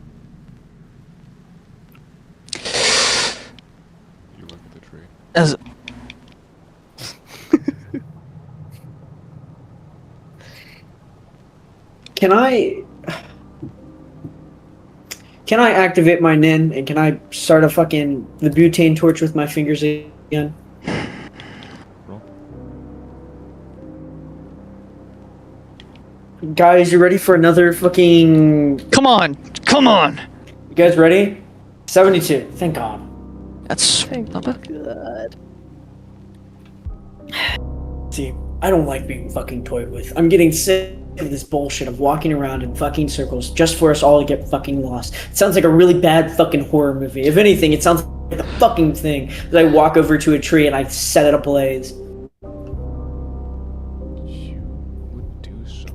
A: You look at the tree.
C: as
B: Can I activate my nin and can I start the butane torch with my fingers again?
A: Roll.
B: Guys, you ready for another fucking...
C: come on!
B: You guys ready? 72. Thank God.
C: That's
E: Thank
C: not bad.
E: God.
B: See, I don't like being fucking toyed with. I'm getting sick of this bullshit of walking around in fucking circles just for us all to get fucking lost. It sounds like a really bad fucking horror movie. If anything, it sounds like the fucking thing that I walk over to a tree and I set it ablaze.
A: You would do so.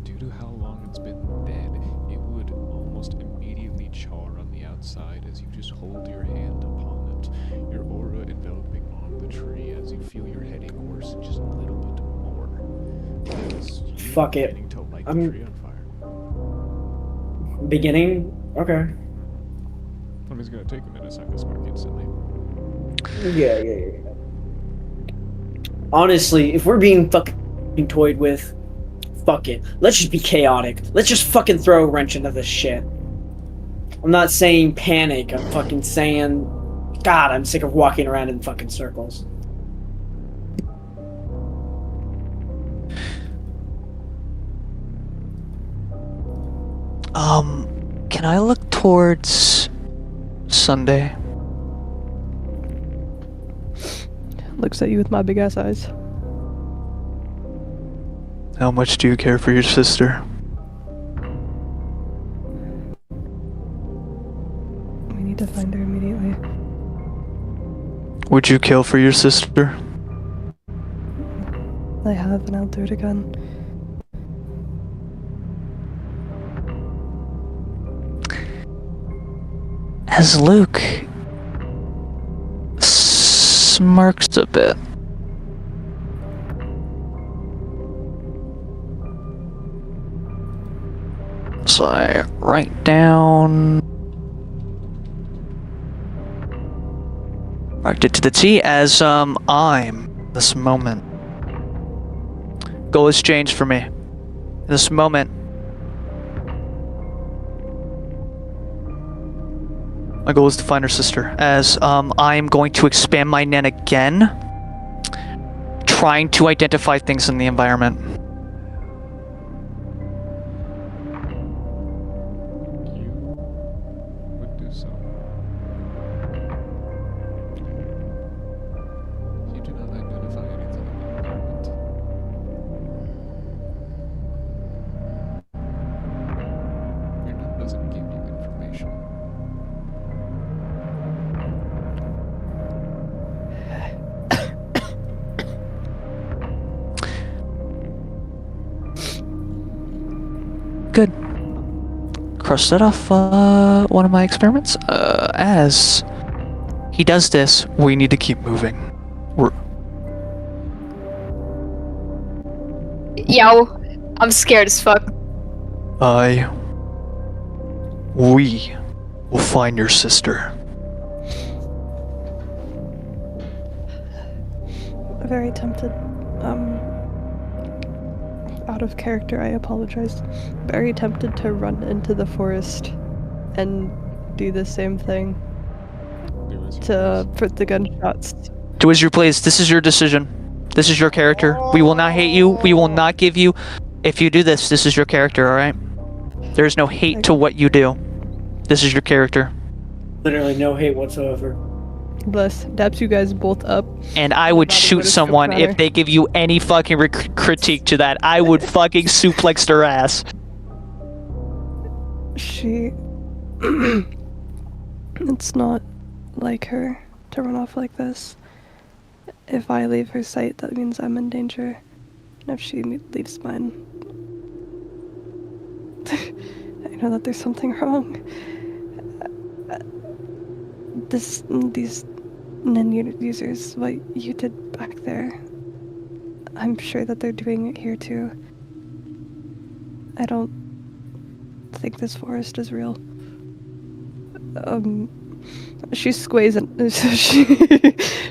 A: Due to how long it's been dead, it would almost immediately char on the outside as you just hold your hand upon it, your aura enveloping on the tree as you feel your heading worsen just a little bit more. Because you
F: Fuck
A: are
F: it.
A: beginning to light
F: I'm-
A: the tree on fire.
F: Beginning? Okay.
A: I mean, it's gonna take a minute, so I can spark instantly.
F: Yeah. Honestly, if we're being fucking toyed with, fuck it. Let's just be chaotic. Let's just fucking throw a wrench into this shit. I'm not saying panic. I'm fucking saying, God, I'm sick of walking around in fucking circles.
C: Can I look towards Sunday?
E: Looks at you with my big ass eyes.
C: How much do you care for your sister?
E: We need to find her immediately.
C: Would you kill for your sister?
E: I have, and I'll do it again.
C: As Luke smirks a bit. So I write down. Marked it to the T as I'm this moment. Goal has changed for me. This moment. My goal is to find her sister, as I am going to expand my Nen again, trying to identify things in the environment.
A: You would do so. You do not identify anything in the environment. Your name doesn't give you information.
C: Good. Cross that off one of my experiments. As he does this, we need to keep moving.
D: Yo, I'm scared as fuck.
C: We will find your sister.
E: Very tempted. Out of character, I apologize. Very tempted to run into the forest and do the same thing for the gunshots.
C: Do as you please. This is your decision. This is your character. We will not hate you. We will not give you. If you do this, this is your character, alright? There is no hate to what you do. This is your character.
F: Literally no hate whatsoever.
E: Bless. Daps you guys both up.
C: And I would
E: Bobby,
C: shoot
E: what is
C: someone
E: your
C: if they give you any fucking critique to that. I would fucking suplex their ass.
E: She... It's not like her to run off like this. If I leave her sight, that means I'm in danger. And if she leaves mine... I know that there's something wrong. These Nen users, what you did back there, I'm sure that they're doing it here too. I don't think this forest is real. She sways in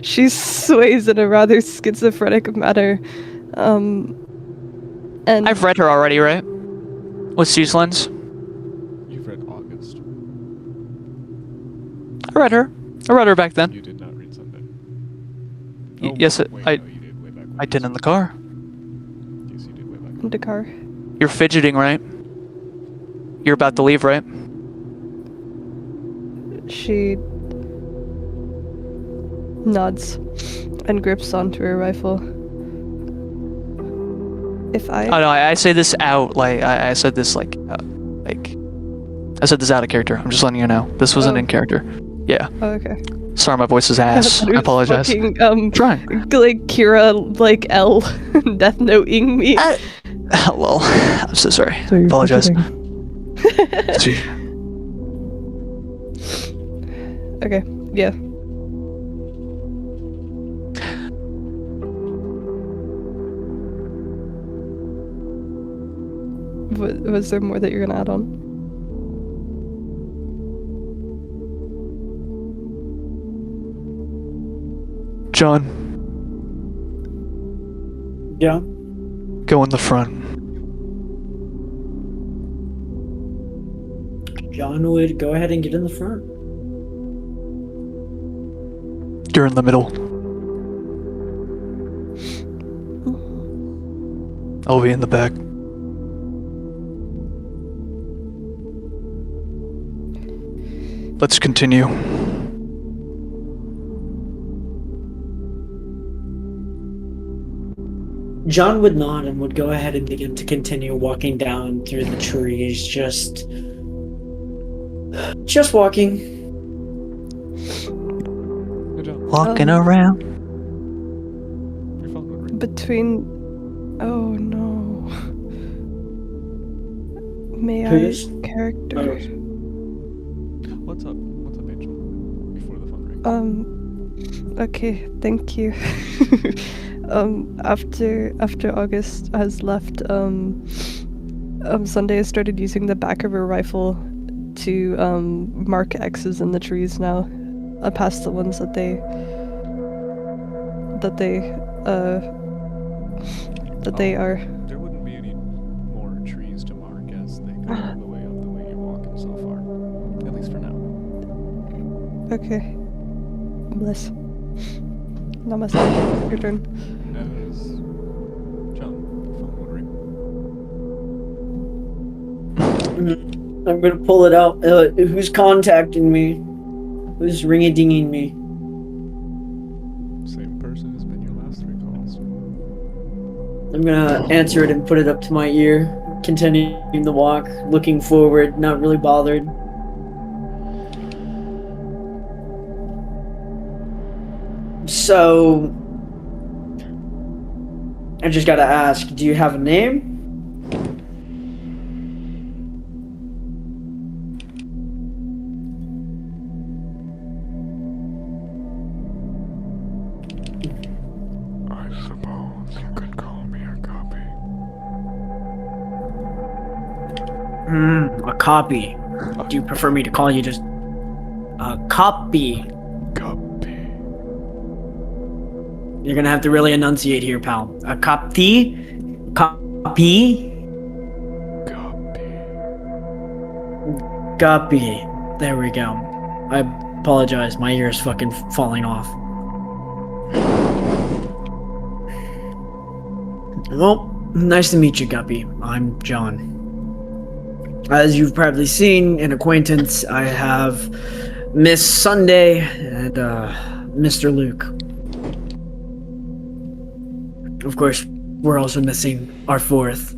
E: she sways in a rather schizophrenic manner. And
C: I've read her already, right? With Siege Lens.
A: You've read August.
C: I read her back then.
A: You did not read Sunday.
C: Yes,
A: wait,
C: I
A: no, you did way back when.
C: I did in the car.
A: Yes, you did way back when.
E: in the car.
C: You're fidgeting, right? You're about to leave, right?
E: She nods and grips onto her rifle. If I...
C: Oh no, I say this out, like, I said this, like, I said this out of character. I'm just letting you know. This wasn't in character. Yeah.
E: Oh, okay.
C: Sorry, my voice is ass. I apologize.
E: Fucking,
C: Trying.
E: like Kira, like L, death noting me.
C: Well, I'm so sorry.
E: So you're
C: Apologize.
E: fidgeting.
C: See.
E: Okay, yeah. Was there more that you're gonna add on?
C: John,
F: Yeah.
C: go in the front.
F: John would go ahead and get in the front.
C: You're in the middle. I'll be in the back. Let's continue.
F: John would nod and would go ahead and begin to continue walking down through the trees, just walking.
A: Good job.
C: Walking around.
A: You're fine, Woodring.
E: Between. Oh no. May
F: Who's-
E: I character?
A: What's up? What's up, Angel? Before the phone rings.
E: Okay, thank you. After August has left, Sunday has started using the back of her rifle to mark X's in the trees now, past the ones that they are.
A: There wouldn't be any more trees to mark as they go all the way up the way you're walking so far. At least for now.
E: Okay. Bless. Namaste. Your turn.
A: As John, the phone would ring.
F: I'm gonna pull it out. Who's contacting me? Who's ring-a-dinging me?
A: Same person has been your last 3 calls.
F: I'm gonna answer it and put it up to my ear, continuing the walk, looking forward, not really bothered. So, I just gotta ask, do you have a name?
A: I suppose you could call me a copy.
F: A copy. Do you prefer me to call you just a copy?
A: Copy.
F: You're gonna have to really enunciate here, pal. A copy? Copy?
A: Copy.
F: Copy. There we go. I apologize, my ear is fucking falling off. Well, nice to meet you, Guppy. I'm John. As you've probably seen, an acquaintance, I have Miss Sunday and Mr. Luke. Of course, we're also missing our 4th.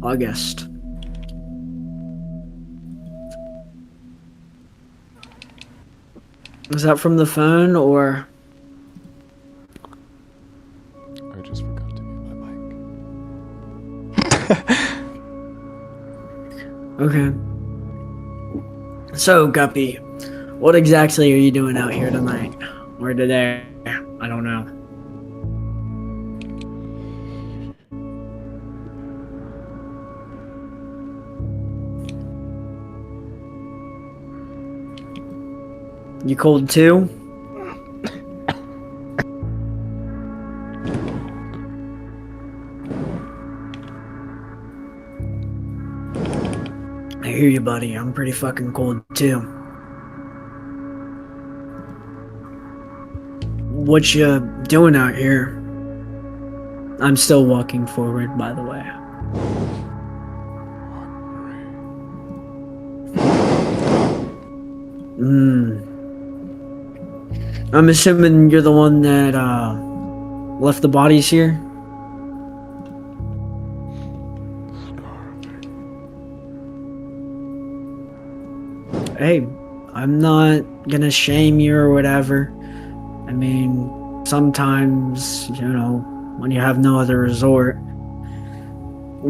F: August. Is that from the phone or?
A: I just forgot to mute my mic.
F: Okay. So, Guppy, what exactly are you doing out here tonight? Or today? I don't know. You cold too? I hear you, buddy. I'm pretty fucking cold too. What you doing out here? I'm still walking forward, by the way. I'm assuming you're the one that left the bodies here? Hey, I'm not gonna shame you or whatever. I mean, sometimes, you know, when you have no other resort.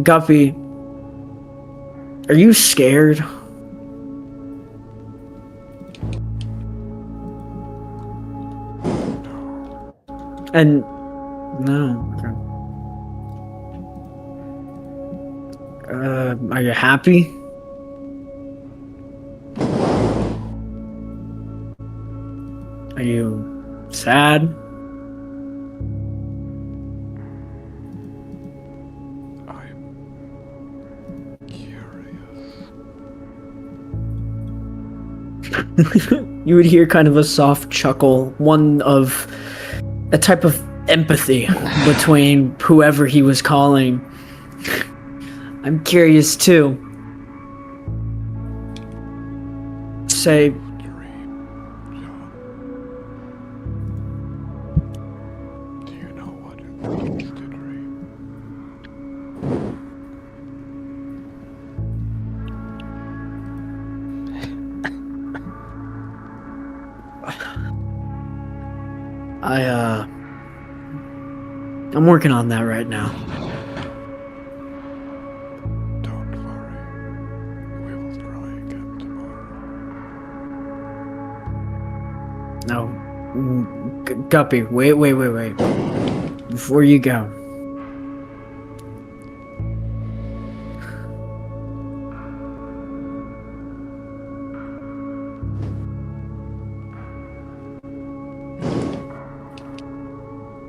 F: Guppy, are you scared? And no. Okay. Are you happy? Are you sad?
A: I'm curious.
F: You would hear kind of a soft chuckle, one of a type of empathy between whoever he was calling. I'm curious too. Say,
A: Dream, John. Do you know what it means to dream?
F: I'm working on that right now.
A: Don't worry. We will try again tomorrow.
F: No. Guppy, wait. Before you go.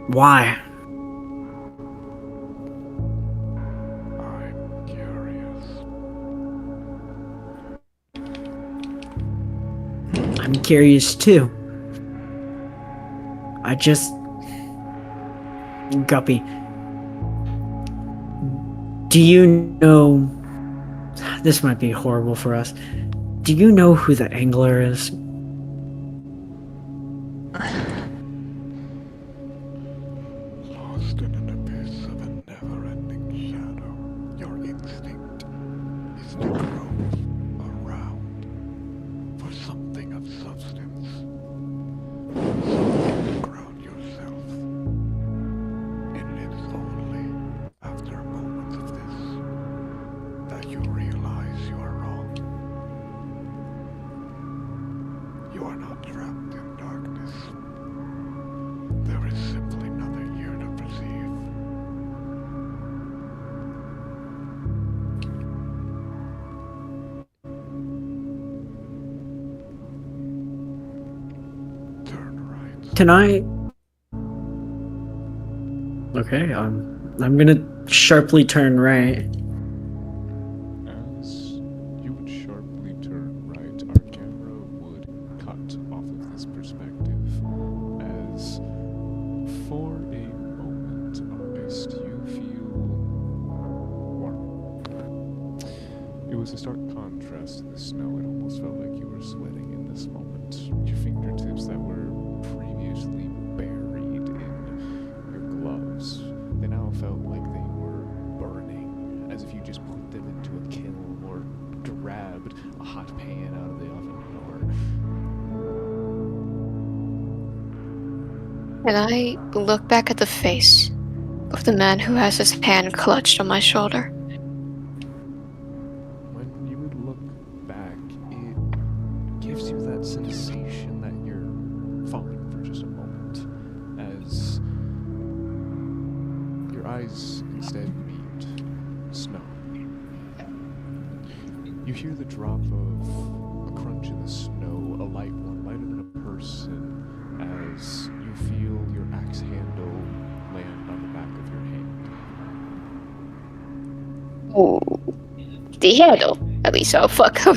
F: Why?
A: I'm curious.
F: I'm curious too. I just... Guppy. Do you know... This might be horrible for us. Do you know who the angler is?
A: Lost in an abyss of a never-ending shadow, your instinct is to grope around for something of substance, something to ground yourself. And it is only after moments of this that you realize you are wrong. You are not trapped in darkness. There is simply nothing here to perceive. Turn right.
F: Can I... Okay, I'm gonna sharply turn right.
A: As you would sharply turn right, our camera would cut off of this perspective. As for a moment, August, you feel warm. It was a stark contrast to the snow. It almost felt like you were sweating in this moment. Your fingertips that were previously buried in your gloves, they now felt like they were burning, as if you just put them into a kiln or grabbed a hot pan out of the oven or
G: And I look back at the face of the man who has his hand clutched on my shoulder.
A: when you would look back, it gives you that sensation that you're falling for just a moment, as your eyes instead meet snow. You hear the drop of a crunch in the snow, a light one, lighter than a person, as you feel your axe handle land on the back of your hand.
G: Ooh. The handle. At least I'll fuck him.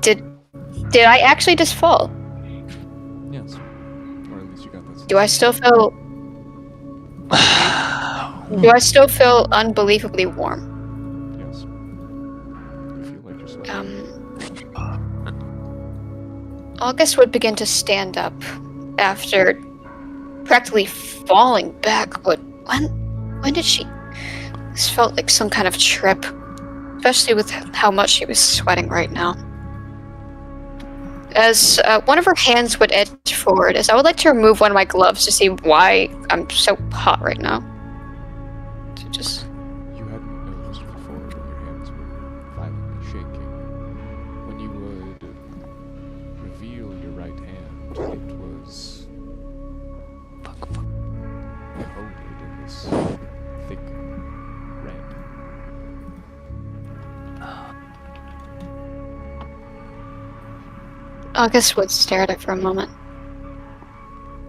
G: Did I actually just fall?
A: Yes. Or at least you got that.
G: Do I still feel... Do I still feel unbelievably warm?
A: Yes. You feel like you're sweating.
G: August would begin to stand up after practically falling back, but when did she... This felt like some kind of trip, especially with how much she was sweating right now. As one of her hands would edge forward, as I would like to remove one of my gloves to see why I'm so hot right now. To just...
A: You hadn't noticed before, but your hands were violently shaking. When you would reveal your right hand,
G: August would stare at it for a moment,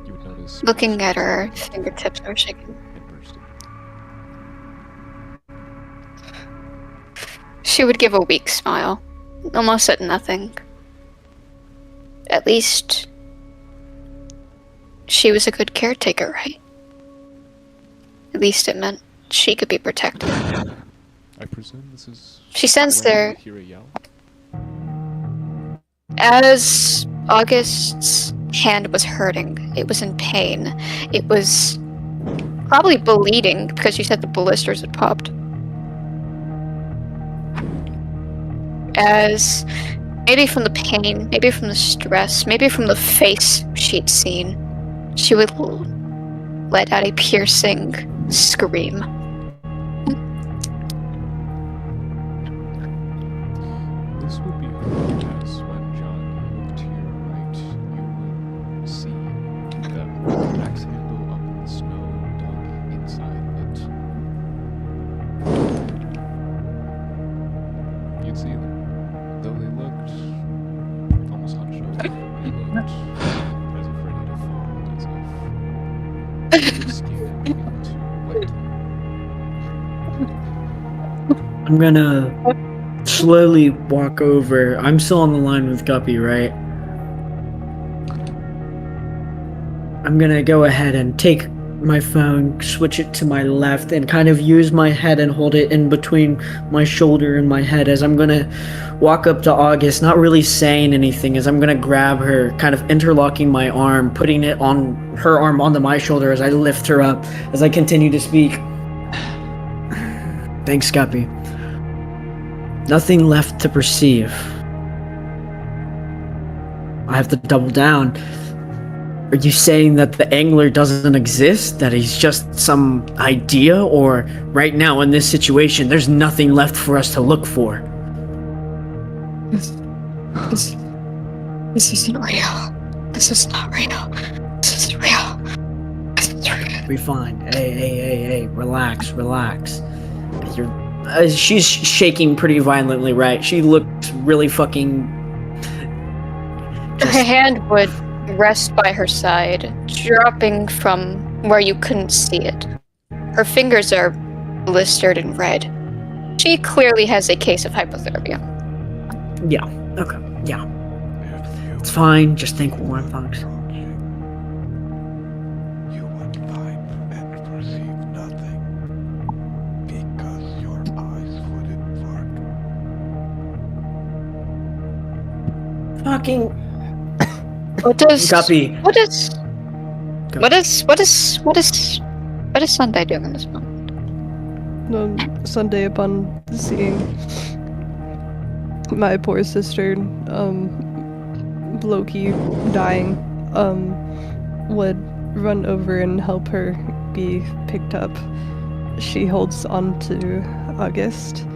A: You would notice
G: looking at her fingertips are shaking.
A: and bursting.
G: She would give a weak smile, almost at nothing. At least, she was a good caretaker, right? At least it meant she could be protected.
A: I presume this is.
G: She sensed
A: when
G: there,
A: you hear a yell.
G: as August's hand was hurting, it was in pain. It was probably bleeding because she said the blisters had popped. As maybe from the pain, maybe from the stress, maybe from the face she'd seen, she would let out a piercing scream.
A: This would be heard as when John looked to your right, you would see the axe handle up in the snow dug inside of it. You'd see them. Though they looked almost hunched over, they looked as if ready to fall, as if their skin had begun to whiten.
F: I'm gonna slowly walk over. I'm still on the line with Guppy, right? I'm gonna go ahead and take my phone, switch it to my left, and kind of use my head and hold it in between my shoulder and my head as I'm gonna walk up to August, not really saying anything, as I'm gonna grab her, kind of interlocking my arm, putting it on her arm onto my shoulder as I lift her up, as I continue to speak. Thanks, Guppy. Nothing left to perceive. I have to double down. Are you saying that the angler doesn't exist? That he's just some idea? Or right now in this situation, there's nothing left for us to look for?
G: This isn't real. This is not real. This is real. This is real.
F: Be fine. Hey, relax. She's shaking pretty violently, right? She looks really fucking...
G: Her hand would rest by her side, dropping from where you couldn't see it. Her fingers are blistered and red. She clearly has a case of hypothermia.
F: Yeah, okay, yeah. It's fine, just think warm thoughts.
H: You would find and perceive nothing because your eyes wouldn't work.
F: Fucking...
G: What does
F: Guppy.
G: what is Sunday doing in this moment?
E: Sunday, upon seeing my poor sister, Loki, dying, would run over and help her be picked up. She holds on to August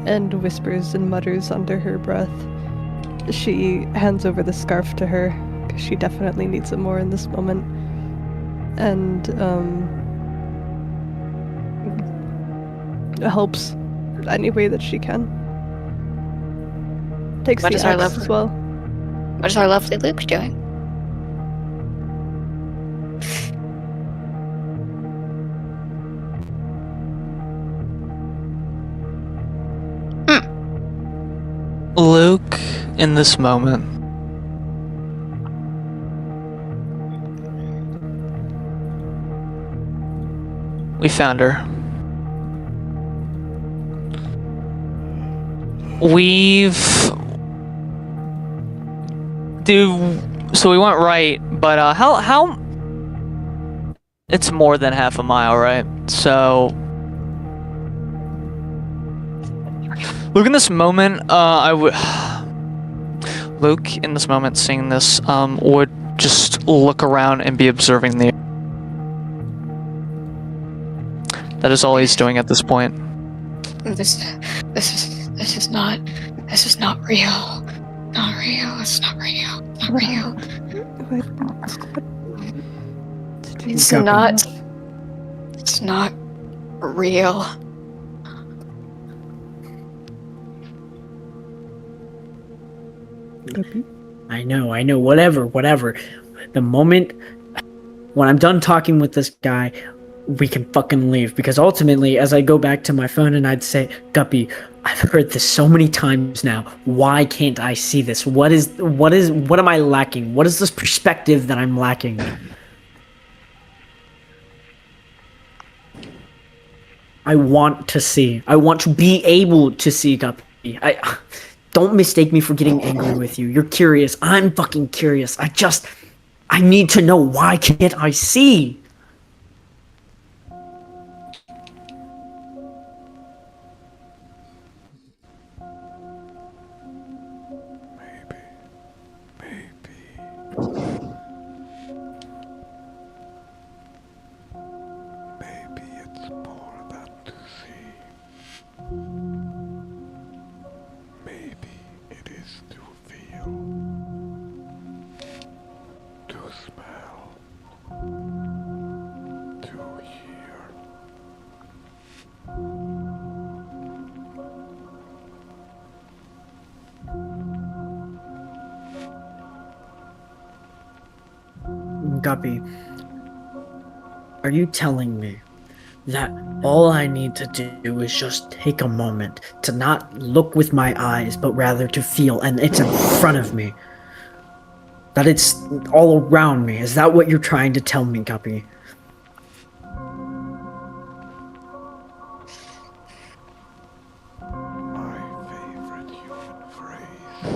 E: and whispers and mutters under her breath. She hands over the scarf to her, because she definitely needs it more in this moment. And, helps any way that she can. Takes
G: What
E: the
G: is our
E: axe
G: love-
E: as well.
G: What is our lovely Luke doing?
C: Luke, in this moment, we found her. So we went right, but how it's more than half a mile, right? So Luke, in this moment, Luke, in this moment, seeing this, would just look around and be observing the. That is all he's doing at this point.
G: This is not real. Not real. It's not real. Not real. It's not. It's not real.
E: Guppy?
F: I know, whatever. The moment when I'm done talking with this guy, we can fucking leave. Because ultimately, as I go back to my phone and I'd say, Guppy, I've heard this so many times now. Why can't I see this? What am I lacking? What is this perspective that I'm lacking? I want to see. I want to be able to see, Guppy. Don't mistake me for getting angry with you. You're curious. I'm fucking curious. I need to know, why can't I see?
H: Maybe it's more than to see. Maybe it is to feel, to smell, to hear.
F: Guppy, are you telling me that all I need to do is just take a moment to not look with my eyes, but rather to feel, and it's in front of me? That it's all around me? Is that what you're trying to tell me, Guppy?
H: My favorite human phrase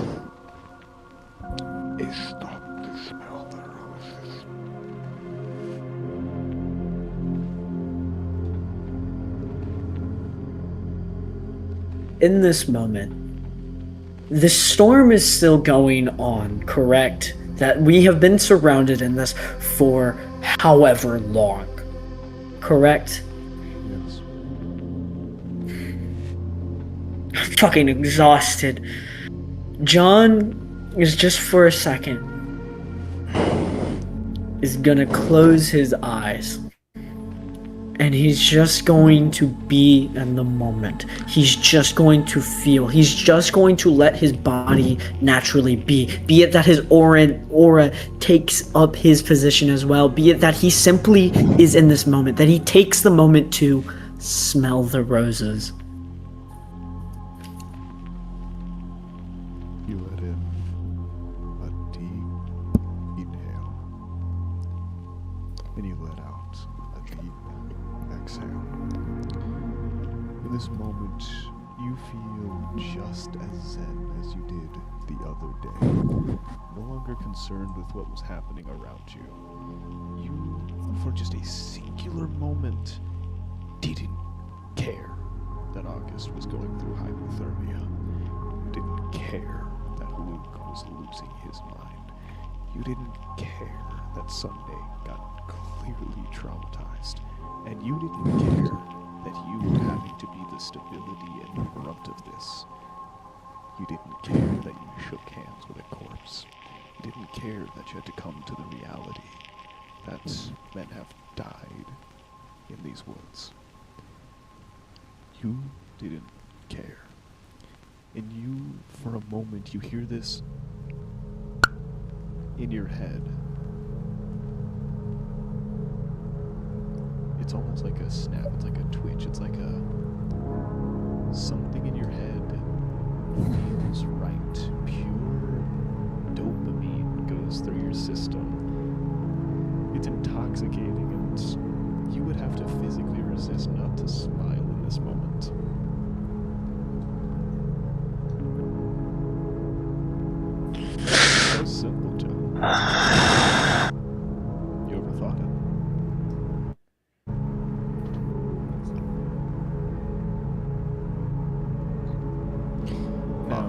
H: is stop to smell the roses.
F: In this moment, the storm is still going on, correct? That we have been surrounded in this for however long, correct?
A: Yes.
F: I'm fucking exhausted. John is just for a second is gonna close his eyes. And he's just going to be in the moment. He's just going to feel. He's just going to let his body naturally be. Be it that his aura takes up his position as well. Be it that he simply is in this moment. That he takes the moment to smell the roses.
A: You let in a deep inhale, and you let out a deep exhale. In this moment, you feel just as zen as you did the other day, no longer concerned with what was happening around you. You, for just a singular moment, didn't care that August was going through hypothermia. You didn't care that Luke was losing his mind. You didn't care that Sunday got clearly traumatized. And you didn't care that you were having to be the stability and brunt of this. You didn't care that you shook hands with a corpse. You didn't care that you had to come to the reality that men have died in these woods. You didn't care. And you, for a moment, you hear this in your head. It's almost like a snap, it's like a twitch, it's like a something in your head feels right. Pure dopamine goes through your system. It's intoxicating, and you would have to physically resist not to smile in this moment. So simple, Joe. You overthought it. Now,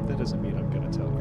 A: that doesn't mean I'm gonna tell you.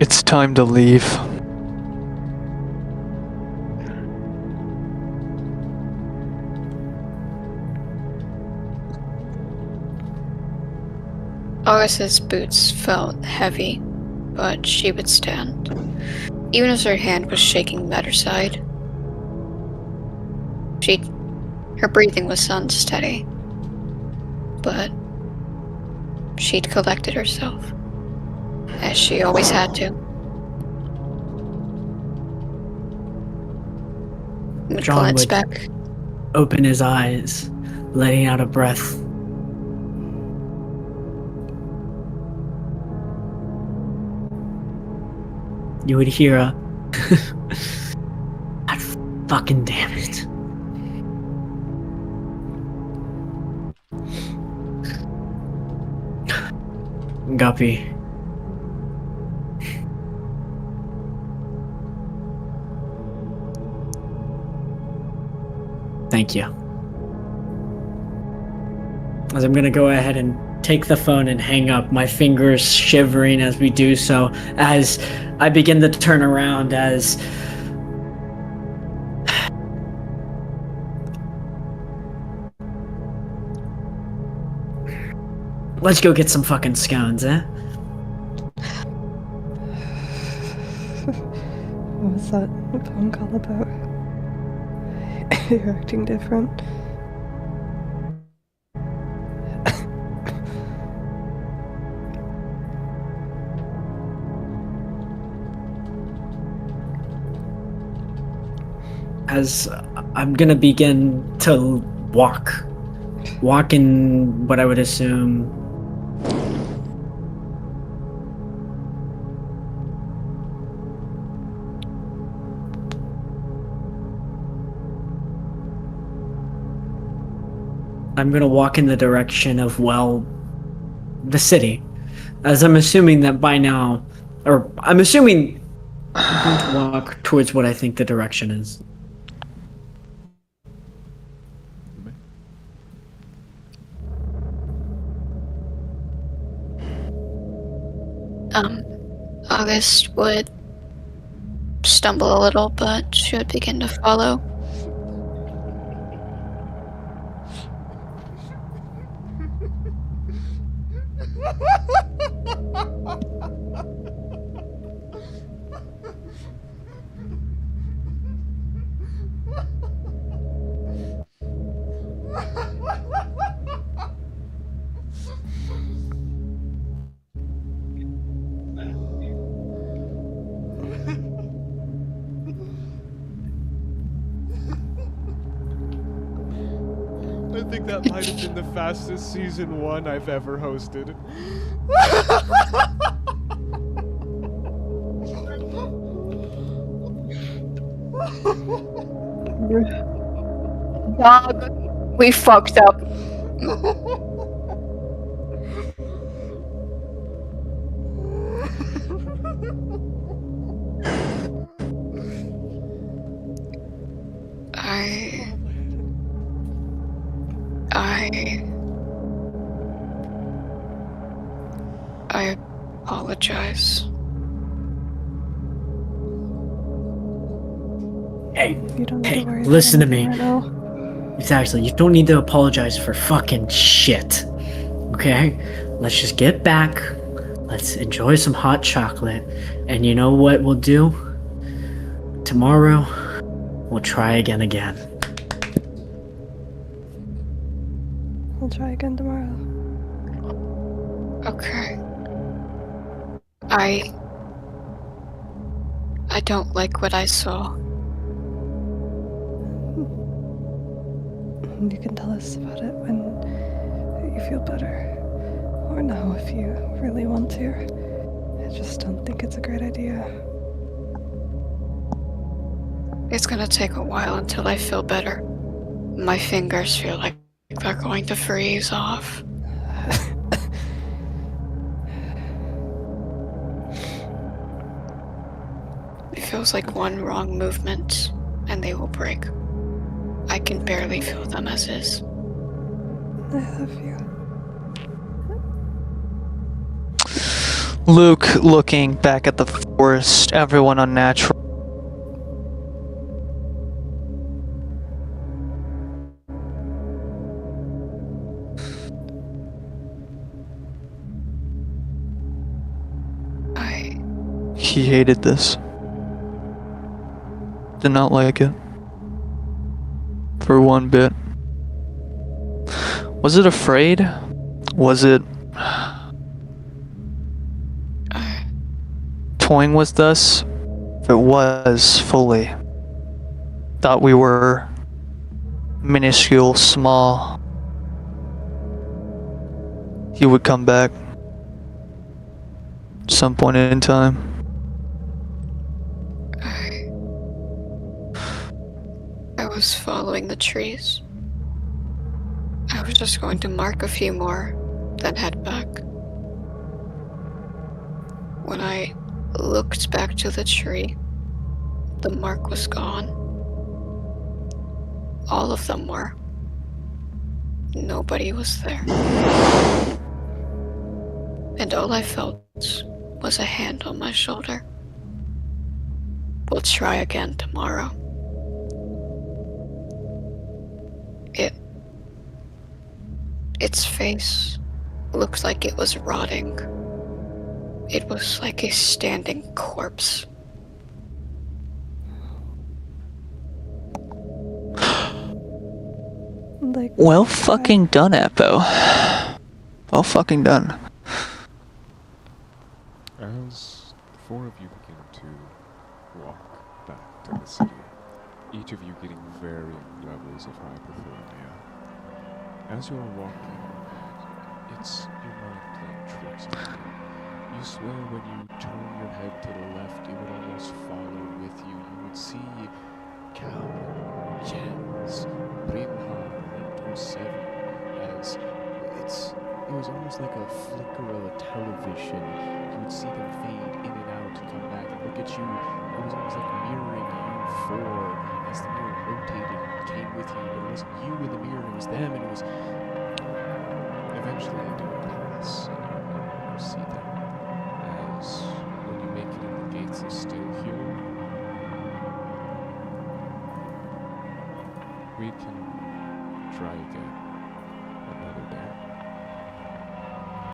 C: It's time to leave.
G: August's boots felt heavy, but she would stand, even as her hand was shaking at her side. Her breathing was unsteady, but she'd collected herself, as she always had to. Would
F: John
G: glance
F: would
G: back.
F: open his eyes, letting out a breath. You would hear a God fucking damn it. Guppy. Thank you. As I'm gonna go ahead and take the phone and hang up, my fingers shivering as we do so, as I begin to turn around as let's go get some fucking scones, eh?
E: What was that phone call about? You're acting different.
F: As I'm gonna begin to walk in what I would assume I'm gonna walk in the direction of, well, the city. As I'm assuming that by now, or I'm assuming I'm going to walk towards what I think the direction is.
G: August would stumble a little, but she would begin to follow.
A: I think that might have been the fastest season 1 I've ever hosted.
D: Dog, we fucked up.
G: I apologize.
F: Hey,
E: You don't need
F: hey,
E: to worry
F: listen to
E: about
F: me.
E: anything right now.
F: Exactly, you don't need to apologize for fucking shit. Okay? Let's just get back. Let's enjoy some hot chocolate. And you know what we'll do? Tomorrow, we'll try again.
E: We'll try again tomorrow.
G: Okay. I don't like what I saw.
E: You can tell us about it when you feel better. Or now if you really want to. I just don't think it's a great idea.
G: It's gonna take a while until I feel better. My fingers feel like they're going to freeze off. It feels like one wrong movement and they will break. I can barely feel them as is.
E: I love you.
C: Luke looking back at the forest, everyone unnatural. He hated this. Did not like it. For one bit. Was it afraid? Was it toying with us? If it was, fully. Thought we were minuscule, small. He would come back. Some point in time.
G: I was following the trees. I was just going to mark a few more, then head back. When I looked back to the tree, the mark was gone. All of them were. Nobody was there. And all I felt was a hand on my shoulder. We'll try again tomorrow. Its face looked like it was rotting. It was like a standing corpse.
E: Like,
C: Well fucking done, Appo. Well fucking done.
A: As the four of you begin to walk back to the city, each of you getting varying levels of hypothermia, as you're walking, it's your mind playing tricks on you. You swear when you turn your head to the left, it would almost follow with you. You would see Calvin, Jens, Brimhard, and 7 as it was almost like a flicker of a television. You would see them fade in and out and come back and look at you. It was almost like mirroring you four as the mirror rotated and came with you, but it wasn't you in the mirror, it was them, and it was eventually they do pass and you no longer see them. As when you make it in the gates of Stillheoul, we can try again another day.